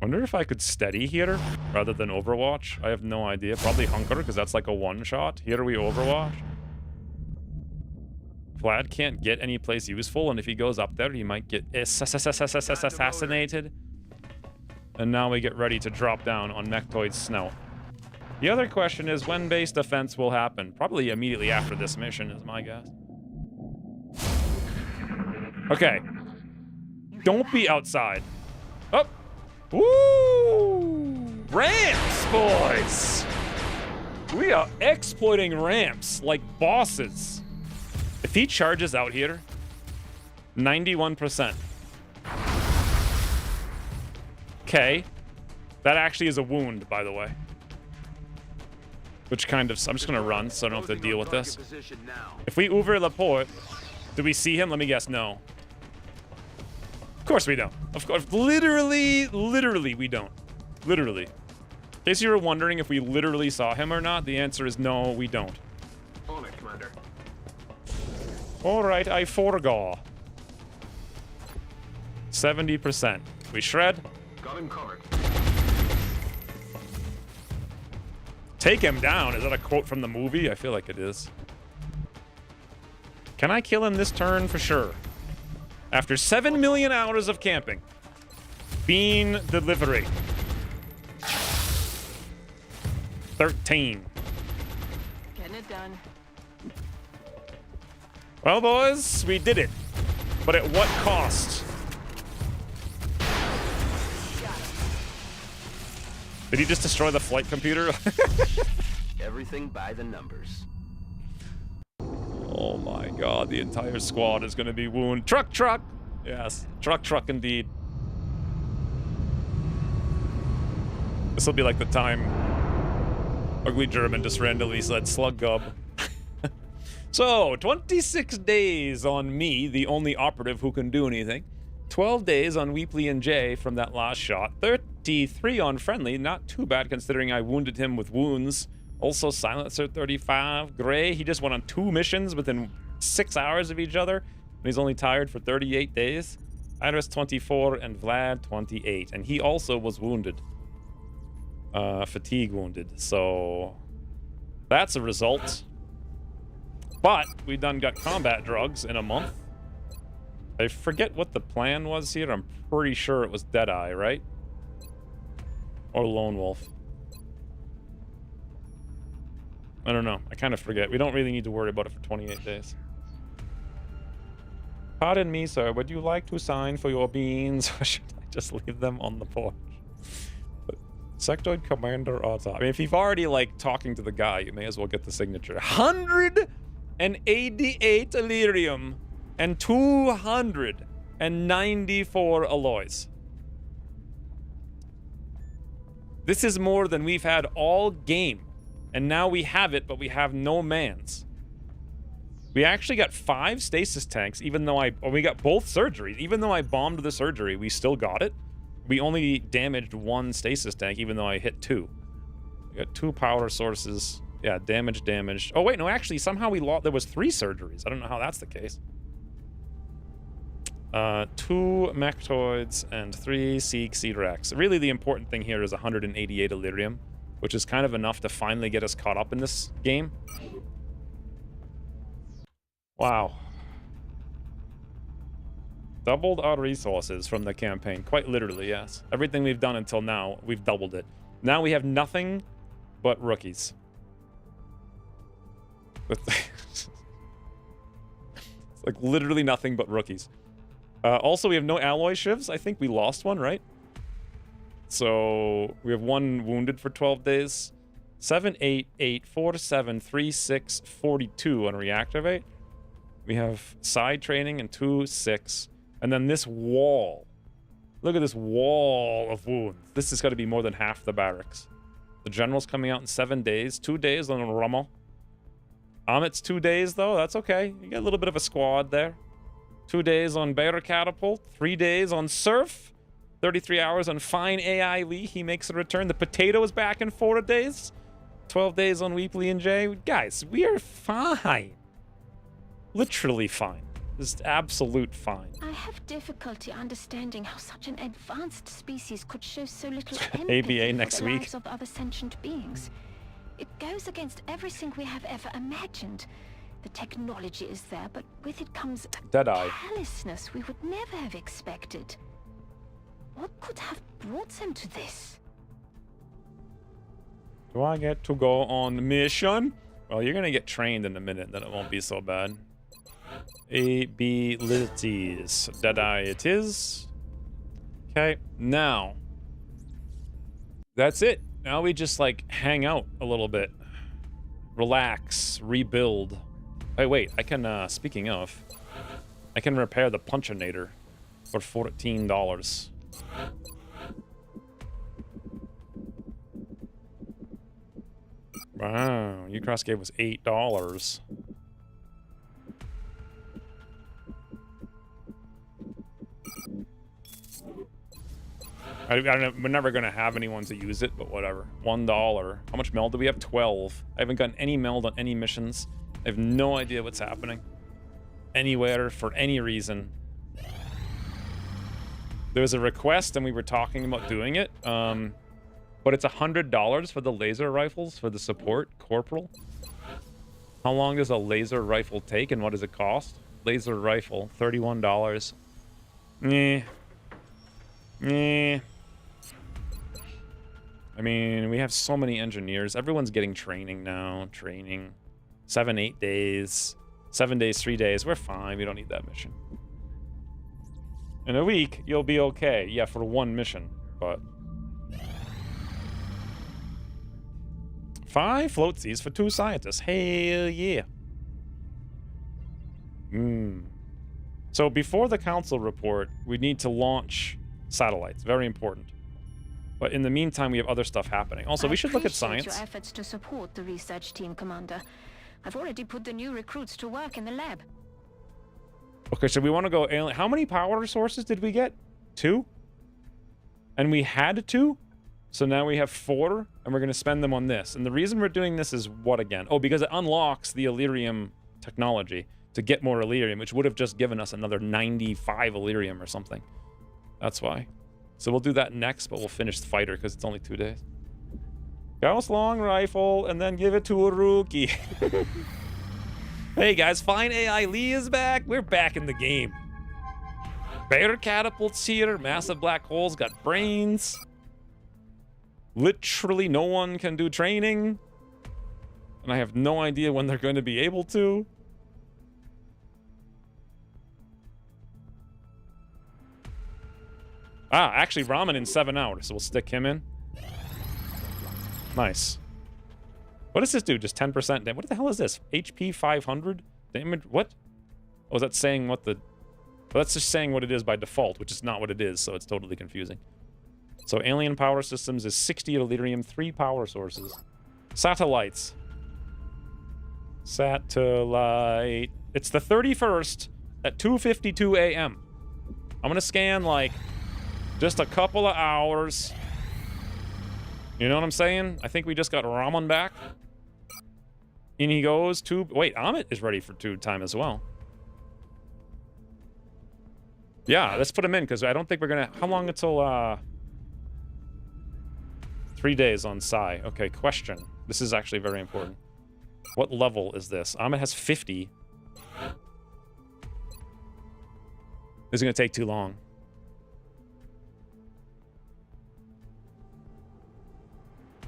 Wonder if I could steady here rather than Overwatch. I have no idea. Probably Hunker, because that's like a one-shot. Here we Overwatch. Vlad can't get any place useful, and if he goes up there, he might get assassinated. And now we get ready to drop down on Mechtoid's snout. The other question is when base defense will happen. Probably immediately after this mission, is my guess. Okay. Don't be outside. Up. Woo! Ramps, boys! We are exploiting ramps like bosses. If he charges out here, 91%. Okay. That actually is a wound, by the way. Which kind of... I'm just going to run, so I don't have to deal with this. If we Uber Laporte, do we see him? Let me guess, no. Of course we don't. Of course, literally we don't. Literally. In case you were wondering if we literally saw him or not, the answer is no, we don't. On it, Commander. Alright, I forego. 70%. We shred. Got him covered. Take him down. Is that a quote from the movie? I feel like it is. Can I kill him this turn? For sure. After 7 million hours of camping. Bean delivery. 13. Getting it done. Well, boys, we did it. But at what cost? Did he just destroy the flight computer? Everything by the numbers. Oh my god, the entire squad is gonna be wounded. Truck! Yes, truck indeed. This will be like the time Ugly German just randomly said slug gub. So, 26 days on me, the only operative who can do anything. 12 days on Weepley and Jay from that last shot. 33 on Friendly, not too bad considering I wounded him with wounds. Also Silencer 35. Gray, he just went on 2 missions within 6 hours of each other. And he's only tired for 38 days. Iris 24 and Vlad 28. And he also was wounded. Fatigue wounded. So that's a result. But we done got combat drugs in a month. I forget what the plan was here. I'm pretty sure it was Deadeye, right? Or Lone Wolf. I don't know. I kind of forget. We don't really need to worry about it for 28 days. Pardon me, sir. Would you like to sign for your beans? Or should I just leave them on the porch? Sectoid Commander odds. I mean, if you've already, like, talking to the guy, you may as well get the signature. 188 Elerium and 294 alloys. This is more than we've had all game. And now we have it, but we have no mans. We actually got 5 stasis tanks, even though we got both surgeries. Even though I bombed the surgery, we still got it. We only damaged 1 stasis tank, even though I hit 2. We got 2 power sources. Yeah, damaged. Oh, wait, no, actually, somehow we lost. There was 3 surgeries. I don't know how that's the case. 2 Mechtoids and 3 Seed-Rex. Really, the important thing here is 188 Elerium, which is kind of enough to finally get us caught up in this game. Wow. Doubled our resources from the campaign. Quite literally, yes. Everything we've done until now, we've doubled it. Now we have nothing but rookies. It's like literally nothing but rookies. Also, we have no alloy shivs. I think we lost one, right? So we have 1 wounded for 12 days. 7, 8, 8, 4, 7, 3, 6, 42 on reactivate. We have side training and 2, 6. And then this wall. Look at this wall of wounds. This has got to be more than half the barracks. The general's coming out in 7 days. 2 days on Rommel. Amit's 2 days, though. That's okay. You get a little bit of a squad there. 2 days on Bear Catapult. 3 days on Surf. 33 hours on Fine AI Lee. He makes a return. The Potato is back in 4 days. 12 days on Weepley and Jay. Guys, we are fine. Literally fine. Just absolute fine. I have difficulty understanding how such an advanced species could show so little empathy ABA next for the week. lives of other sentient beings. It goes against everything we have ever imagined. The technology is there, but with it comes a Deadeye. callousness we would never have expected. What could have brought them to this? Do I get to go on the mission? Well, you're gonna get trained in a minute, then it won't be so bad. Abilities. Deadeye it is. Okay, now. That's it. Now we just, like, hang out a little bit. Relax. Rebuild. Hey, wait. I can, speaking of, I can repair the Punchinator for $14. Wow. Ucross gave us $8. I don't know, we're never going to have anyone to use it, but whatever. $1. How much meld do we have? 12. I haven't gotten any meld on any missions. I have no idea what's happening. Anywhere, for any reason. There was a request, and we were talking about doing it. But it's $100 for the laser rifles for the support corporal. How long does a laser rifle take, and what does it cost? Laser rifle, $31. I mean, we have so many engineers. Everyone's getting training now. Training. 7, 8 days. 7 days, 3 days. We're fine. We don't need that mission. In a week, you'll be okay. Yeah, for 1 mission. But 5 floatsies for 2 scientists. Hell yeah. So before the council report, we need to launch satellites. Very important. But in the meantime, we have other stuff happening. Also, we should look at science. Your efforts to support the research team, Commander. I've already put the new recruits to work in the lab. Okay, so we want to go alien. How many power sources did we get? 2? And we had 2? So now we have 4, and we're going to spend them on this. And the reason we're doing this is what again? Oh, because it unlocks the Elerium technology to get more Elerium, which would have just given us another 95 Elerium or something. That's why. So we'll do that next, but we'll finish the fighter because it's only 2 days. Gauss long rifle, and then give it to a rookie. Hey guys, Fine AI Lee is back. We're back in the game. Bear catapults here. Massive black holes got brains. Literally no one can do training. And I have no idea when they're going to be able to. Ah, actually, Ramen in 7 hours, so we'll stick him in. Nice. What does this do? Just 10% damage. What the hell is this? HP 500? Damage? What? Oh, is that saying what the... Well, that's just saying what it is by default, which is not what it is, so it's totally confusing. So alien power systems is 60 Delirium, 3 power sources. Satellites. Satellite. It's the 31st at 2:52 a.m. I'm gonna scan, like, just a couple of hours. You know what I'm saying? I think we just got Ramen back. In he goes. Tube. Wait, Amit is ready for tube time as well. Yeah, let's put him in, because I don't think we're gonna... How long until, 3 days on Psi. Okay, question. This is actually very important. What level is this? Amit has 50. This is gonna take too long.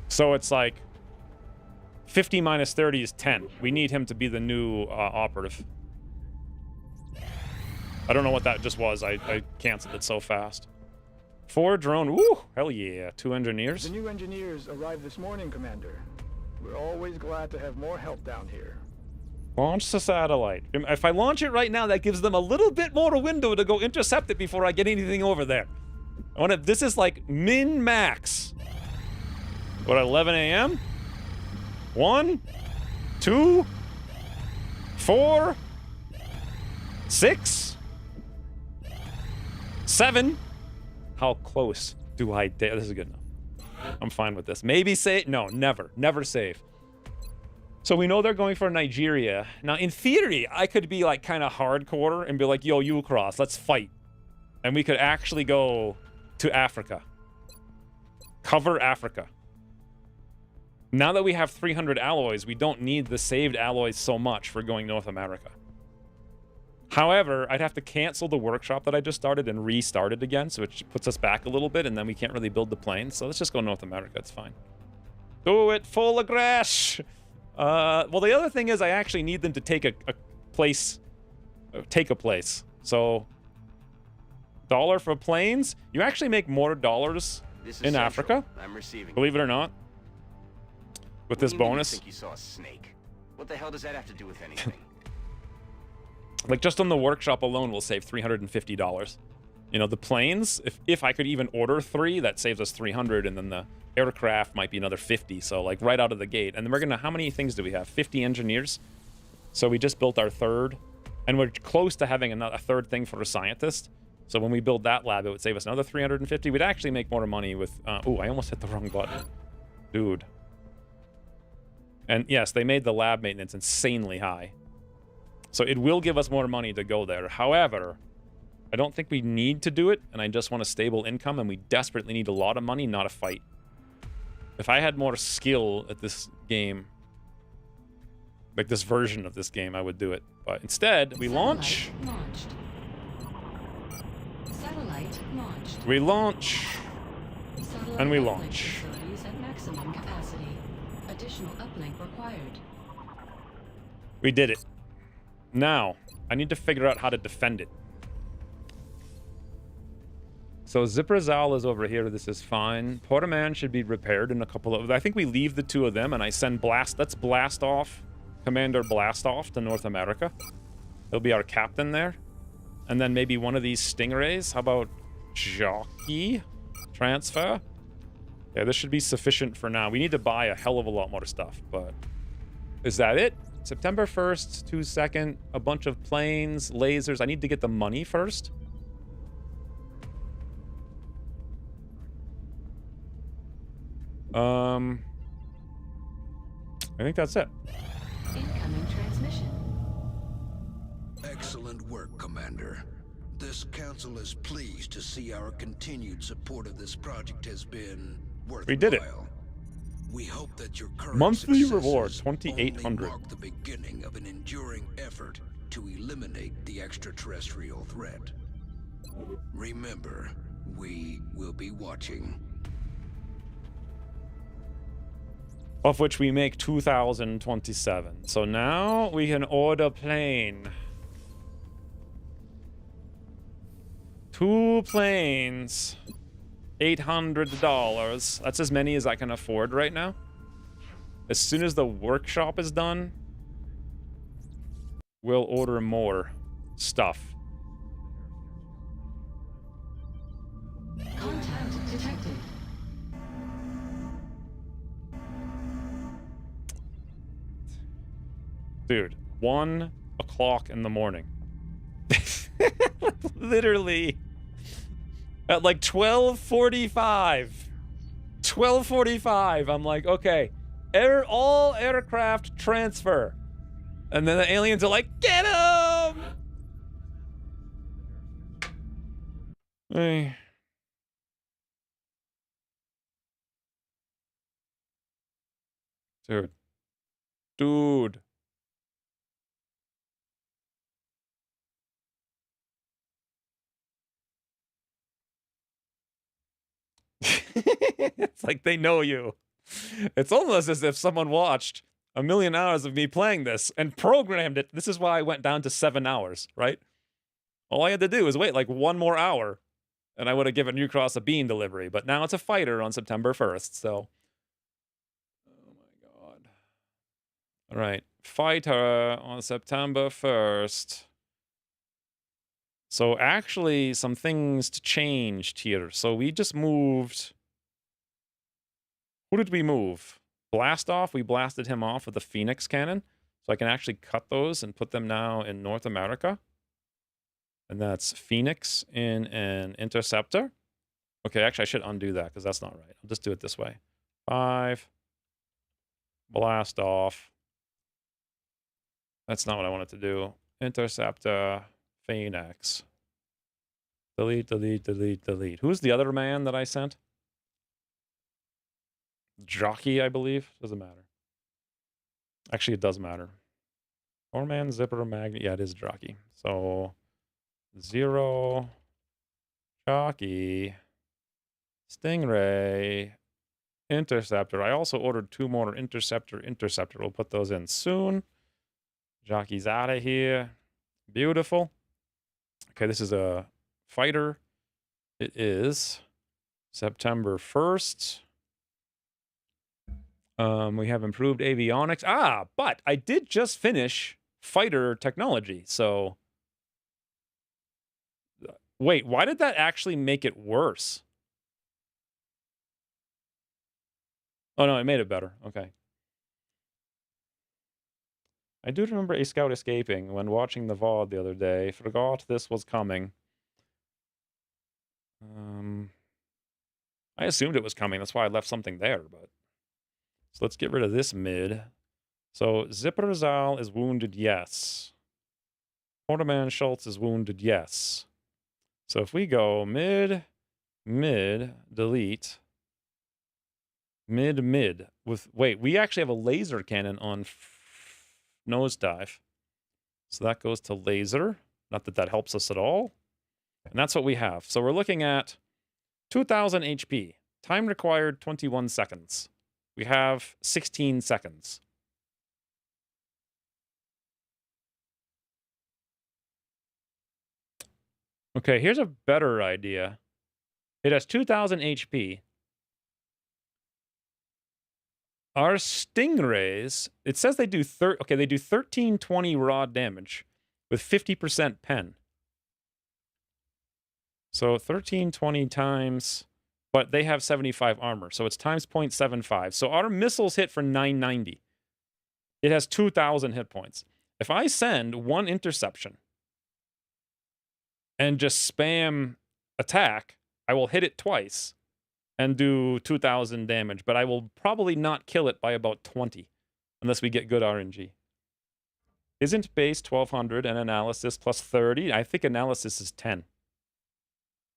So it's like 50 minus 30 is 10. We need him to be the new operative. I don't know what that just was. I canceled it so fast. 4 drone. Woo! Hell yeah. 2 engineers. The new engineers arrived this morning, Commander. We're always glad to have more help down here. Launch the satellite. If I launch it right now, that gives them a little bit more window to go intercept it before I get anything over there. I want to... This is like min-max. What, at 11 a.m.? 1, 2, 4, 6, 7. How close do I dare? This is good enough. I'm fine with this. Maybe save. No, never. Never save. So we know they're going for Nigeria. Now, in theory, I could be like kind of hardcore and be like, yo, Ucross, let's fight. And we could actually go to Africa. Cover Africa. Now that we have 300 alloys, we don't need the saved alloys so much for going North America. However, I'd have to cancel the workshop that I just started and restart it again, so it puts us back a little bit, and then we can't really build the planes. So let's just go North America. It's fine. Do it, full aggression. Well, the other thing is I actually need them to take a place. Take a place. So, dollar for planes. You actually make more dollars in Africa. I'm receiving. Believe it or not. With this bonus. I think you saw a snake. What the hell does that have to do with anything? Like, just on the workshop alone, we'll save $350. You know, the planes, if I could even order 3, that saves us 300, and then the aircraft might be another 50, so, like, right out of the gate. And then we're gonna, how many things do we have? 50 engineers? So we just built our 3rd, and we're close to having a 3rd thing for a scientist. So when we build that lab, it would save us another 350. We'd actually make more money with, ooh, I almost hit the wrong button. Dude. And yes, they made the lab maintenance insanely high. So it will give us more money to go there. However, I don't think we need to do it, and I just want a stable income, and we desperately need a lot of money, not a fight. If I had more skill at this game, like this version of this game, I would do it. But instead, we launch. Satellite launched. We launch. Satellite And we uplink launch. Facilities at maximum capacity. Additional uplink required. We did it. Now, I need to figure out how to defend it. So Ziprazal is over here. This is fine. Portaman should be repaired in a couple of... I think we leave the 2 of them and I send Blast... Let's blast off. Commander Blast off to North America. He'll be our captain there. And then maybe one of these Stingrays. How about Jockey? Transfer? Yeah, this should be sufficient for now. We need to buy a hell of a lot more stuff, but... Is that it? September 1st, 2/2, a bunch of planes, lasers. I need to get the money first. I think that's it. Incoming transmission. Excellent work, Commander. This council is pleased to see our continued support of this project has been worthwhile. We did it. We hope that your current Monthly successes reward, only 2,800. mark the beginning of an enduring effort to eliminate the extraterrestrial threat. Remember, we will be watching. Of which we make 2,027. So now we can order plane. 2 planes. $800. That's as many as I can afford right now. As soon as the workshop is done, we'll order more stuff. Contact detected. Dude, 1 o'clock in the morning. Literally. At like 12:45. 12:45, I'm like, okay, all aircraft transfer. And then the aliens are like, get him! Hey. Dude. Dude. It's like they know you. It's almost as if someone watched a million hours of me playing this and programmed it. This is why I went down to 7 hours, right? All I had to do was wait like 1 more hour and I would have given New Cross a bean delivery. But now it's a fighter on September 1st, so. Oh my god. All right. Fighter on September 1st. So actually, some things changed here. So we just moved. Who did we move? Blast off. We blasted him off with the Phoenix cannon. So I can actually cut those and put them now in North America. And that's Phoenix in an interceptor. Okay, actually, I should undo that because that's not right. I'll just do it this way. 5. Blast off. That's not what I wanted to do. Interceptor. Phoenix. Delete, delete, delete, delete. Who's the other man that I sent? Jockey, I believe. Doesn't matter. Actually, it does matter. 4-man zipper magnet. Yeah, it is Jockey. So 0. Jockey. Stingray. Interceptor. I also ordered 2 more interceptor. We'll put those in soon. Jockey's out of here. Beautiful. Okay, this is a fighter. It is September 1st. We have improved avionics. But I did just finish fighter technology. So, wait, why did that actually make it worse? Oh, no, it made it better. Okay. I do remember a scout escaping when watching the VOD the other day. Forgot this was coming. I assumed it was coming. That's why I left something there. But so let's get rid of this mid. So Zipper Zal is wounded, yes. Porterman Schultz is wounded, yes. So if we go mid, delete, mid, with, wait, we actually have a laser cannon on nosedive. So that goes to laser. Not that that helps us at all. And that's what we have. So we're looking at 2,000 HP. Time required 21 seconds. We have 16 seconds. Okay, here's a better idea. It has 2,000 HP. Our Stingrays, it says they do they do 1320 raw damage with 50% pen. So 1320 times, but they have 75 armor, so it's times 0.75. So our missiles hit for 990. It has 2,000 hit points. If I send 1 interception and just spam attack, I will hit it twice and do 2,000 damage, but I will probably not kill it by about 20, unless we get good RNG. Isn't base 1,200 and analysis plus 30? I think analysis is 10.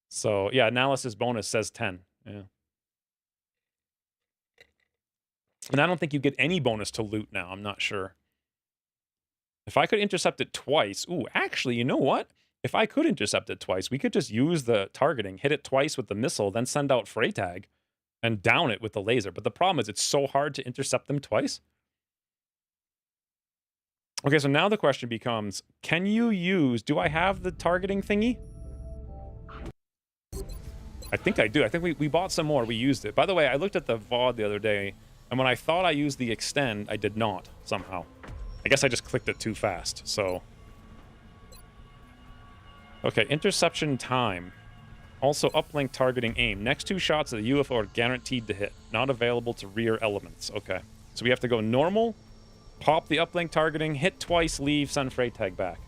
So, yeah, analysis bonus says 10. Yeah. And I don't think you get any bonus to loot now. I'm not sure. If I could intercept it twice... Ooh, actually, you know what? If I could intercept it twice, we could just use the targeting, hit it twice with the missile, then send out Freytag and down it with the laser. But the problem is it's so hard to intercept them twice. Okay, so now the question becomes, can you use... Do I have the targeting thingy? I think I do. I think we bought some more. We used it. By the way, I looked at the VOD the other day, and when I thought I used the extend, I did not, somehow. I guess I just clicked it too fast, so... Okay, interception time. Also, uplink targeting aim. Next 2 shots of the UFO are guaranteed to hit. Not available to rear elements. Okay. So we have to go normal, pop the uplink targeting, hit twice, leave, send Freytag back.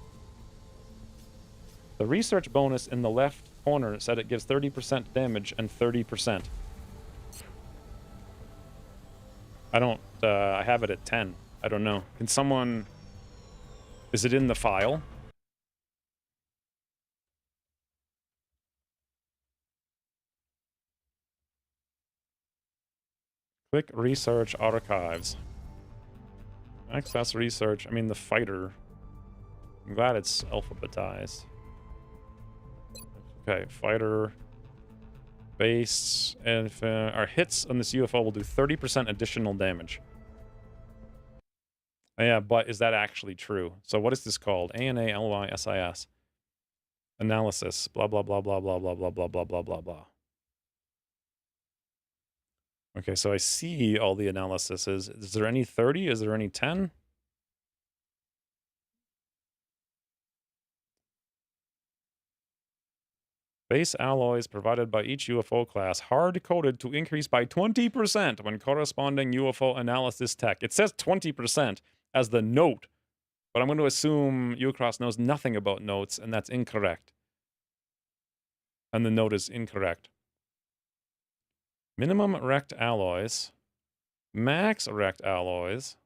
The research bonus in the left corner said it gives 30% damage and 30%. I don't, I have it at 10. I don't know. Can someone... Is it in the file? Click research archives. Access research. I mean, the fighter. I'm glad it's alphabetized. Okay, fighter. Base. And if our hits on this UFO will do 30% additional damage. Yeah, but is that actually true? So what is this called? ANALYSIS. Analysis. Blah, blah, blah, blah, blah, blah, blah, blah, blah, blah, blah, blah. Okay, so I see all the analysis. Is there any 30? Is there any 10? Base alloys provided by each UFO class hard-coded to increase by 20% when corresponding UFO analysis tech. It says 20% as the note, but I'm going to assume Ucross knows nothing about notes, and that's incorrect. And the note is incorrect. Minimum rect alloys. Max rect alloys.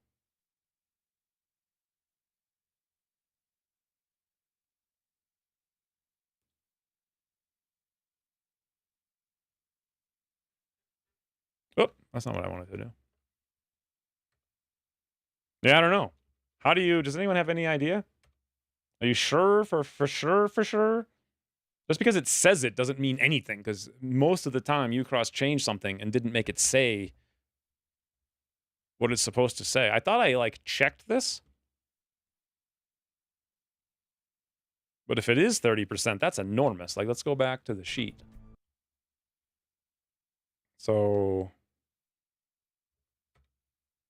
Oh, that's not what I wanted to do. Yeah, I don't know. How do you... Does anyone have any idea? Are you sure? For sure? Just because it says it doesn't mean anything, because most of the time Ucross changed something and didn't make it say what it's supposed to say. I thought I, like, checked this. But if it is 30%, that's enormous. Like, let's go back to the sheet. So...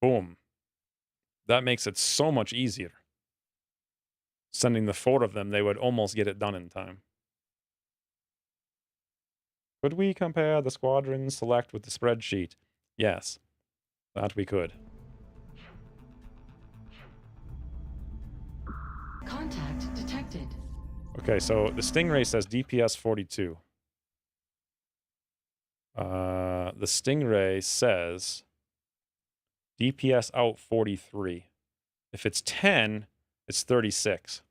Boom. That makes it so much easier. Sending the 4 of them, they would almost get it done in time. Could we compare the squadron select with the spreadsheet? Yes, that we could. Contact detected. Okay, so the Stingray says DPS 42. The Stingray says DPS out 43. If it's 10, it's 36.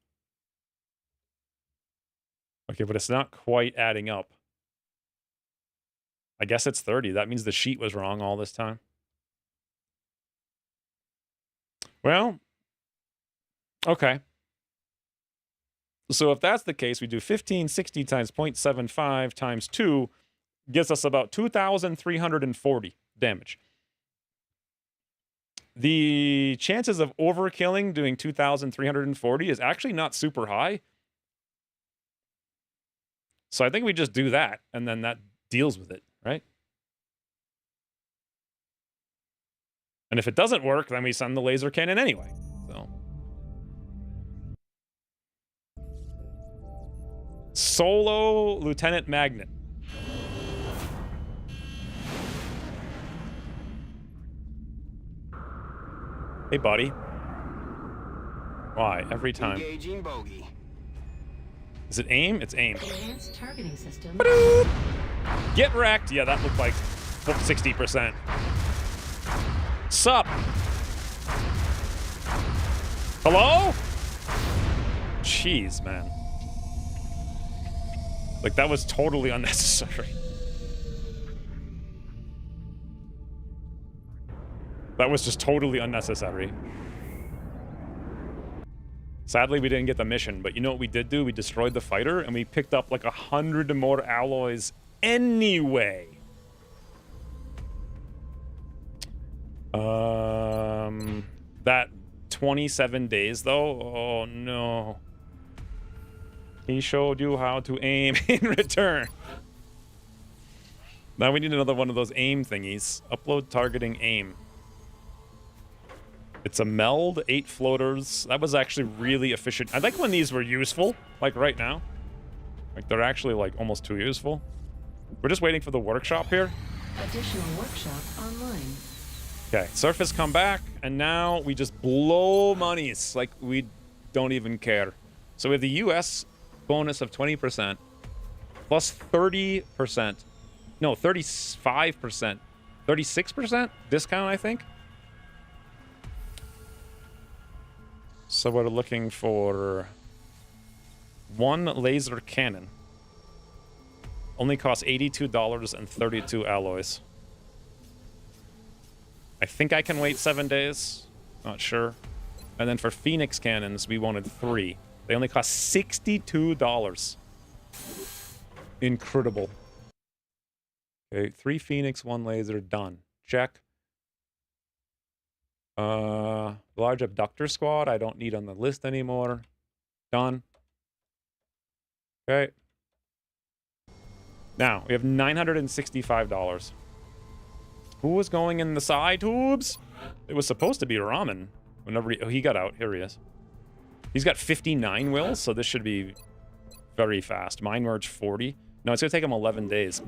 Okay, but it's not quite adding up. I guess it's 30. That means the sheet was wrong all this time. Well, okay. So if that's the case, we do 1560 times 0.75 times 2 gives us about 2,340 damage. The chances of overkilling doing 2,340 is actually not super high. So I think we just do that, and then that deals with it, right? And if it doesn't work, then we send the laser cannon anyway. So Solo Lieutenant Magnet. Hey, buddy. Why? Every time. Engaging bogey. Is it aim? It's aim. Enhanced targeting system. Get wrecked. Yeah, that looked like 60%. Sup? Hello? Jeez, man. Like, that was totally unnecessary. That was just totally unnecessary. Sadly, we didn't get the mission, but you know what we did do? We destroyed the fighter, and we picked up like 100 more alloys anyway. That 27 days, though? Oh, no. He showed you how to aim in return. Now we need another one of those aim thingies. Upload targeting aim. It's a meld, 8 floaters. That was actually really efficient. I like when these were useful, like right now. Like they're actually like almost too useful. We're just waiting for the workshop here. Additional workshop online. Okay, surface come back, and now we just blow monies like we don't even care. So we have the US bonus of 20%, plus 30%, no, 35%, 36% discount, I think. So we're looking for 1 laser cannon. Only costs $82 and 32 alloys. I think I can wait 7 days. Not sure. And then for Phoenix cannons, we wanted 3. They only cost $62. Incredible. Okay, 3 Phoenix, 1 laser, done. Check. Large abductor squad, I don't need on the list anymore. Done. Okay. Now, we have $965. Who was going in the side tubes? It was supposed to be Ramen. Whenever he got out. Here he is. He's got 59 wills, so this should be very fast. Mine merge 40. No, it's going to take him 11 days.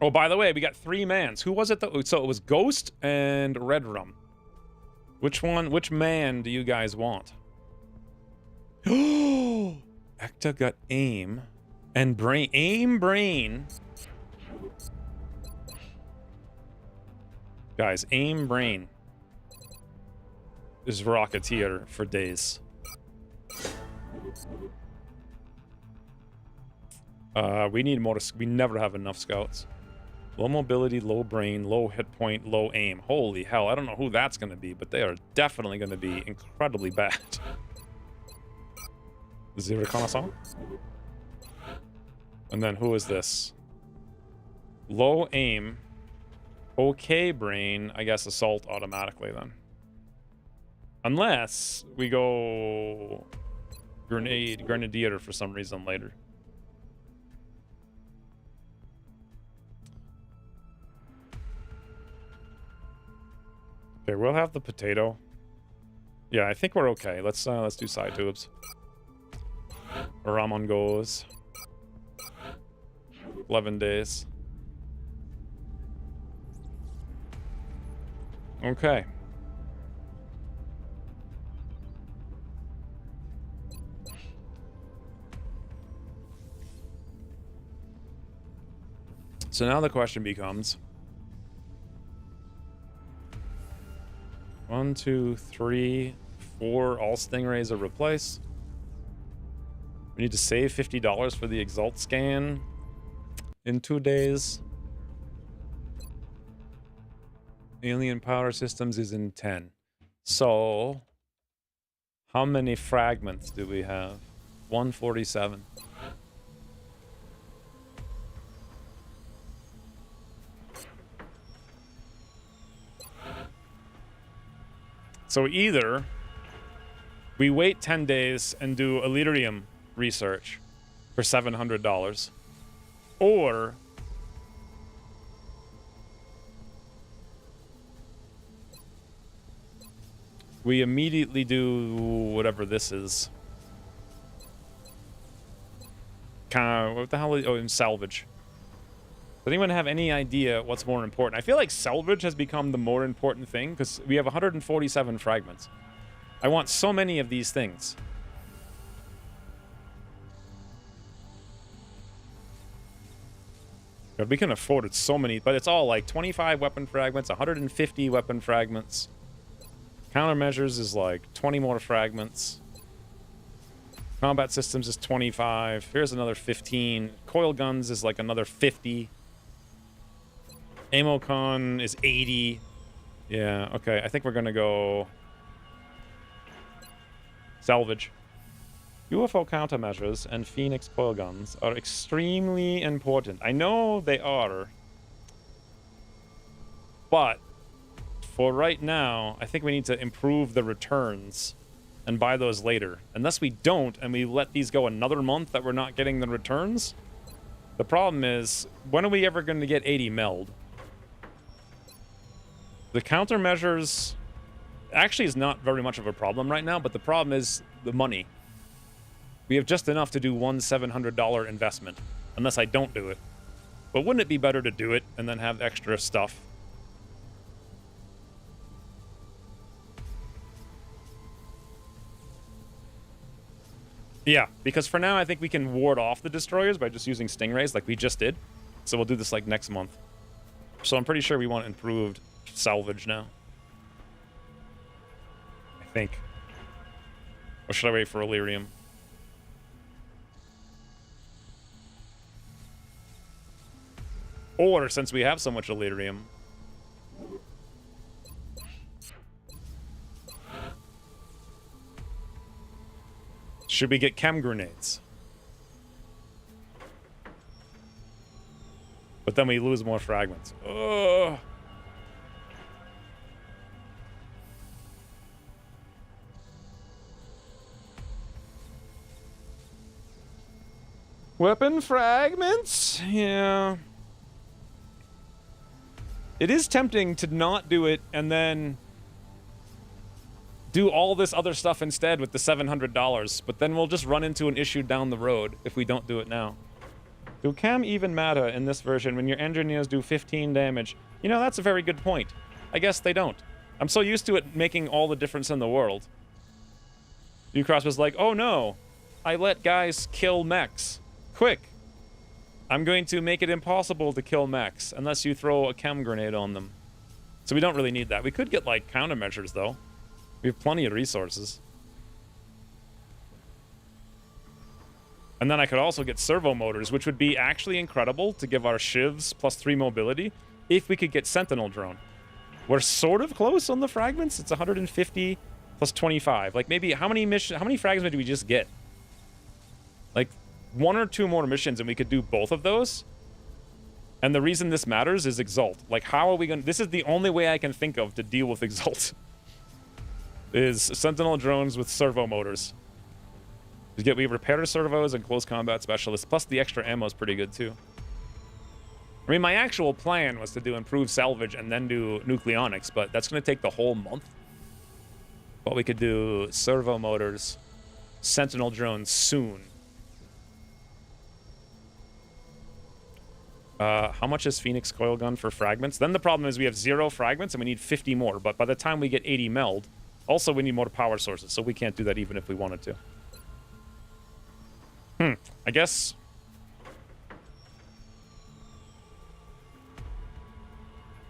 Oh, by the way, we got 3 mans. Who was it though? So it was Ghost and Red Rum. Which man do you guys want? Oh, Ecta got aim and brain. Aim, brain. Guys, aim, brain is Rocketeer for days. We need more. We never have enough scouts. Low mobility, low brain, low hit point, low aim. Holy hell, I don't know who that's going to be, but they are definitely going to be incredibly bad. Zero reconnaissance. And then who is this? Low aim. Okay brain. I guess assault automatically then. Unless we go grenadier for some reason later. Okay, we'll have the potato. Yeah, I think we're okay. Let's do side tubes. Ramon goes. 11 days. Okay. So now the question becomes 1, 2, 3, 4 all stingrays are replaced. We need to save $50 for the Exalt scan in 2 days. Alien power systems is in 10. So how many fragments do we have? 147. So either we wait 10 days and do Elerium research for $700, or we immediately do whatever this is. What the hell is... Oh, in salvage. Does anyone have any idea what's more important? I feel like salvage has become the more important thing because we have 147 fragments. I want so many of these things. But we can afford it so many, but it's all like 25 weapon fragments, 150 weapon fragments. Countermeasures is like 20 more fragments. Combat systems is 25. Here's another 15. Coil guns is like another 50. Ammo con is 80. Yeah, okay. I think we're gonna go salvage. UFO countermeasures and Phoenix coil guns are extremely important. I know they are. But for right now, I think we need to improve the returns and buy those later. Unless we don't and we let these go another month that we're not getting the returns. The problem is, when are we ever going to get 80 meld? The countermeasures actually is not very much of a problem right now, but the problem is the money. We have just enough to do one $700 investment, unless I don't do it. But wouldn't it be better to do it and then have extra stuff? Yeah, because for now I think we can ward off the destroyers by just using stingrays like we just did. So we'll do this like next month. So I'm pretty sure we want improved salvage now. I think. Or should I wait for Illyrium? Or, since we have so much Illyrium... should we get chem grenades? But then we lose more fragments. Ugh. Weapon fragments? Yeah. It is tempting to not do it and then do all this other stuff instead with the $700, but then we'll just run into an issue down the road if we don't do it now. Do chem even matter in this version when your engineers do 15 damage? You know, that's a very good point. I guess they don't. I'm so used to it making all the difference in the world. Ucross was like, oh no, I let guys kill mechs. Quick. I'm going to make it impossible to kill mechs unless you throw a chem grenade on them. So we don't really need that. We could get, like, countermeasures, though. We have plenty of resources. And then I could also get servo motors, which would be actually incredible to give our shivs +3 mobility if we could get Sentinel drone. We're sort of close on the fragments. It's 150 plus 25. Like, maybe how many fragments did we just get? Like, 1 or 2 more missions and we could do both of those. And the reason this matters is Exalt. Like, how are we going to... This is the only way I can think of to deal with Exalt. Is Sentinel drones with servo motors. We have repair servos and close combat specialists. Plus the extra ammo is pretty good too. I mean, my actual plan was to do improved salvage and then do nucleonics, but that's going to take the whole month. But we could do servo motors, Sentinel drones soon. How much is Phoenix coil gun for fragments? Then the problem is we have 0 fragments and we need 50 more. But by the time we get 80 meld, also we need more power sources, so we can't do that even if we wanted to. I guess...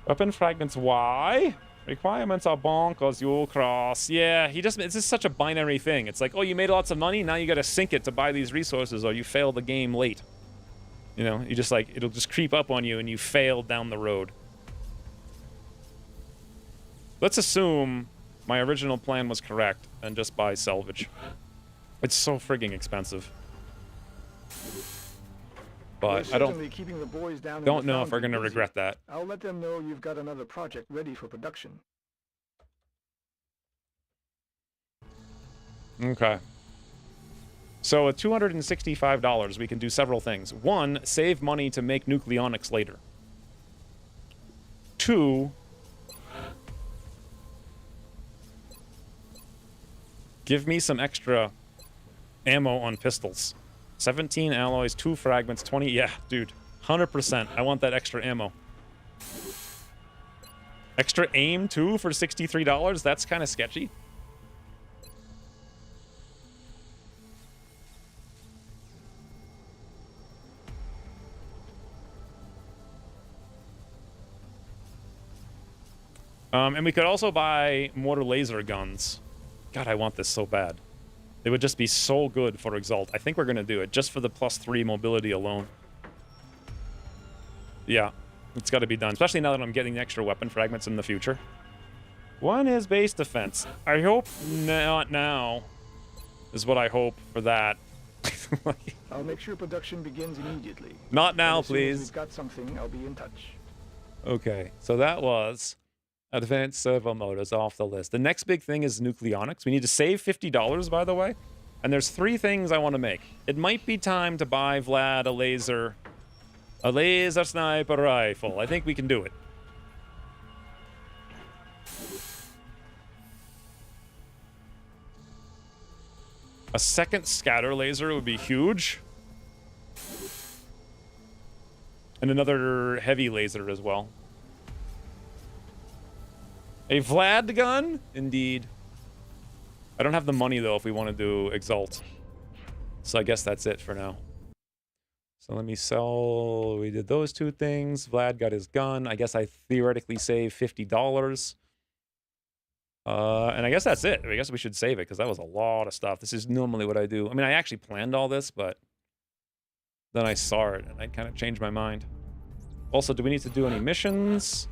Weapon fragments, why? Requirements are bonkers, you'll cross. Yeah, it's just such a binary thing. It's like, oh, you made lots of money, now you gotta sink it to buy these resources, or you fail the game late. You know, you just like, it'll just creep up on you and you fail down the road. Let's assume my original plan was correct and just buy salvage. It's so frigging expensive. But I don't know if we're going to regret that. I'll let them know you've got another project ready for production. Okay. So at $265, we can do several things. 1, save money to make nucleonics later. 2, give me some extra ammo on pistols. 17 alloys, 2 fragments, 20... Yeah, dude. 100%. I want that extra ammo. Extra aim, too, for $63? That's kind of sketchy. And we could also buy mortar laser guns. God, I want this so bad. It would just be so good for Exalt. I think we're going to do it just for the +3 mobility alone. Yeah, it's got to be done, especially now that I'm getting extra weapon fragments in the future. One is base defense. I hope not now, is what I hope for that. I'll make sure production begins immediately. Not now, As soon as please. we've got something, I'll be in touch. Okay, so that was advanced servo motors off the list. The next big thing is nucleonics. We need to save $50, by the way. And there's 3 things I want to make. It might be time to buy Vlad a laser sniper rifle. I think we can do it. A second scatter laser would be huge. And another heavy laser as well. A Vlad gun? Indeed. I don't have the money, though, if we want to do Exalt. So I guess that's it for now. So let me sell... We did those 2 things. Vlad got his gun. I guess I theoretically saved $50. And I guess that's it. I guess we should save it, because that was a lot of stuff. This is normally what I do. I mean, I actually planned all this, but then I saw it, and I kind of changed my mind. Also, do we need to do any missions?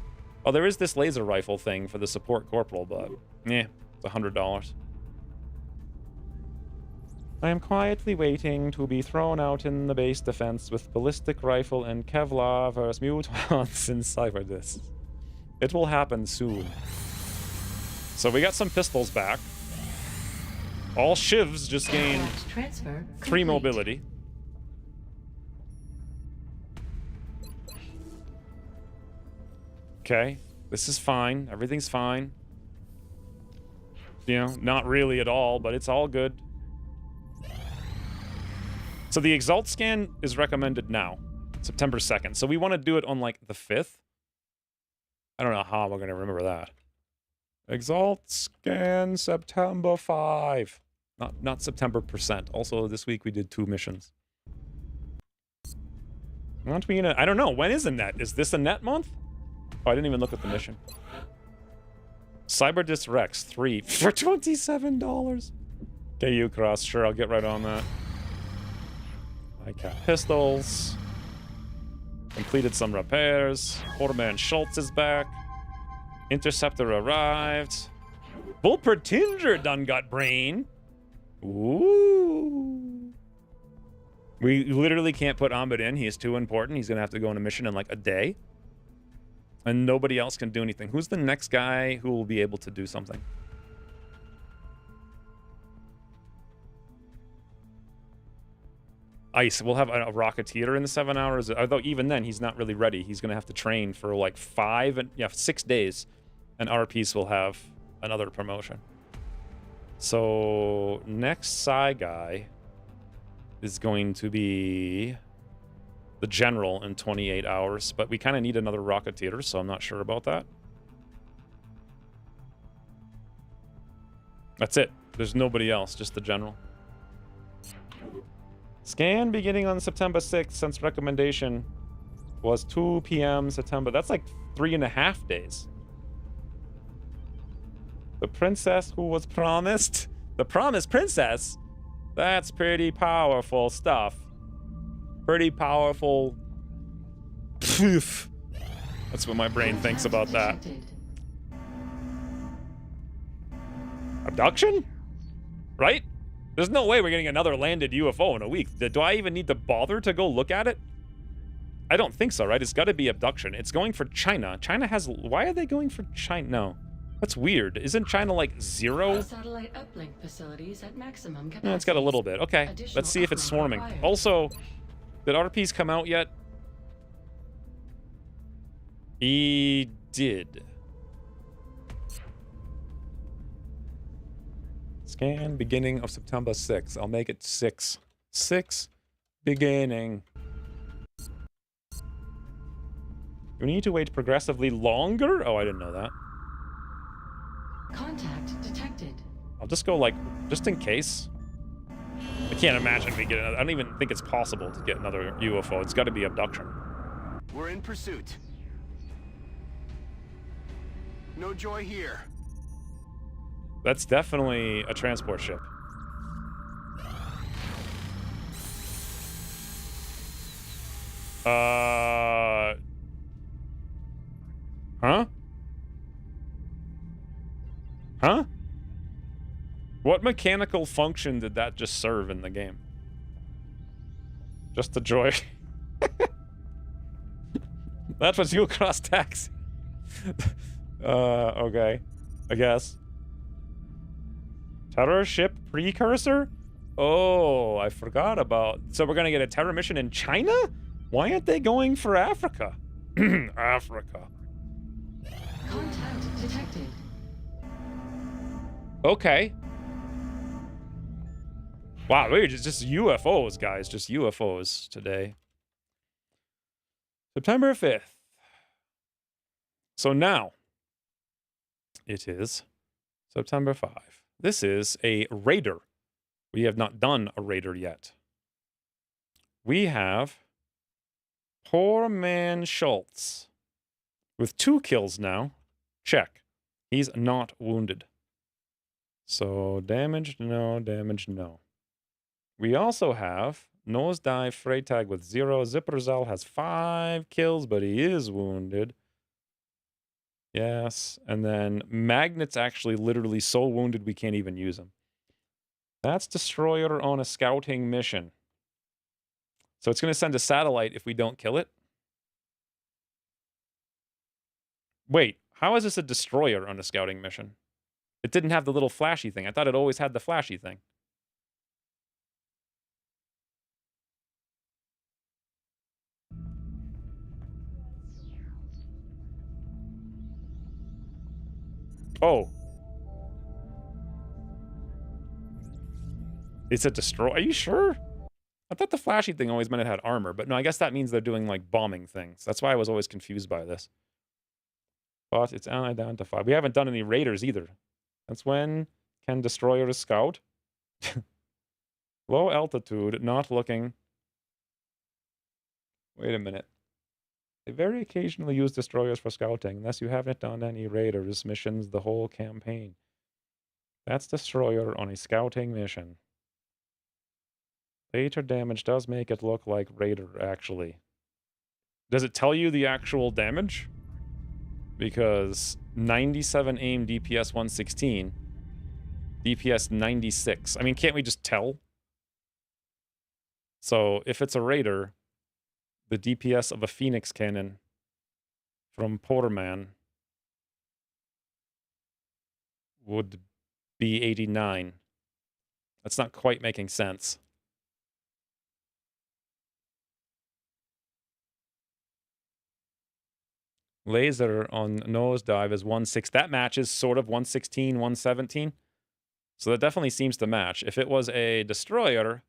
Oh, there is this laser rifle thing for the support corporal, but yeah, it's $100. I am quietly waiting to be thrown out in the base defense with ballistic rifle and Kevlar versus mutants in Cyberdisc. It will happen soon. So we got some pistols back. All shivs just gained 3 mobility. Okay, this is fine. Everything's fine. You know, not really at all, but it's all good. So the Exalt scan is recommended now, September 2nd. So we want to do it on, like, the 5th. I don't know how we're going to remember that. Exalt scan September 5. Not September %. Also, this week we did 2 missions. Aren't we in a... I don't know. When is a net? Is this a net month? Oh, I didn't even look at the mission. Cyberdisc Rex 3 for $27. KU Cross. Sure, I'll get right on that. I got pistols. Completed some repairs. Quarterman Schultz is back. Interceptor arrived. Bulpertinger done got brain. Ooh. We literally can't put Ahmed in. He is too important. He's going to have to go on a mission in like a day. And nobody else can do anything. Who's the next guy who will be able to do something? Ice. We'll have a Rocketeer in the 7 hours. Although even then, he's not really ready. He's going to have to train for like 6 days. And RPs will have another promotion. So next Psy guy is going to be the General in 28 hours. But we kind of need another Rocketeer, so I'm not sure about that. That's it. There's nobody else, just the General. Scan beginning on September 6th, since recommendation was 2 p.m. September. That's like 3.5 days. The princess who was promised. The promised princess? That's pretty powerful stuff. Pretty powerful. Poof. That's what my brain thinks about that. Abduction? Right? There's no way we're getting another landed UFO in a week. Do I even need to bother to go look at it? I don't think so, right? It's got to be abduction. It's going for China. China has... Why are they going for China? No. That's weird. Isn't China like 0? Satellite uplink facilities at maximum capacity. No, it's got a little bit. Okay, let's see if it's swarming. Also, did RPs come out yet? He did. Scan beginning of September 6th. I'll make it 6. 6 beginning. You need to wait progressively longer? Oh, I didn't know that. Contact detected. I'll just go like, just in case. I can't imagine we get another, I don't even think it's possible to get another UFO. It's got to be abduction. We're in pursuit. No joy here. That's definitely a transport ship. Huh? Huh? What mechanical function did that just serve in the game? Just the joy. That was you cross taxi. Okay. I guess. Terror ship precursor? Oh, I forgot about... So we're gonna get a terror mission in China? Why aren't they going for Africa? Africa. Contact detected. Okay. Wow, we're just UFOs, guys. Just UFOs today. September 5th. So now, it is September 5. This is a raider. We have not done a raider yet. We have Poor Man Schultz with 2 kills now. Check. He's not wounded. So damaged, no. Damaged, no. We also have Nosedive Freytag with 0. Zipperzal has 5 kills, but he is wounded. Yes. And then Magnet's actually literally so wounded we can't even use him. That's Destroyer on a scouting mission. So it's going to send a satellite if we don't kill it. Wait, how is this a Destroyer on a scouting mission? It didn't have the little flashy thing. I thought it always had the flashy thing. Oh. It's a destroy. Are you sure? I thought the flashy thing always meant it had armor, but no, I guess that means they're doing like bombing things. That's why I was always confused by this. But it's unidentified. We haven't done any raiders either. That's when can destroyer scout? Low altitude, not looking. Wait a minute. They very occasionally use destroyers for scouting, unless you haven't done any raiders missions the whole campaign. That's destroyer on a scouting mission. Later damage does make it look like raider, actually. Does it tell you the actual damage? Because 97 aim, DPS 116, DPS 96. I mean, can't we just tell? So if it's a raider, the DPS of a Phoenix cannon from Porterman would be 89. That's not quite making sense. Laser on nosedive is 1.6. That matches sort of 116, 117. So that definitely seems to match. If it was a destroyer,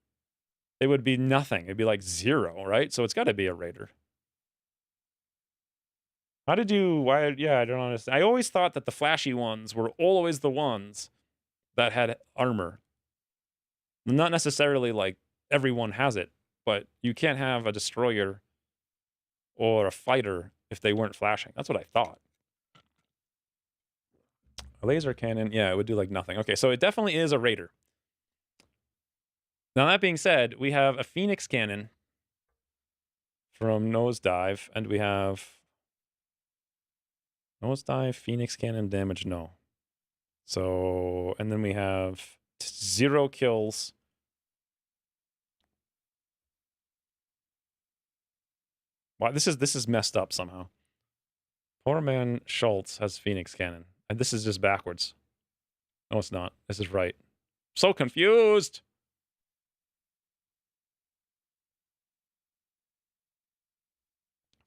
it would be nothing. It'd be like 0, right? So it's got to be a raider. How did you... Why? Yeah, I don't understand. I always thought that the flashy ones were always the ones that had armor. Not necessarily like everyone has it, but you can't have a destroyer or a fighter if they weren't flashing. That's what I thought. A laser cannon, yeah, it would do like nothing. Okay, so it definitely is a raider. Now, that being said, we have a Phoenix cannon from Nosedive, and we have Nosedive, Phoenix cannon, damage, no. So, and then we have 0 kills. Wow, this is messed up somehow. Poor man Schultz has Phoenix cannon. And this is just backwards. No, it's not. This is right. So confused.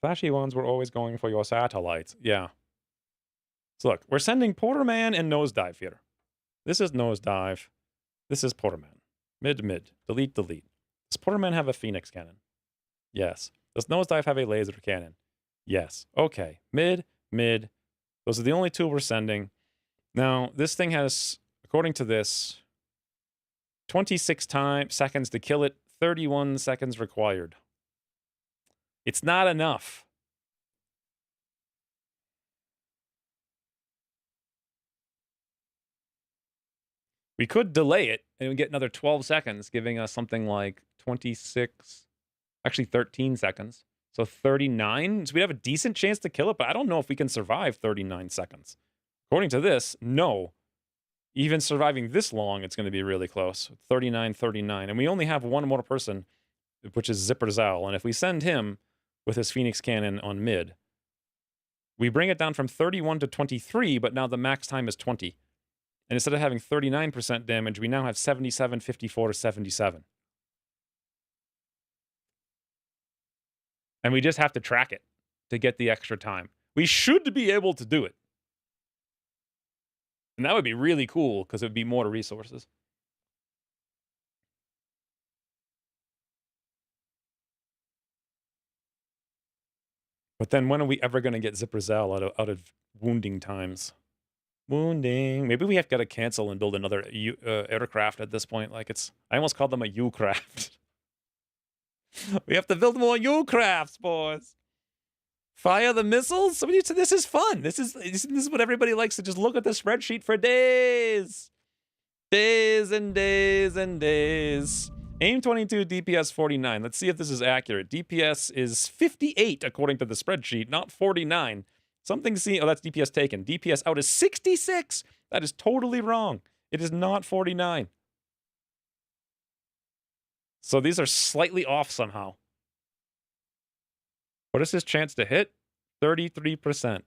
Flashy ones were always going for your satellites. Yeah. So look, we're sending Porterman and Nosedive here. This is Nosedive. This is Porterman. Mid, mid. Delete, delete. Does Porterman have a Phoenix cannon? Yes. Does Nosedive have a laser cannon? Yes. Okay. Mid, mid. Those are the only 2 we're sending. Now, this thing has, according to this, 26 seconds to kill it, 31 seconds required. It's not enough. We could delay it and we get another 12 seconds, giving us something like 26, actually 13 seconds. So 39. So we have a decent chance to kill it, but I don't know if we can survive 39 seconds. According to this, no. Even surviving this long, it's going to be really close. 39, 39. And we only have one more person, which is Zipper Zal. And if we send him with his Phoenix cannon on mid, we bring it down from 31 to 23, but now the max time is 20. And instead of having 39% damage, we now have 77, 54 to 77. And we just have to track it to get the extra time. We should be able to do it. And that would be really cool because it would be more resources. But then when are we ever going to get Zipper Zal out of wounding times? Wounding. Maybe we have got to cancel and build another aircraft at this point. Like I almost called them a U-craft. We have to build more U-crafts, boys. Fire the missiles? This is fun. This is what everybody likes to just look at the spreadsheet for days. Days and days and days. Aim 22, DPS 49. Let's see if this is accurate. DPS is 58 according to the spreadsheet, not 49. Something see. Oh, that's DPS taken. DPS out is 66. That is totally wrong. It is not 49. So these are slightly off somehow. What is his chance to hit? 33%.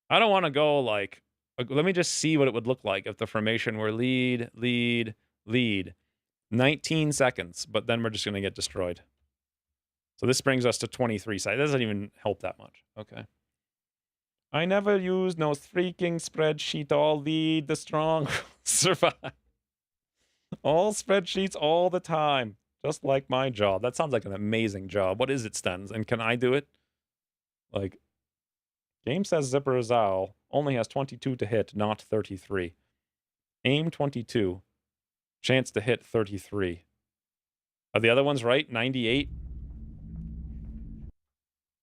I don't want to go like... Let me just see what it would look like if the formation were lead, lead, lead. 19 seconds, but then we're just going to get destroyed. So this brings us to 23 seconds. It doesn't even help that much. Okay. I never use no freaking spreadsheet. All lead, the strong survive. All spreadsheets all the time. Just like my job. That sounds like an amazing job. What is it, Stens? And can I do it? Like, game says Zipper Zal only has 22 to hit, not 33. Aim 22. Chance to hit 33. Are the other ones right? 98.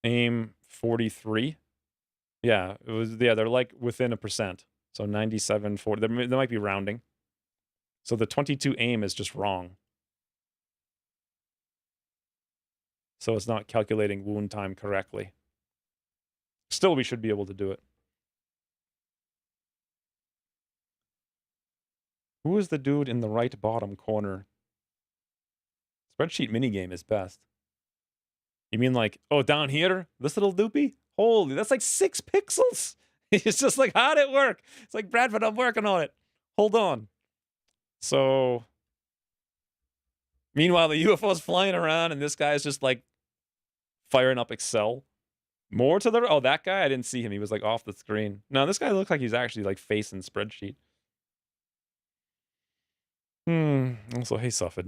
Aim 43. Yeah, they're like within a percent. So 97, 40. They might be rounding. So the 22 aim is just wrong. So it's not calculating wound time correctly. Still, we should be able to do it. Who is the dude in the right bottom corner? Spreadsheet minigame is best. You mean like, oh, down here? This little doopy? Holy, that's like 6 pixels. It's just like, how'd it work? It's like, Bradford, I'm working on it. Hold on. So, meanwhile, the UFO's flying around and this guy's just like firing up Excel. More to the... Oh, that guy? I didn't see him. He was like off the screen. No, this guy looks like he's actually like facing spreadsheet. Also, hey, Suffed.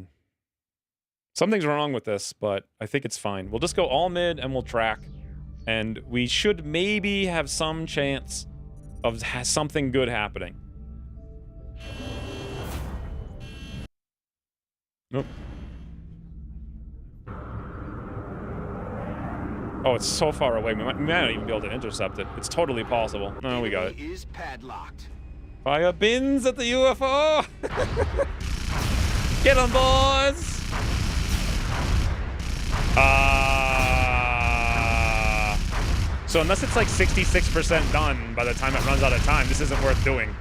Something's wrong with this, but I think it's fine. We'll just go all mid and we'll track. And we should maybe have some chance of something good happening. Nope. Oh, it's so far away. We might not even be able to intercept it. It's totally possible. No, we got it. Is padlocked. Fire bins at the UFO! Get 'em, boys! So unless it's like 66% done by the time it runs out of time, this isn't worth doing.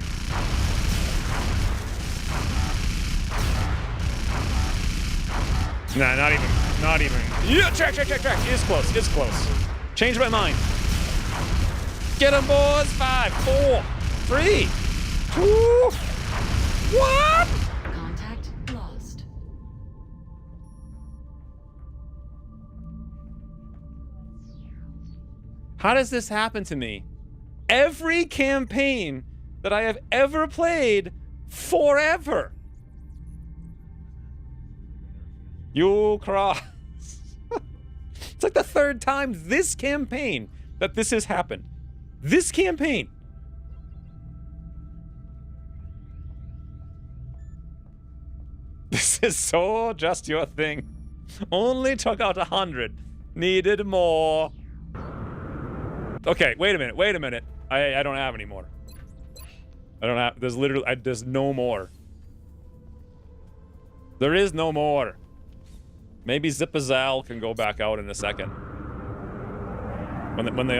Nah, not even. Yeah, track. It's close. Change my mind. Get 'em, boys! 5, 4, 3, 2, 1! Contact lost. How does this happen to me? Every campaign that I have ever played forever. You cross. It's like the 3rd time this campaign that this has happened. This campaign. This is so just your thing. Only took out 100. Needed more. Okay, wait a minute. I don't have any more. I don't have, there's literally, there's no more. There is no more. Maybe Zipazal can go back out in a second.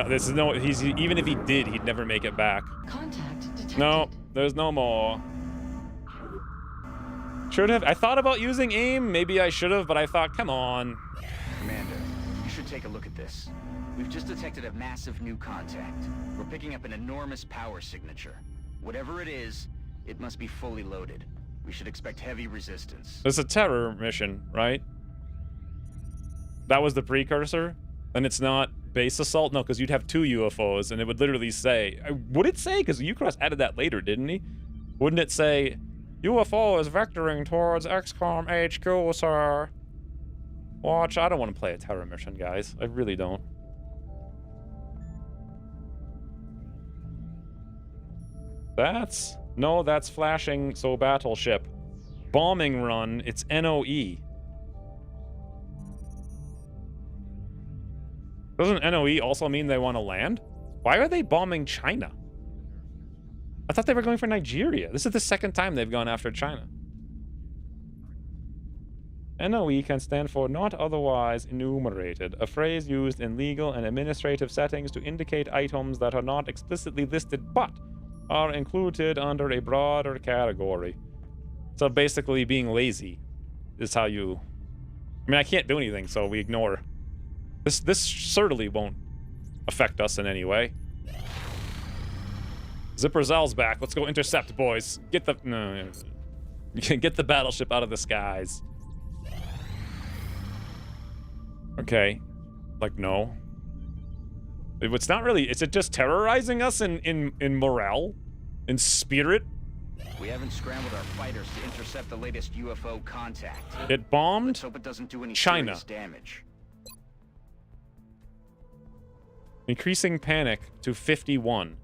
This is no, even if he did, he'd never make it back. Contact detected. No, there's no more. Should have. I thought about using aim. Maybe I should have, but I thought, come on. Commander, you should take a look at this. We've just detected a massive new contact. We're picking up an enormous power signature. Whatever it is, it must be fully loaded. We should expect heavy resistance. It's a terror mission, right? That was the precursor? And it's not base assault? No, because you'd have 2 UFOs, and it would literally say... Would it say? Because Ucross added that later, didn't he? Wouldn't it say, UFO is vectoring towards XCOM HQ, sir? Watch, I don't want to play a terror mission, guys. I really don't. That's... No, that's flashing, so battleship. Bombing run, it's NOE. Doesn't NOE also mean they want to land? Why are they bombing China? I thought they were going for Nigeria. This is the second time they've gone after China. NOE can stand for not otherwise enumerated, a phrase used in legal and administrative settings to indicate items that are not explicitly listed but are included under a broader category. So basically being lazy is how you... I mean, I can't do anything, so we ignore. This certainly won't affect us in any way. Zipper Zal's back. Let's go intercept, boys. Get the... No. Get the battleship out of the skies. Okay. Like, no. It's not really... Is it just terrorizing us in morale? In spirit? We haven't scrambled our fighters to intercept the latest UFO contact. It bombed Let's hope it doesn't do any China. serious damage. Increasing panic to 51.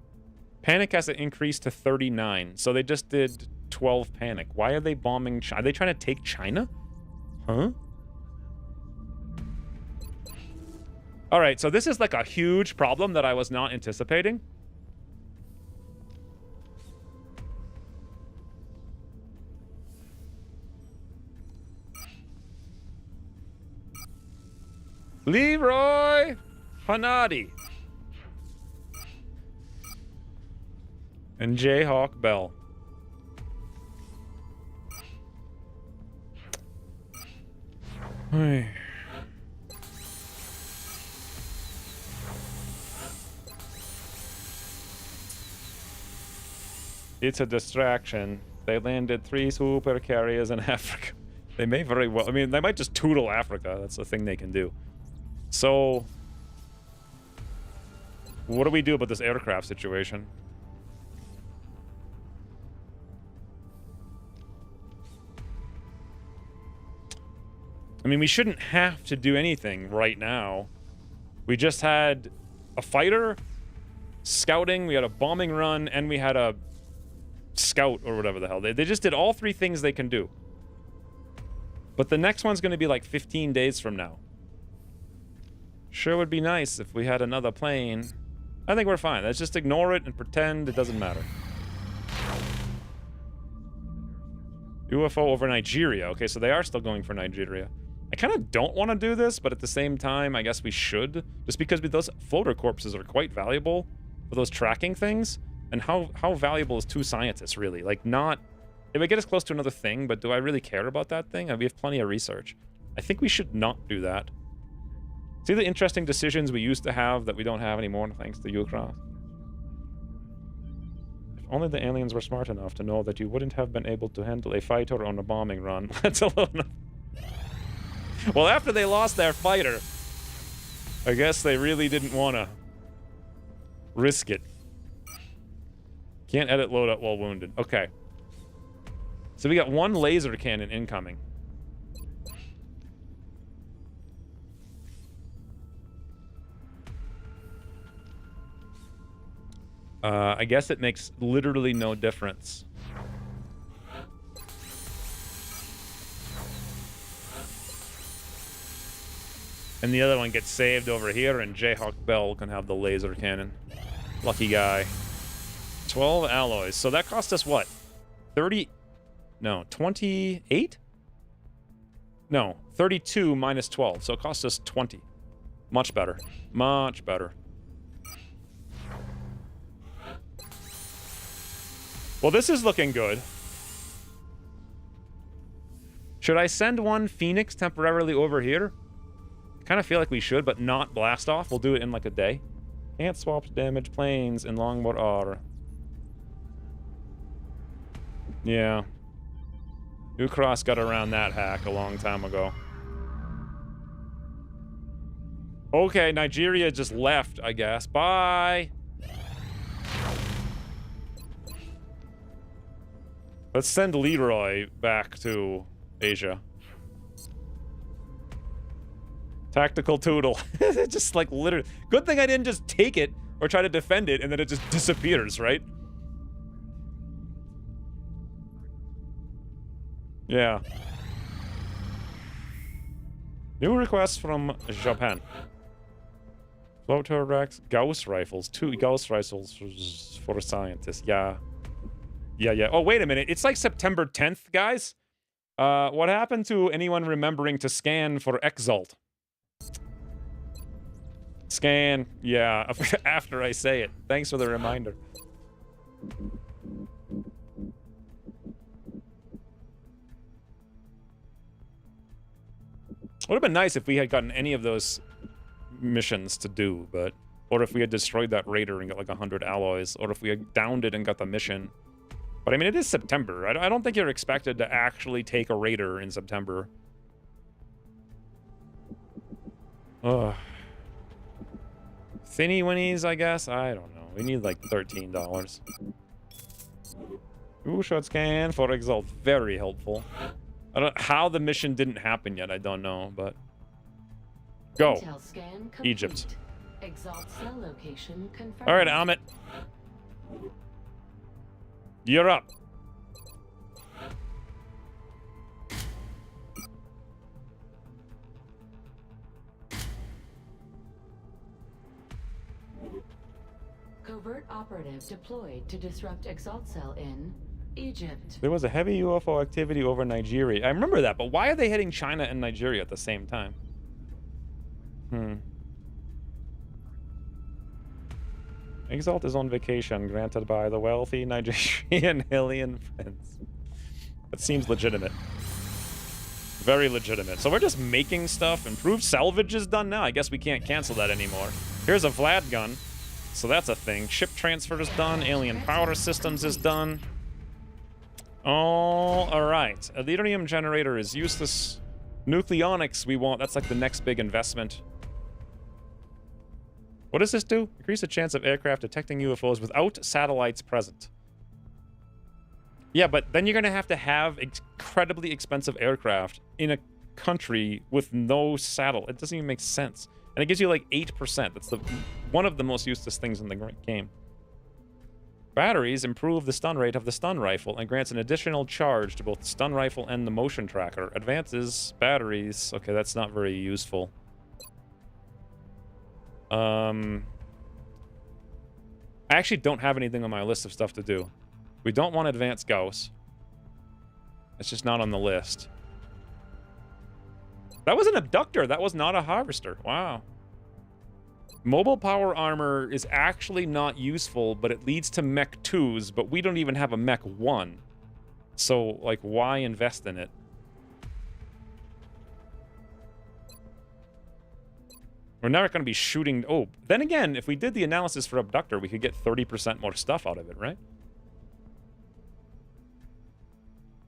Panic has to increase to 39. So they just did 12 panic. Why are they bombing China? Are they trying to take China? Huh? All right, so this is like a huge problem that I was not anticipating. Leroy Hanadi and Jayhawk Bell. Hey. It's a distraction. They landed 3 super carriers in Africa. They may very well... I mean, they might just tootle Africa. That's the thing they can do. So... what do we do about this aircraft situation? I mean, we shouldn't have to do anything right now. We just had a fighter, scouting, we had a bombing run, and we had a scout or whatever the hell. They just did all 3 things they can do. But the next one's going to be like 15 days from now. Sure would be nice if we had another plane. I think we're fine. Let's just ignore it and pretend it doesn't matter. UFO over Nigeria. Okay, so they are still going for Nigeria. I kind of don't want to do this, but at the same time, I guess we should. Just because those floater corpses are quite valuable for those tracking things. And how valuable is 2 scientists, really? Like, not... It would get us close to another thing, but do I really care about that thing? We have plenty of research. I think we should not do that. See the interesting decisions we used to have that we don't have anymore, thanks to Ucross? If only the aliens were smart enough to know that you wouldn't have been able to handle a fighter on a bombing run, let alone... Well, after they lost their fighter, I guess they really didn't want to risk it. Can't edit loadout while wounded. Okay. So we got 1 laser cannon incoming. I guess it makes literally no difference. And the other one gets saved over here, and Jayhawk Bell can have the laser cannon. Lucky guy. 12 alloys. So that cost us what? 30... No, 28? No, 32 minus 12, so it costs us 20. Much better. Much better. Well, this is looking good. Should I send one Phoenix temporarily over here? I kind of feel like we should, but not blast off. We'll do it in like a day. Can't swap damage planes in Longboard R. Yeah. New Cross got around that hack a long time ago. Okay, Nigeria just left, I guess. Bye! Let's send Leroy back to Asia. Tactical Toodle. Just like literally. Good thing I didn't just take it or try to defend it and then it just disappears, right? Yeah. New requests from Japan. Floater racks, Gauss rifles. 2 Gauss rifles for scientists. Yeah. Yeah. Oh, wait a minute. It's like September 10th, guys. What happened to anyone remembering to scan for Exalt? Scan. Yeah, after I say it. Thanks for the reminder. Would have been nice if we had gotten any of those missions to do, but... Or if we had destroyed that raider and got like 100 alloys, or if we had downed it and got the mission. But I mean, it is September. I don't think you're expected to actually take a raider in September. Ugh. Thinny Winnies, I guess? I don't know. We need like $13. Ooh, shot scan for Exalt. Very helpful. I don't how the mission didn't happen yet. I don't know, but go. Scan Egypt. Exalt cell location confirmed. All right, Amit. You're up. Covert operative deployed to disrupt Exalt cell in Egypt. There was a heavy UFO activity over Nigeria. I remember that, but why are they hitting China and Nigeria at the same time? Exalt is on vacation, granted by the wealthy Nigerian alien friends. That seems legitimate. Very legitimate. So we're just making stuff. Improved salvage is done now. I guess we can't cancel that anymore. Here's a Vlad gun. So that's a thing. Ship transfer is done. Alien powder systems is done. Oh, all right. A Elerium generator is useless. Nucleonics we want. That's like the next big investment. What does this do? Increase the chance of aircraft detecting UFOs without satellites present. Yeah, but then you're going to have incredibly expensive aircraft in a country with no satellite. It doesn't even make sense. And it gives you like 8%. That's one of the most useless things in the game. Batteries improve the stun rate of the stun rifle and grants an additional charge to both the stun rifle and the motion tracker. Advances batteries. Okay, that's not very useful. I actually don't have anything on my list of stuff to do. We don't want advanced Gauss. It's just not on the list. That was an abductor. That was not a harvester. Wow. Mobile power armor is actually not useful, but it leads to mech 2s, but we don't even have a mech 1. So, like, why invest in it? We're never going to be shooting... Oh, then again, if we did the analysis for abductor, we could get 30% more stuff out of it, right?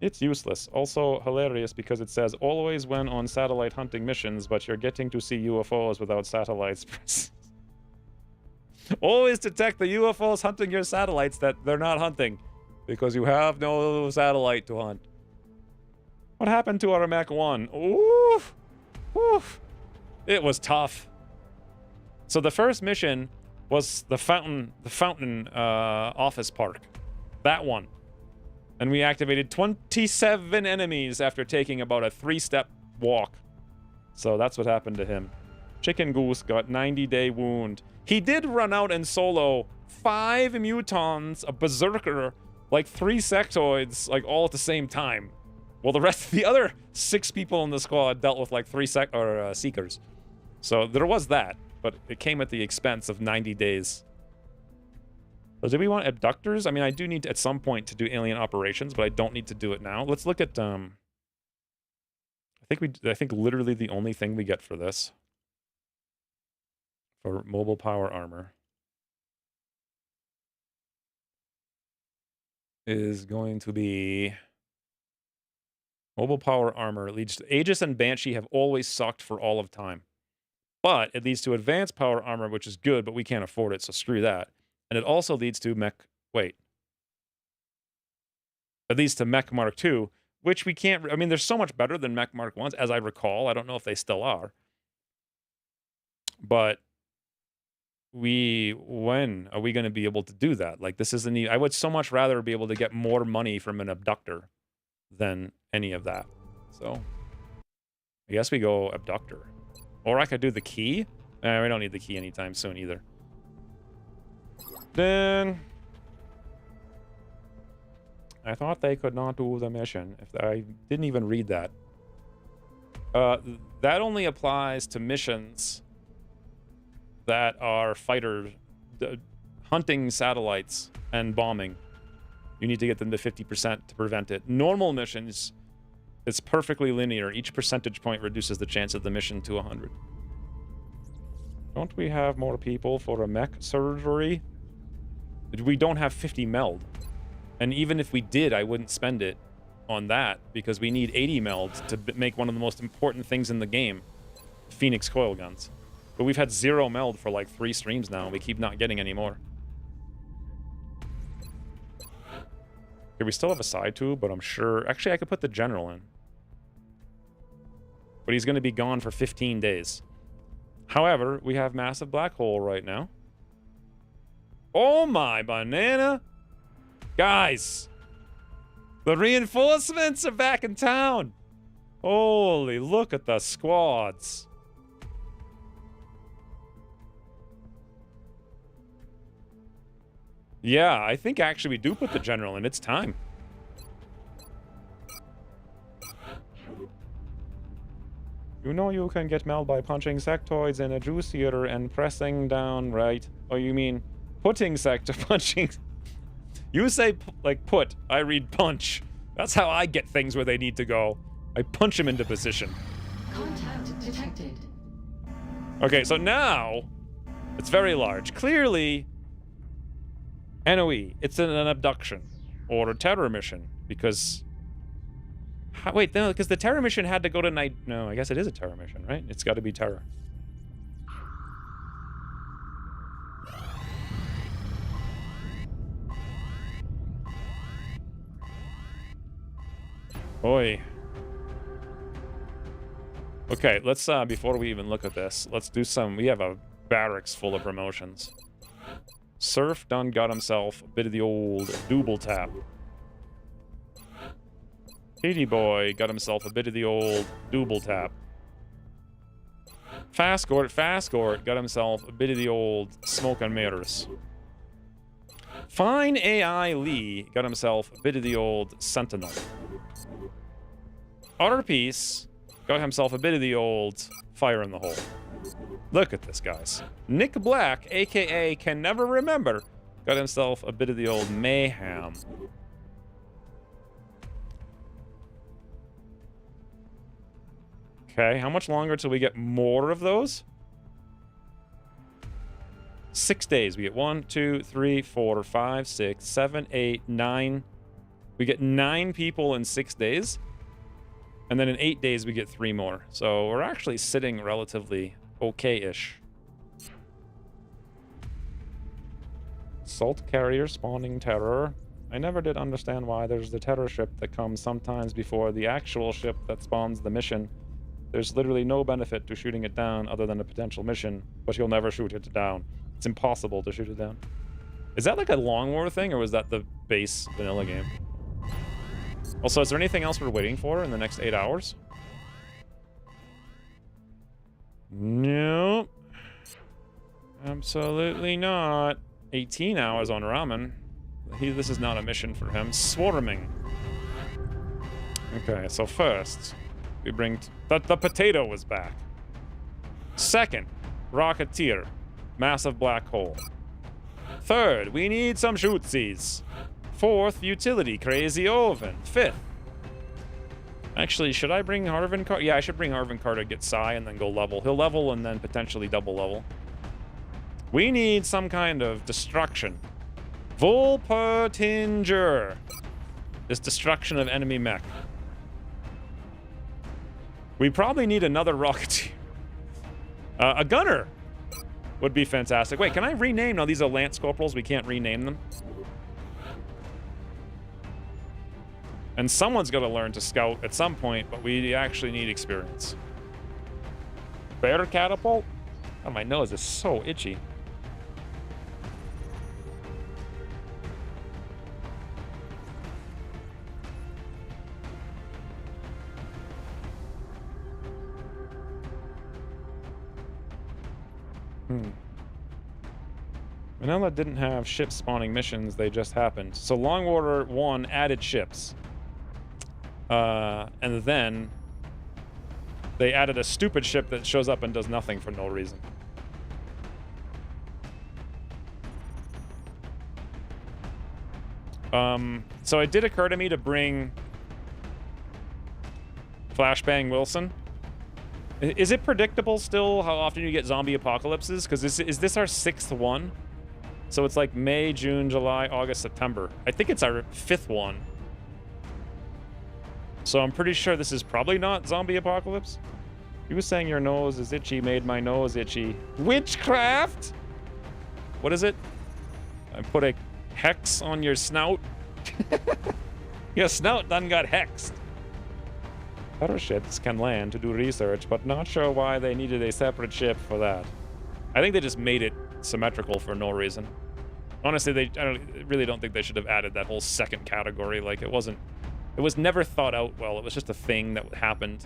It's useless. Also hilarious because it says, always when on satellite hunting missions, but you're getting to see UFOs without satellites. Always detect the UFOs hunting your satellites that they're not hunting because you have no satellite to hunt. What happened to our Mech 1? Oof! Oof! It was tough. So the first mission was the fountain office park. That one. And we activated 27 enemies after taking about a 3-step walk. So that's what happened to him. Chicken Goose got 90-day wound. He did run out and solo 5 mutons, a berserker, like 3 sectoids, like all at the same time. Well, the other 6 people in the squad dealt with like 3 Seekers. So there was that, but it came at the expense of 90 days. So do we want abductors? I mean, I do need to, at some point to do alien operations, but I don't need to do it now. Let's look at, I think literally the only thing we get for this, for mobile power armor, is going to be mobile power armor. Leads to Aegis and Banshee have always sucked for all of time. But it leads to advanced power armor, which is good, but we can't afford it, so screw that. And it also leads to Mech... Wait. It leads to Mech Mark II, which we can't... I mean, they're so much better than Mech Mark 1s, as I recall. I don't know if they still are. But when are we going to be able to do that? Like, this isn't... I would so much rather be able to get more money from an abductor than any of that. So, I guess we go abductor. Or I could do the key. We don't need the key anytime soon either. Then I thought they could not do the mission. If I didn't even read that. That only applies to missions that are fighter hunting satellites and bombing. You need to get them to 50% to prevent it. Normal missions, it's perfectly linear. Each percentage point reduces the chance of the mission to 100. Don't we have more people for a mech surgery? We don't have 50 meld. And even if we did, I wouldn't spend it on that because we need 80 meld to make one of the most important things in the game, Phoenix coil guns. But we've had 0 meld for like 3 streams now, and we keep not getting any more. Okay, we still have a side tube, but I'm sure... Actually, I could put the general in. But he's going to be gone for 15 days. However, we have massive black hole right now. Oh my banana! Guys! The reinforcements are back in town! Holy, look at the squads. Yeah, I think actually we do put the general in. It's time. You know you can get meld by punching sectoids in a juicier and pressing down, right? Oh, you mean putting sector punching? You say, like, put. I read punch. That's how I get things where they need to go. I punch them into position. Contact detected. Okay, so now it's very large. Clearly, NOE, it's an abduction or a terror mission because... Wait, no, because the terror mission had to go to night... No, I guess it is a terror mission, right? It's got to be terror. Oi. Okay, let's, before we even look at this, let's do some... We have a barracks full of promotions. Surf done got himself a bit of the old double tap. Katie Boy got himself a bit of the old double tap. Fast Gort got himself a bit of the old smoke and mirrors. Fine AI Lee got himself a bit of the old sentinel. Otter Piece got himself a bit of the old fire in the hole. Look at this, guys. Nick Black, aka Can Never Remember, got himself a bit of the old mayhem. Okay, how much longer till we get more of those? 6 days. We get 1, 2, 3, 4, 5, 6, 7, 8, 9. We get 9 people in 6 days. And then in 8 days, we get 3 more. So we're actually sitting relatively okay-ish. Salt carrier spawning terror. I never did understand why there's the terror ship that comes sometimes before the actual ship that spawns the mission. There's literally no benefit to shooting it down other than a potential mission, but you'll never shoot it down. It's impossible to shoot it down. Is that like a Long War thing, or was that the base vanilla game? Also, is there anything else we're waiting for in the next 8 hours? Nope. Absolutely not. 18 hours on ramen. This is not a mission for him. Swarming. Okay, so first, we bring... The potato was back. Second, Rocketeer. Massive black hole. Third, we need some shootsies. Fourth, utility, crazy oven. Fifth. Actually, should I bring Harvin Carr? Yeah, I should bring Harvin Carr to get Psy and then go level. He'll level and then potentially double level. We need some kind of destruction. Volpertinger. This destruction of enemy mech. We probably need another Rocketeer. A gunner would be fantastic. Wait, can I rename? No, these are Lance Corporals. We can't rename them. And someone's got to learn to scout at some point, but we actually need experience. Bear catapult? Oh, my nose is so itchy. Manila didn't have ship spawning missions, they just happened. So Longwater 1 added ships. And then they added a stupid ship that shows up and does nothing for no reason. So it did occur to me to bring Flashbang Wilson. Is it predictable still how often you get zombie apocalypses? Because is this our 6th one? So it's like May, June, July, August, September. I think it's our 5th one. So I'm pretty sure this is probably not zombie apocalypse. You were saying your nose is itchy, made my nose itchy. Witchcraft? What is it? I put a hex on your snout. Your snout done got hexed. Other ships can land to do research, but not sure why they needed a separate ship for that. I think they just made it symmetrical for no reason. Honestly, I really don't think they should have added that whole second category. Like, it was never thought out well. It was just a thing that happened.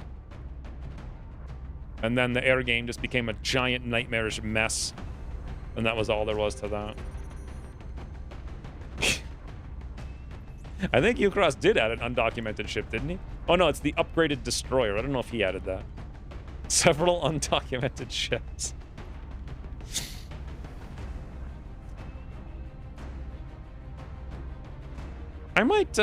And then the air game just became a giant nightmarish mess. And that was all there was to that. I think Ukros did add an undocumented ship, didn't he? Oh no, it's the upgraded destroyer. I don't know if he added that. Several undocumented ships. I might,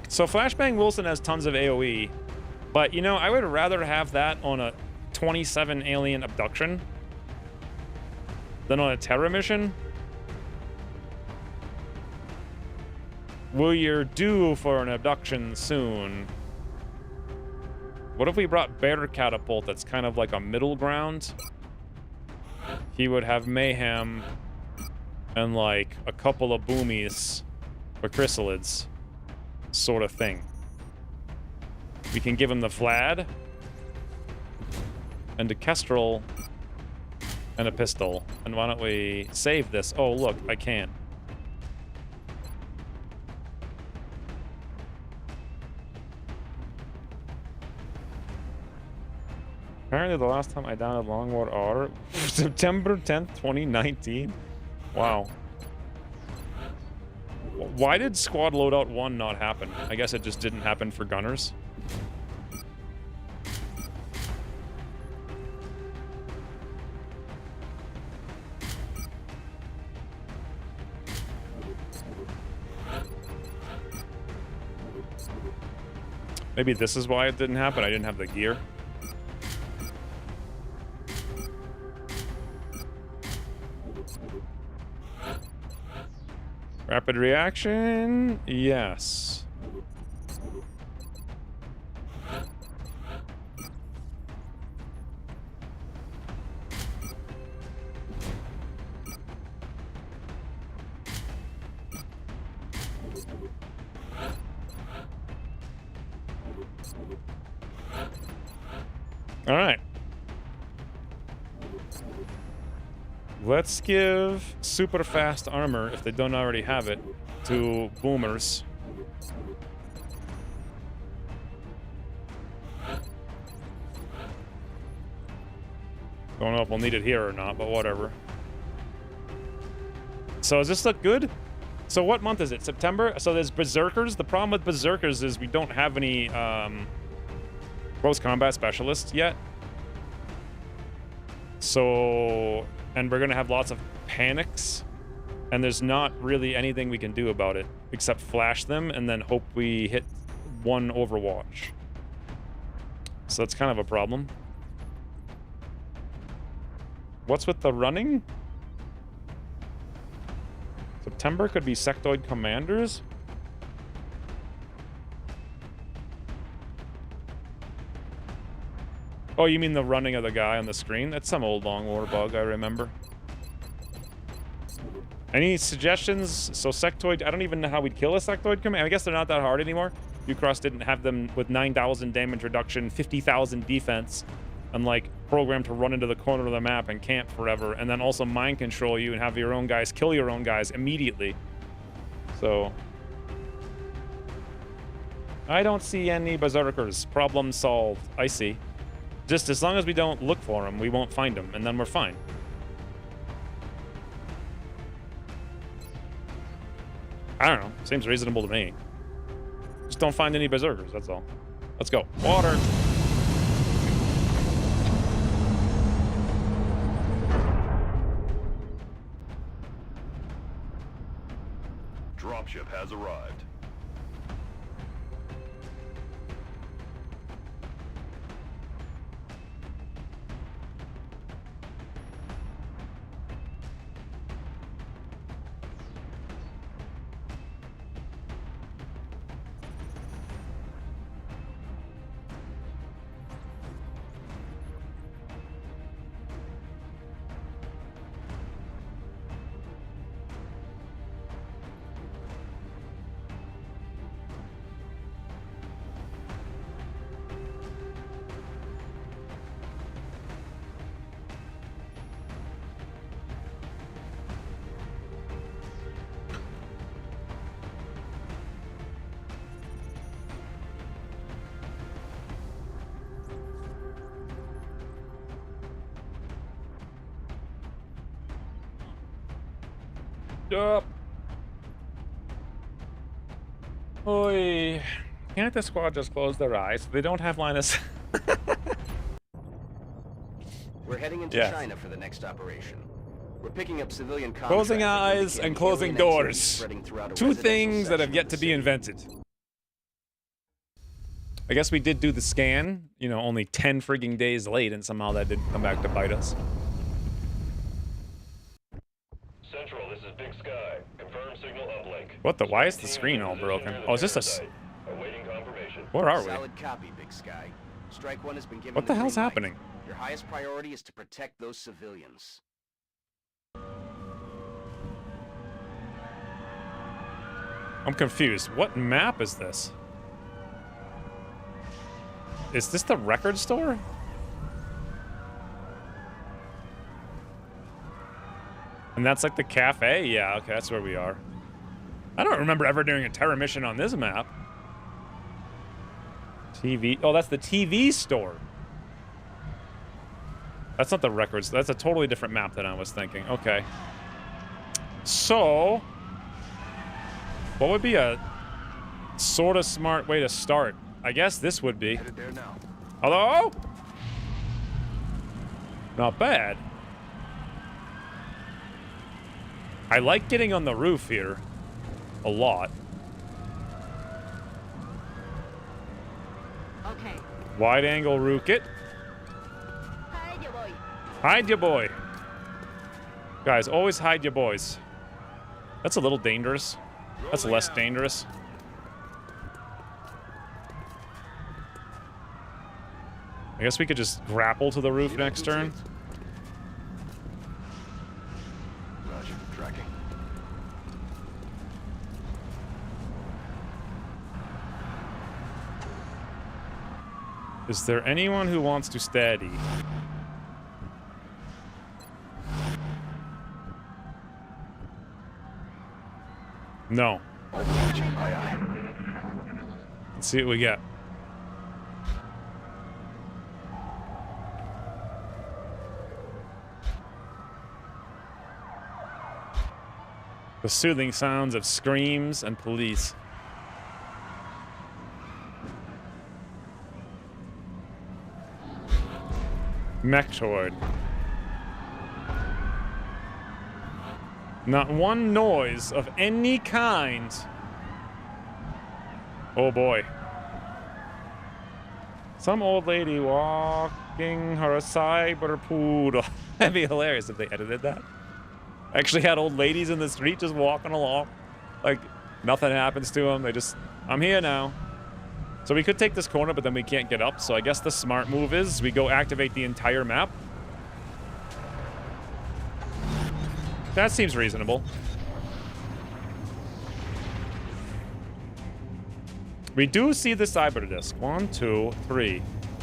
So Flashbang Wilson has tons of AoE, but, you know, I would rather have that on a 27 alien abduction than on a Terra mission. Will you're due for an abduction soon? What if we brought Bear Catapult that's kind of like a middle ground? He would have Mayhem and like a couple of boomies or chrysalids sort of thing. We can give him the Vlad and a Kestrel and a pistol. And why don't we save this? Oh, look, I can. Apparently the last time I downloaded Longboard R was September 10th, 2019. Wow. Why did Squad Loadout 1 not happen? I guess it just didn't happen for gunners. Maybe this is why it didn't happen. I didn't have the gear. Rapid reaction? Yes. All right. Let's give super fast armor, if they don't already have it, to boomers. Don't know if we'll need it here or not, but whatever. So does this look good? So what month is it? September? So there's Berserkers. The problem with Berserkers is we don't have any close combat specialists yet. So, and we're gonna have lots of panics, and there's not really anything we can do about it except flash them and then hope we hit one Overwatch. So that's kind of a problem. What's with the running? September could be sectoid commanders. Oh, you mean the running of the guy on the screen? That's some old Long War bug, I remember. Any suggestions? So sectoid, I don't even know how we'd kill a sectoid command. I guess they're not that hard anymore. Ucross didn't have them with 9,000 damage reduction, 50,000 defense, and like programmed to run into the corner of the map and camp forever, and then also mind control you and have your own guys kill your own guys immediately. So I don't see any berserkers. Problem solved. I see. Just as long as we don't look for them, we won't find them, and then we're fine. I don't know. Seems reasonable to me. Just don't find any berserkers, that's all. Let's go. Water! Dropship has arrived. Up. Oi. Can't the squad just close their eyes? They don't have line of sight. We're heading into China for the next operation. We're picking up civilian closing eyes and closing doors. Two things that have yet to be invented. I guess we did do the scan, you know, only 10 frigging days late, and somehow that didn't come back to bite us. Central, this is Big Sky. Confirm signal uplink. What the? Why is the screen all broken? Oh, is this a... Awaiting confirmation. Where are we? Solid copy, Big Sky. Strike one has been given. What the hell's happening? Your highest priority is to protect those civilians. I'm confused. What map is this? Is this the record store? And that's like the cafe? Yeah, okay, that's where we are. I don't remember ever doing a terror mission on this map. TV. Oh, that's the TV store. That's not the records. That's a totally different map than I was thinking. Okay. So, what would be a sort of smart way to start? I guess this would be. Headed there now. Hello? Not bad. I like getting on the roof here. A lot. Okay. Wide angle rocket. Hide your boy. Hide your boy. Guys, always hide your boys. That's a little dangerous. That's less dangerous. I guess we could just grapple to the roof next turn. Roger, tracking. Is there anyone who wants to steady? No. Let's see what we get. The soothing sounds of screams and police. Mechtoid. Not one noise of any kind. Oh boy. Some old lady walking her cyber poodle. That'd be hilarious if they edited that. Actually had old ladies in the street just walking along. Like, nothing happens to them. They just, I'm here now. So we could take this corner, but then we can't get up. So I guess the smart move is we go activate the entire map. That seems reasonable. We do see the cyber disc. 1, 2, 3.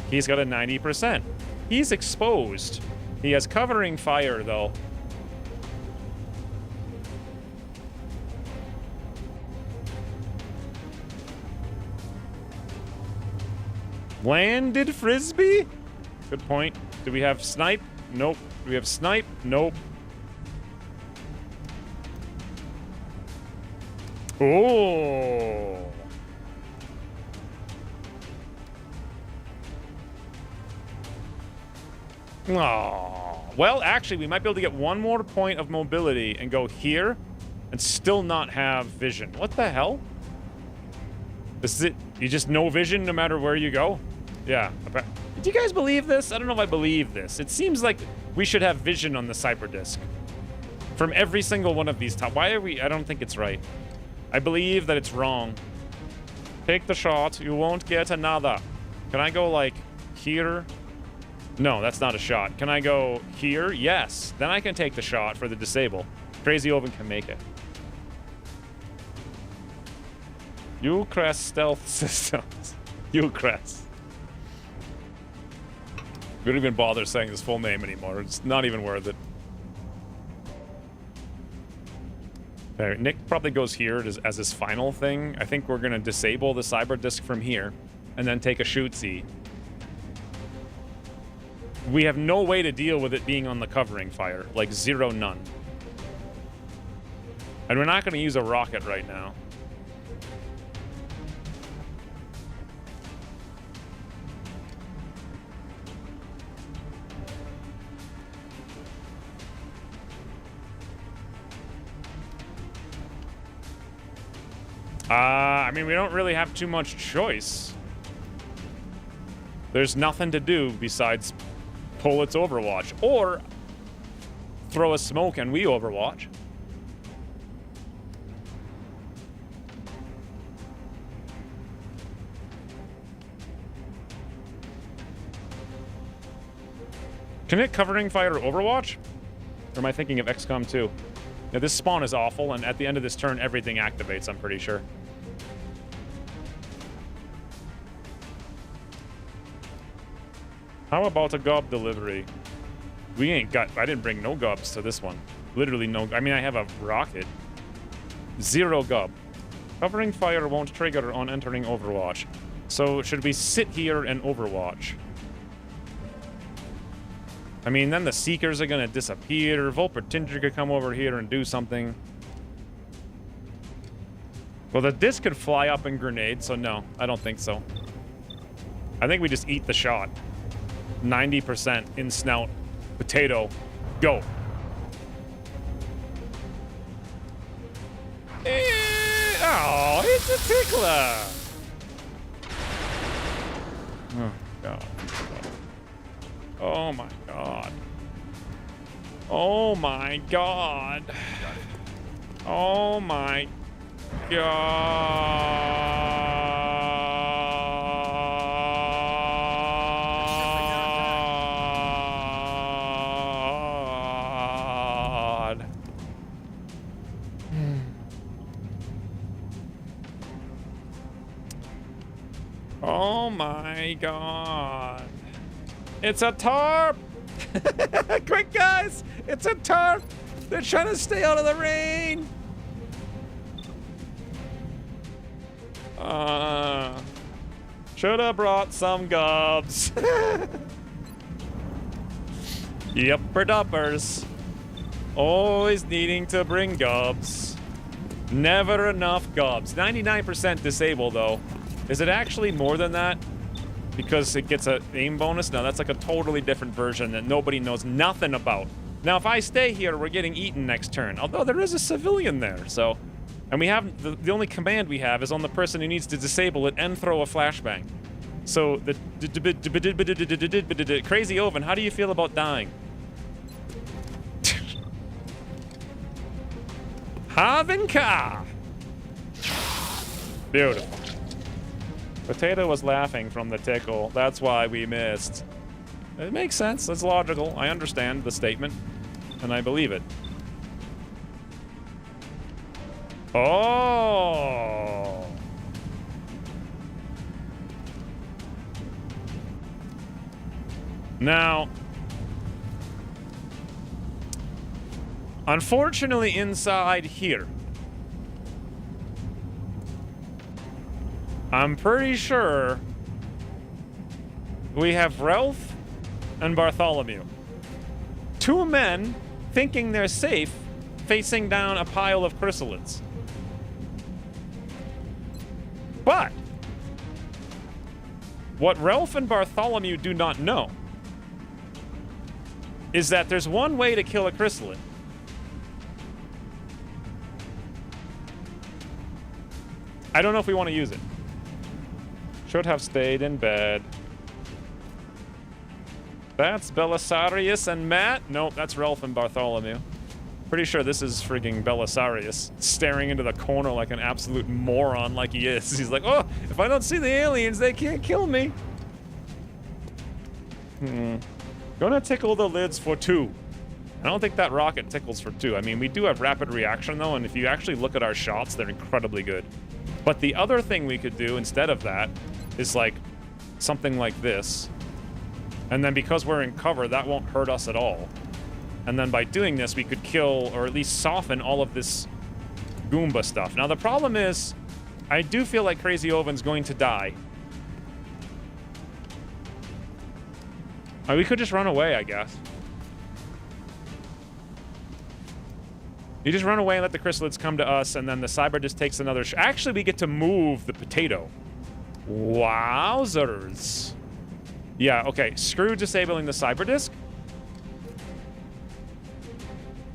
He's got a 90%. He's exposed. He has covering fire, though. Landed frisbee? Good point. Do we have snipe? Nope. Do we have snipe? Nope. Oh. Oh. Well, actually, we might be able to get one more point of mobility and go here and still not have vision. What the hell? This is it. You just no vision no matter where you go? Yeah. Do you guys believe this? I don't know if I believe this. It seems like we should have vision on the cyber disc from every single one of these top. Why are we? I don't think it's right. I believe that it's wrong. Take the shot. You won't get another. Can I go like here? No, that's not a shot. Can I go here? Yes. Then I can take the shot for the disable. Crazy Oven can make it. Ucrest Stealth Systems. Ucrest. We don't even bother saying his full name anymore. It's not even worth it. Okay, Nick probably goes here as his final thing. I think we're going to disable the cyber disc from here and then take a shoot-see. We have no way to deal with it being on the covering fire. Like, zero, none. And we're not going to use a rocket right now. I mean, we don't really have too much choice. There's nothing to do besides pull its Overwatch. Or throw a smoke and we Overwatch. Can it covering fire Overwatch? Or am I thinking of XCOM 2? Now, this spawn is awful, and at the end of this turn, everything activates, I'm pretty sure. How about a gob delivery? We ain't got... I didn't bring no gobs to this one. Literally no... I mean, I have a rocket. 0 gob. Covering fire won't trigger on entering Overwatch. So, should we sit here and Overwatch? I mean, then the Seekers are gonna disappear. Volpertinger could come over here and do something. Well, the disc could fly up and grenade, so no, I don't think so. I think we just eat the shot. 90% in snout. Potato. Go. Oh, it's a tickler. Oh, God. Oh, my God. Oh, my God. Oh, my God. Oh, my God. It's a tarp! Quick, guys! It's a tarp! They're trying to stay out of the rain! Should have brought some gobs. Yupper duppers. Always needing to bring gobs. Never enough gobs. 99% disable, though. Is it actually more than that? Because it gets an aim bonus? No, that's like a totally different version that nobody knows nothing about. Now, if I stay here, we're getting eaten next turn. Although there is a civilian there, so... And we have... The only command we have is on the person who needs to disable it and throw a flashbang. So, the... Crazy Oven, how do you feel about dying? Havenka! Beautiful. Potato was laughing from the tickle. That's why we missed. It makes sense. It's logical. I understand the statement. And I believe it. Oh! Now... Unfortunately, inside here... I'm pretty sure we have Ralph and Bartholomew. Two men thinking they're safe facing down a pile of chrysalids. But what Ralph and Bartholomew do not know is that there's one way to kill a chrysalid. I don't know if we want to use it. Should have stayed in bed. That's Belisarius and Matt. Nope, that's Ralph and Bartholomew. Pretty sure this is frigging Belisarius staring into the corner like an absolute moron like he is. He's like, oh, if I don't see the aliens, they can't kill me. Gonna tickle the lids for 2. I don't think that rocket tickles for 2. I mean, we do have rapid reaction, though, and if you actually look at our shots, they're incredibly good. But the other thing we could do instead of that is like something like this. And then because we're in cover, that won't hurt us at all. And then by doing this, we could kill or at least soften all of this Goomba stuff. Now, the problem is, I do feel like Crazy Oven's going to die. We could just run away, I guess. You just run away and let the chrysalids come to us, and then the cyber just takes another... Actually, we get to move the potato. Wowzers. Yeah, okay. Screw disabling the cyber disc.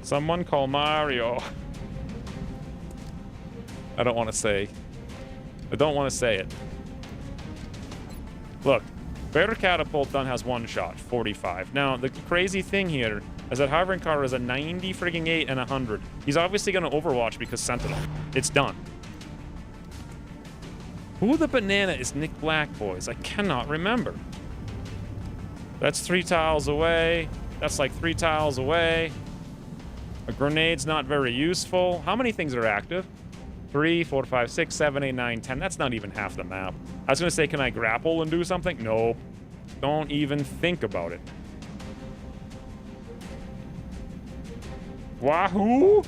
Someone call Mario. I don't want to say. I don't want to say it. Look. Bear Catapult done has 1 shot, 45. Now, the crazy thing here is that Hovering Car is a 90, frigging 8, and 100. He's obviously going to Overwatch because Sentinel. It's done. Who the banana is Nick Black, boys? I cannot remember. That's 3 tiles away. That's like 3 tiles away. A grenade's not very useful. How many things are active? 3, 4, 5, 6, 7, 8, 9, 10. That's not even half the map. I was going to say, can I grapple and do something? Nope. Don't even think about it. Wahoo!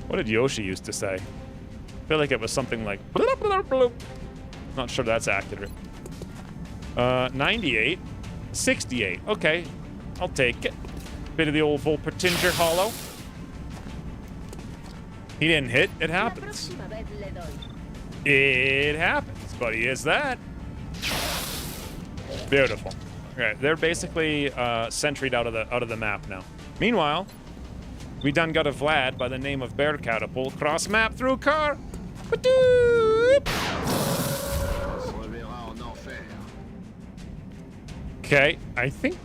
What did Yoshi used to say? I feel like it was something like... Bloop, bloop, bloop. Not sure that's accurate. 98. 68. Okay. I'll take it. Bit of the old Volpertinger Hollow. He didn't hit. It happens. It happens, but he is that. Beautiful. Okay, they're basically sentryed out of the map now. Meanwhile, we done got a Vlad by the name of Bear Catapult cross map through car. Okay, I think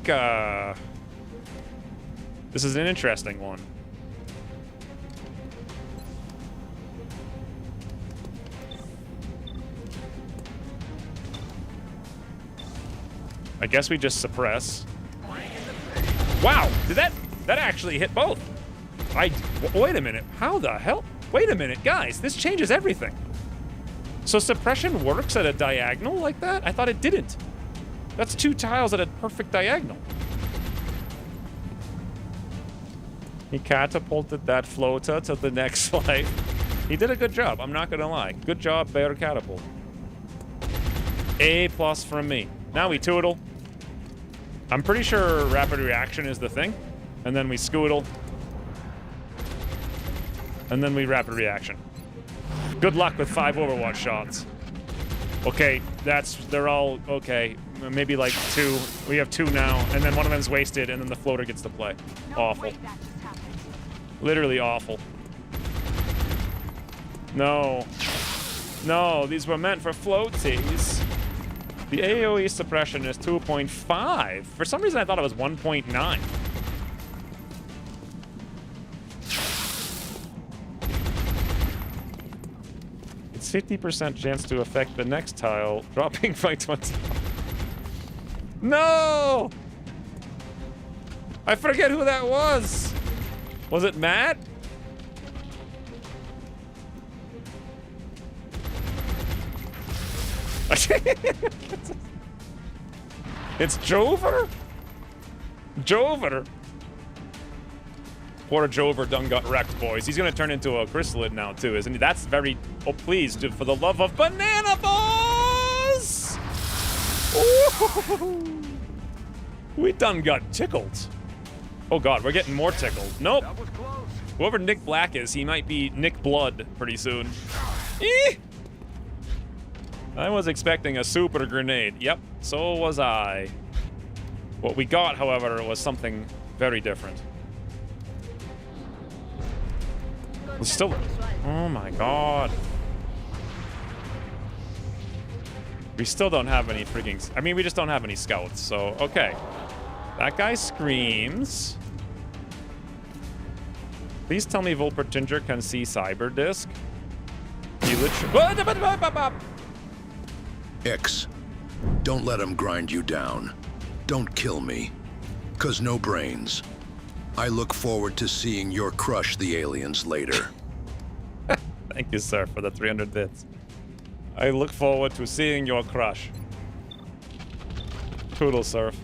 this is an interesting one. I guess we just suppress. Wow, did that actually hit both? Wait a minute, how the hell? Wait a minute, guys, this changes everything. So suppression works at a diagonal like that? I thought it didn't. That's 2 tiles at a perfect diagonal. He catapulted that floater to the next life. He did a good job, I'm not gonna lie. Good job, Bear Catapult. A+ from me. Now we tootle. I'm pretty sure rapid reaction is the thing. And then we scoodle. And then we rapid reaction. Good luck with 5 Overwatch shots. Okay, they're all okay. Maybe like 2. We have 2 now, and then one of them's wasted, and then the floater gets to play. Awful. Literally awful. No. No, these were meant for floaties. The AoE suppression is 2.5. For some reason, I thought it was 1.9. It's 50% chance to affect the next tile, dropping by 20. No! I forget who that was. Was it Matt? It's Jover? Jover? Poor Jover done got wrecked, boys. He's gonna turn into a chrysalid now, too, isn't he? That's very... Oh, please, dude, for the love of banana balls! Ooh. We done got tickled. Oh, God, we're getting more tickled. Nope. Whoever Nick Black is, he might be Nick Blood pretty soon. Eeh! I was expecting a super grenade. Yep, so was I. What we got, however, was something very different. We still... Oh my god. We still don't have any freaking... I mean, we just don't have any scouts, so... Okay. That guy screams. Please tell me Volpertinger can see Cyber Disc. He literally... X, don't let him grind you down. Don't kill me. 'Cause no brains. I look forward to seeing your crush the aliens later. Thank you, sir, for the 300 bits. I look forward to seeing your crush. Poodle surf.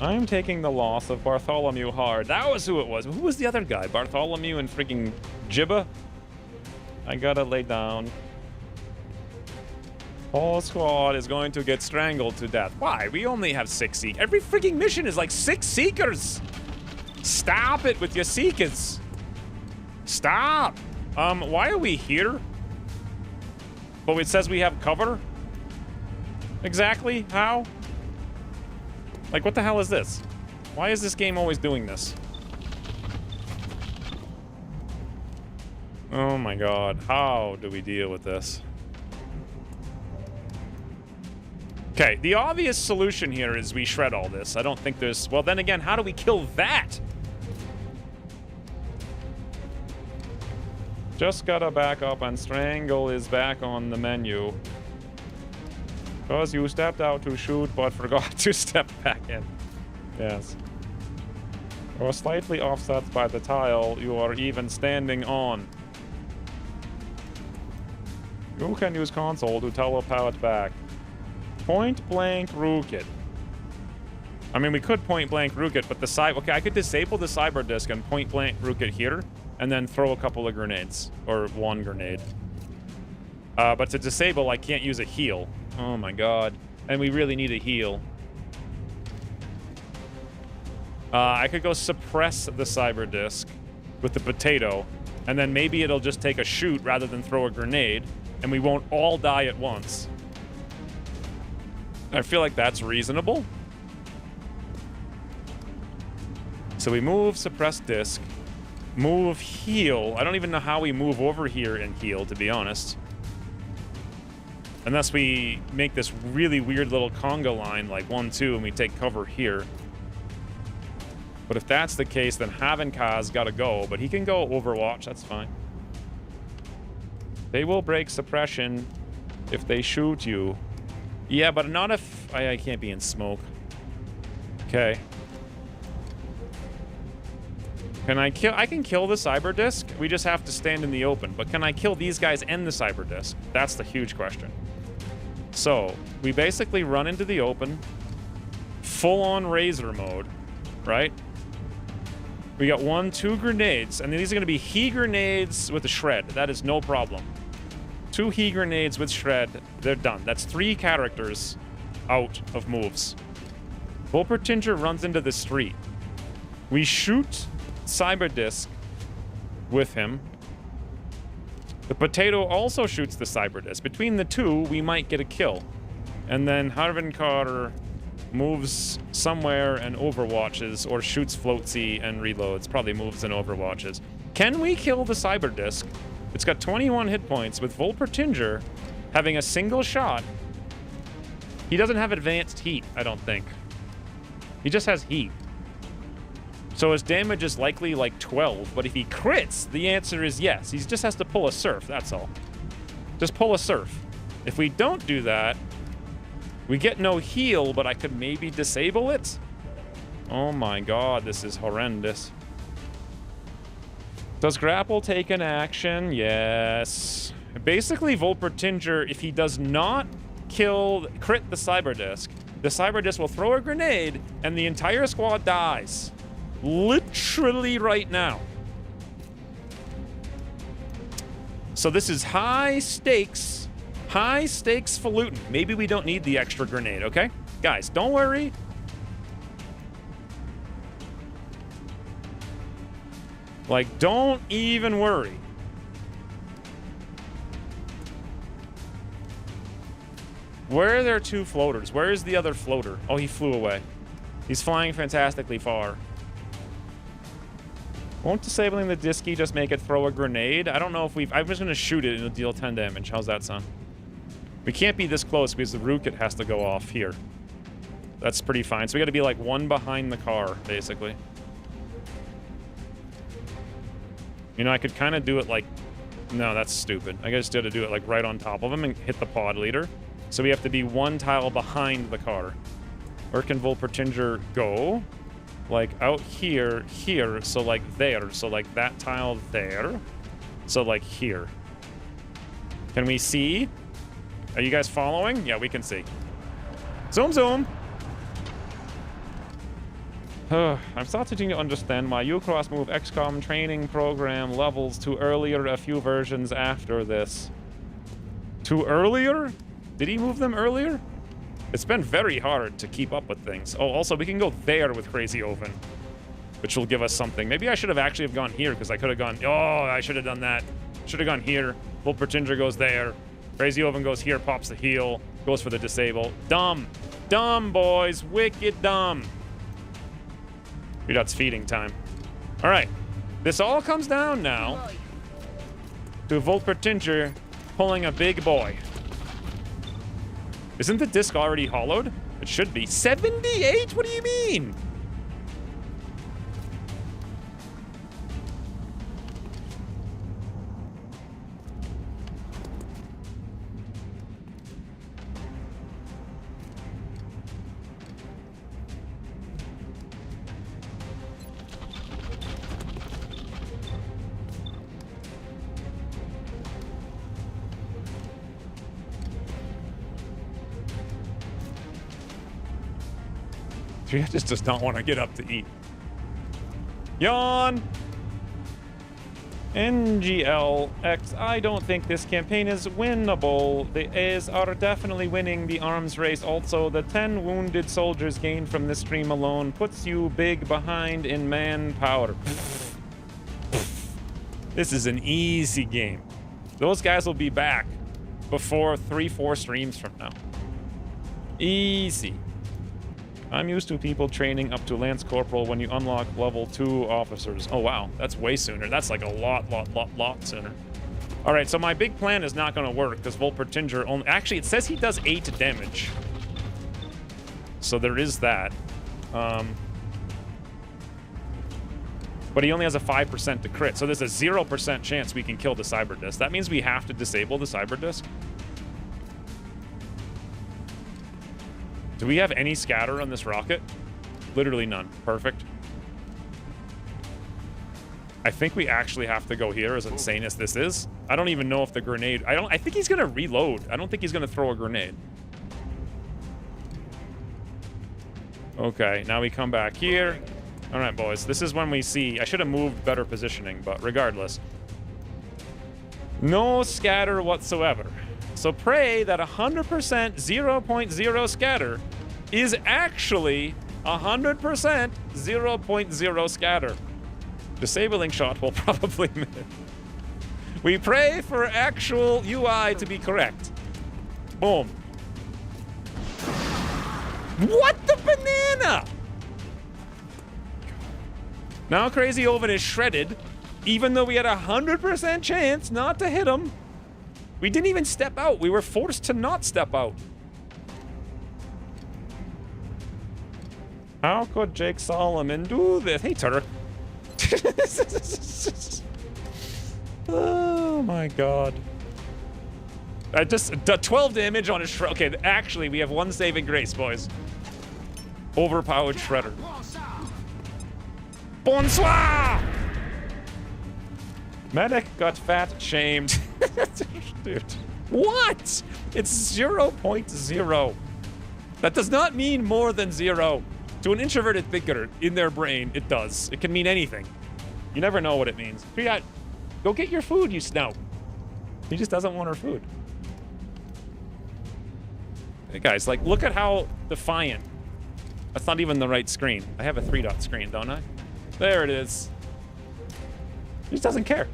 I'm taking the loss of Bartholomew hard. That was who it was. Who was the other guy? Bartholomew and freaking Jibba? I gotta lay down. Whole squad is going to get strangled to death. Why? We only have 6 seekers. Every freaking mission is like 6 seekers. Stop it with your seekers. Stop. Why are we here? But it says we have cover? Exactly? How? Like, what the hell is this? Why is this game always doing this? Oh my god. How do we deal with this? Okay, the obvious solution here is we shred all this. I don't think there's... Well, then again, how do we kill that? Just gotta back up and strangle is back on the menu. Because you stepped out to shoot but forgot to step back in. Yes. Or slightly offset by the tile you are even standing on. You can use console to teleport back. Point blank rook it. I mean, we could point blank rook it, but the side... Okay, I could disable the cyber disc and point blank rook it here, and then throw a couple of grenades. Or 1 grenade. But to disable, I can't use a heal. Oh my god. And we really need a heal. I could go suppress the cyber disc with the potato, and then maybe it'll just take a shoot rather than throw a grenade, and we won't all die at once. I feel like that's reasonable. So we move suppress disc, move heal. I don't even know how we move over here and heal, to be honest. Unless we make this really weird little conga line, like 1-2, and we take cover here. But if that's the case, then Havenkaz gotta go. But he can go Overwatch, that's fine. They will break suppression if they shoot you. Yeah, but not if... I can't be in smoke. Okay. Can I kill... I can kill the cyber disc. We just have to stand in the open. But can I kill these guys and the cyber disc? That's the huge question. So, we basically run into the open. Full-on Razor mode. Right? We got 1, 2 grenades. And these are going to be He grenades with a shred. That is no problem. 2 He grenades with shred. They're done. That's 3 characters out of moves. Volpertinger runs into the street. We shoot cyber disc with him. The potato also shoots the cyber disc. Between the two, we might get a kill. And then Harvin Carter moves somewhere and overwatches, or shoots floatsy and reloads. Probably moves and overwatches. Can we kill the cyber disc? It's got 21 hit points with Volpertinger having a single shot. He doesn't have advanced heat, I don't think. He just has heat. So his damage is likely like 12, but if he crits, the answer is yes. He just has to pull a surf, that's all. Just pull a surf. If we don't do that, we get no heal, but I could maybe disable it. Oh my god, this is horrendous. Does grapple take an action? Yes. Basically, Volpertinger, if he does not crit the cyber disc will throw a grenade and the entire squad dies. Literally right now. So this is high stakes falutin. Maybe we don't need the extra grenade, okay? Guys, don't worry. Like, don't even worry. Where are there two floaters? Where is the other floater? Oh, he flew away. He's flying fantastically far. Won't disabling the disky just make it throw a grenade? I don't know if I'm just gonna shoot it and it'll deal 10 damage. How's that sound? We can't be this close because the rocket has to go off here. That's pretty fine. So we gotta be like one behind the car, basically. You know, I could kind of do it like... No, that's stupid. I just had to do it like right on top of him and hit the pod leader. So we have to be one tile behind the car. Where can Volpertinger go? Like out here, here, so like there. So like that tile there. So like here. Can we see? Are you guys following? Yeah, we can see. Zoom, zoom. I'm starting to understand why Ucross moved XCOM training program levels to earlier a few versions after this. To earlier? Did he move them earlier? It's been very hard to keep up with things. Oh, also, we can go there with Crazy Oven, which will give us something. Maybe I should have actually gone here, because I could have gone... Oh, I should have done that. Should have gone here. Volpertinger goes there. Crazy Oven goes here, pops the heal, goes for the disable. Dumb. Dumb, boys. Wicked dumb. Dude, that's feeding time. All right. This all comes down now to Volpertinger pulling a big boy. Isn't the disc already hollowed? It should be. 78? What do you mean? He just does not want to get up to eat. Yawn! NGLX, I don't think this campaign is winnable. The A's are definitely winning the arms race. Also, the 10 wounded soldiers gained from this stream alone puts you big behind in manpower. This is an easy game. Those guys will be back before 3-4 streams from now. Easy. I'm used to people training up to Lance Corporal when you unlock level 2 officers. Oh, wow. That's way sooner. That's like a lot sooner. All right, so my big plan is not going to work because Volpertinger only... Actually, it says he does 8 damage. So there is that. But he only has a 5% to crit. So there's a 0% chance we can kill the cyber disc. That means we have to disable the cyber disc. Do we have any scatter on this rocket? Literally none. Perfect. I think we actually have to go here, as insane as this is. I don't even know if the grenade... I think he's gonna reload. I don't think he's gonna throw a grenade. Okay, now we come back here. All right, boys. This is when we see... I should have moved better positioning, but regardless. No scatter whatsoever. So pray that 100% 0.0 scatter is actually 100% 0.0 scatter. Disabling shot will probably miss. We pray for actual UI to be correct. Boom. What the banana? Now Crazy Oven is shredded, even though we had 100% chance not to hit him. We didn't even step out. We were forced to not step out. How could Jake Solomon do this? Hey, Turner. Oh my god. I just 12 damage on a shredder. Okay, actually, we have one saving grace, boys. Overpowered shredder. Bonsoir! Medic got fat shamed. Dude. What? It's 0.0. That does not mean more than 0. To an introverted thinker in their brain, it does. It can mean anything. You never know what it means. Kriat, go get your food, you snout. He just doesn't want her food. Hey guys, like, look at how defiant. That's not even the right screen. I have a 3-dot screen, don't I? There it is. He just doesn't care.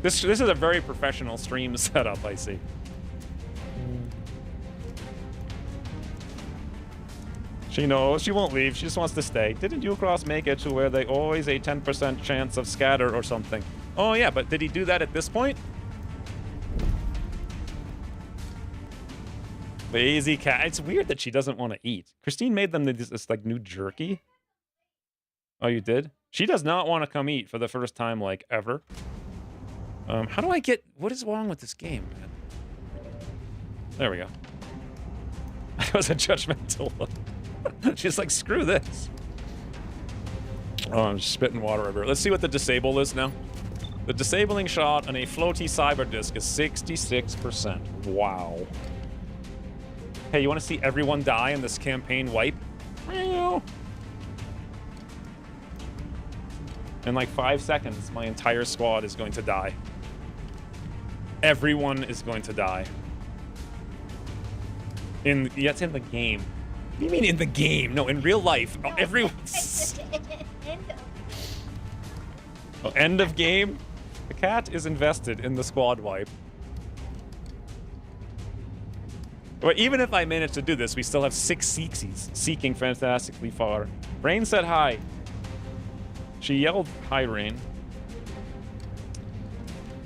This is a very professional stream setup, I see. She knows. She won't leave. She just wants to stay. Didn't Ucross make it to where they always a 10% chance of scatter or something? Oh, yeah, but did he do that at this point? Lazy cat. It's weird that she doesn't want to eat. Christine made them this like, new jerky. Oh, you did? She does not want to come eat for the first time, like, ever. How do I get... What is wrong with this game, man? There we go. That was a judgmental look. She's like, screw this. Oh, I'm just spitting water everywhere. Let's see what the disable is now. The disabling shot on a floaty cyber disc is 66%. Wow. Hey, you want to see everyone die in this campaign wipe? In like 5 seconds, my entire squad is going to die. Everyone is going to die. It's in the game. What do you mean in the game? No, in real life. No, everyone's... End of game? The cat is invested in the squad wipe. But even if I manage to do this, we still have 6 Seeksies seeking fantastically far. Rain said hi. She yelled, hi, Rain.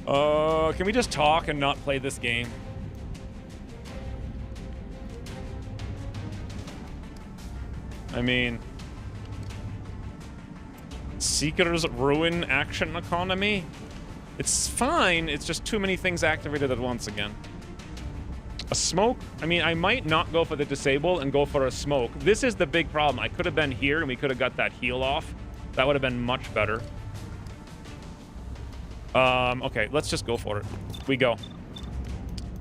Can we just talk and not play this game? I mean... Seekers ruin action economy? It's fine, it's just too many things activated at once again. A smoke? I mean, I might not go for the disable and go for a smoke. This is the big problem. I could have been here and we could have got that heal off. That would have been much better. Okay, let's just go for it. We go.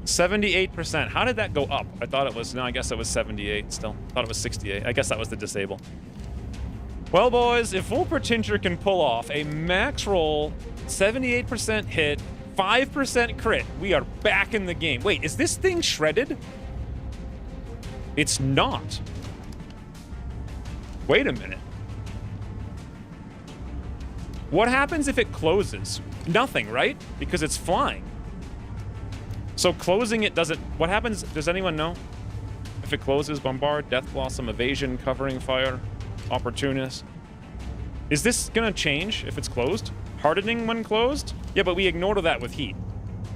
78%. How did that go up? I thought it was... No, I guess it was 78 still. I thought it was 68. I guess that was the disable. Well, boys, if Wolpertinger can pull off a max roll, 78% hit, 5% crit, we are back in the game. Wait, is this thing shredded? It's not. Wait a minute. What happens if it closes? Nothing, right? Because it's flying. So closing it doesn't... What happens? Does anyone know? If it closes, bombard, death blossom, evasion, covering fire, opportunist. Is this gonna change if it's closed? Hardening when closed? Yeah, but we ignore that with heat.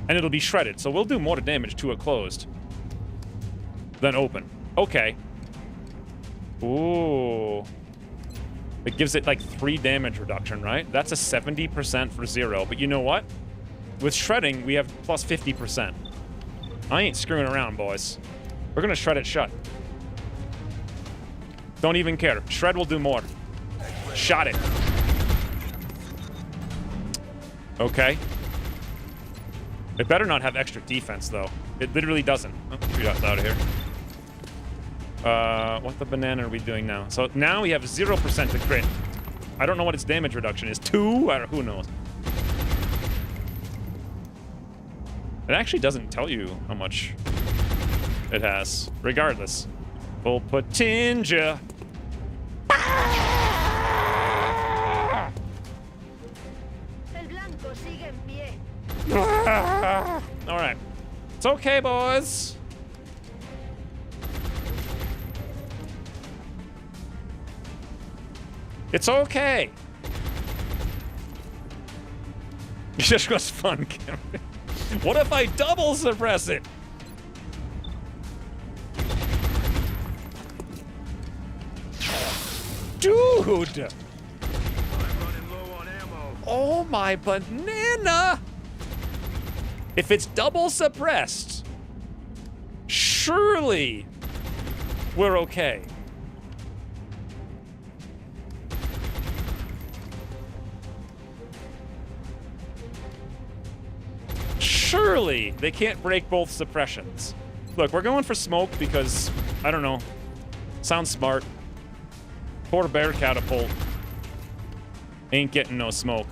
And it'll be shredded, so we'll do more damage to it closed than open. Okay. Ooh. It gives it like 3 damage reduction, right? That's a 70% for 0. But you know what? With shredding, we have plus 50%. I ain't screwing around, boys. We're gonna shred it shut. Don't even care. Shred will do more. Shot it. Okay. It better not have extra defense, though. It literally doesn't. Oh, we got out of here. What the banana are we doing now? So now we have 0% to crit. I don't know what its damage reduction is. 2? I don't, who knows? It actually doesn't tell you how much it has. Regardless. Wolpertinger. All right. It's okay, boys. It's okay. It just was fun. What if I double suppress it? Dude! I'm running low on ammo. Oh my banana! If it's double suppressed, surely we're okay. Surely they can't break both suppressions. Look, we're going for smoke because, I don't know, sounds smart. Poor bear catapult ain't getting no smoke.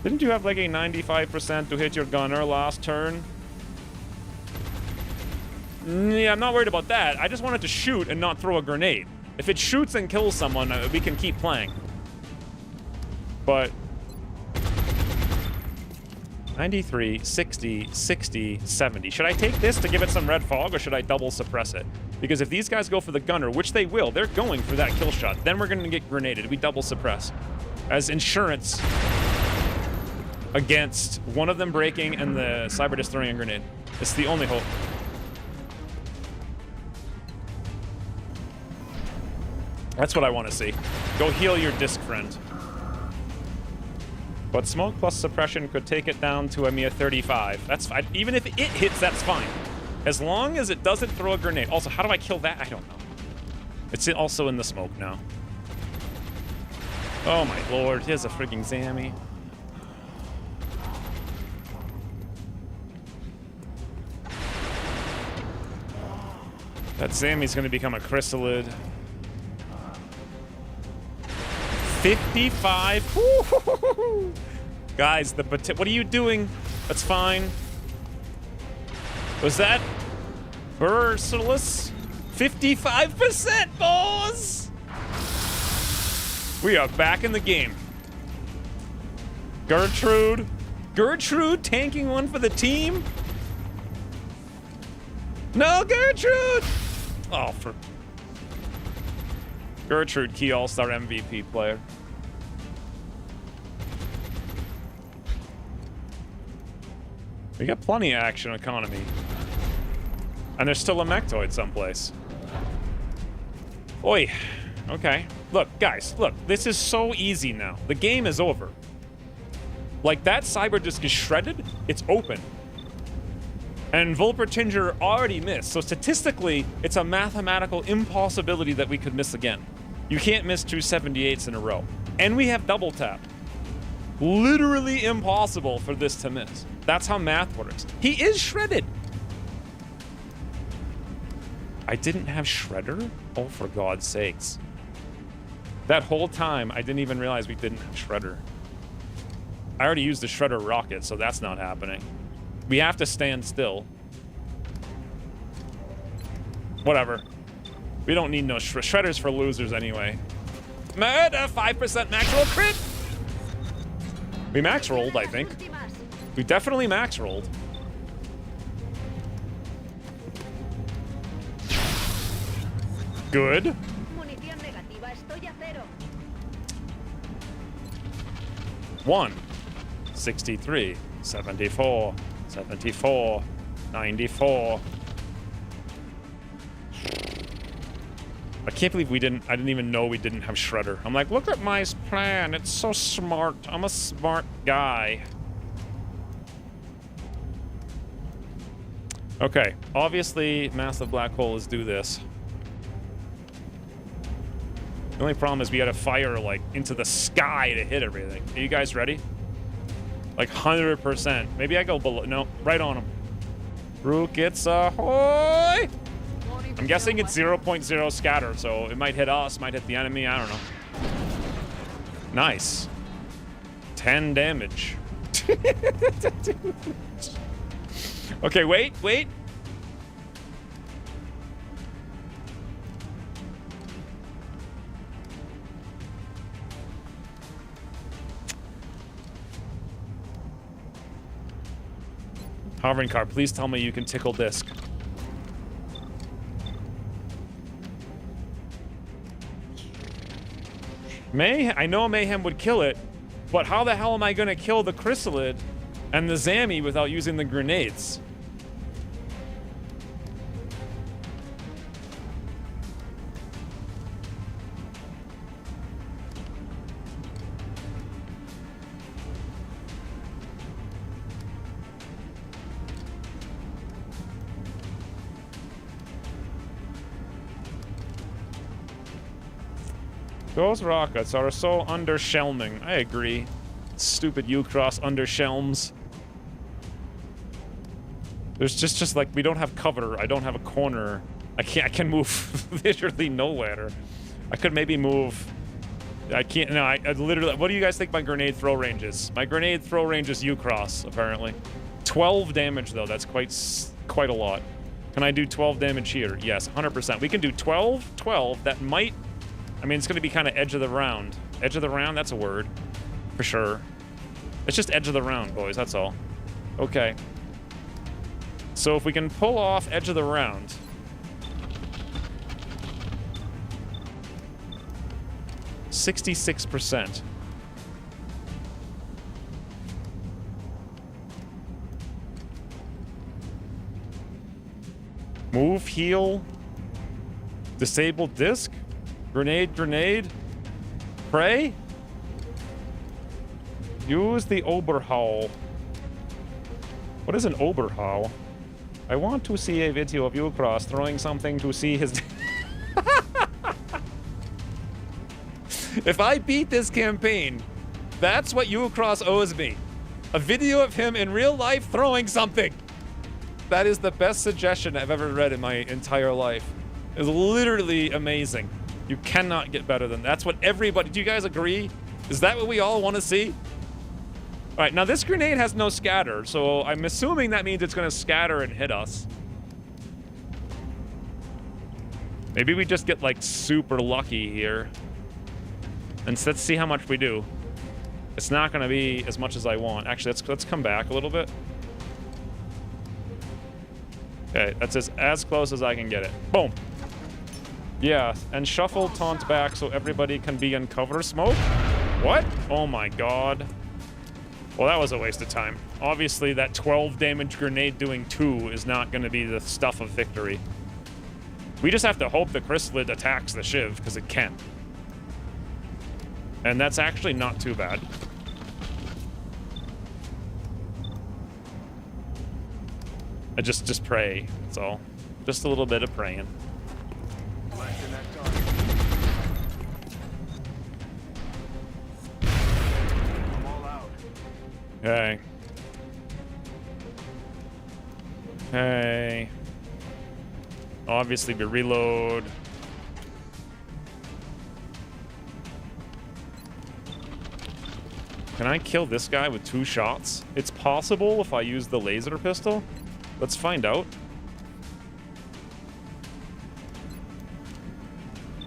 Didn't you have like a 95% to hit your gunner last turn? Yeah, I'm not worried about that. I just wanted to shoot and not throw a grenade. If it shoots and kills someone, we can keep playing. But 93, 60, 60, 70. Should I take this to give it some red fog, or should I double suppress it? Because if these guys go for the gunner, which they will, they're going for that kill shot. Then we're going to get grenaded. We double suppress as insurance against one of them breaking and the cyber just throwing a grenade. It's the only hope. That's what I want to see. Go heal your disc friend. But smoke plus suppression could take it down to a mere 35. That's fine. Even if it hits, that's fine. As long as it doesn't throw a grenade. Also, how do I kill that? I don't know. It's also in the smoke now. Oh my lord, here's a freaking Zammy. That Zammy's gonna become a chrysalid. 55. Woo-hoo-hoo-hoo. Guys, what are you doing? That's fine. Was that merciless? 55%, boys! We are back in the game. Gertrude. Gertrude tanking one for the team? No, Gertrude! Oh, for... Gertrude, key all-star MVP player. We got plenty of action economy. And there's still a mechtoid someplace. Oi. Okay. Look, guys, look. This is so easy now. The game is over. Like, that cyber disc is shredded. It's open. And Volpertinger already missed. So statistically, it's a mathematical impossibility that we could miss again. You can't miss 278s in a row. And we have double tap. Literally impossible for this to miss. That's how math works. He is shredded. I didn't have Shredder? Oh, for God's sakes. That whole time, I didn't even realize we didn't have Shredder. I already used the Shredder rocket, so that's not happening. We have to stand still. Whatever. We don't need no Shredders for losers anyway. Murder! 5% max roll crit! We max rolled, I think. We definitely max rolled. Good. 1, 63, 74, 74, 94. I can't believe I didn't even know we didn't have Shredder. I'm like, look at my plan. It's so smart. I'm a smart guy. Okay, obviously, massive black hole is do this. The only problem is we gotta fire, like, into the sky to hit everything. Are you guys ready? Like, 100%. Maybe I go below. No, right on him. Rookets ahoy! I'm guessing it's 0.0 scatter, so it might hit us, might hit the enemy, I don't know. Nice. 10 damage. Okay, wait. Hovering car, please tell me you can tickle disc. I know Mayhem would kill it, but how the hell am I gonna kill the chrysalid and the Zammy without using the grenades? Those rockets are so undershelming. I agree. Stupid U-Cross undershelms. There's just like, we don't have cover. I don't have a corner. I can move literally nowhere. I could maybe move. I can't. No, I literally. What do you guys think my grenade throw range is? My grenade throw range is U-Cross, apparently. 12 damage, though. That's quite a lot. Can I do 12 damage here? Yes, 100%. We can do 12. That might... I mean, it's going to be kind of edge of the round. Edge of the round? That's a word. For sure. It's just edge of the round, boys. That's all. Okay. So if we can pull off edge of the round... 66%. Move, heal, disable disc, grenade, pray. Use the Oberhau. What is an Oberhau? I want to see a video of U-Cross throwing something to see his... If I beat this campaign, that's what U-Cross owes me. A video of him in real life throwing something. That is the best suggestion I've ever read in my entire life. It's literally amazing. You cannot get better than that. That's what everybody... Do you guys agree? Is that what we all want to see? All right, now this grenade has no scatter, so I'm assuming that means it's going to scatter and hit us. Maybe we just get, like, super lucky here. And so let's see how much we do. It's not going to be as much as I want. Actually, let's come back a little bit. Okay, that's as close as I can get it. Boom. Yeah, and shuffle taunt back so everybody can be in cover smoke. What? Oh my god. Well, that was a waste of time. Obviously, that 12 damage grenade doing 2 is not going to be the stuff of victory. We just have to hope the chrysalid attacks the Shiv, because it can. And that's actually not too bad. I just pray, that's all. Just a little bit of praying. Okay. Okay. Obviously, we reload. Can I kill this guy with 2 shots? It's possible if I use the laser pistol. Let's find out.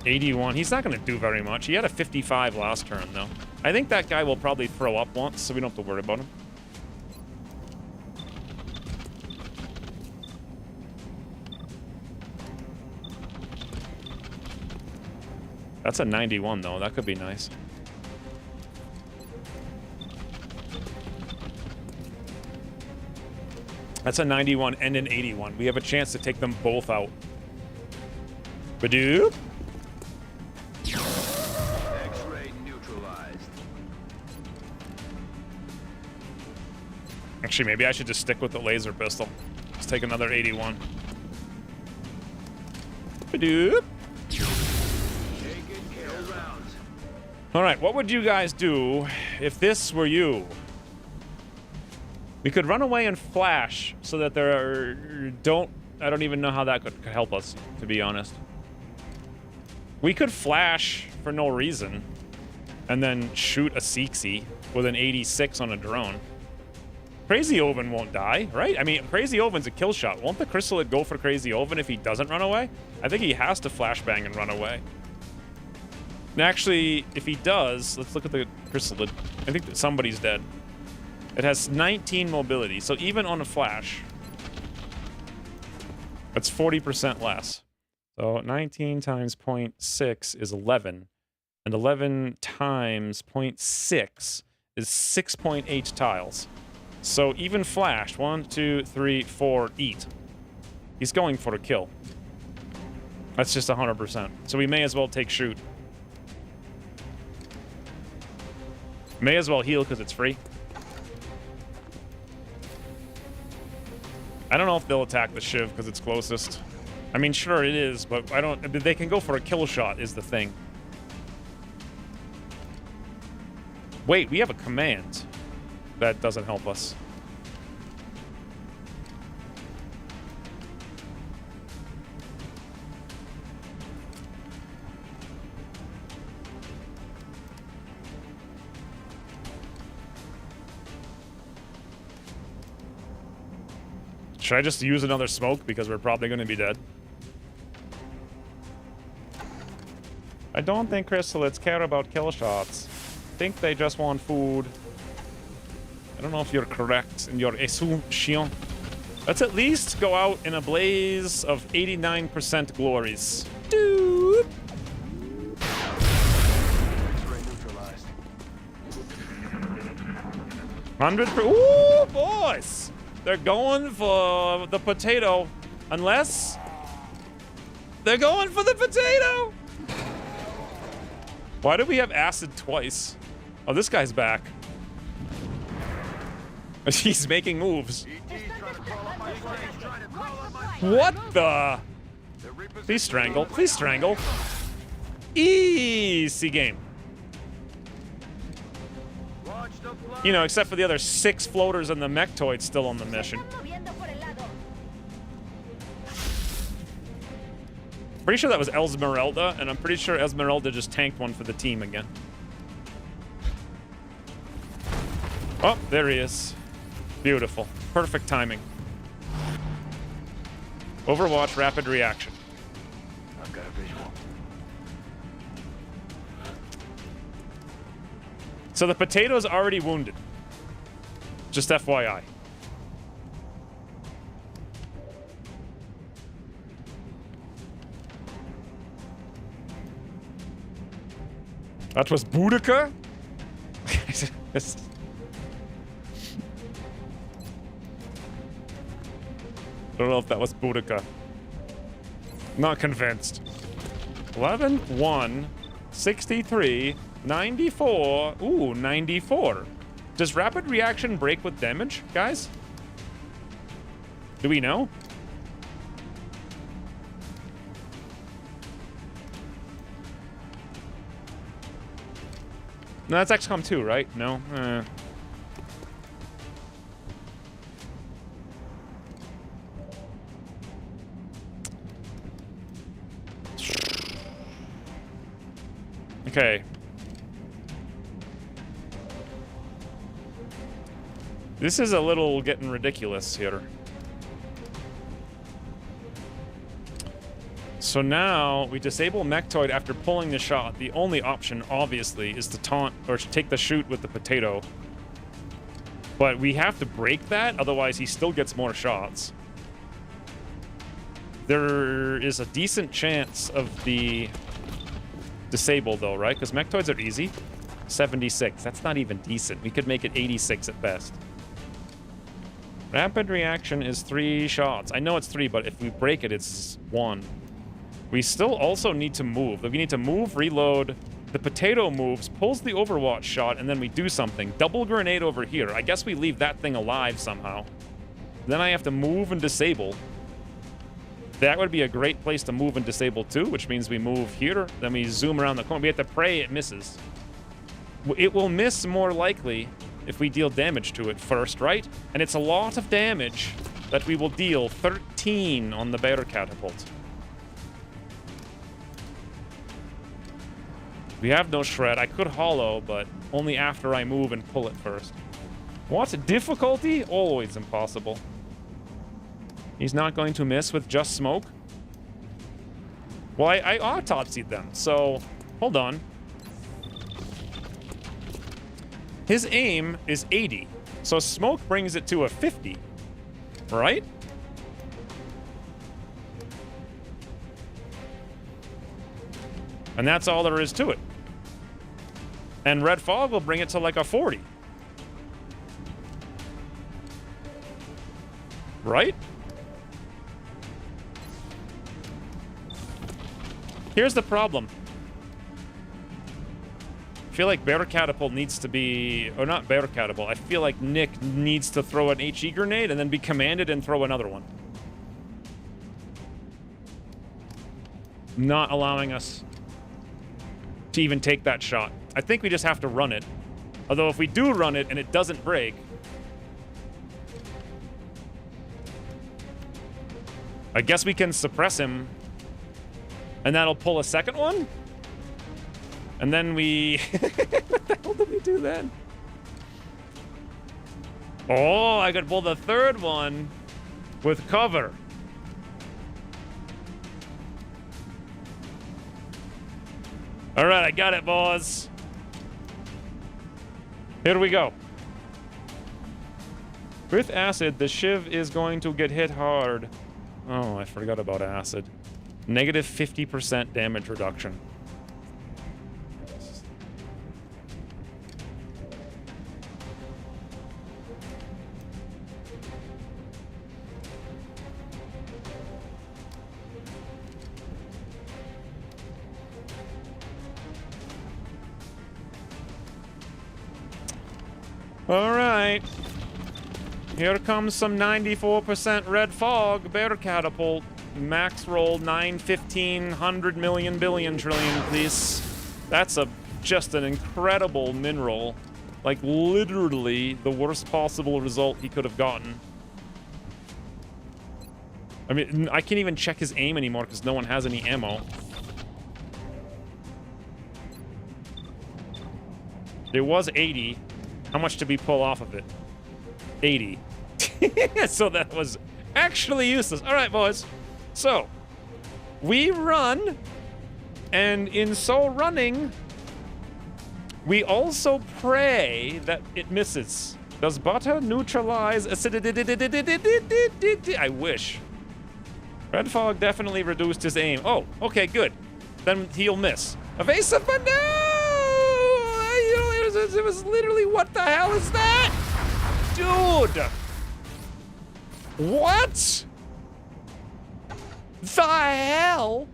81. He's not going to do very much. He had a 55 last turn, though. I think that guy will probably throw up once, so we don't have to worry about him. That's a 91, though. That could be nice. That's a 91 and an 81. We have a chance to take them both out. Badoop. X-ray neutralized. Actually, maybe I should just stick with the laser pistol. Let's take another 81. Badoop. All right, what would you guys do if this were you? We could run away and flash so that there are... I don't even know how that could help us, to be honest. We could flash for no reason and then shoot a Seeksy with an 86 on a drone. Crazy Oven won't die, right? I mean, Crazy Oven's a kill shot. Won't the chrysalid go for Crazy Oven if he doesn't run away? I think he has to flashbang and run away. And actually, if he does, let's look at the chrysalid. I think that somebody's dead. It has 19 mobility, so even on a flash, that's 40% less. So 19 times 0.6 is 11, and 11 times 0.6 is 6.8 tiles. So even flash, 1, 2, 3, 4, eat. He's going for a kill. That's just 100%. So we may as well take shoot. May as well heal because it's free. I don't know if they'll attack the Shiv because it's closest. I mean, sure it is, but I don't... They can go for a kill shot is the thing. Wait, we have a command. That doesn't help us. Should I just use another smoke because we're probably going to be dead? I don't think chrysalids care about kill shots. I think they just want food. I don't know if you're correct in your assumption. Let's at least go out in a blaze of 89% glories. Dude. 100%. Ooh, boys! They're going for the potato. Unless... They're going for the potato! Why do we have acid twice? Oh, this guy's back. He's making moves. What the? Please strangle. Please strangle. Easy game. You know, except for the other 6 floaters and the mechtoid still on the mission. Pretty sure that was Esmeralda, and I'm pretty sure Esmeralda just tanked one for the team again. Oh, there he is. Beautiful. Perfect timing. Overwatch rapid reaction. I've got a visual. So the potato's already wounded. Just FYI. That was Boudica? I don't know if that was Boudica. Not convinced. 11, 1, 63, 94. Ooh, 94. Does rapid reaction break with damage, guys? Do we know? No, that's XCOM 2, right? No? Okay. This is a little getting ridiculous here. So now we disable Mechtoid after pulling the shot. The only option, obviously, is to taunt or take the shoot with the potato. But we have to break that, otherwise he still gets more shots. There is a decent chance of the disable, though, right? Because Mechtoids are easy. 76. That's not even decent. We could make it 86 at best. Rapid reaction is 3 shots. I know it's 3, but if we break it, it's 1. We still also need to move. We need to move, reload. The potato moves, pulls the Overwatch shot, and then we do something. Double grenade over here. I guess we leave that thing alive somehow. Then I have to move and disable. That would be a great place to move and disable too, which means we move here, then we zoom around the corner. We have to pray it misses. It will miss more likely if we deal damage to it first, right? And it's a lot of damage that we will deal. 13 on the bear catapult. We have no shred. I could hollow, but only after I move and pull it first. What? Difficulty? Always impossible. He's not going to miss with just smoke. Well, I autopsied them, so hold on. His aim is 80, So smoke brings it to a 50, right? And that's all there is to it. And red fog will bring it to like a 40. Right? Here's the problem. I feel like Bear Catapult needs to be... Or not Bear Catapult. I feel like Nick needs to throw an HE grenade and then be commanded and throw another one. Not allowing us to even take that shot. I think we just have to run it. Although if we do run it and it doesn't break... I guess we can suppress him. And that'll pull a second one? And then we... What the hell did we do then? Oh, I could pull the third one with cover. All right, I got it, boys. Here we go. With acid, the shiv is going to get hit hard. Oh, I forgot about acid. Negative 50% damage reduction. All right. Here comes some 94% red fog. Bear catapult. Max roll 9, 15, 100 million, billion, trillion, please. That's just an incredible min roll. Like, literally the worst possible result he could have gotten. I mean, I can't even check his aim anymore because no one has any ammo. It was 80. How much did we pull off of it? 80. So that was actually useless. All right, boys. So, we run, and in so running, we also pray that it misses. Does butter neutralize acidity? I wish. Red fog definitely reduced his aim. Oh, okay, good. Then he'll miss. Evasive, but no! It was literally, what the hell is that? Dude! What? The hell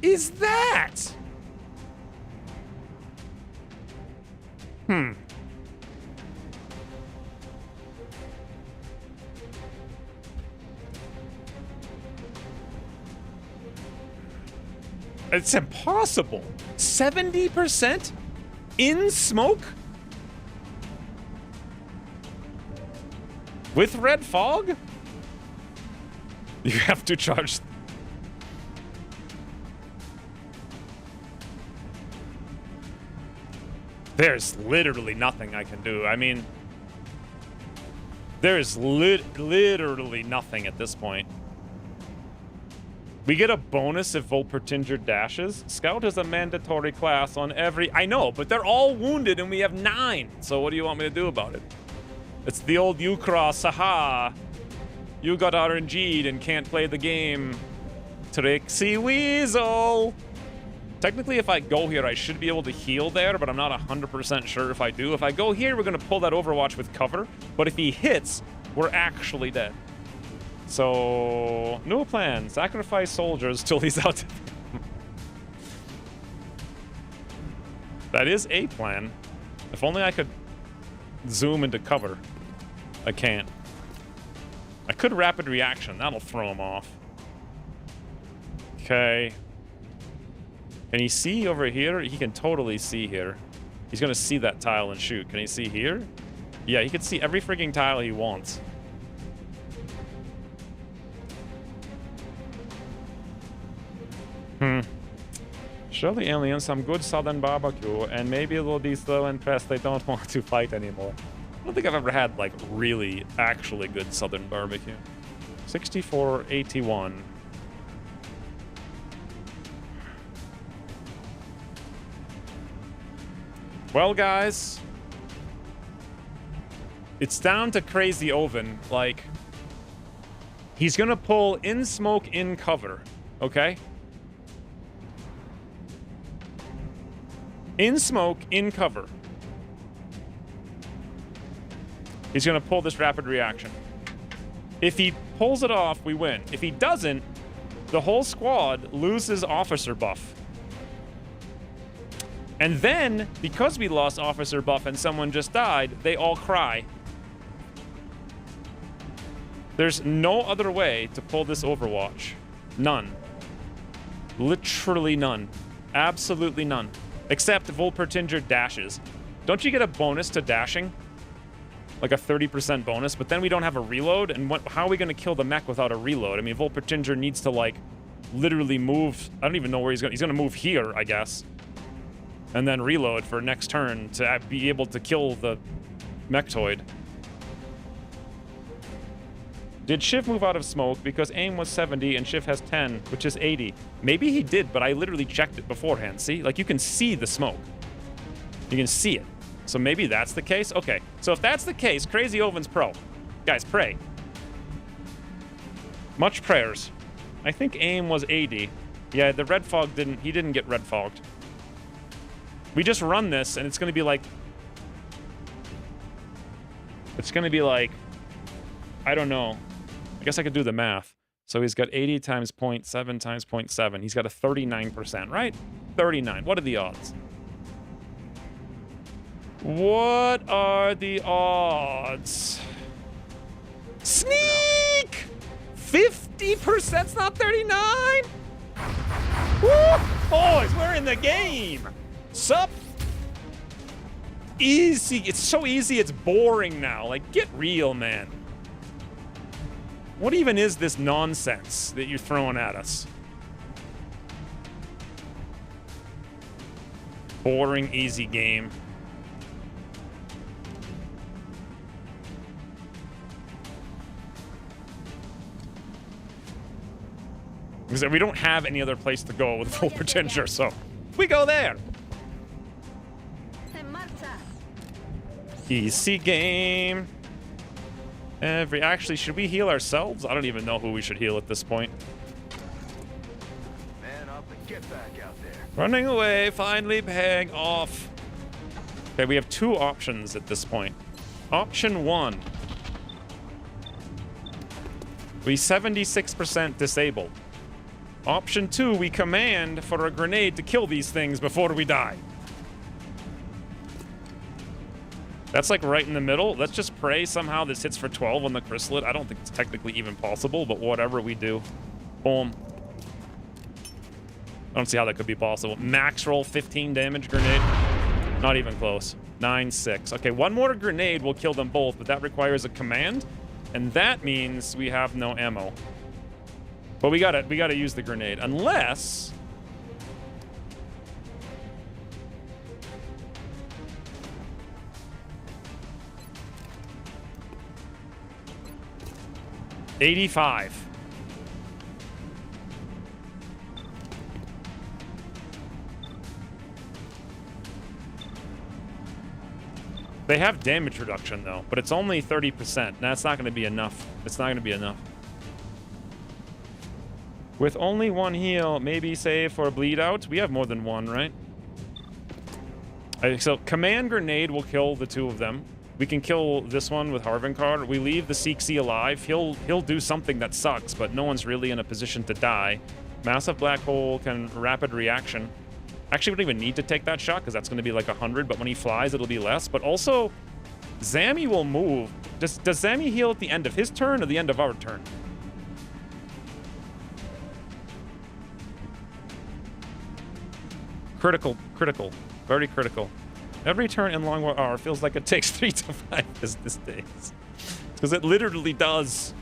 is that? It's impossible. 70% in smoke? With red fog? You have to charge. There's literally nothing I can do. I mean, there's literally nothing at this point. We get a bonus if Volpertinger dashes. Scout is a mandatory class on every... I know, but they're all wounded and we have 9. So what do you want me to do about it? It's the old U-Cross, haha. You got RNG'd and can't play the game. Trixie Weasel. Technically, if I go here, I should be able to heal there, but I'm not 100% sure if I do. If I go here, we're going to pull that Overwatch with cover. But if he hits, we're actually dead. So, no plan. Sacrifice soldiers till he's out. That is a plan. If only I could zoom into cover. I can't. I could rapid reaction. That'll throw him off. Okay. Can he see over here? He can totally see here. He's going to see that tile and shoot. Can he see here? Yeah, he can see every freaking tile he wants. Show the aliens some good southern barbecue, and maybe they'll be so impressed they don't want to fight anymore. I don't think I've ever had, like, really, actually good southern barbecue. 6481. Well, guys. It's down to Crazy Oven. Like, he's gonna pull in smoke, in cover. Okay? In smoke, in cover. He's gonna pull this rapid reaction. If he pulls it off, we win. If he doesn't, the whole squad loses officer buff. And then, because we lost officer buff and someone just died, they all cry. There's no other way to pull this Overwatch. None. Literally none. Absolutely none. Except Volpertinger dashes. Don't you get a bonus to dashing? Like a 30% bonus, but then we don't have a reload, and how are we going to kill the mech without a reload? I mean, Volpertinger needs to, like, literally move. I don't even know where he's going to move here, I guess. And then reload for next turn to be able to kill the mechtoid. Did Shiv move out of smoke because aim was 70 and Shiv has 10, which is 80? Maybe he did, but I literally checked it beforehand. See? Like, you can see the smoke. You can see it. So maybe that's the case? Okay. So if that's the case, Crazy Oven's pro. Guys, pray. Much prayers. I think aim was 80. Yeah, the red fog he didn't get red fogged. We just run this, and it's going to be like... It's going to be like... I don't know. I guess I could do the math. So he's got 80 times 0.7 times 0.7. He's got a 39%, right? 39. What are the odds? What are the odds? Sneak! 50%? That's not 39? Woo! Boys, we're in the game! Sup? Easy. It's so easy, it's boring now. Like, get real, man. What even is this nonsense that you're throwing at us? Boring, easy game. Because we don't have any other place to go with Volpertinger, so we go there. Easy game. Actually, should we heal ourselves? I don't even know who we should heal at this point. Man up and get back out there. Running away, finally paying off. Okay, we have two options at this point. Option 1. We 76% disabled. Option 2, we command for a grenade to kill these things before we die. That's like right in the middle. Let's just pray somehow this hits for 12 on the chrysalid. I don't think it's technically even possible, but whatever we do. Boom. I don't see how that could be possible. Max roll 15 damage grenade. Not even close. 9-6. Okay, one more grenade will kill them both, but that requires a command, and that means we have no ammo. But we gotta use the grenade, unless... $85. They have damage reduction though, but it's only 30%. That's not going to be enough. It's not going to be enough. With only one heal, maybe save for a bleed out. We have more than one, right? So command grenade will kill the two of them. We can kill this one with Harvinkar. We leave the Seek-C alive. He'll do something that sucks, but no one's really in a position to die. Massive black hole can rapid reaction. Actually, we don't even need to take that shot because that's going to be like 100, but when he flies, it'll be less. But also, Zammy will move. Does Zammy heal at the end of his turn or the end of our turn? Critical, critical, very critical. Every turn in Long War R feels like it takes 3 to 5 business days. Because it literally does.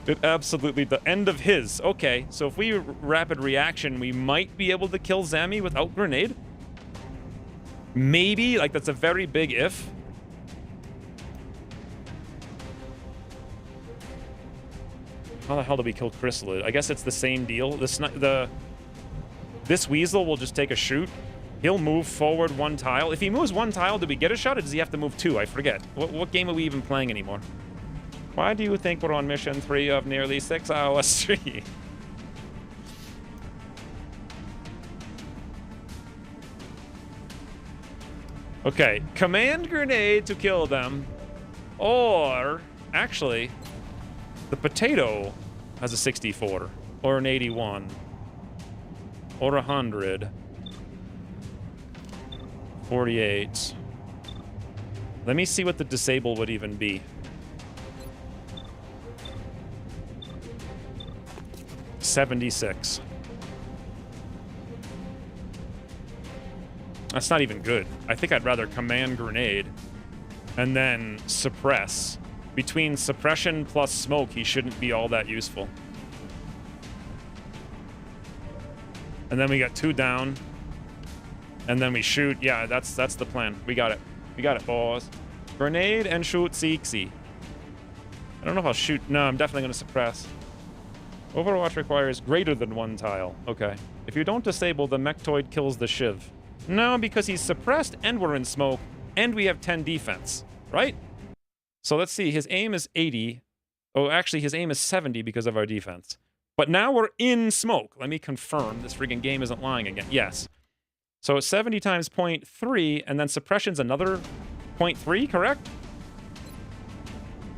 It absolutely does. End of his. Okay, so if we rapid reaction, we might be able to kill Zammy without grenade. Maybe, like that's a very big if. How the hell do we kill Chrysalid? I guess it's the same deal. This weasel will just take a shoot. He'll move forward 1 tile. If he moves 1 tile, do we get a shot, or does he have to move 2? I forget. What game are we even playing anymore? Why do you think we're on mission 3 of nearly 6 hours? 3. Okay, command grenade to kill them. Or, actually, the potato has a 64. Or an 81. Or 100. 48. Let me see what the disable would even be. 76. That's not even good. I think I'd rather command grenade and then suppress. Between suppression plus smoke, he shouldn't be all that useful. And then we got 2 down. And then we shoot. Yeah, that's the plan. We got it. We got it, boys. Grenade and shoot Seeksy. I don't know if I'll shoot. No, I'm definitely going to suppress. Overwatch requires greater than 1 tile. Okay. If you don't disable, the Mechtoid kills the Shiv. No, because he's suppressed and we're in smoke and we have 10 defense, right? So let's see. His aim is 80. Oh, actually, his aim is 70 because of our defense. But now we're in smoke. Let me confirm this friggin' game isn't lying again. Yes. So it's 70 times 0.3, and then suppression's another 0.3, correct?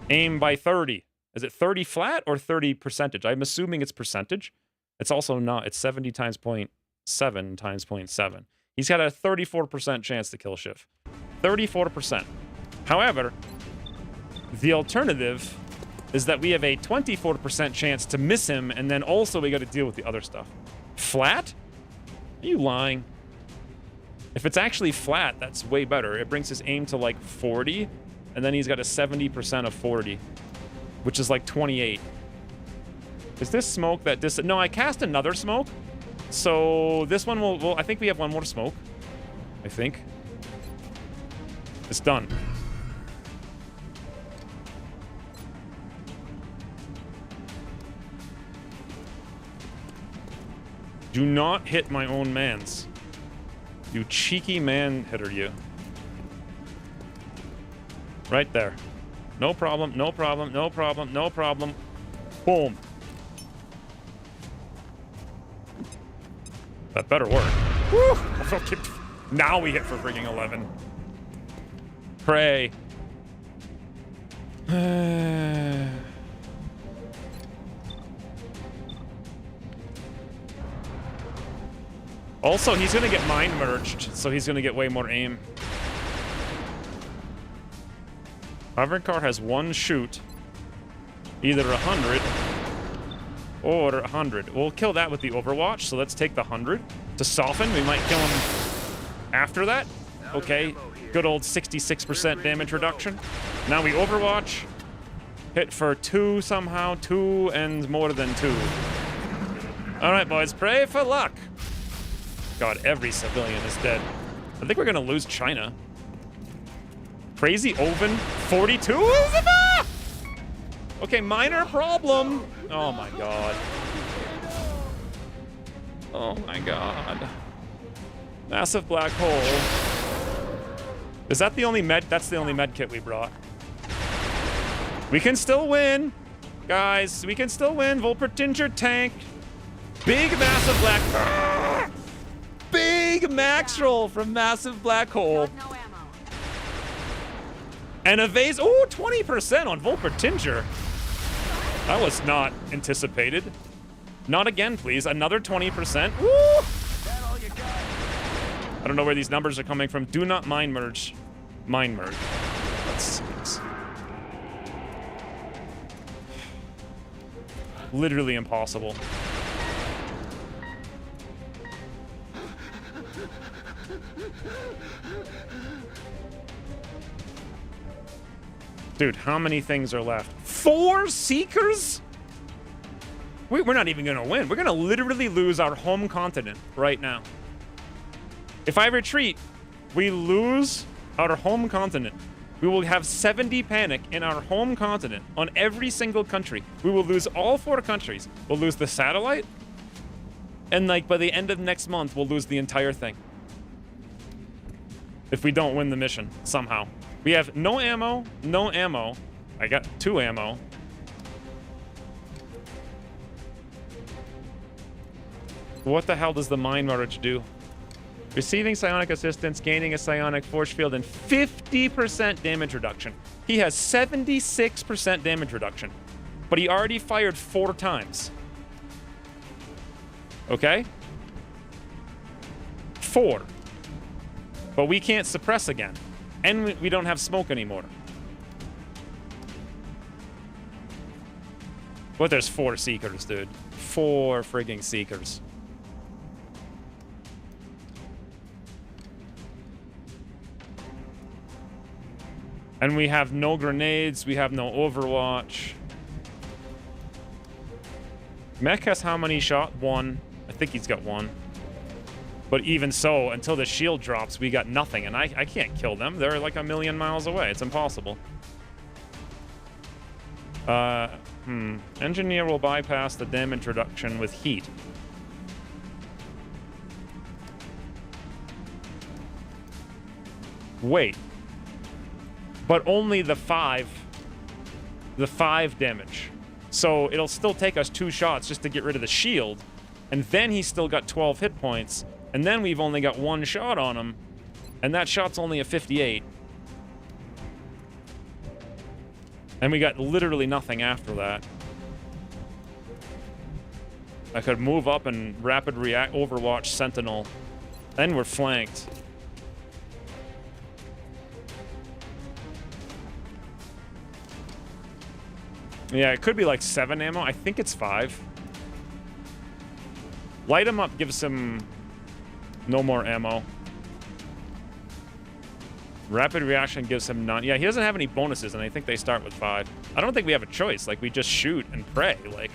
Aim by 30. Is it 30 flat or 30 percentage? I'm assuming it's percentage. It's also not. It's 70 times 0.7 times 0.7. He's got a 34% chance to kill Shiv. 34%. However, the alternative is that we have a 24% chance to miss him, and then also we got to deal with the other stuff. Flat? Are you lying? If it's actually flat, that's way better. It brings his aim to like 40, and then he's got a 70% of 40, which is like 28. Is this smoke that No, I cast another smoke. So this one will I think we have 1 more smoke. I think. It's done. Do not hit my own mans. You cheeky man hitter, you. Right there. No problem, no problem, no problem, no problem. Boom. That better work. Woo! Now we hit for frigging 11. Pray. Also, he's gonna get mind merged, so he's gonna get way more aim. Avrankar has 1 shoot. Either 100 or 100. We'll kill that with the Overwatch, so let's take the 100 to soften. We might kill him after that. Okay, good old 66% damage reduction. Now we Overwatch. Hit for 2 somehow. 2 and more than 2. All right, boys, pray for luck. God, every civilian is dead. I think we're gonna lose China. Crazy Oven, 42? Okay, minor problem. Oh my god. Oh my god. Massive black hole. Is that the only med? That's the only med kit we brought. We can still win. Guys, we can still win. Volpertinger tank. Big massive black... Big max roll from Massive Black Hole. And a vase. Oh, 20% on Volpertinger. That was not anticipated. Not again, please. Another 20%. Woo! I don't know where these numbers are coming from. Do not mind merge. Mind merge. That sucks. Literally impossible. Dude, how many things are left? 4 Seekers? We're not even gonna win. We're gonna literally lose our home continent right now. If I retreat, we lose our home continent. We will have 70 panic in our home continent on every single country. We will lose all 4 countries. We'll lose the satellite. And like by the end of next month, we'll lose the entire thing. if we don't win the mission somehow. We have no ammo, no ammo. I got 2 ammo. What the hell does the Mind March do? Receiving psionic assistance, gaining a psionic force field, and 50% damage reduction. He has 76% damage reduction, but he already fired 4 times. Okay? 4. But we can't suppress again. And we don't have smoke anymore. But there's 4 Seekers, dude. 4 frigging Seekers. And we have no grenades. We have no Overwatch. Mech has how many shot? 1. I think he's got 1. But even so, until the shield drops, we got nothing. And I can't kill them. They're like a million miles away. It's impossible. Engineer will bypass the damage reduction with heat. Wait. But only the 5 damage. So it'll still take us 2 shots just to get rid of the shield. And then he's still got 12 hit points. And then we've only got 1 shot on him. And that shot's only a 58. And we got literally nothing after that. I could move up and rapid react Overwatch Sentinel. Then we're flanked. Yeah, it could be like 7 ammo. I think it's 5. Light him up gives him no more ammo. Rapid reaction gives him none. Yeah, he doesn't have any bonuses, and I think they start with 5. I don't think we have a choice. Like, we just shoot and pray. Like,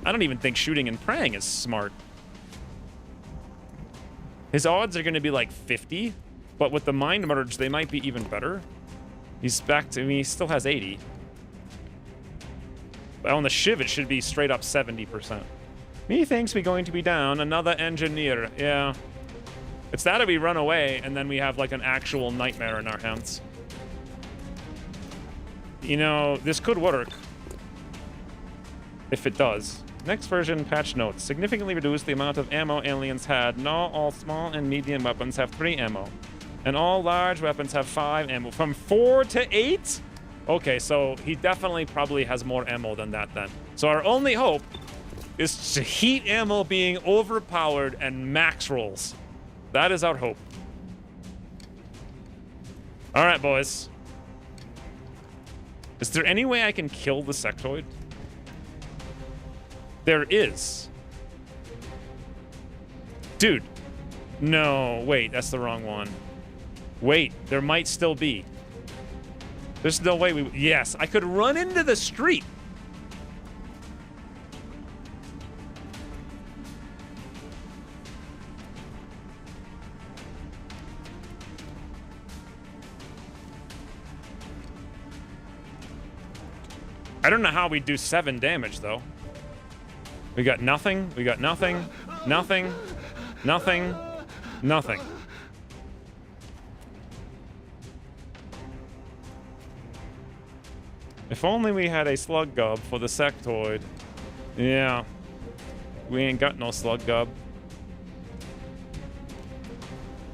I don't even think shooting and praying is smart. His odds are going to be like 50, but with the Mind Merge, they might be even better. He's back to, I mean, he still has 80. But on the Shiv, it should be straight up 70%. Methinks we're going to be down another engineer. Yeah. It's that or we run away, and then we have, like, an actual nightmare in our hands. You know, this could work. If it does. Next version, patch notes. Significantly reduced the amount of ammo aliens had. Now all small and medium weapons have 3 ammo. And all large weapons have 5 ammo. From 4 to 8? Okay, so he definitely probably has more ammo than that then. So our only hope is to heat ammo being overpowered and max rolls. That is our hope. All right, boys. Is there any way I can kill the sectoid? There is. Dude. No, wait, that's the wrong one. Wait, there might still be. There's no way we... Yes, I could run into the street. I don't know how we do 7 damage, though. We got nothing. We got nothing. Nothing. Nothing. Nothing. If only we had a slug gub for the sectoid. Yeah. We ain't got no slug gub.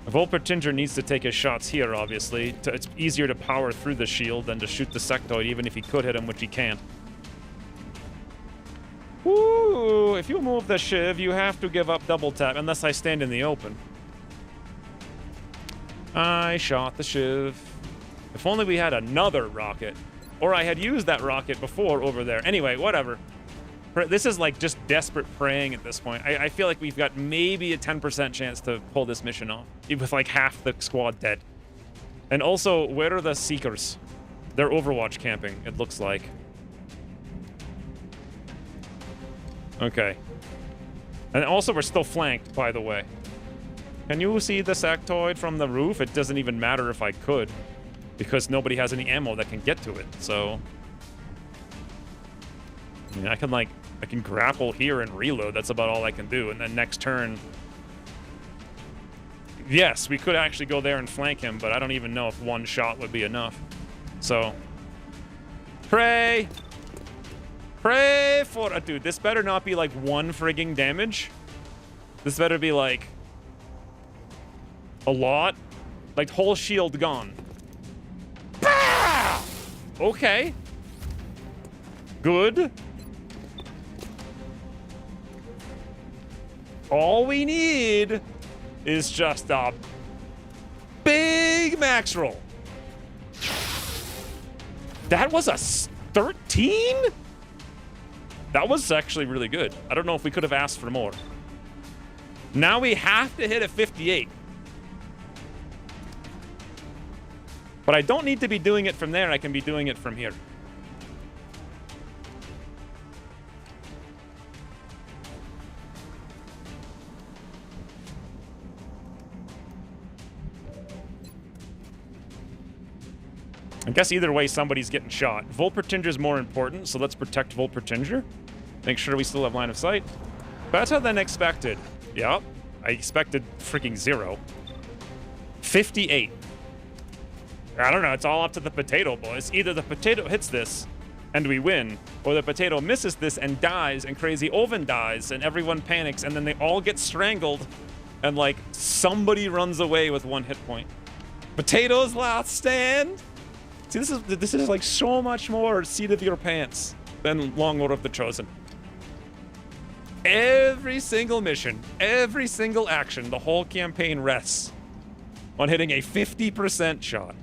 Volpertinger needs to take his shots here, obviously. It's easier to power through the shield than to shoot the sectoid, even if he could hit him, which he can't. Woo! If you move the Shiv, you have to give up double tap, unless I stand in the open. I shot the Shiv. If only we had another rocket. Or I had used that rocket before over there. Anyway, whatever. This is like just desperate praying at this point. I feel like we've got maybe a 10% chance to pull this mission off. With like half the squad dead. And also, where are the Seekers? They're Overwatch camping, it looks like. Okay. And also, we're still flanked, by the way. Can you see the sectoid from the roof? It doesn't even matter if I could. Because nobody has any ammo that can get to it, so... I mean, I can grapple here and reload. That's about all I can do. And then next turn... yes, we could actually go there and flank him, but I don't even know if one shot would be enough. So, pray. Pray for it. Dude, this better not be like 1 frigging damage. This better be like a lot. Like whole shield gone. Bah! Okay. Good. All we need is just a big max roll. That was a 13? That was actually really good. I don't know if we could have asked for more. Now we have to hit a 58. But I don't need to be doing it from there. I can be doing it from here. I guess either way, somebody's getting shot. Volpertinger's more important, so let's protect Volpertinger. Make sure we still have line of sight. Better than expected. Yep. I expected freaking 0. 58. I don't know. It's all up to the potato, boys. Either the potato hits this and we win, or the potato misses this and dies, and Crazy Oven dies, and everyone panics, and then they all get strangled, and, like, somebody runs away with 1 hit point. Potato's last stand. See, this is like so much more seat of your pants than Long Order of the Chosen. Every single mission, every single action, the whole campaign rests on hitting a 50% shot.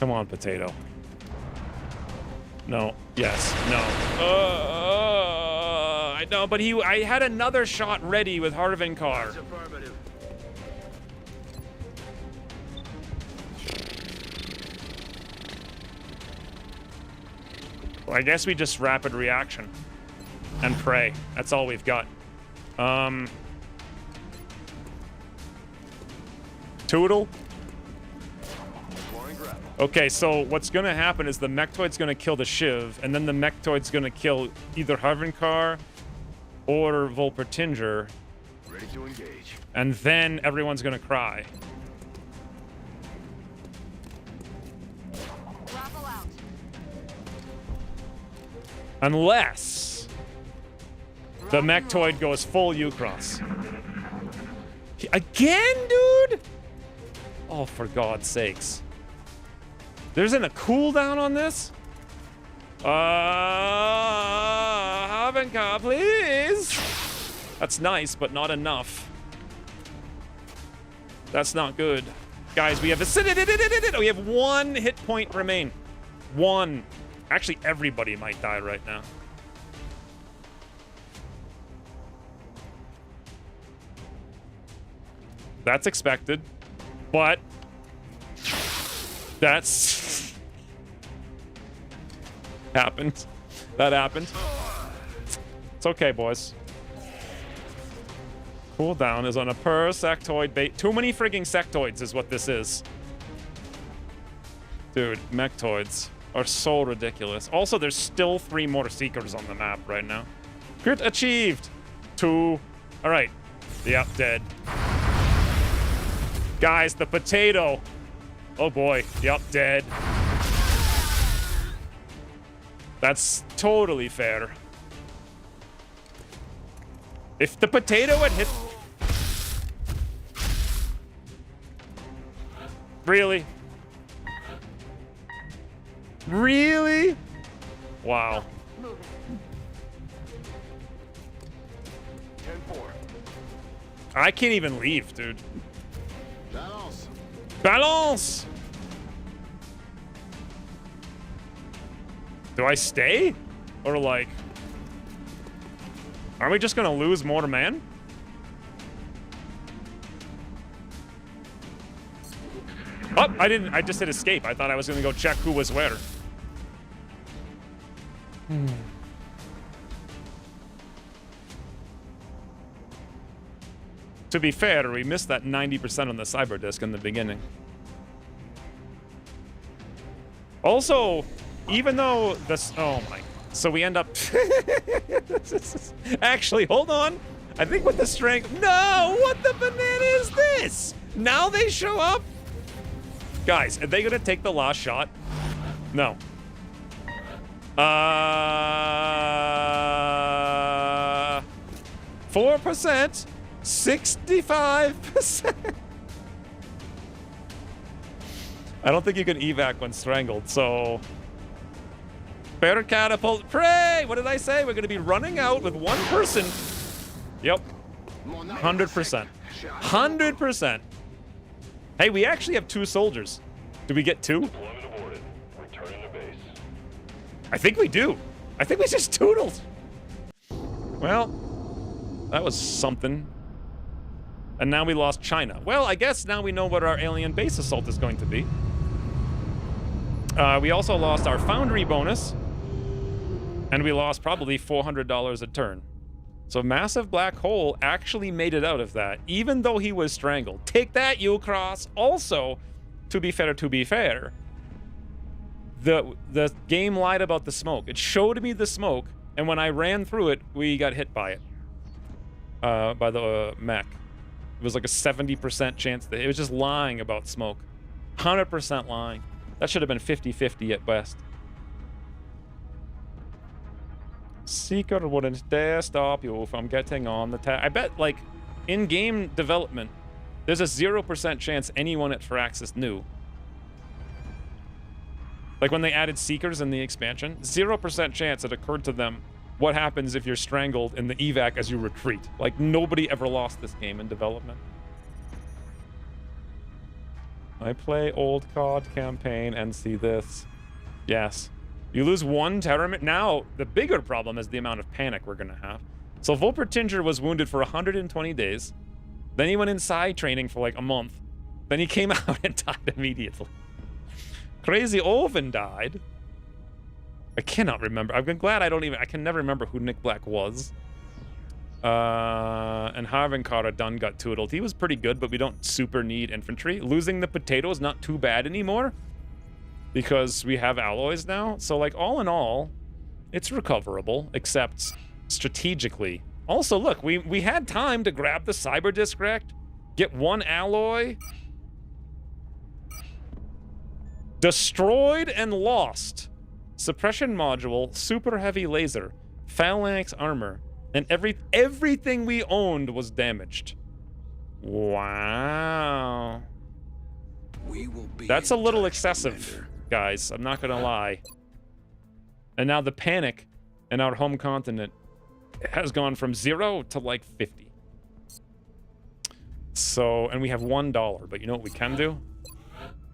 Come on, potato. No. Yes. No. I know, but I had another shot ready with Harvinkar. Well, I guess we just rapid reaction and pray. That's all we've got. Toodle. Okay, so what's gonna happen is the Mechtoid's gonna kill the Shiv, and then the Mechtoid's gonna kill either Harvinkar or Volpertinger. Ready to engage. And then everyone's gonna cry. Unless the Mechtoid goes full U-Cross. Again, dude? Oh, for God's sakes. There isn't a cooldown on this? Harvinkar, please. That's nice, but not enough. That's not good. Guys, we have we have 1 hit point remain. 1. Actually, everybody might die right now. That's expected, but that's happened. That happened. It's okay, boys. Cooldown is on a per sectoid bait. Too many frigging sectoids is what this is. Dude, Mechtoids are so ridiculous. Also, there's still 3 more Seekers on the map right now. Crit achieved. 2. All right. Yep, dead. Guys, the potato. Oh boy. Yep, dead. That's totally fair. If the potato had hit... Really? Really? Wow. 10-4. I can't even leave, dude. Balance. Balance! Do I stay? Or like... Are we just gonna lose more man? Oh, I just hit escape. I thought I was gonna go check who was where. To be fair, we missed that 90% on the cyber disc in the beginning. Also, even though this... Oh my... So we end up... Actually, hold on. I think with the strength... No! What the banana is this? Now they show up? Guys, are they going to take the last shot? No. 4%. 65%. I don't think you can evac when strangled, so... Better catapult. Pray! What did I say? We're going to be running out with one person. Yep. 100%. 100%. Hey, we actually have 2 soldiers. Do we get 2? Deployment aborted. Returning to base. I think we do. I think we just toodled. Well, that was something. And now we lost China. Well, I guess now we know what our alien base assault is going to be. We also lost our foundry bonus. And we lost probably $400 a turn. So Massive Black Hole actually made it out of that, even though he was strangled. Take that, Ucross. Also, to be fair, the game lied about the smoke. It showed me the smoke, and when I ran through it, we got hit by it. By the mech. It was like a 70% chance that it was just lying about smoke. 100% lying. That should have been 50-50 at best. Seeker wouldn't dare stop you from getting on the tag. I bet, like, in-game development, there's a 0% chance anyone at Firaxis knew. Like when they added Seekers in the expansion, 0% chance it occurred to them what happens if you're strangled in the evac as you retreat. Like, nobody ever lost this game in development. I play old COD campaign and see this. Yes. You lose 1 Terran. Now, the bigger problem is the amount of panic we're going to have. So Volpertinger was wounded for 120 days. Then he went inside training for like a month. Then he came out and died immediately. Crazy Oven died. I cannot remember. I'm glad I can never remember who Nick Black was. And Harvinkara done got toodled. He was pretty good, but we don't super need infantry. Losing the potato is not too bad anymore, because we have alloys now. So, like, all in all, it's recoverable, except strategically. Also, look, we had time to grab the cyber disc wrecked, get 1 alloy, destroyed and lost, suppression module, super heavy laser, phalanx armor, and everything we owned was damaged. Wow. That's a little excessive, guys. I'm not gonna lie. And now the panic in our home continent has gone from 0 to like 50. So, and we have $1, but you know what we can do?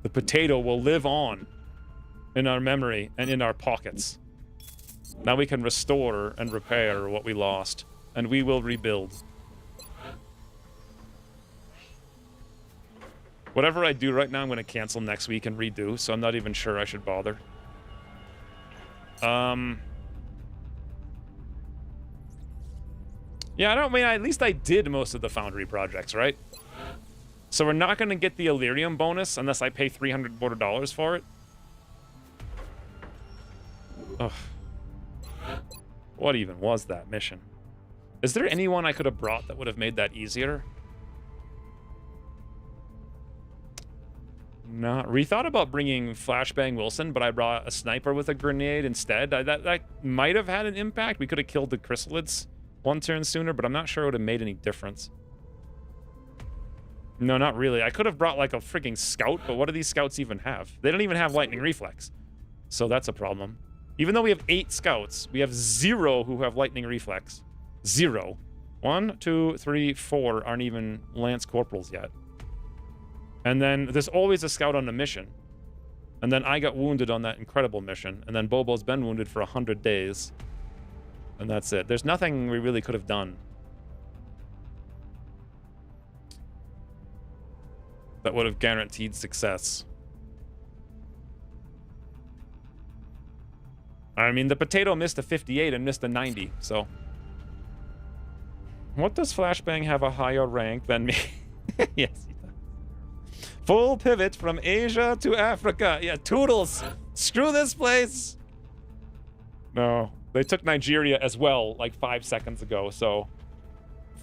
The potato will live on in our memory and in our pockets. Now we can restore and repair what we lost, and we will rebuild. Whatever I do right now, I'm going to cancel next week and redo, so I'm not even sure I should bother. Yeah, at least I did most of the Foundry projects, right? So we're not going to get the Illyrium bonus unless I pay $300 more for it. Ugh. What even was that mission? Is there anyone I could have brought that would have made that easier? No. We thought about bringing Flashbang Wilson, but I brought a sniper with a grenade instead. That might have had an impact. We could have killed the chrysalids 1 turn sooner, but I'm not sure it would have made any difference. No, not really. I could have brought like a freaking scout, but what do these scouts even have? They don't even have lightning reflex. So that's a problem. Even though we have 8 scouts, we have 0 who have lightning reflex. 0. 1, 2, 3, 4 aren't even lance corporals yet. And then there's always a scout on a mission. And then I got wounded on that incredible mission. And then Bobo's been wounded for 100 days. And that's it. There's nothing we really could have done that would have guaranteed success. I mean, the potato missed a 58 and missed a 90, so... What does Flashbang have a higher rank than me? Yes, he does. Full pivot from Asia to Africa. Yeah, toodles. Screw this place. No. They took Nigeria as well, like 5 seconds ago. So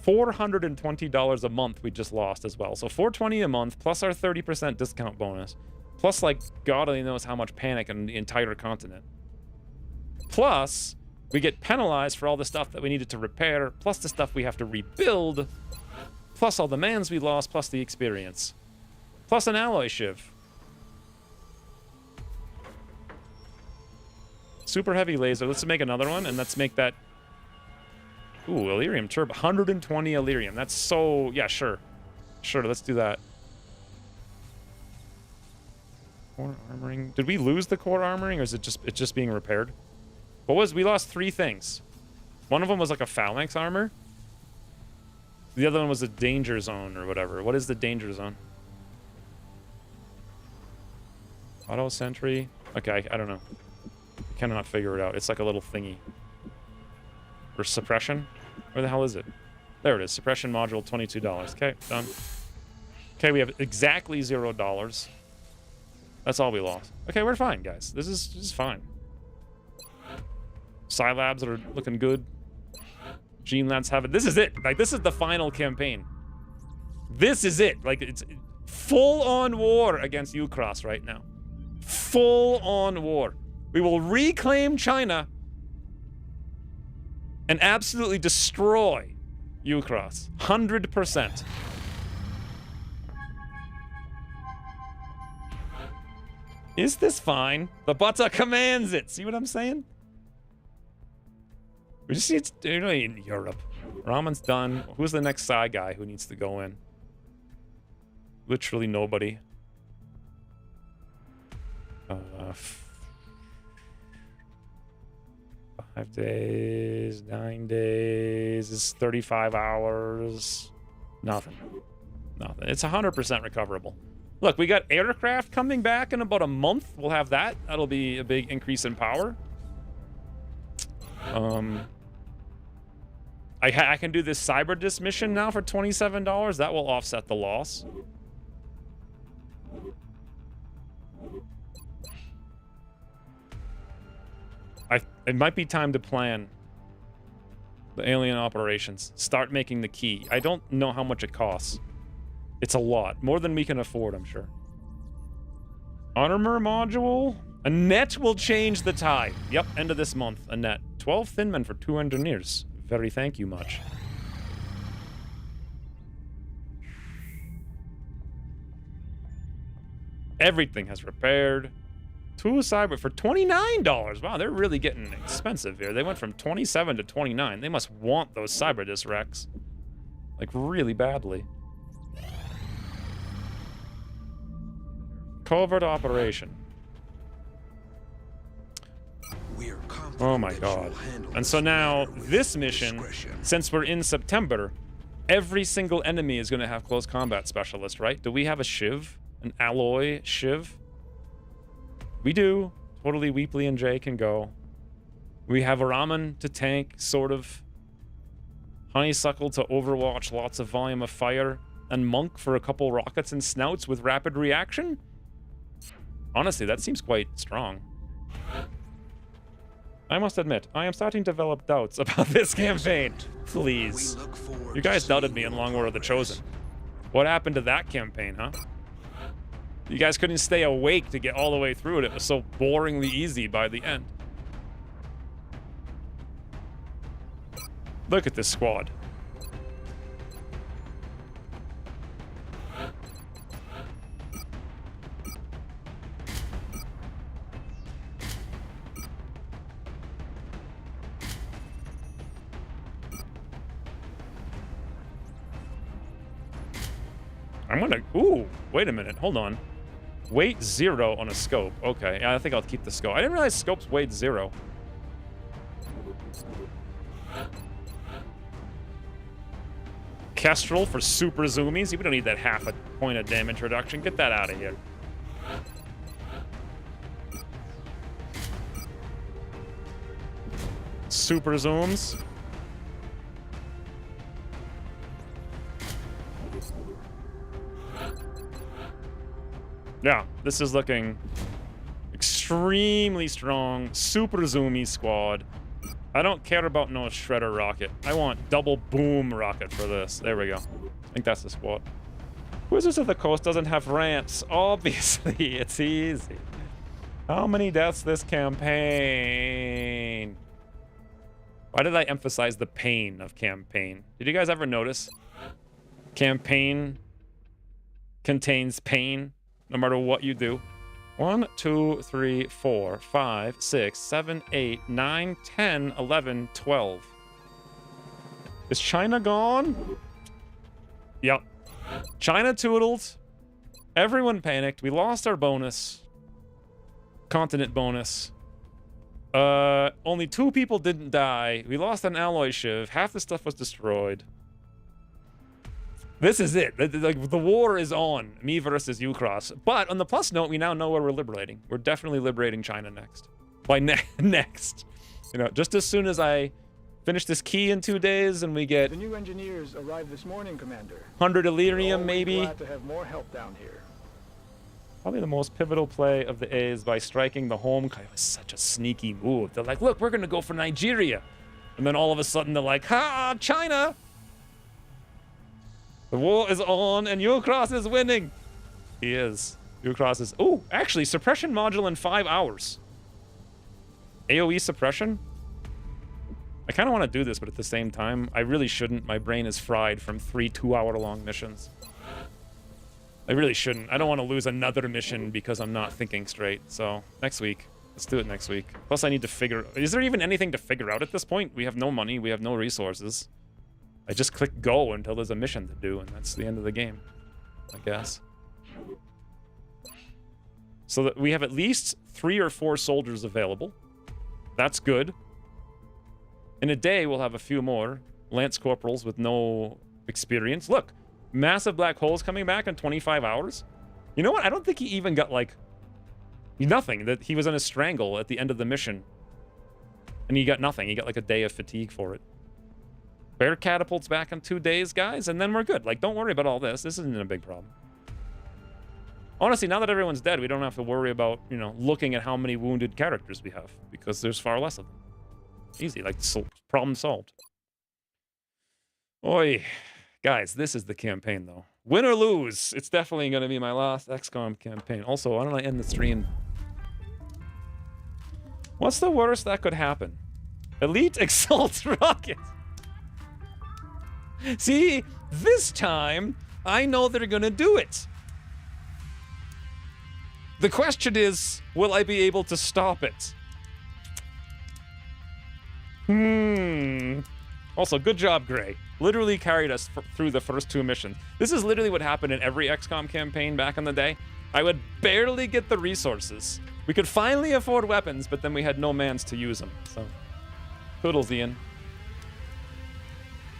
$420 a month we just lost as well. So $420 a month plus our 30% discount bonus, plus like God only knows how much panic in the entire continent. Plus we get penalized for all the stuff that we needed to repair, plus the stuff we have to rebuild, plus all the mans we lost, plus the experience, plus an alloy shiv. Super heavy laser. Let's make another one, and let's make that... Ooh, Illyrium Turbo. 120 Illyrium. That's so... Yeah, sure. Sure, let's do that. Core armoring. Did we lose the core armoring, or is it just being repaired? What was... We lost 3 things. One of them was like a phalanx armor. The other one was a danger zone or whatever. What is the danger zone? Auto sentry. Okay, I don't know. I cannot figure it out. It's like a little thingy. Or suppression? Where the hell is it? There it is. Suppression module, $22. Okay, done. Okay, we have exactly $0. That's all we lost. Okay, we're fine, guys. This is fine. Scilabs are looking good. Gene Labs have it. This is it. Like, this is the final campaign. This is it. Like, it's full-on war against Ukras right now. Full-on war. We will reclaim China and absolutely destroy Ukras. 100%. Is this fine? The butter commands it. See what I'm saying? We just need to do it in Europe. Ramen's done. Who's the next side guy who needs to go in? Literally nobody. 5 days, 9 days, it's 35 hours. Nothing. Nothing. It's 100% recoverable. Look, we got aircraft coming back in about a month. We'll have that. That'll be a big increase in power. I can do this cyber disc mission now for $27. That will offset the loss. It might be time to plan the alien operations. Start making the key. I don't know how much it costs. It's a lot. More than we can afford, I'm sure. Armor module? A net will change the tide. Yep, end of this month. A net. 12 thin men for 2 engineers. Very thank you much. Everything has repaired. 2 cyber for $29. Wow, they're really getting expensive here. They went from 27 to 29. They must want those cyber disc wrecks. Like, really badly. Covert operation. Oh my god. And so now, this mission, since we're in September, every single enemy is going to have close combat specialist, right? Do we have a shiv? An alloy shiv? We do. Totally Weepley and Jay can go. We have a Ramen to tank, sort of. Honeysuckle to overwatch, lots of volume of fire. And Monk for a couple rockets and snouts with rapid reaction? Honestly, that seems quite strong. I must admit, I am starting to develop doubts about this campaign. Please. You guys doubted me in Long War of the Chosen. What happened to that campaign, huh? You guys couldn't stay awake to get all the way through it. It was so boringly easy by the end. Look at this squad. I'm gonna... Ooh, wait a minute. Hold on. Weight 0 on a scope. Okay, yeah, I think I'll keep the scope. I didn't realize scopes weighed 0. Kestrel for super zoomies. We don't need that half a point of damage reduction. Get that out of here. Super zooms. Yeah, this is looking extremely strong. Super zoomy squad. I don't care about no shredder rocket. I want double boom rocket for this. There we go. I think that's the spot. Wizards of the Coast doesn't have ramps. Obviously, it's easy. How many deaths this campaign? Why did I emphasize the pain of campaign? Did you guys ever notice? Campaign contains pain, no matter what you do. 1, 2, 3, 4, 5, 6, 7, 8, 9, 10, 11, 12. Is China gone? Yep. China toodled. Everyone panicked. We lost our bonus. Continent bonus. Only 2 people didn't die. We lost an alloy shiv. Half the stuff was destroyed. This is it. Like, the war is on. Me versus Ukros. But on the plus note, we now know where we're liberating. We're definitely liberating China next. By next. You know, just as soon as I finish this key in 2 days and we get... The new engineers arrived this morning, Commander. 100 Illyrium, maybe. Glad to have more help down here. Probably the most pivotal play of the A's by striking the home. It was such a sneaky move. They're like, look, we're going to go for Nigeria. And then all of a sudden they're like, ha, China. The war is on and Ukros is winning. He is. Ukros is... Oh, actually, suppression module in 5 hours. AoE suppression? I kind of want to do this, but at the same time, I really shouldn't. My brain is fried from 3 2-hour-long missions. I really shouldn't. I don't want to lose another mission because I'm not thinking straight. So, next week. Let's do it next week. Plus, I need to figure... Is there even anything to figure out at this point? We have no money. We have no resources. I just click go until there's a mission to do, and that's the end of the game, I guess. So that we have at least 3 or 4 soldiers available. That's good. In a day, we'll have a few more Lance Corporals with no experience. Look, massive black holes coming back in 25 hours. You know what? I don't think he even got, like, nothing. That he was in a strangle at the end of the mission. And he got nothing. He got, like, a day of fatigue for it. Bear catapults back in 2 days, guys, and then we're good. Like, don't worry about all this. This isn't a big problem. Honestly, now that everyone's dead, we don't have to worry about, you know, looking at how many wounded characters we have, because there's far less of them. Easy, like, problem solved. Oi. Guys, this is the campaign, though. Win or lose, it's definitely going to be my last XCOM campaign. Also, why don't I end the stream? What's the worst that could happen? Elite Exalt Rocket. See, this time, I know they're gonna do it. The question is, will I be able to stop it? Also, good job, Gray. Literally carried us through the first 2 missions. This is literally what happened in every XCOM campaign back in the day. I would barely get the resources. We could finally afford weapons, but then we had no mans to use them, so... Toodles, Ian.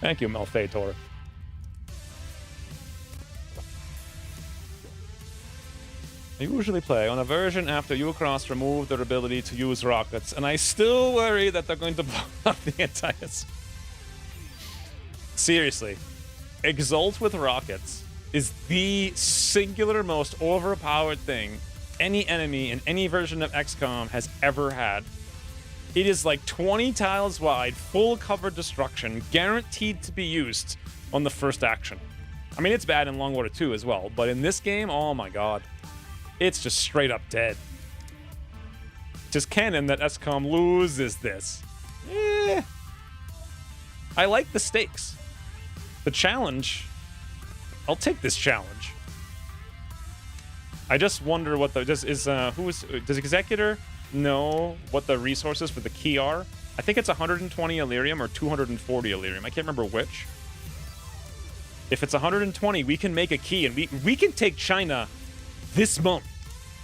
Thank you, Malfeitor. I usually play on a version after Ukros removed their ability to use rockets, and I still worry that they're going to blow up the entire... Seriously, Exalt with rockets is the singular most overpowered thing any enemy in any version of XCOM has ever had. It is like 20 tiles wide, full cover destruction, guaranteed to be used on the first action. I mean, it's bad in Long War 2 as well, but in this game, oh my god. It's just straight up dead. Just canon that XCOM loses this. I like the stakes. The challenge, I'll take this challenge. I just wonder what the, does Executor know what the resources for the key are? I think it's 120 Illyrium or 240 Illyrium. I can't remember which. If it's 120, we can make a key, and we can take China this month.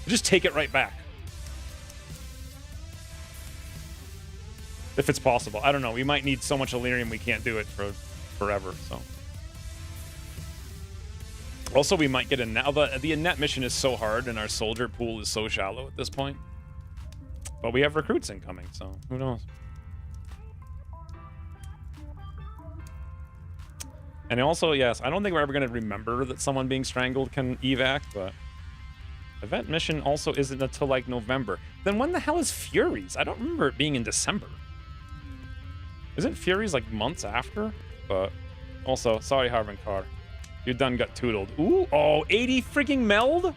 Just take it right back. If it's possible. I don't know. We might need so much Illyrium we can't do it for forever, so. Also, we might get a net. The net mission is so hard, and our soldier pool is so shallow at this point. But we have recruits incoming, so who knows? And also, yes, I don't think we're ever going to remember that someone being strangled can evac, but event mission also isn't until like November. Then when the hell is Furies? I don't remember it being in December. Isn't Fury's like months after? But also, sorry, Harvin Carr. You done got tootled. Ooh, oh, 80 freaking meld?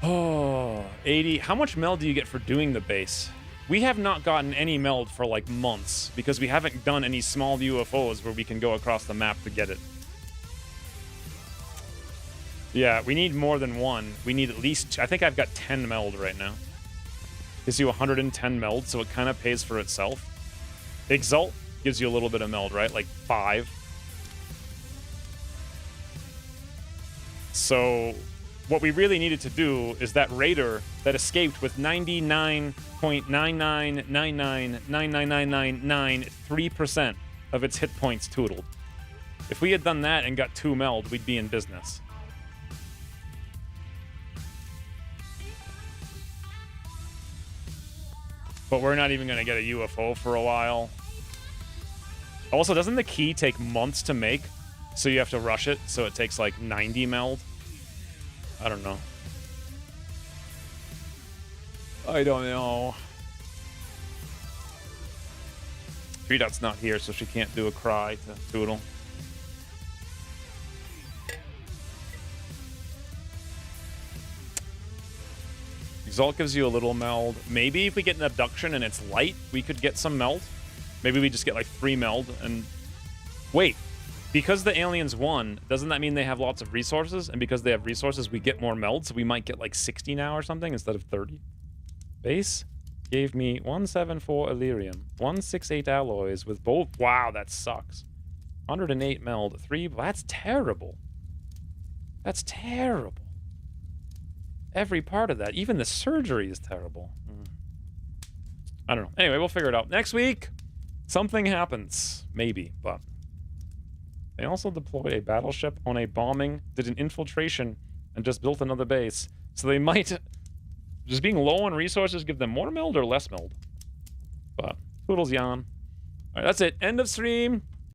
Oh, 80. How much meld do you get for doing the base? We have not gotten any meld for like months because we haven't done any small UFOs where we can go across the map to get it. Yeah, we need more than one. We need at least, I think I've got 10 meld right now. Gives you 110 meld, so it kind of pays for itself. Exalt gives you a little bit of meld, right? Like 5. So what we really needed to do is that raider that escaped with 99.99999999993% of its hit points tootled. If we had done that and got 2 meld, we'd be in business. But we're not even going to get a UFO for a while. Also, doesn't the key take months to make? So you have to rush it, so it takes like 90 meld? I don't know. I don't know. 3Dot's not here, so she can't do a cry to Tootle. Exalt gives you a little meld. Maybe if we get an abduction and it's light, we could get some meld. Maybe we just get like 3 meld and... Wait, because the aliens won, doesn't that mean they have lots of resources? And because they have resources, we get more meld, so we might get like 60 now or something instead of 30. Base gave me 174 Illyrium, 168 alloys with both... Wow, that sucks. 108 meld, 3... That's terrible. That's terrible. Every part of that, even the surgery is terrible. I don't know. Anyway, we'll figure it out. Next week, something happens. Maybe, but... They also deployed a battleship on a bombing, did an infiltration, and just built another base. So they might... Just being low on resources give them more meld or less meld. But, Poodle's yawn. Alright, that's it. End of stream.